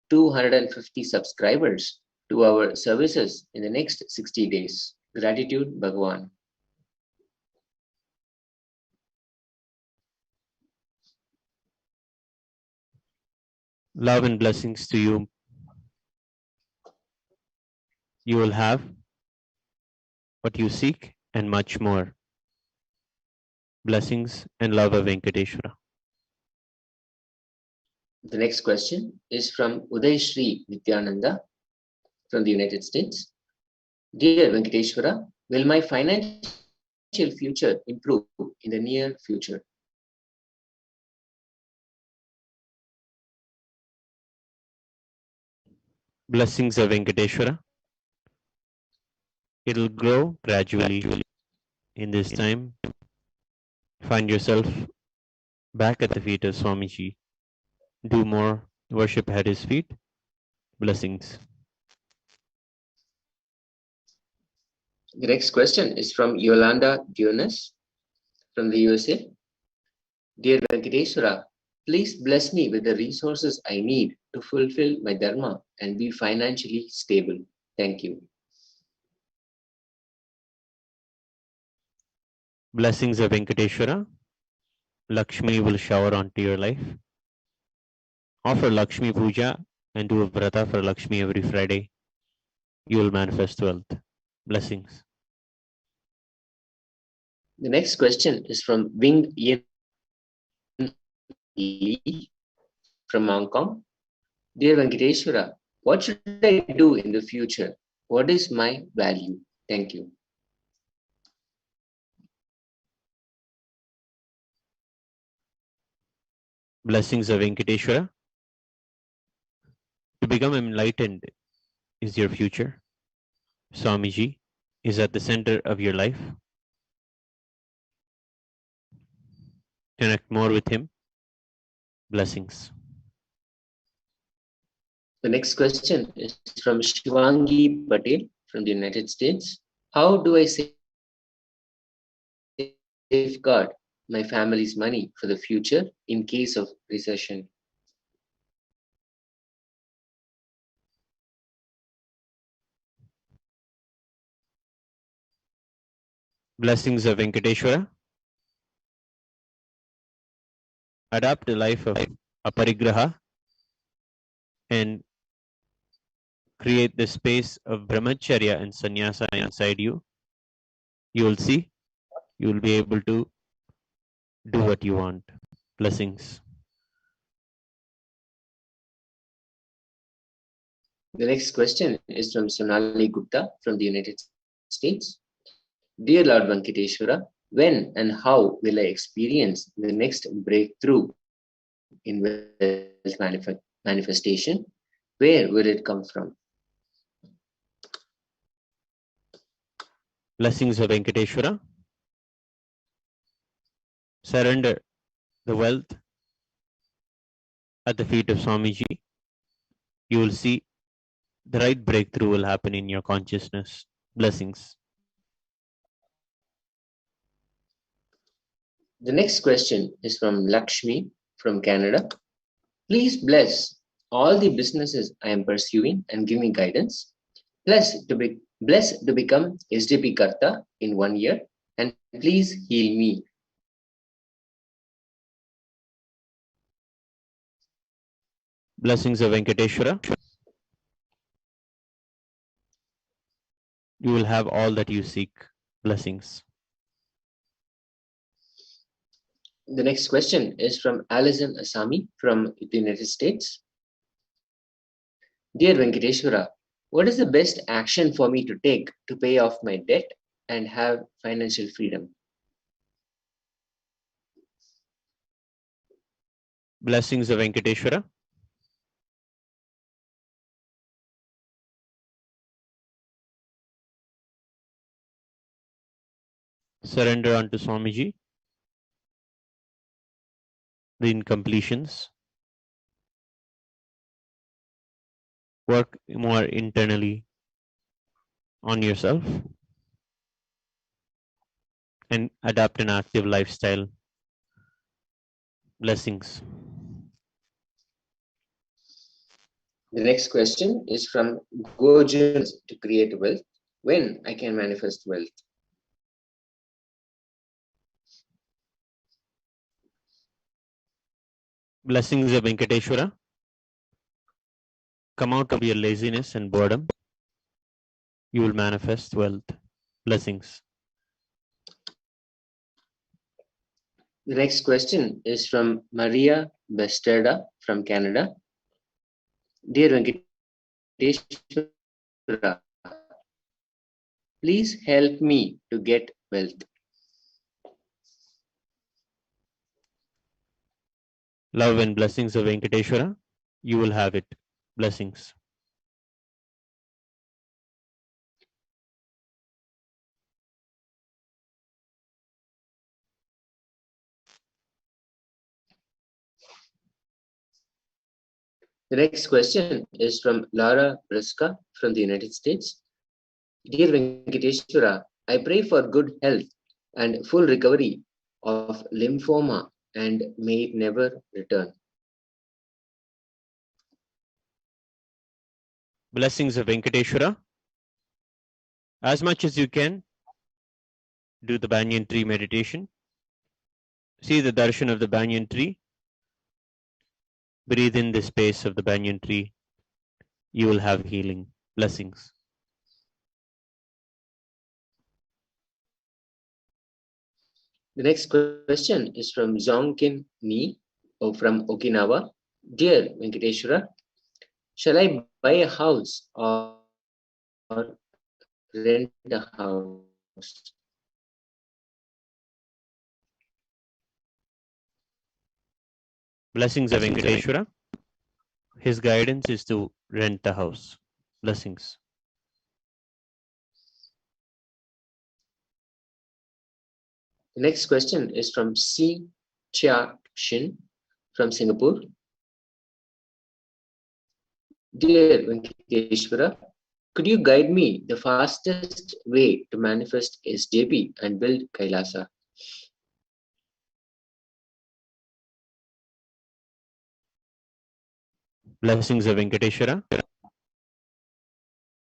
250 subscribers to our services in the next 60 days. Gratitude, Bhagavan.
Love and blessings to you. You will have what you seek and much more. Blessings and love of Venkateshwara.
The next question is from Uday Shri Nithyananda from the United States. Dear Venkateshwara, will my financial future improve in the near future?
Blessings of Venkateshwara. It'll grow gradually. In this time, find yourself back at the feet of Swamiji. Do more worship at his feet. Blessings.
The next question is from Yolanda Dionis from the USA. Dear Venkateshwara, please bless me with the resources I need to fulfill my dharma and be financially stable. Thank you.
Blessings of Venkateshwara. Lakshmi will shower onto your life. Offer Lakshmi Puja and do a vrata for Lakshmi every Friday. You will manifest wealth. Blessings.
The next question is from Wing Yin Lee from Hong Kong. Dear Venkateshwara, what should I do in the future? What is my value? Thank you.
Blessings of Venkateshwara. To become enlightened is your future. Swamiji is at the center of your life. Connect more with him. Blessings.
The next question is from Shivangi Patel from the United States. How do I safeguard my family's money for the future in case of recession?
Blessings of Venkateshwara. Adapt a life of aparigraha and create the space of brahmacharya and sannyasa inside you. You will see, you will be able to do what you want. Blessings.
The next question is from Sonali Gupta from the United States. Dear Lord Venkateshwara, when and how will I experience the next breakthrough in wealth manifestation? Where will it come from?
Blessings of Venkateshwara. Surrender the wealth at the feet of Swamiji. You will see the right breakthrough will happen in your consciousness. Blessings.
The next question is from Lakshmi from Canada. Please bless all the businesses I am pursuing and give me guidance. Blessed to become SDP Karta in 1 year, and please heal me.
Blessings of Venkateshwara. You will have all that you seek. Blessings.
The next question is from Alison Asami from the United States. Dear Venkateshwara, what is the best action for me to take to pay off my debt and have financial freedom?
Blessings of Venkateshwara. Surrender unto Swamiji the incompletions. Work more internally on yourself and adapt an active lifestyle. Blessings.
The next question is from Gojun to create wealth. When I can manifest wealth?
Blessings of Venkateshwara. Come out of your laziness and boredom. You will manifest wealth. Blessings.
The next question is from Maria Besterda from Canada. Dear Venkateshwara, please help me to get wealth.
Love and blessings of Venkateshwara. You will have it. Blessings.
The next question is from Lara Briska from the United States. Dear Venkateshwara, I pray for good health and full recovery of lymphoma and may it never return.
Blessings of Venkateshwara. As much as you can, do the banyan tree meditation. See the darshan of the banyan tree. Breathe in the space of the banyan tree. You will have healing. Blessings.
The next question is from Zongkin Ni from Okinawa. Dear Venkateshwara, shall I buy a house or rent a house?
Blessings of Venkateshwara. His guidance is to rent a house. Blessings.
The next question is from Si Chia Shin from Singapore. Dear Venkateshwara, could you guide me the fastest way to manifest SJP and build Kailasa?
Blessings of Venkateshwara.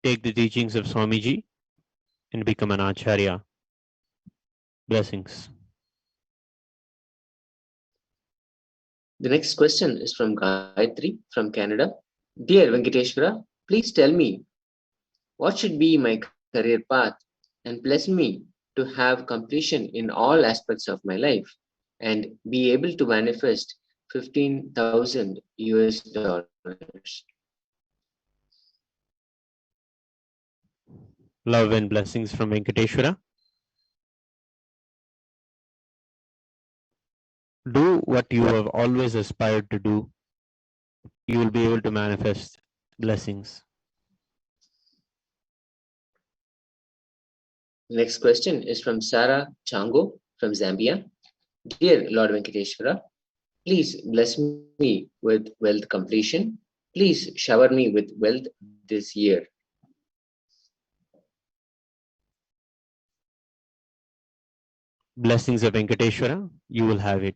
Take the teachings of Swamiji and become an Acharya. Blessings.
The next question is from Gayatri from Canada. Dear Venkateshwara, please tell me what should be my career path and bless me to have completion in all aspects of my life and be able to manifest $15,000 US.
Love and blessings from Venkateshwara. Do what you have always aspired to do. You will be able to manifest blessings.
Next question is from Sarah Chango from Zambia. Dear Lord Venkateshwara, please bless me with wealth completion. Please shower me with wealth this year.
Blessings of Venkateshwara, you will have it.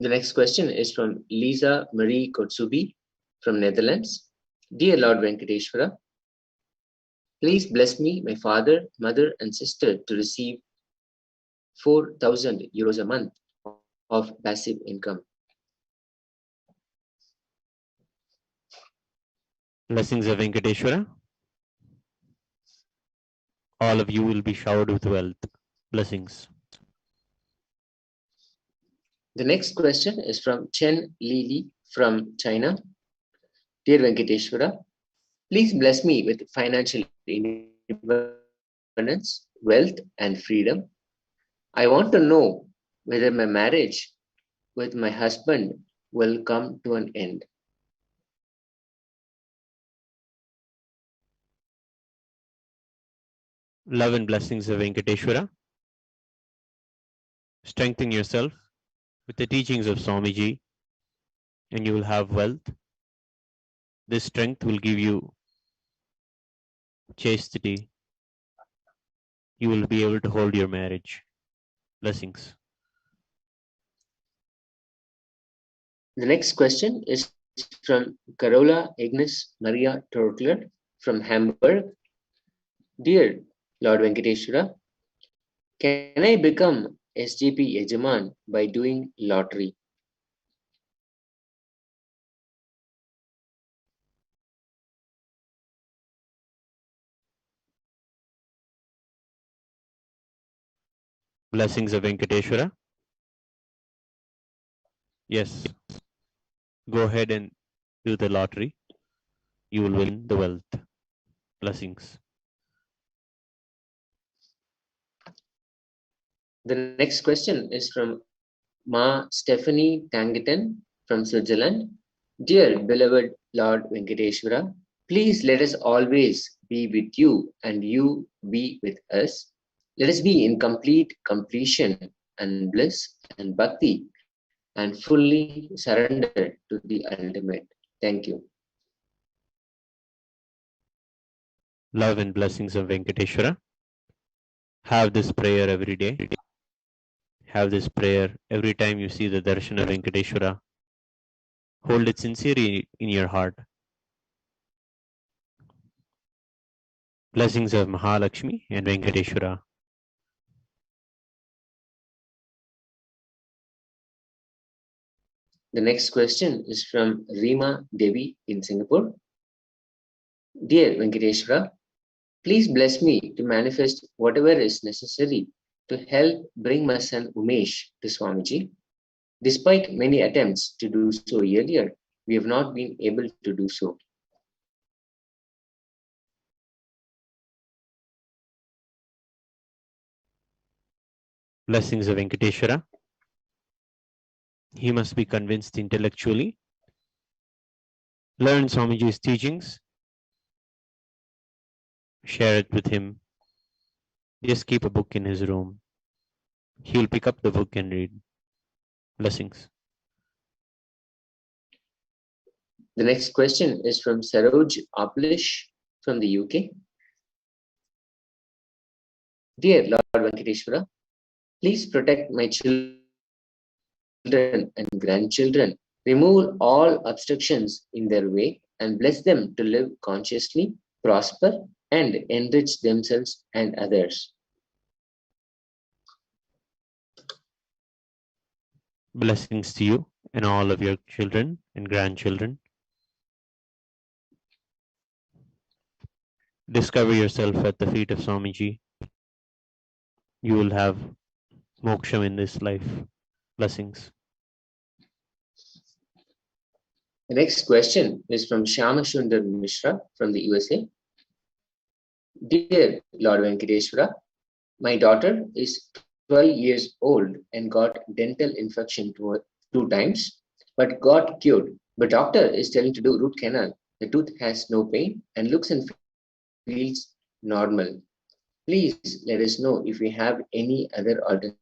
The next question is from Lisa Marie Kotsubi from Netherlands. Dear Lord Venkateshwara, please bless me, my father, mother, and sister to receive 4,000 euros a month of passive income.
Blessings of Venkateshwara. All of you will be showered with wealth. Blessings.
The next question is from Chen Lili from China. Dear Venkateshwara, please bless me with financial independence, wealth, and freedom. I want to know whether my marriage with my husband will come to an end.
Love and blessings of Venkateshwara. Strengthen yourself with the teachings of Swamiji and you will have wealth. This strength will give you chastity. You will be able to hold your marriage. Blessings.
The next question is from Carola Agnes Maria Torkler from Hamburg. Dear Lord Venkateshwara, can I become SJP Yajaman by doing lottery?
Blessings of Venkateshwara. Yes. Go ahead and do the lottery. You will win the wealth. Blessings.
The next question is from Ma Stephanie Tangeton from Switzerland. Dear beloved Lord Venkateshwara, please let us always be with you and you be with us. Let us be in complete completion and bliss and bhakti and fully surrender to the ultimate. Thank you.
Love and blessings of Venkateshwara. Have this prayer every day. Have this prayer every time you see the Darshan of Venkateshwara. Hold it sincerely in your heart. Blessings of Mahalakshmi and Venkateshwara.
The next question is from Rima Devi in Singapore. Dear Venkateshwara, please bless me to manifest whatever is necessary to help bring my son Umesh to Swamiji. Despite many attempts to do so earlier, we have not been able to do so.
Blessings of Venkateshwara. He must be convinced intellectually. Learn Swamiji's teachings. Share it with him. Just keep a book in his room. He'll pick up the book and read. Blessings.
The next question is from Saroj Aplish from the UK. Dear Lord Venkateshwara, please protect my children and grandchildren. Remove all obstructions in their way and bless them to live consciously, prosper, and enrich themselves and others.
Blessings to you and all of your children and grandchildren. Discover yourself at the feet of Swamiji. You will have moksha in this life. Blessings.
The next question is from Shyamashundar Mishra from the USA. Dear Lord Venkateshwara, my daughter is 12 years old and got dental infection 2 times, but got cured. But doctor is telling to do root canal. The tooth has no pain and looks and feels normal. Please let us know if we have any other alternative.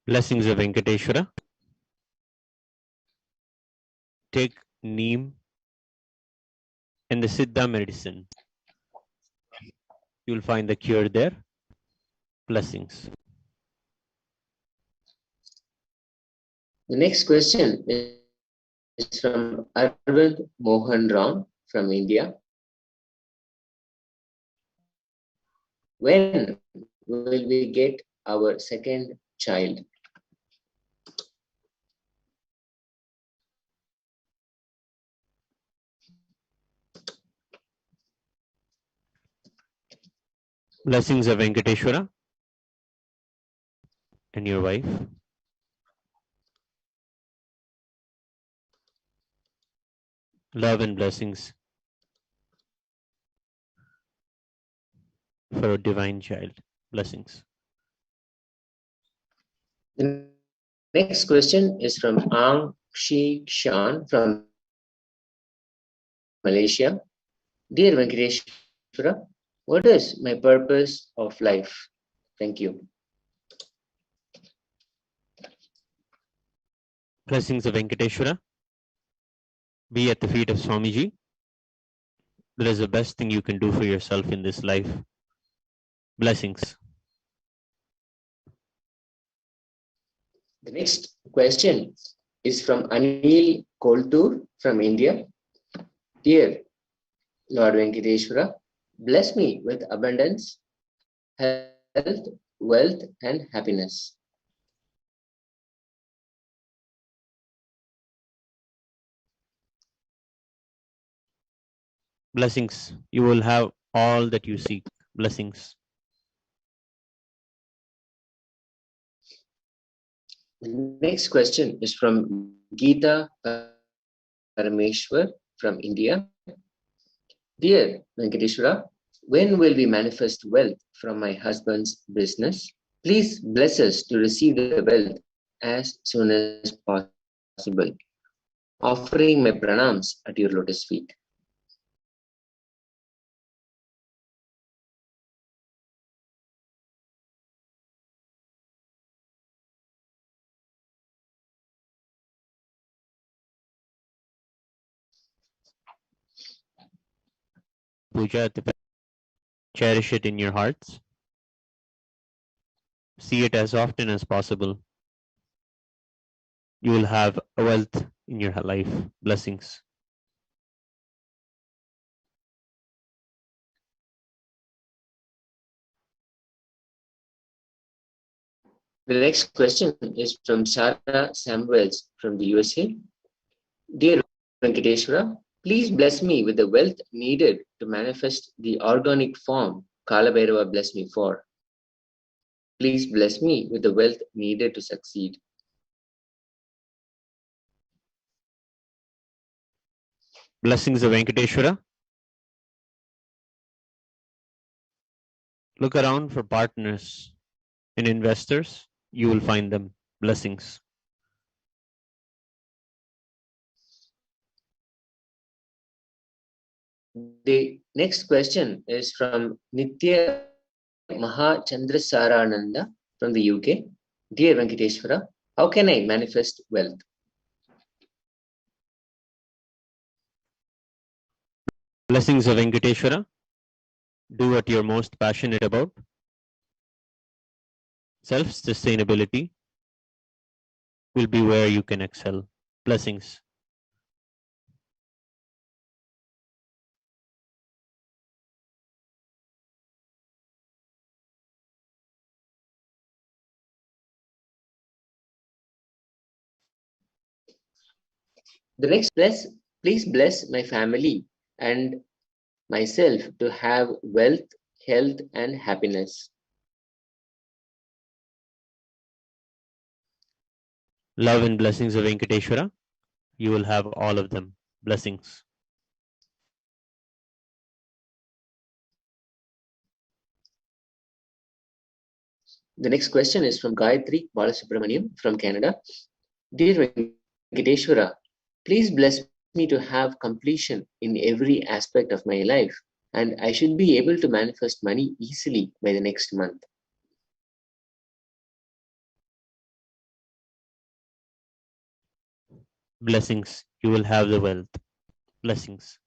Blessings of Venkateshwara. Take neem and the Siddha medicine. You will find the cure there. Blessings.
The next question is is from Arvind Mohan Ram from India. When will we get our second child?
Blessings of Venkateshwara and your wife. Love and blessings for a divine child. Blessings.
The next question is from Ang Shi Shan from Malaysia. Dear Venkateshwara, what is my purpose of life? Thank you.
Blessings of Venkateshwara. Be at the feet of Swamiji. That is the best thing you can do for yourself in this life. Blessings.
The next question is from Anil Koltur from India. Dear Lord Venkateshwara, bless me with abundance, health, wealth, and happiness.
Blessings. You will have all that you seek. Blessings.
The next question is from Geeta Parameshwar from India. Dear Venkateshwara, when will we manifest wealth from my husband's business? Please bless us to receive the wealth as soon as possible. Offering my pranams at your lotus feet.
Puja at the cherish it in your hearts. See it as often as possible. You will have wealth in your life. Blessings.
The next question is from Sarah Samuels from the USA. Dear Venkateshwara, please bless me with the wealth needed to manifest the organic form Kala Bhairava bless me for. Please bless me with the wealth needed to succeed.
Blessings of Venkateshwara. Look around for partners and investors. You will find them. Blessings.
The next question is from Nithya Mahachandrasarananda from the UK. Dear Venkateshwara, how can I manifest wealth?
Blessings of Venkateshwara. Do what you're most passionate about. Self-sustainability will be where you can excel. Blessings.
The next please bless my family and myself to have wealth, health, and happiness.
Love and blessings of Venkateshwara. You will have all of them. Blessings.
The next question is from Gayatri Balasubramaniam from Canada. Dear Venkateshwara, please bless me to have completion in every aspect of my life, and I should be able to manifest money easily by the next month.
Blessings. You will have the wealth. Blessings.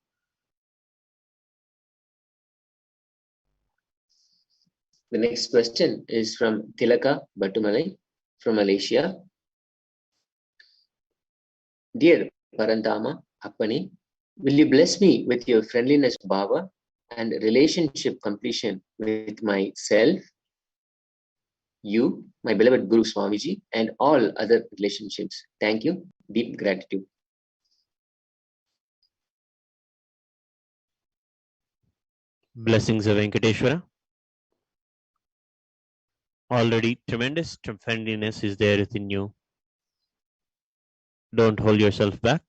The next question is from Tilaka Batumalai from Malaysia. Dear Parantama, Appani, will you bless me with your friendliness, Bhava, and relationship completion with myself, you, my beloved Guru Swamiji, and all other relationships. Thank you. Deep gratitude.
Blessings of Venkateshwara. Already tremendous friendliness is there within you. Don't hold yourself back.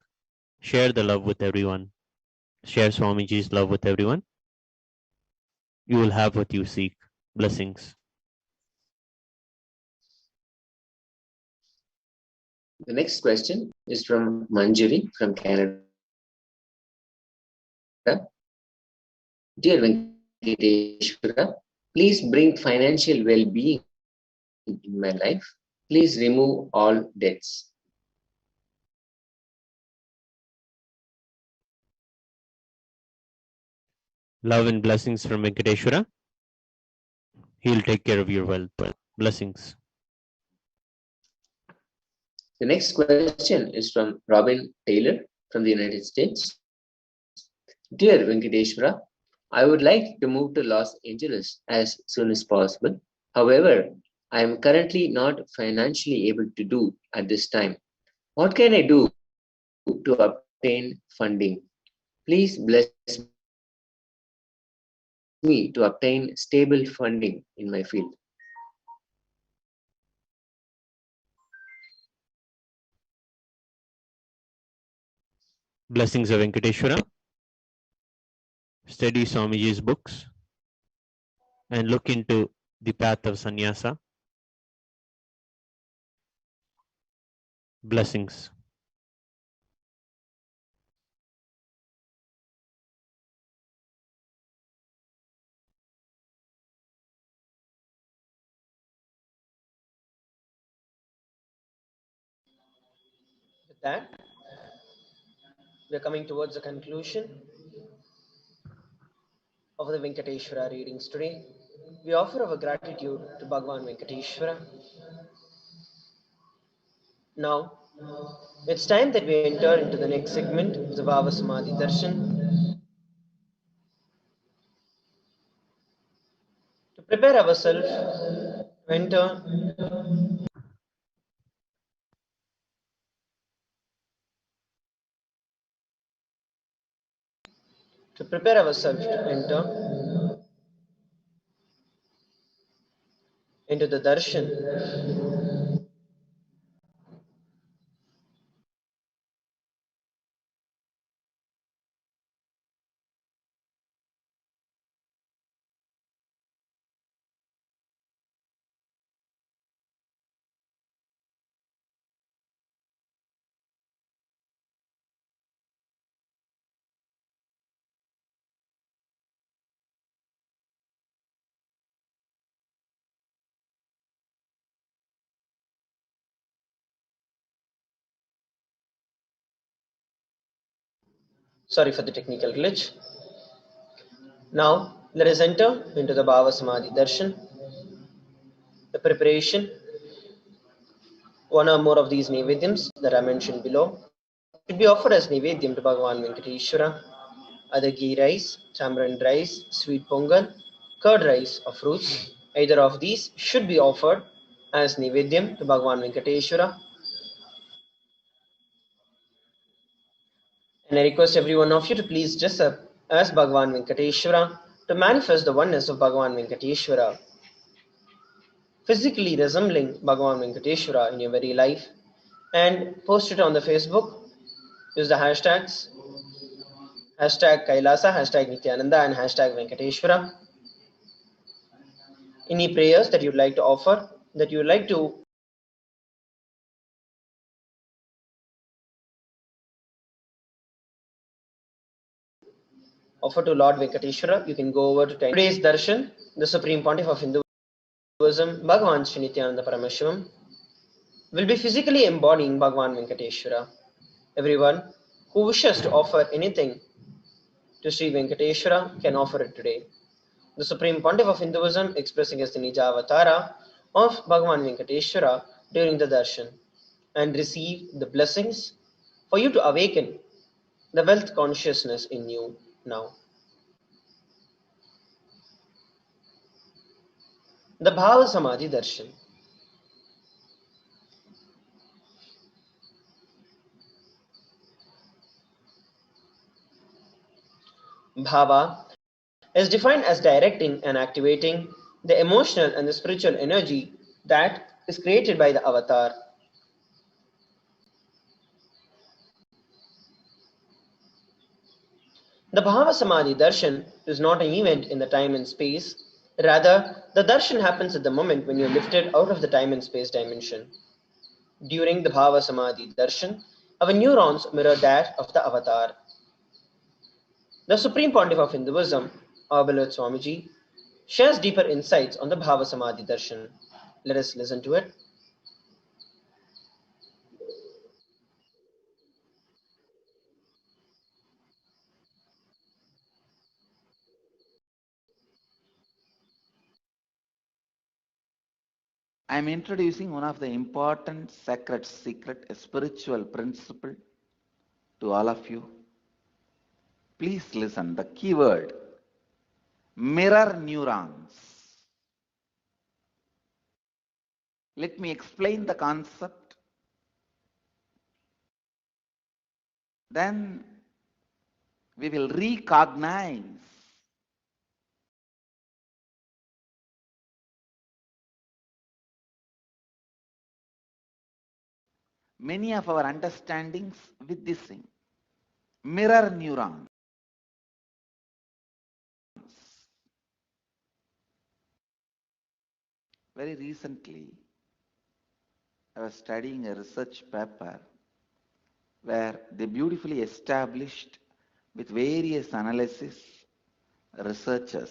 Share the love with everyone. Share Swamiji's love with everyone. You will have what you seek. Blessings.
The next question is from Manjari from Canada. Dear Venkateshwara, please bring financial well-being in my life. Please remove all debts.
Love and blessings from Venkateshwara. He'll take care of your wealth. Blessings.
The next question is from Robin Taylor from the United States. Dear Venkateshwara, I would like to move to Los Angeles as soon as possible. However, I am currently not financially able to do at this time. What can I do to obtain funding? Please bless me to obtain stable funding in my field.
Blessings of Venkateshwara. Study Swamiji's books and look into the path of sannyasa. Blessings.
With that, we are coming towards the conclusion of the Venkateshwara readings today. We offer our gratitude to Bhagavan Venkateshwara. Now, it's time that we enter into the next segment of the Bhava Samadhi Darshan. To prepare ourselves to enter into the Darshan, sorry for the technical glitch. Now, let us enter into the Bhava Samadhi Darshan. The preparation, one or more of these Naivedyams that I mentioned below, should be offered as Naivedyam to Bhagavan Venkateshwara. Either ghee rice, tamarind rice, sweet pongal, curd rice or fruits. Either of these should be offered as Naivedyam to Bhagavan Venkateshwara. And I request every one of you to please dress up as Bhagavan Venkateshwara to manifest the oneness of Bhagavan Venkateshwara, physically resembling Bhagavan Venkateshwara in your very life, and post it on the Facebook. Use the hashtags #Kailasa, #Nithyananda, and #Venkateshwara. Any prayers that you'd like to offer, that you'd like to offer to Lord Venkateshwara, you can go over to today's Darshan, the Supreme Pontiff of Hinduism, Bhagavan Sri Nithyananda Paramashivam, will be physically embodying Bhagavan Venkateshwara. Everyone who wishes to offer anything to Sri Venkateshwara can offer it today. The Supreme Pontiff of Hinduism expressing as the Nija Avatara of Bhagavan Venkateshwara during the Darshan, and receive the blessings for you to awaken the wealth consciousness in you now. The Bhava Samadhi Darshan. Bhava is defined as directing and activating the emotional and the spiritual energy that is created by the avatar. The Bhava Samadhi Darshan is not an event in the time and space. Rather, the darshan happens at the moment when you are lifted out of the time and space dimension. During the Bhava Samadhi Darshan, our neurons mirror that of the avatar. The Supreme Pontiff of Hinduism, our beloved Swamiji, shares deeper insights on the Bhava Samadhi Darshan. Let us listen to it.
I am introducing one of the important sacred secret, a spiritual principle to all of you. Please listen. The keyword, mirror neurons. Let me explain the concept. Then we will recognize many of our understandings with this thing. Mirror neurons. Very recently, I was studying a research paper where they beautifully established with various analysis researchers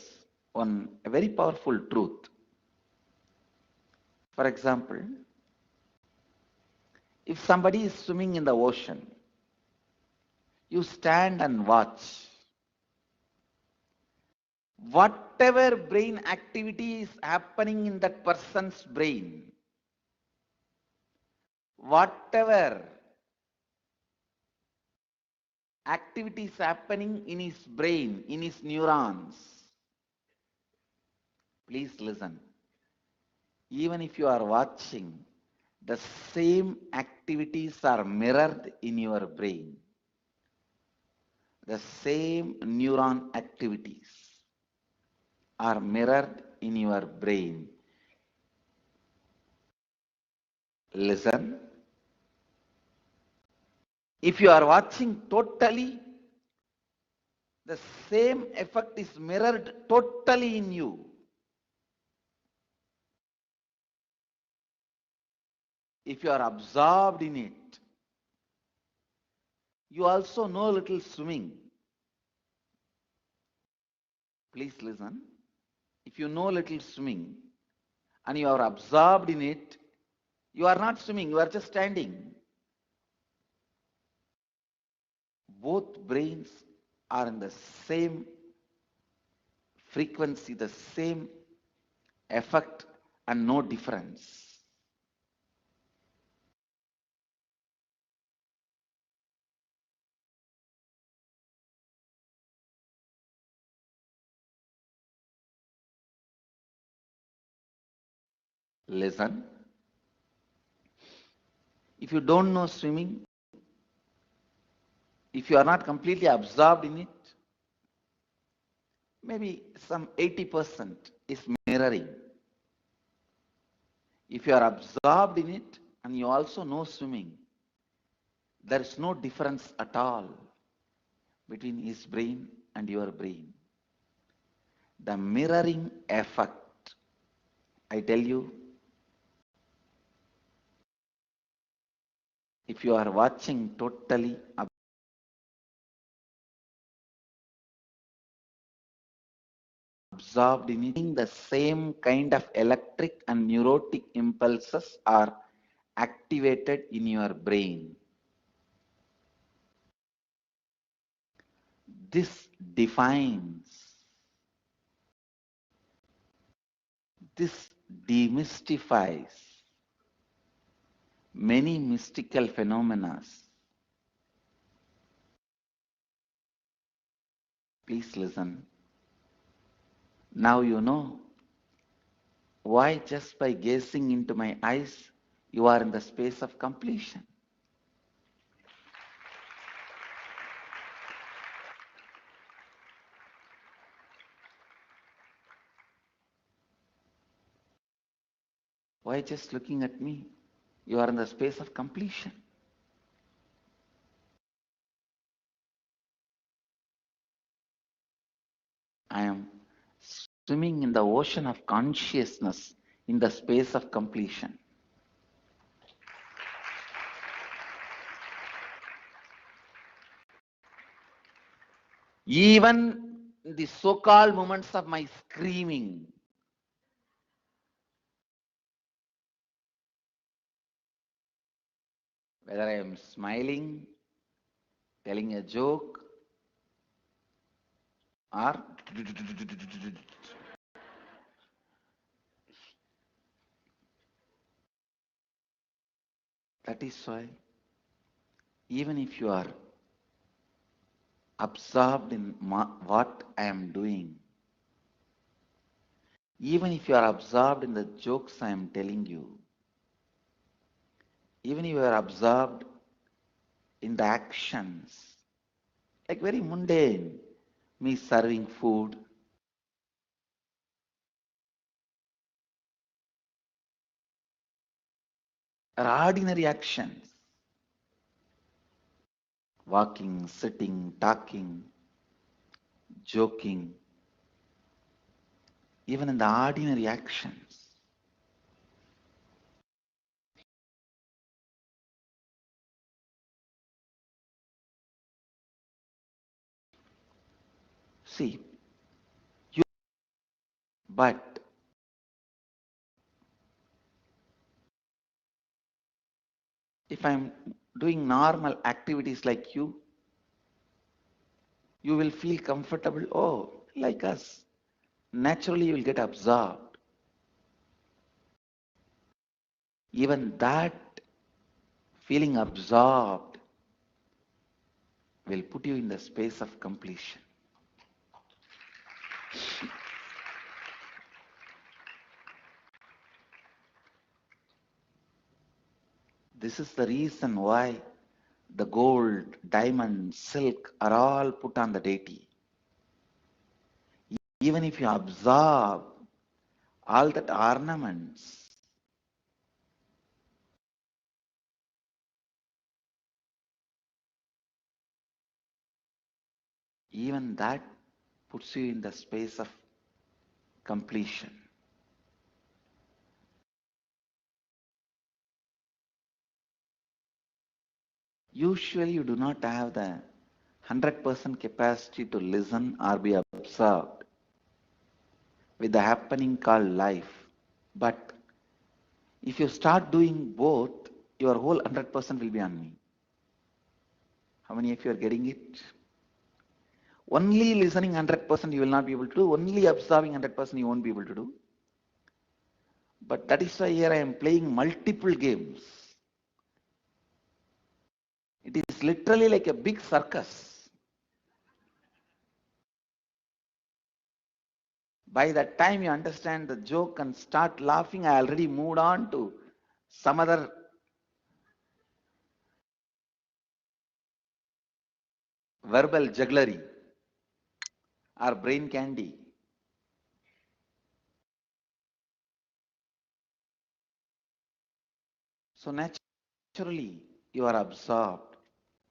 on a very powerful truth. For example, if somebody is swimming in the ocean, you stand and watch. Whatever brain activity is happening in that person's brain, whatever activity is happening in his brain, in his neurons, please listen. Even if you are watching, the same activities are mirrored in your brain. The same neuron activities are mirrored in your brain. Listen. If you are watching totally, the same effect is mirrored totally in you. If you are absorbed in it, you also know a little swimming. Please listen. If you know a little swimming and you are absorbed in it, you are not swimming, you are just standing. Both brains are in the same frequency, the same effect, and no difference. Listen. If you don't know swimming, if you are not completely absorbed in it, maybe some 80% is mirroring. If you are absorbed in it and you also know swimming, there is no difference at all between his brain and your brain. The mirroring effect, I tell you, if you are watching totally absorbed in it, the same kind of electric and neurotic impulses are activated in your brain. This defines, this demystifies many mystical phenomena Please listen. Now you know why just by gazing into my eyes, you are in the space of completion. Why just looking at me, you are in the space of completion. I am swimming in the ocean of consciousness in the space of completion. Even the so-called moments of my screaming, whether I am smiling, telling a joke, or that is why even if you are absorbed in what I am doing, even if you are absorbed in the jokes I am telling you, even if you are absorbed in the actions, like very mundane, me serving food, or ordinary actions, walking, sitting, talking, joking, even in the ordinary actions, see, but if I'm doing normal activities like you will feel comfortable. Oh, like us. Naturally, you will get absorbed. Even that feeling absorbed will put you in the space of completion. This is the reason why the gold, diamond, silk are all put on the deity. Even if you absorb all that ornaments, even that puts you in the space of completion. Usually you do not have the 100% capacity to listen or be absorbed with the happening called life. But if you start doing both, your whole 100% will be on me. How many of you are getting it? Only listening 100% you will not be able to do. Only absorbing 100% you won't be able to do. But that is why here I am playing multiple games. It is literally like a big circus. By that time you understand the joke and start laughing, I already moved on to some other verbal jugglery or brain candy. So naturally you are absorbed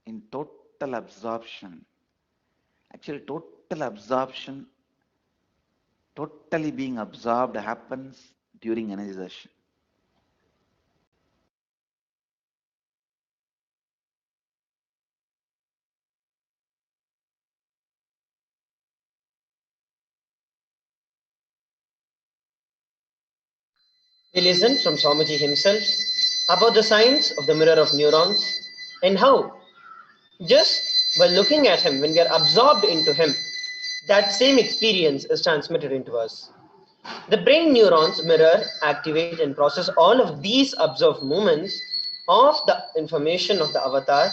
in total absorption. Actually total absorption, totally being absorbed happens during energization.
We listened from Swamiji himself about the science of the mirror of neurons and how just by looking at him, when we are absorbed into him, that same experience is transmitted into us. The brain neurons mirror, activate and process all of these observed movements of the information of the avatar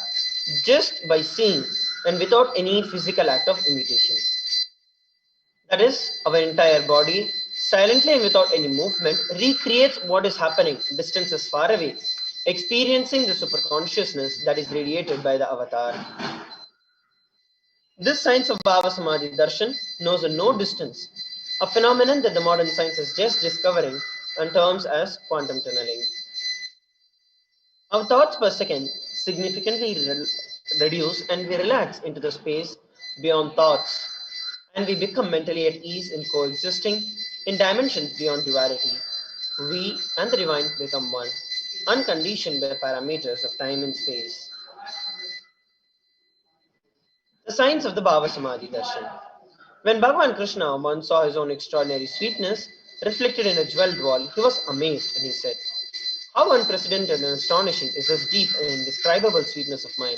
just by seeing and without any physical act of imitation. That is, our entire body, silently and without any movement, recreates what is happening distances far away, experiencing the superconsciousness that is radiated by the avatar. This science of Bhava Samadhi Darshan knows a no distance, a phenomenon that the modern science is just discovering on terms as quantum tunneling. Our thoughts per second significantly reduce and we relax into the space beyond thoughts, and we become mentally at ease in coexisting in dimensions beyond duality. We and the divine become one, unconditioned by parameters of time and space. The science of the Bhava Samadhi Darshan. When Bhagavan Krishna once saw his own extraordinary sweetness reflected in a jeweled wall, he was amazed and he said, "How unprecedented and astonishing is this deep and indescribable sweetness of mine.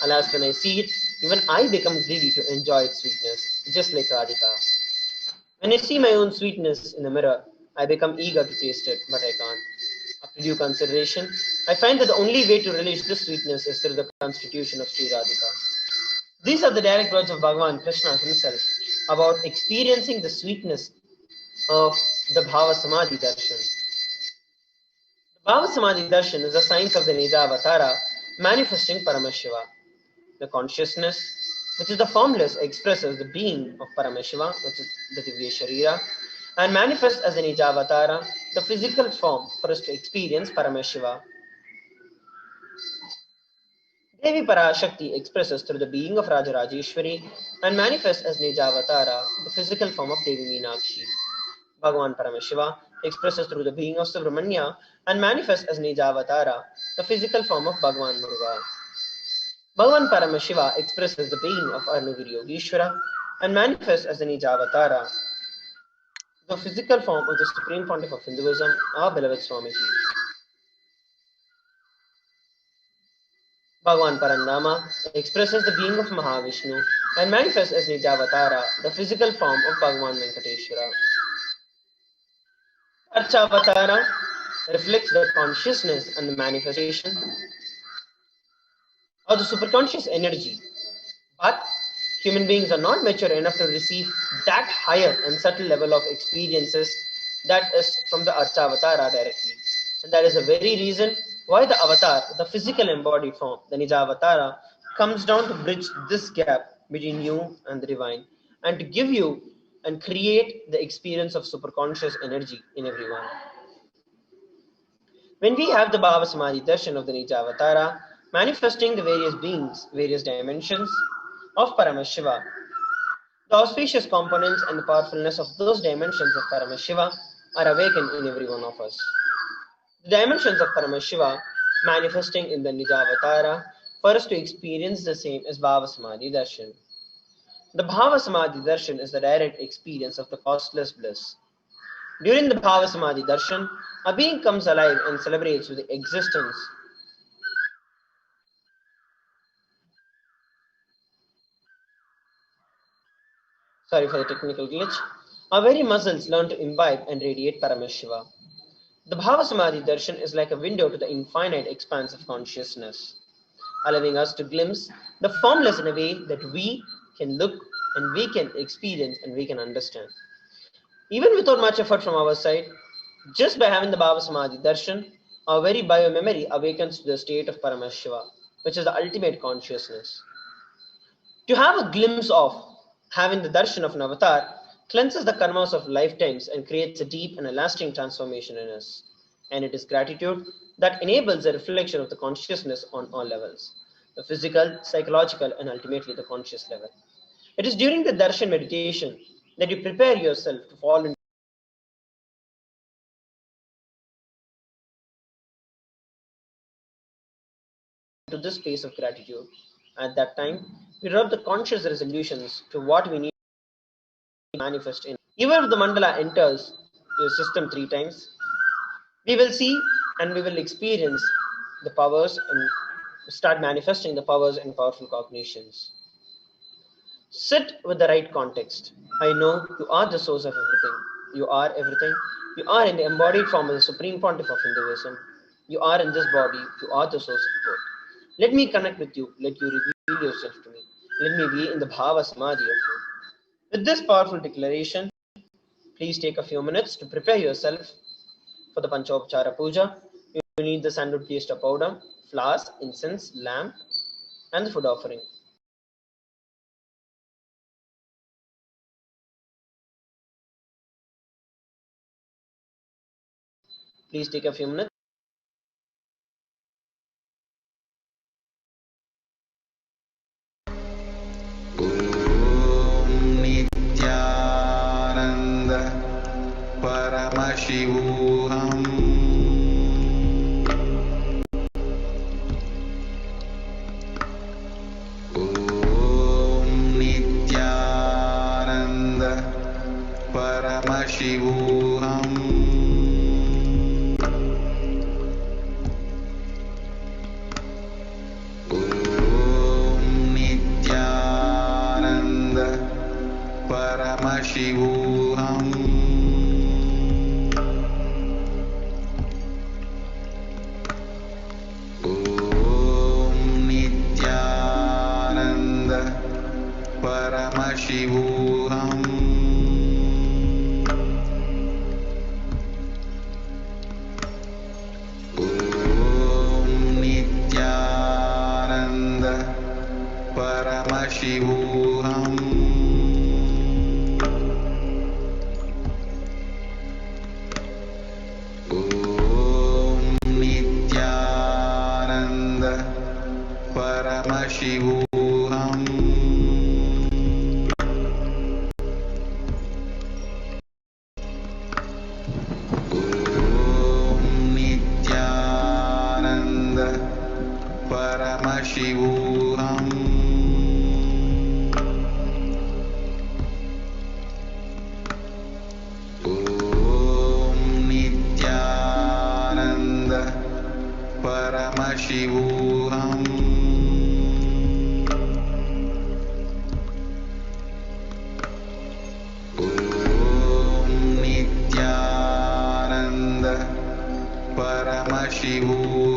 Alas, when I see it, even I become greedy to enjoy its sweetness, just like Radhika. When I see my own sweetness in the mirror, I become eager to taste it, but I can't. After due consideration, I find that the only way to relish this sweetness is through the constitution of Sri Radhika." These are the direct words of Bhagavan Krishna himself about experiencing the sweetness of the Bhava Samadhi Darshan. The Bhava Samadhi Darshan is the science of the Nija Avatara manifesting Paramashiva. The consciousness, which is the formless, expresses the being of Paramashiva, which is the Divya Sharira, and manifests as an Nijavatara, the physical form for us to experience Paramashiva. Devi Parashakti expresses through the being of Rajarajeshwari and manifests as Nijavatara, the physical form of Devi Meenakshi. Bhagavan Paramashiva expresses through the being of Subramanya and manifests as Nijavatara, the physical form of Bhagavan Muruga. Bhagavan Paramashiva expresses the being of Arunagiri Yogeshwara and manifests as the Nijavatara, the physical form of the Supreme Pontiff of Hinduism, our beloved Swamiji. Bhagavan Parandama expresses the being of Mahavishnu and manifests as Nijavatara, the physical form of Bhagavan Venkateshwara. Archavatara reflects the consciousness and the manifestation of the superconscious energy. But human beings are not mature enough to receive that higher and subtle level of experiences that is from the Archavatara directly. And that is the very reason why the avatar, the physical embodied form, the Nijavatara, comes down to bridge this gap between you and the divine and to give you and create the experience of superconscious energy in everyone. When we have the Bhava Samadhi Darshan of the Nijavatara, manifesting the various beings, various dimensions of Paramashiva, the auspicious components and the powerfulness of those dimensions of Paramashiva are awakened in every one of us. The dimensions of Paramashiva manifesting in the Nijavatara for us to experience the same as Bhava Samadhi Darshan. The Bhava Samadhi Darshan is the direct experience of the costless bliss. During the Bhava Samadhi Darshan, a being comes alive and celebrates with the existence. Sorry for the technical glitch. Our very muscles learn to imbibe and radiate Paramashiva. The Bhava Samadhi Darshan is like a window to the infinite expanse of consciousness, allowing us to glimpse the formless in a way that we can look and we can experience and we can understand. Even without much effort from our side, just by having the Bhava Samadhi Darshan, our very biomemory awakens to the state of Paramashiva, which is the ultimate consciousness. To have a glimpse of having the darshan of an avatar cleanses the karmas of lifetimes and creates a deep and a lasting transformation in us. And it is gratitude that enables a reflection of the consciousness on all levels, the physical, psychological, and ultimately the conscious level. It is during the darshan meditation that you prepare yourself to fall into this space of gratitude. At that time, we rub the conscious resolutions to what we need to manifest in. Even if the mandala enters your system 3 times, we will see and we will experience the powers and start manifesting the powers and powerful cognitions. Sit with the right context. I know you are the source of everything. You are everything. You are in the embodied form of the Supreme Pontiff of Hinduism. You are in this body. You are the source of both. Let me connect with you. Let you reveal yourself to me. Let me be in the Bhava Samadhi of you. With this powerful declaration, please take a few minutes to prepare yourself for the Panchopachara Puja. You will need the sandalwood paste powder, flowers, incense, lamp, and the food offering. Please take a few minutes.
Nithyananda Paramashivoham. Nithyananda Paramashivoham. Nithyananda Paramashivoham. Nithyananda Paramashivoham. Nithyananda Paramashivoham. Nithyananda Paramashivoham. Nithyananda Paramashivoham. Nithyananda Paramashivoham. Nithyananda Paramashivoham.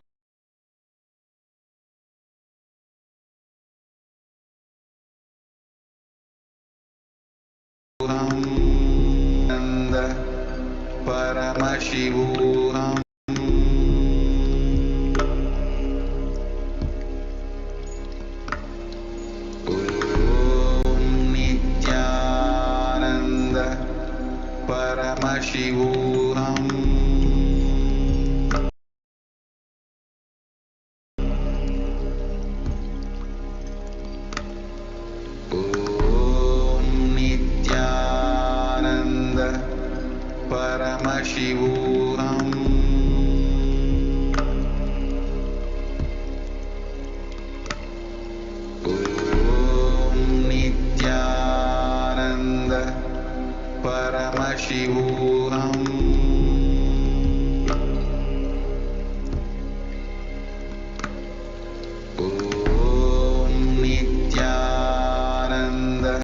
Nanda Paramashivoham. Nithyananda Paramashivoham. Nithyananda Paramashivoham. Nithyananda Paramashivoham. Nithyananda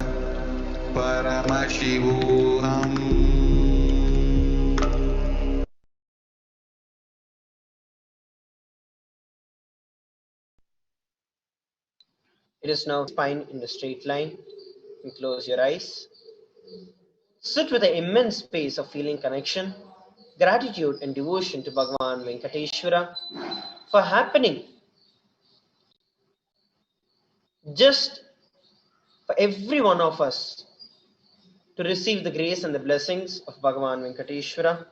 Paramashivoham.
It is now spine in a straight line. And close your eyes. Sit with an immense space of feeling connection, gratitude and devotion to Bhagavan Venkateshwara for happening just for every one of us to receive the grace and the blessings of Bhagavan Venkateshwara.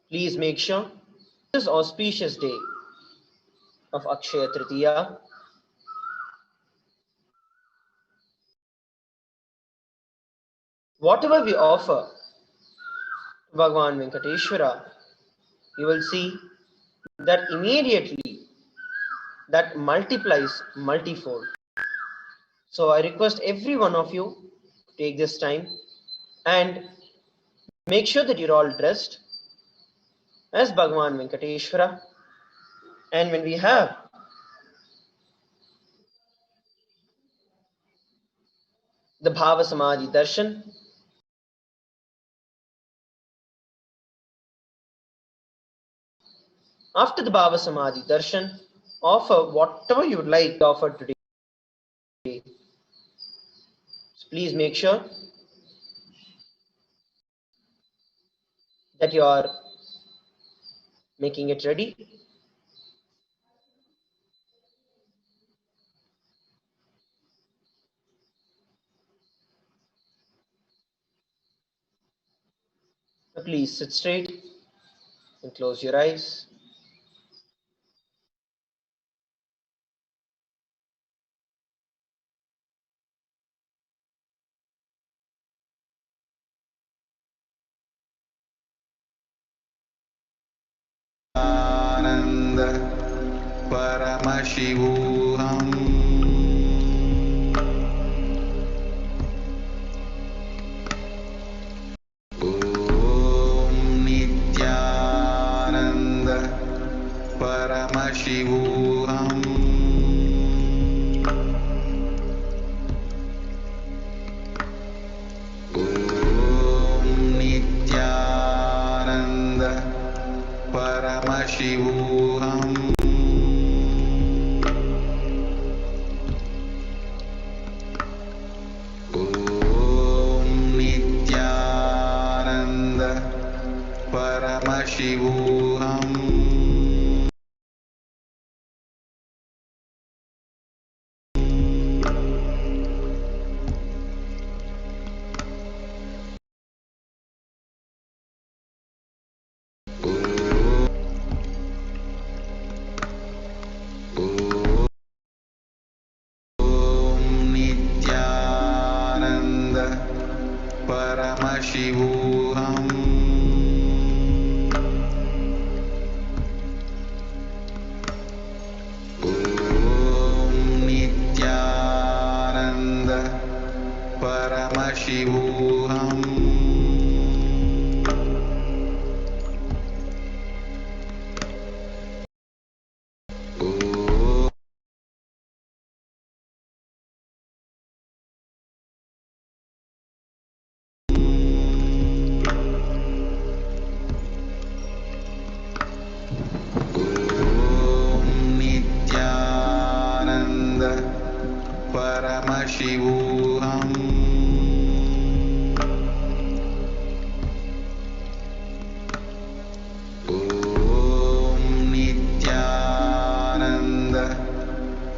Please make sure this auspicious day of Akshaya Tritiya, whatever we offer to Bhagavan Venkateshwara, you will see that immediately that multiplies multifold. So I request every one of you to take this time and make sure that you're all dressed as Bhagavan Venkateshwara. And when we have the Bhava Samadhi Darshan. After the Bhava Samadhi Darshan, offer whatever you would like to offer today. So please make sure that you are making it ready. Now please sit straight and close your eyes.
Nithyananda Paramashivoham. Om Nithyananda Paramashivoham. Om Nithyananda Paramashivoham. Om Nithyananda Paramashivoham. Om Nithyananda Paramashivoham. Om Nithyananda Paramashivoham. Om Nithyananda Paramashivoham. Om Nithyananda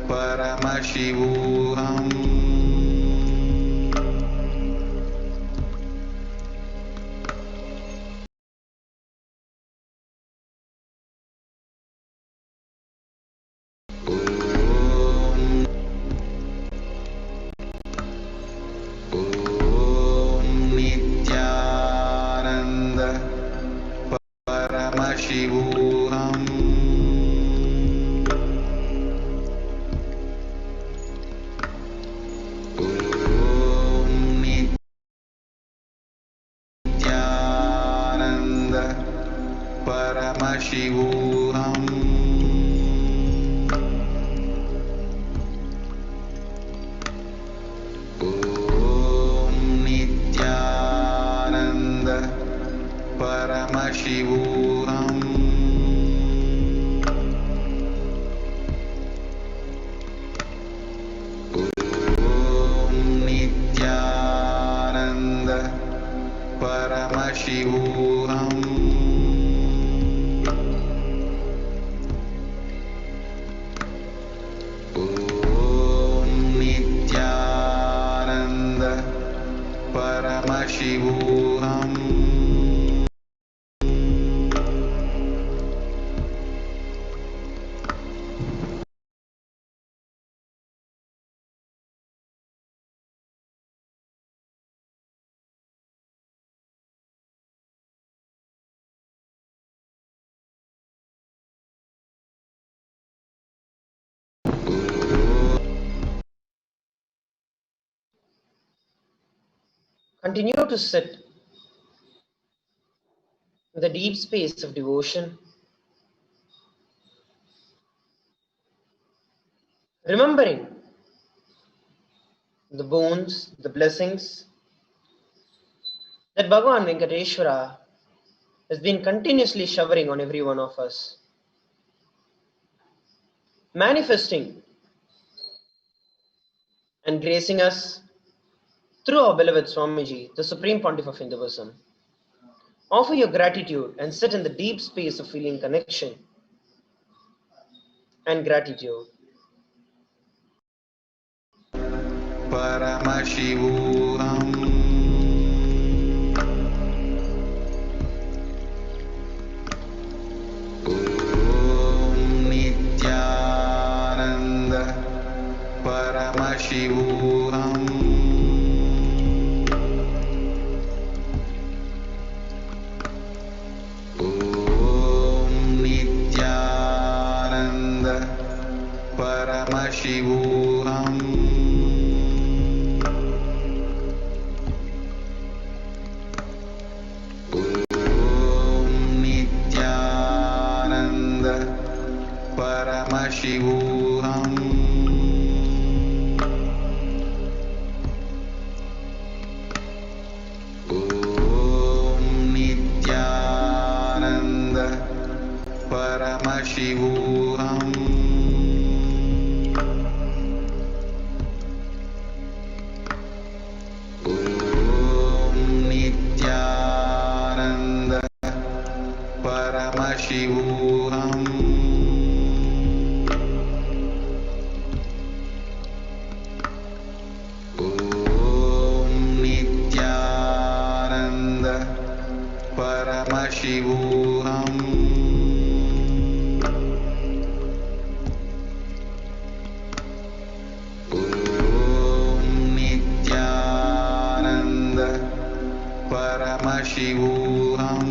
Paramashivoham. Om Nithyananda Paramashivoham. Om Nithyananda Paramashivoham. Om Nithyananda Paramashivoham. Om Nithyananda Paramashivoham. Om Nithyananda Paramashivoham.
Continue to sit in the deep space of devotion, remembering the boons, the blessings that Bhagavan Venkateshwara has been continuously showering on every one of us, manifesting and gracing us through our beloved Swamiji, the Supreme Pontiff of Hinduism. Offer your gratitude and sit in the deep space of feeling connection and gratitude.
Paramashivoham. Om Nithyananda Paramashivoham. Om Nithyananda Paramashivoham. Om Nithyananda Paramashivoham. Om Nithyananda Paramashivoham. Om Nithyananda Paramashivoham. Om Nithyananda Paramashivoham. Om Nithyananda Paramashivoham.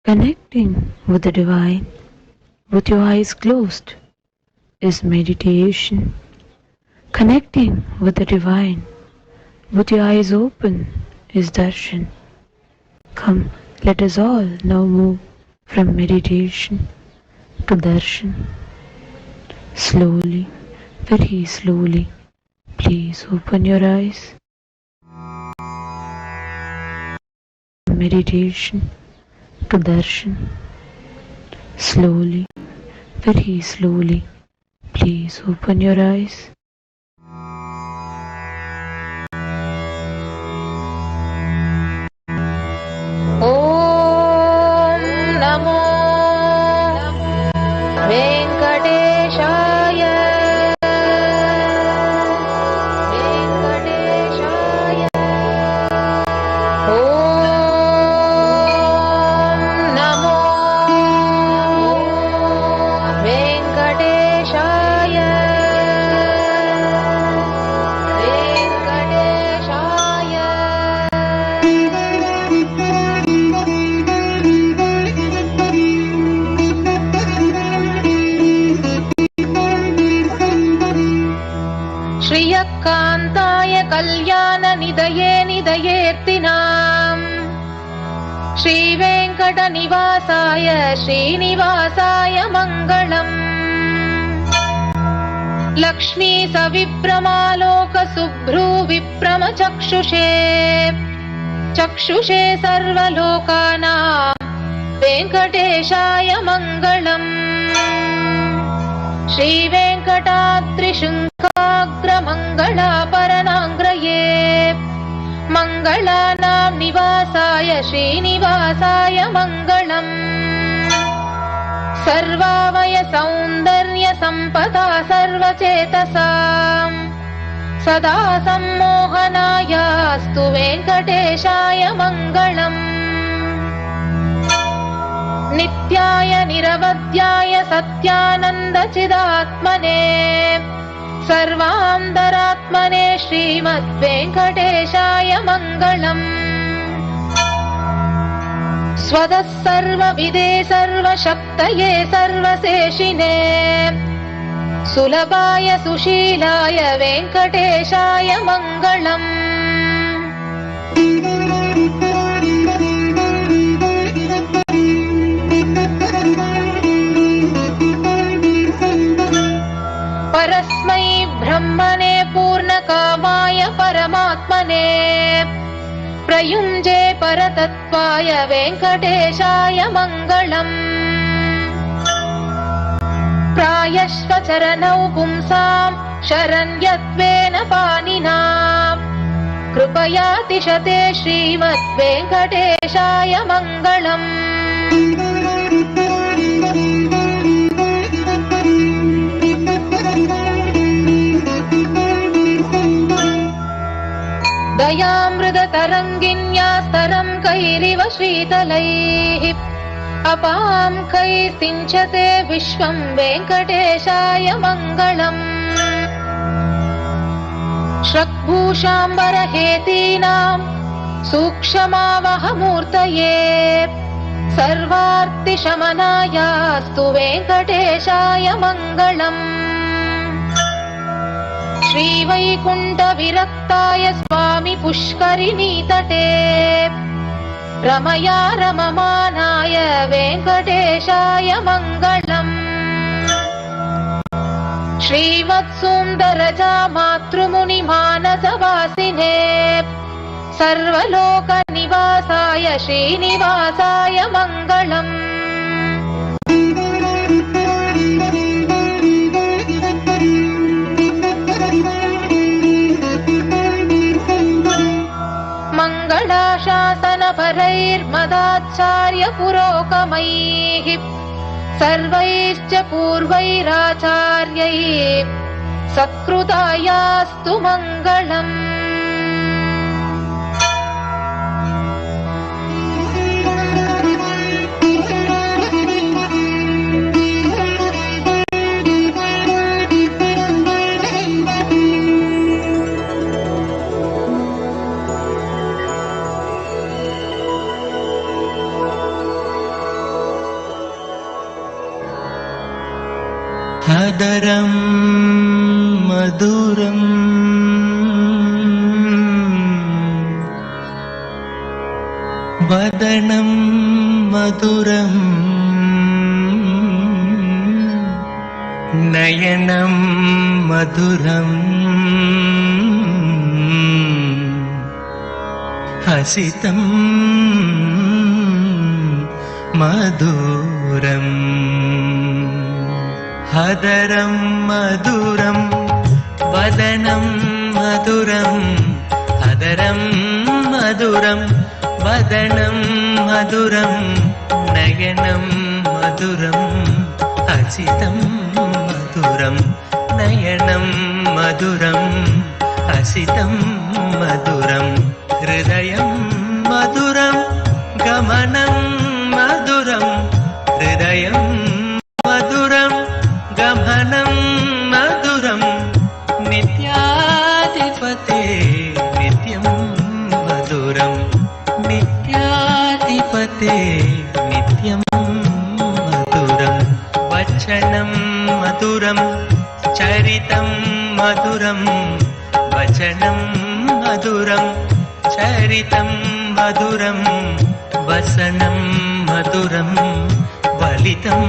Connecting with the divine with your eyes closed is meditation. Connecting with the divine with your eyes open is darshan. Come, let us all now move from meditation to darshan. Slowly, very slowly, please open your eyes. Meditation to darshan. Slowly, very slowly, please open your eyes.
Om Namo Venkateshaya. Venkateshaya. Om Namo Venkateshaya. Venkateshaya. श्रियकान्ताय कल्याणनिधये निधयेऽर्तिनाम् श्रीवेङ्कटनिवासाय श्रीनिवासाय मङ्गलम् लक्ष्मी सविभ्रमालोकसुभ्रूविभ्रमचक्षुषे चक्षुषे सर्वलोकानां वेङ्कटेशाय मङ्गलम् श्रीवेङ्कटाद्रिशृङ्गाग्रमङ्गलापरणाङ्ग्रये मङ्गलानां निवासाय श्रीनिवासाय मङ्गलम् सर्वावय सौन्दर्य सम्पदा सर्वचेतसां सदा सम्मोहनायास्तु वेङ्कटेशाय मङ्गलम् नित्याय निरवध्याय सत्यानन्दचिदात्मने सर्वान्तरात्मने श्रीमद्वेङ्कटेशाय मङ्गलम् स्वतः सर्वविदे सर्वशक्तये सर्वशेषिने सुलभाय सुशीलाय वेङ्कटेशाय मङ्गलम् परस्मै ब्रह्मणे पूर्णकामाय परमात्मने प्रयुञ्जे परतत्त्वाय वेङ्कटेशाय मङ्गलम् प्रायश्वचरणौ पुंसां शरण्यत्वेन पाणिना कृपया तिषते श्रीमद्वेङ्कटेशाय मङ्गलम् दयामृततरङ्गिन्या स्तरं कैरिव शीतलैः अपां कैस्तिञ्चते विश्वं वेङ्कटेशाय मङ्गलम् श्रक्भूषाम्बरहेतीनां सूक्ष्मावहमूर्तये सर्वार्तिशमनायास्तु वेङ्कटेशाय मङ्गलम् श्रीवैकुण्ठविरक्ताय स्वामि पुष्करिणीतटे रमया रममानाय वेङ्कटेशाय मङ्गलम् श्रीवत्सुन्दरजा मातृमुनिमानसवासिने सर्वलोकनिवासाय श्रीनिवासाय मङ्गलम् मङ्गलाशासनपरैर्मदाचार्य पुरोगमैः सर्वैश्च पूर्वैराचार्यैः सत्कृतायास्तु मङ्गलम्
Hadaram Maduram Vadanam Maduram Nayanam Maduram Hasitam Maduram Hadaram Maduram Vadanam Maduram Hadaram Maduram Vadanam Maduram Nayanam Maduram Hasitam Maduram Nayanam Maduram Hasitam Maduram Hridayam Maduram Gamanam Maduram Hridayam Maduram Gamanam Maduram Nityadipate Nityam Maduram Nityadipate Nityam Maduram Vachanam Maduram Charitam Maduram Vachanam Maduram Charitam Maduram Vasanam Maduram Valitam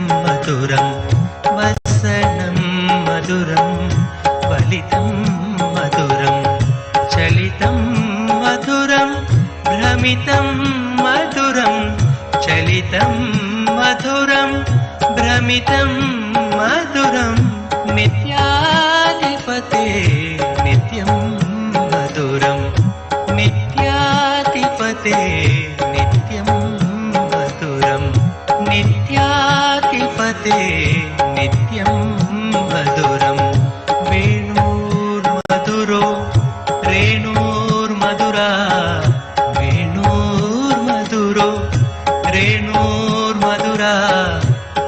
Maduram Vasanam Maduram Valitam Maduram Chalitam Maduram Brahmitam Maduram Chalitam Maduram Brahmitam Maduram Nityadipate Nityam Maduram Nityadipate Nityam Maduram Nityadipate Nityam Maduram Venur Maduro Renur Madura Venur Maduro Renur Madura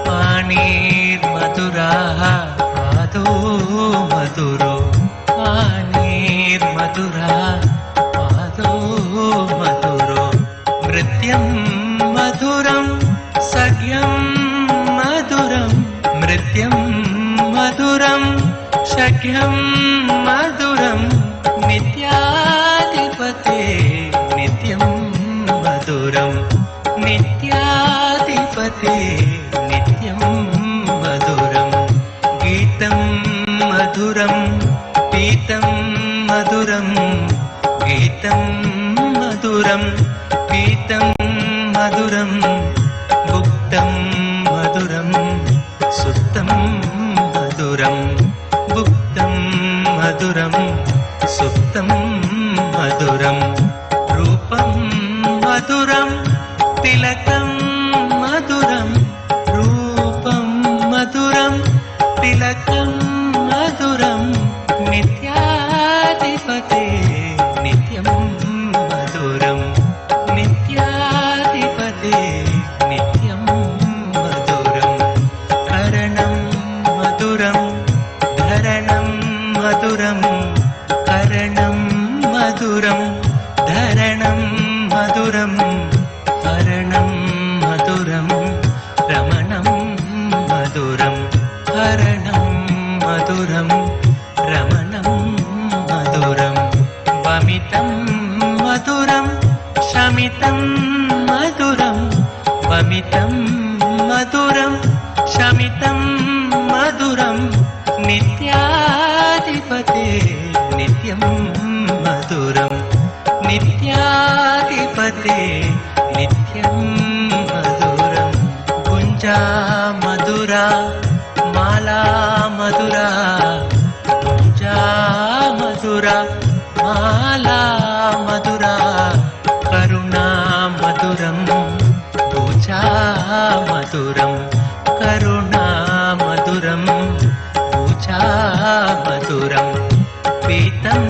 Panir Madura Pado Maduro Panir Madura Pado Maduro Mrityam Maduram Sagyam Maduram Mrityam Maduram Sagyam Maduram Nityadipate Nityam Maduram Nityadipate Nityam Maduram Geetam Maduram Pitam Maduram Geetam Maduram Pitam Maduram Bhuktam Maduram Suttam Maduram Bhuktam Maduram Suttam Maduram Rupam Maduram Tilakam Maduram Rupam Maduram Tilakam Maduram Nityadipate Nityam Maduram Nityadipate Nityam Maduram Karanam Maduram Dharanam Maduram Karanam Maduram Dharanam Maduram Haranam Maduram Ramanam Maduram Haranam Maduram Ramanam Maduram Vamitam Maduram Shamitam Maduram Vamitam Maduram Shamitam Maduram Nityadipate Nityam Maduram Nityadipate Nityam Maduram Gunja Madura Mala Madura Gunja Madura Mala Madura Karuna Maduram Bhuja Maduram Karuna Maduram Bhuja Maduram Pitam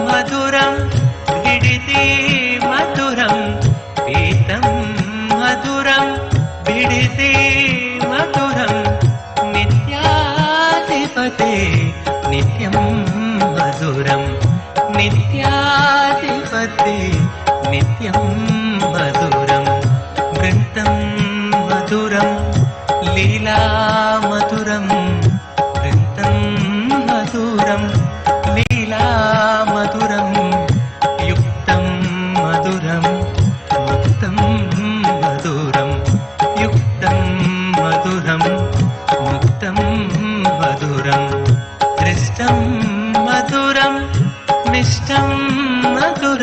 Maduram Biditi Maduram Pitam Maduram Biditi Maduram Nityadipate Nityam Maduram Nityadipate Nityam Maduram Vrintam Maduram Leela Maduram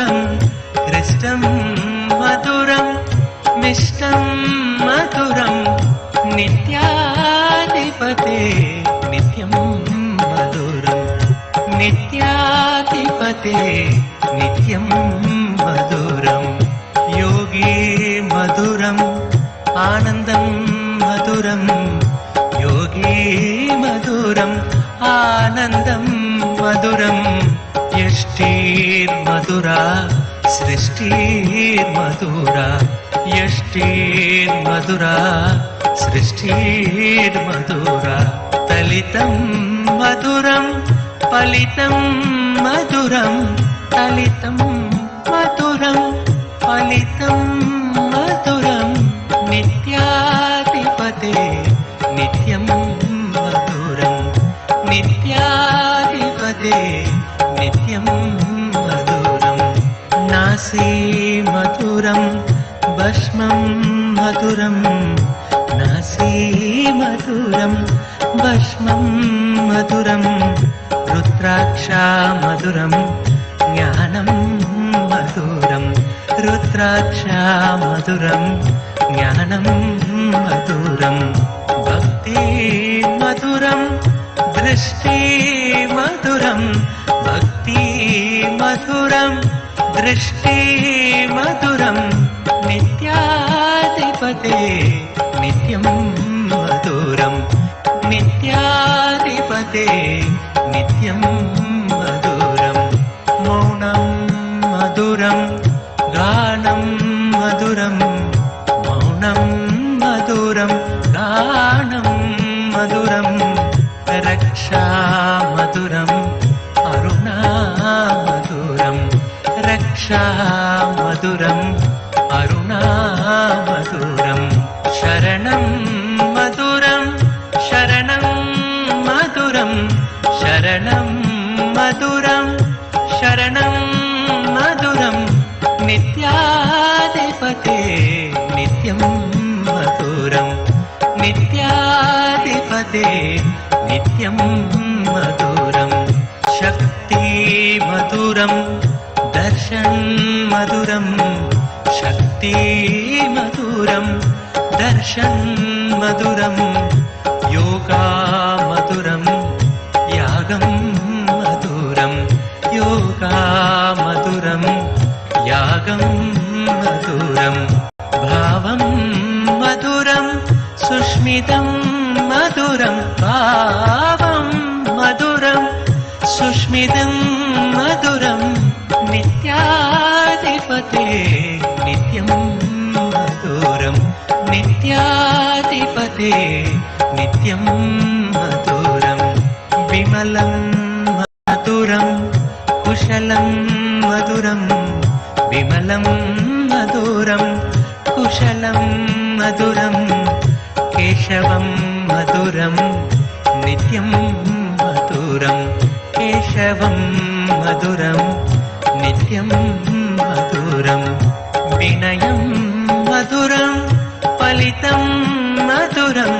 मधुरं हृष्टं मधुरं मिष्टं मधुरं नित्याधिपते नित्यं मधुरं नित्याधिपते नित्यं मधुरं योगी मधुरम् आनन्दं मधुरं योगी मधुरम् आनन्दं मधुरं यष्टिर्मधुरा सृष्टिर्मधुरा यष्टिर्मधुरा सृष्टिर्मधुरा तलितं मधुरं फलितं मधुरं तलितं मधुरं फलितं मधुरं नित्याधिपते नित्यं मधुरं नित्याधिपते नित्यं मधुरं नासी मधुरं भस्मं मधुरं नासी मधुरं भस्मं मधुरं रुद्राक्षा मधुरं ज्ञानं मधुरं रुद्राक्षा मधुरं ज्ञानं मधुरं भक्ति मधुरं दृष्टि मधुरं भक्ति मधुरं दृष्टि मधुरं नित्याधिपते नित्यं मधुरं नित्याधिपते नित्यं मधुरं मौनं मधुरं गानं मधुरं मौनं मधुरं गानं मधुरं रक्षा मधुरम् अरुणा मधुरं रक्षा मधुरम् अरुणा मधुरं शरणं मधुरं शरणं मधुरं शरणं मधुरं शरणं मधुरं नित्याधिपते नित्यं मधुरं नित्याधिपते नित्यं मधुरं शक्ति मधुरं दर्शन मधुरं शक्ति मधुरं दर्शन मधुरं योगा मधुरं यागं मधुरं योगा मधुरं यागं मधुरं भावं मधुरं सुष्मितं मधुरं भावं मधुरं सुष्मितं मधुरं नित्याधिपते नित्यं मधुरं नित्याधिपते नित्यं मधुरं विमलं मधुरं कुशलं मधुरं विमलं मधुरं कुशलं मधुरं केशवं मधुरं नित्यं मधुरं केशवं मधुरं नित्यं मधुरं विनयं मधुरं फलितं मधुरं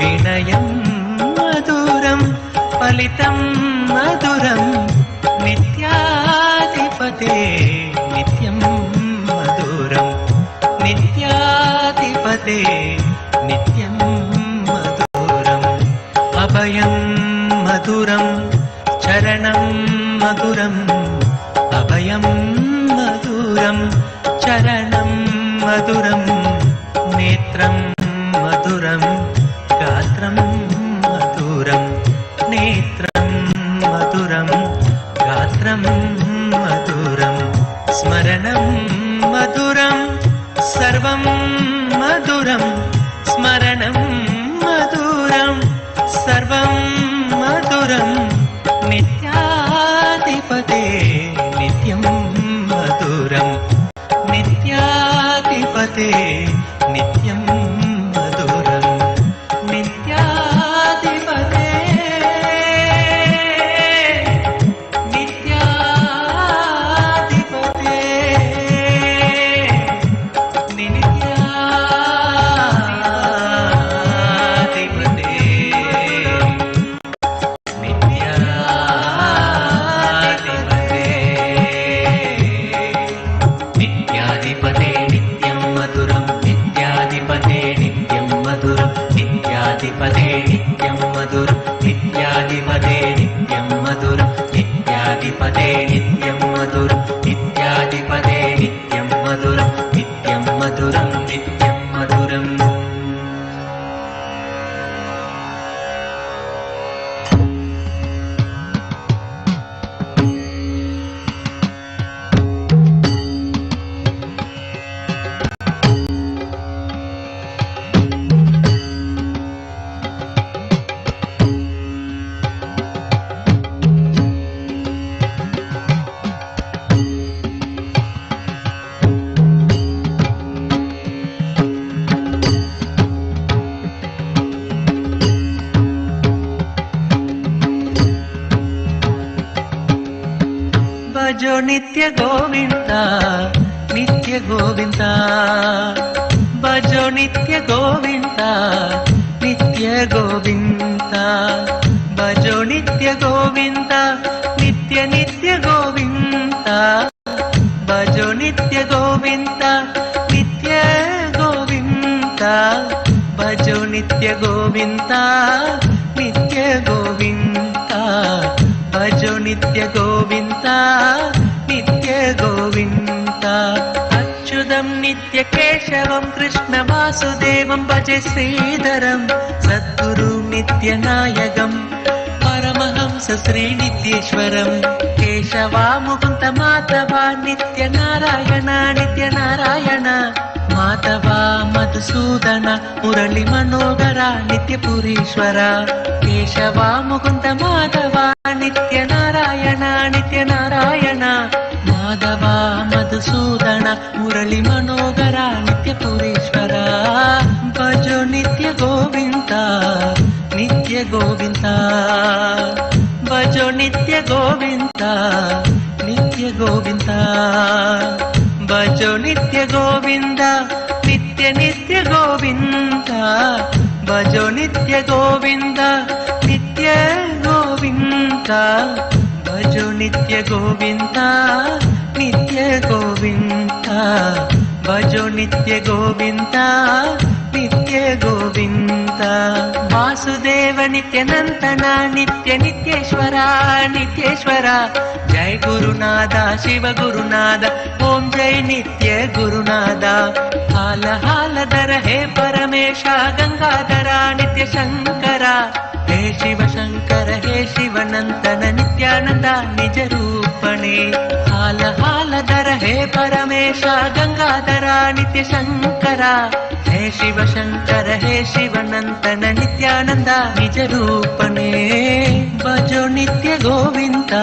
विनयं मधुरं फलितं मधुरं नित्याधिपते नित्यं मधुरं नित्याधिपते नित्यं मधुरम् अभयं मधुरं चरणं मधुरम् अभयं मधुरं चरणं मधुरं नेत्रं मधुरं गात्रं मधुरं नेत्रं मधुरं गात्रं मधुरं स्मरणं मधुरं सर्वं मधुरं स्मरणं मधुरं सर्वं मधुरं नित्याधिपते नित्यं मधुरं नित्याधिपते नित्यं मधुरं नित्याधिपते नित्याधिपते नित्याधिपते नित्यादिपदे नित्यं मधुरं नित्यादिपदे नित्यं मधुरं नित्यादिपदे नित्यं मधुरं नित्यादिपदे नित्यं मधुरं नित्यं मधुरं नित्यं मधुरम् भजो नित्य गोविंदा नित्य गोविंदा भजो नित्य गोविंदा नित्य गोविंदा भजो नित्य गोविंदा नित्य नित्य गोविंदा भजो नित्य गोविंदा नित्य गोविंदा भजो नित्य गोविंदा नित्य गोविंदा भजो नित्य गोविंदा नित्य गोविंदा अच्युतं नित्य केशवं कृष्ण वासुदेवं भजे श्रीधरं सद्गुरु नित्यनायकं परमहंस श्रीनित्येश्वरं केशवा मुकुन्द माधवा नित्यनारायण नित्यनारायण माधवा मधुसूदन मुरली मनोहर नित्यपुरीश्वर केशवा मुकुन्द माधवा नित्यनारायण नित्यनारायण माधवा मधुसूदन मुरली मनोहर नित्यपुरीश्वर भजो नित्य गोविंदा नित्य गोविंदा भजो नित्य गोविंदा नित्य गोविंदा भजो नित्य गोविंदा नित्य नित्य गोविंदा भजो नित्य गोविंदा नित्य गोविंदा भजो नित्य गोविंदा नित्य गोविंदा भजो नित्य गोविंदा नित्य गोविंदा वासुदेव नित्यानंदन नित्य नित्येश्वर नित्येश्वर जय गुरुनाथ शिव गुरुनाथ ओम जय नित्य गुरुनाथ हाल हालधर हे परमेश गंगाधर नित्य शंकर हे शिव शंकर हे शिवनंदन नित्यानंद निज रूपणे हाल हालधर हे परमेश गंगाधर नित्य शंकर हे शिव शंकर हे शिवनंदन नित्यानंद निज रूपणे भजो नित्य गोविंदा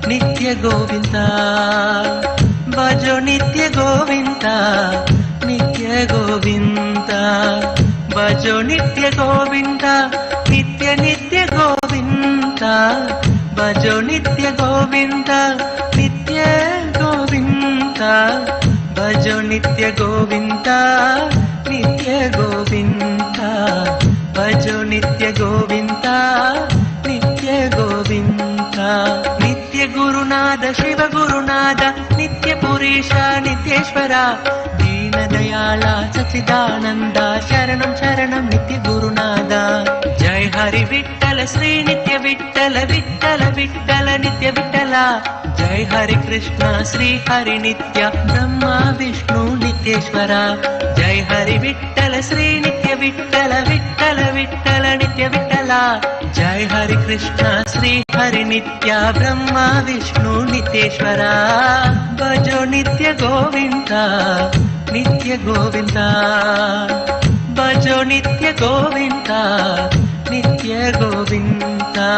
नित्य गोविंदा भजो नित्य गोविंदा नित्य गोविंदा भजो नित्य गोविंदा नित्य नित्य गोविंदा भजो नित्य गोविंदा नित्य गोविंदा भजो नित्य गोविंदा नित्य गोविंदा भजो नित्य गोविंदा नित्य गोविंदा नित्य गुरुनाथ शिव गुरुनाथ नित्य पुरीश नित्येश्वर दीन दयाल सच्चिदानंद शरणं शरणं नित्य गुरुनाथ जय हरि विठ्ठल श्री नित्य विठ्ठल विठ्ठल विठ्ठल नित्य विठ्ठल जय हरि कृष्ण श्री हरि नित्य ब्रह्मा विष्णु नित्येश्वर जय हरि विठ्ठल श्री नित्य विठ्ठल विठ्ठल विठ्ठल नित्य विठ्ठल जय हरि कृष्ण श्री हरि नित्य ब्रह्मा विष्णु नित्येश्वर भजो नित्य गोविंदा नित्य गोविंदा भजो नित्य गोविंदा नित्य गोविंदा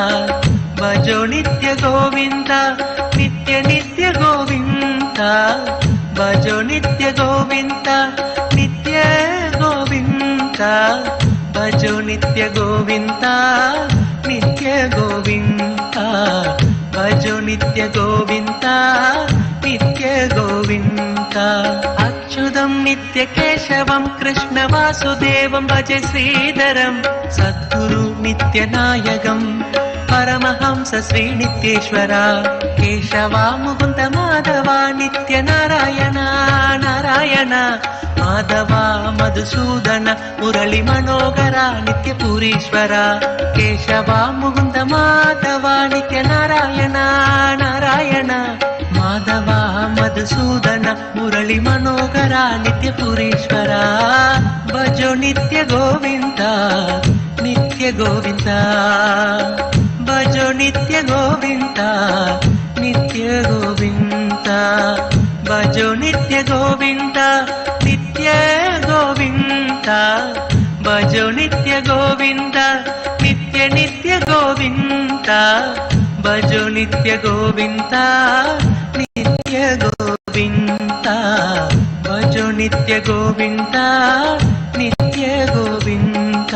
भजो नित्य गोविंदा नित्य नित्य गोविंदा भजो नित्य गोविंदा नित्य गोविंदा भजो नित्य गोविंदा नित्य गोविंदा भजो नित्य गोविंदा नित्य गोविंदा अच्युतं नित्य केशवं कृष्ण वासुदेवं भजे श्रीधरं सद्गुरु नित्यनायकं परमहंस श्रीनित्येश्वरा केशवा मुकुन्द माधवा नित्य नारायण नारायण నారాయణ మాధవ మధుసూదన మురళి మనోహర నిత్య పూరీశ్వర కేశవ ముకుంద మాధవ నిత్య నారాయణ నారాయణ మాధవ మధుసూదన మురళి మనోహర నిత్య పూరీశ్వర భజో నిత్య గోవింద నిత్య గోవింద భజో నిత్య గోవింద నిత్య గోవింద భజో నిత్య గోవింద నిత్య గోవింద భజో నిత్య గోవింద నిత్య నిత్య గోవింద భజో నిత్య గోవింద నిత్య గోవింద భజో నిత్య గోవింద నిత్య గోవింద.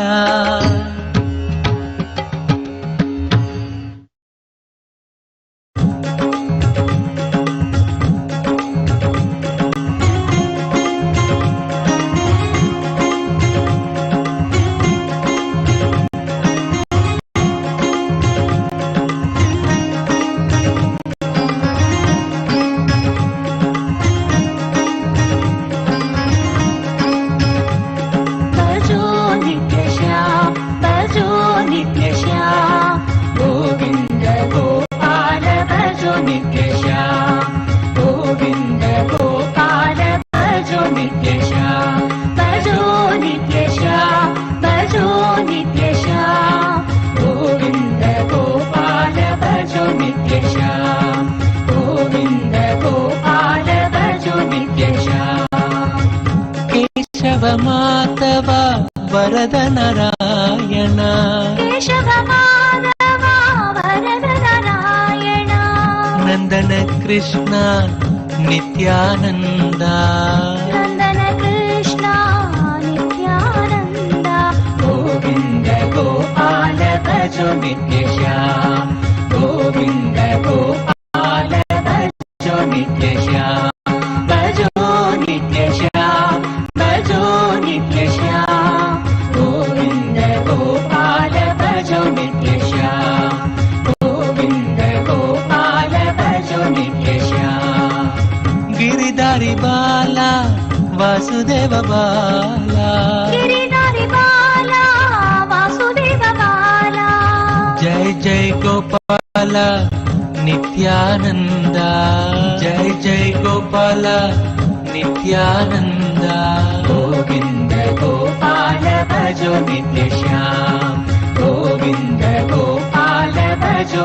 మాధవ వరద నారాయణ
కేశవ మాధవ వరద నారాయణ
నందన కృష్ణ నిత్యానంద
నందన కృష్ణ నిత్యానంద
గోవింద గోపాల భజో నిత్యశ్యామ గోవింద గోపాల భజో నిత్యశ్యామ భజో నిత్యశ్యామ భజో నిత్యశ్యామ గోవింద గోపాల భజో నిత్యశ్యామ గోవింద గోపాల భజో నిత్యశ్యామ గిరిధారి బాల వాసుదేవ బాల
గిరిధారి బాల వాసుదేవ బాల
జయ జయ గోపాల నిత్యానంద జయ జయ గోపాల నిత్యానంద గోవింద గోపాల భజో నిత్యశ్యామ గోవింద గోపాల భజో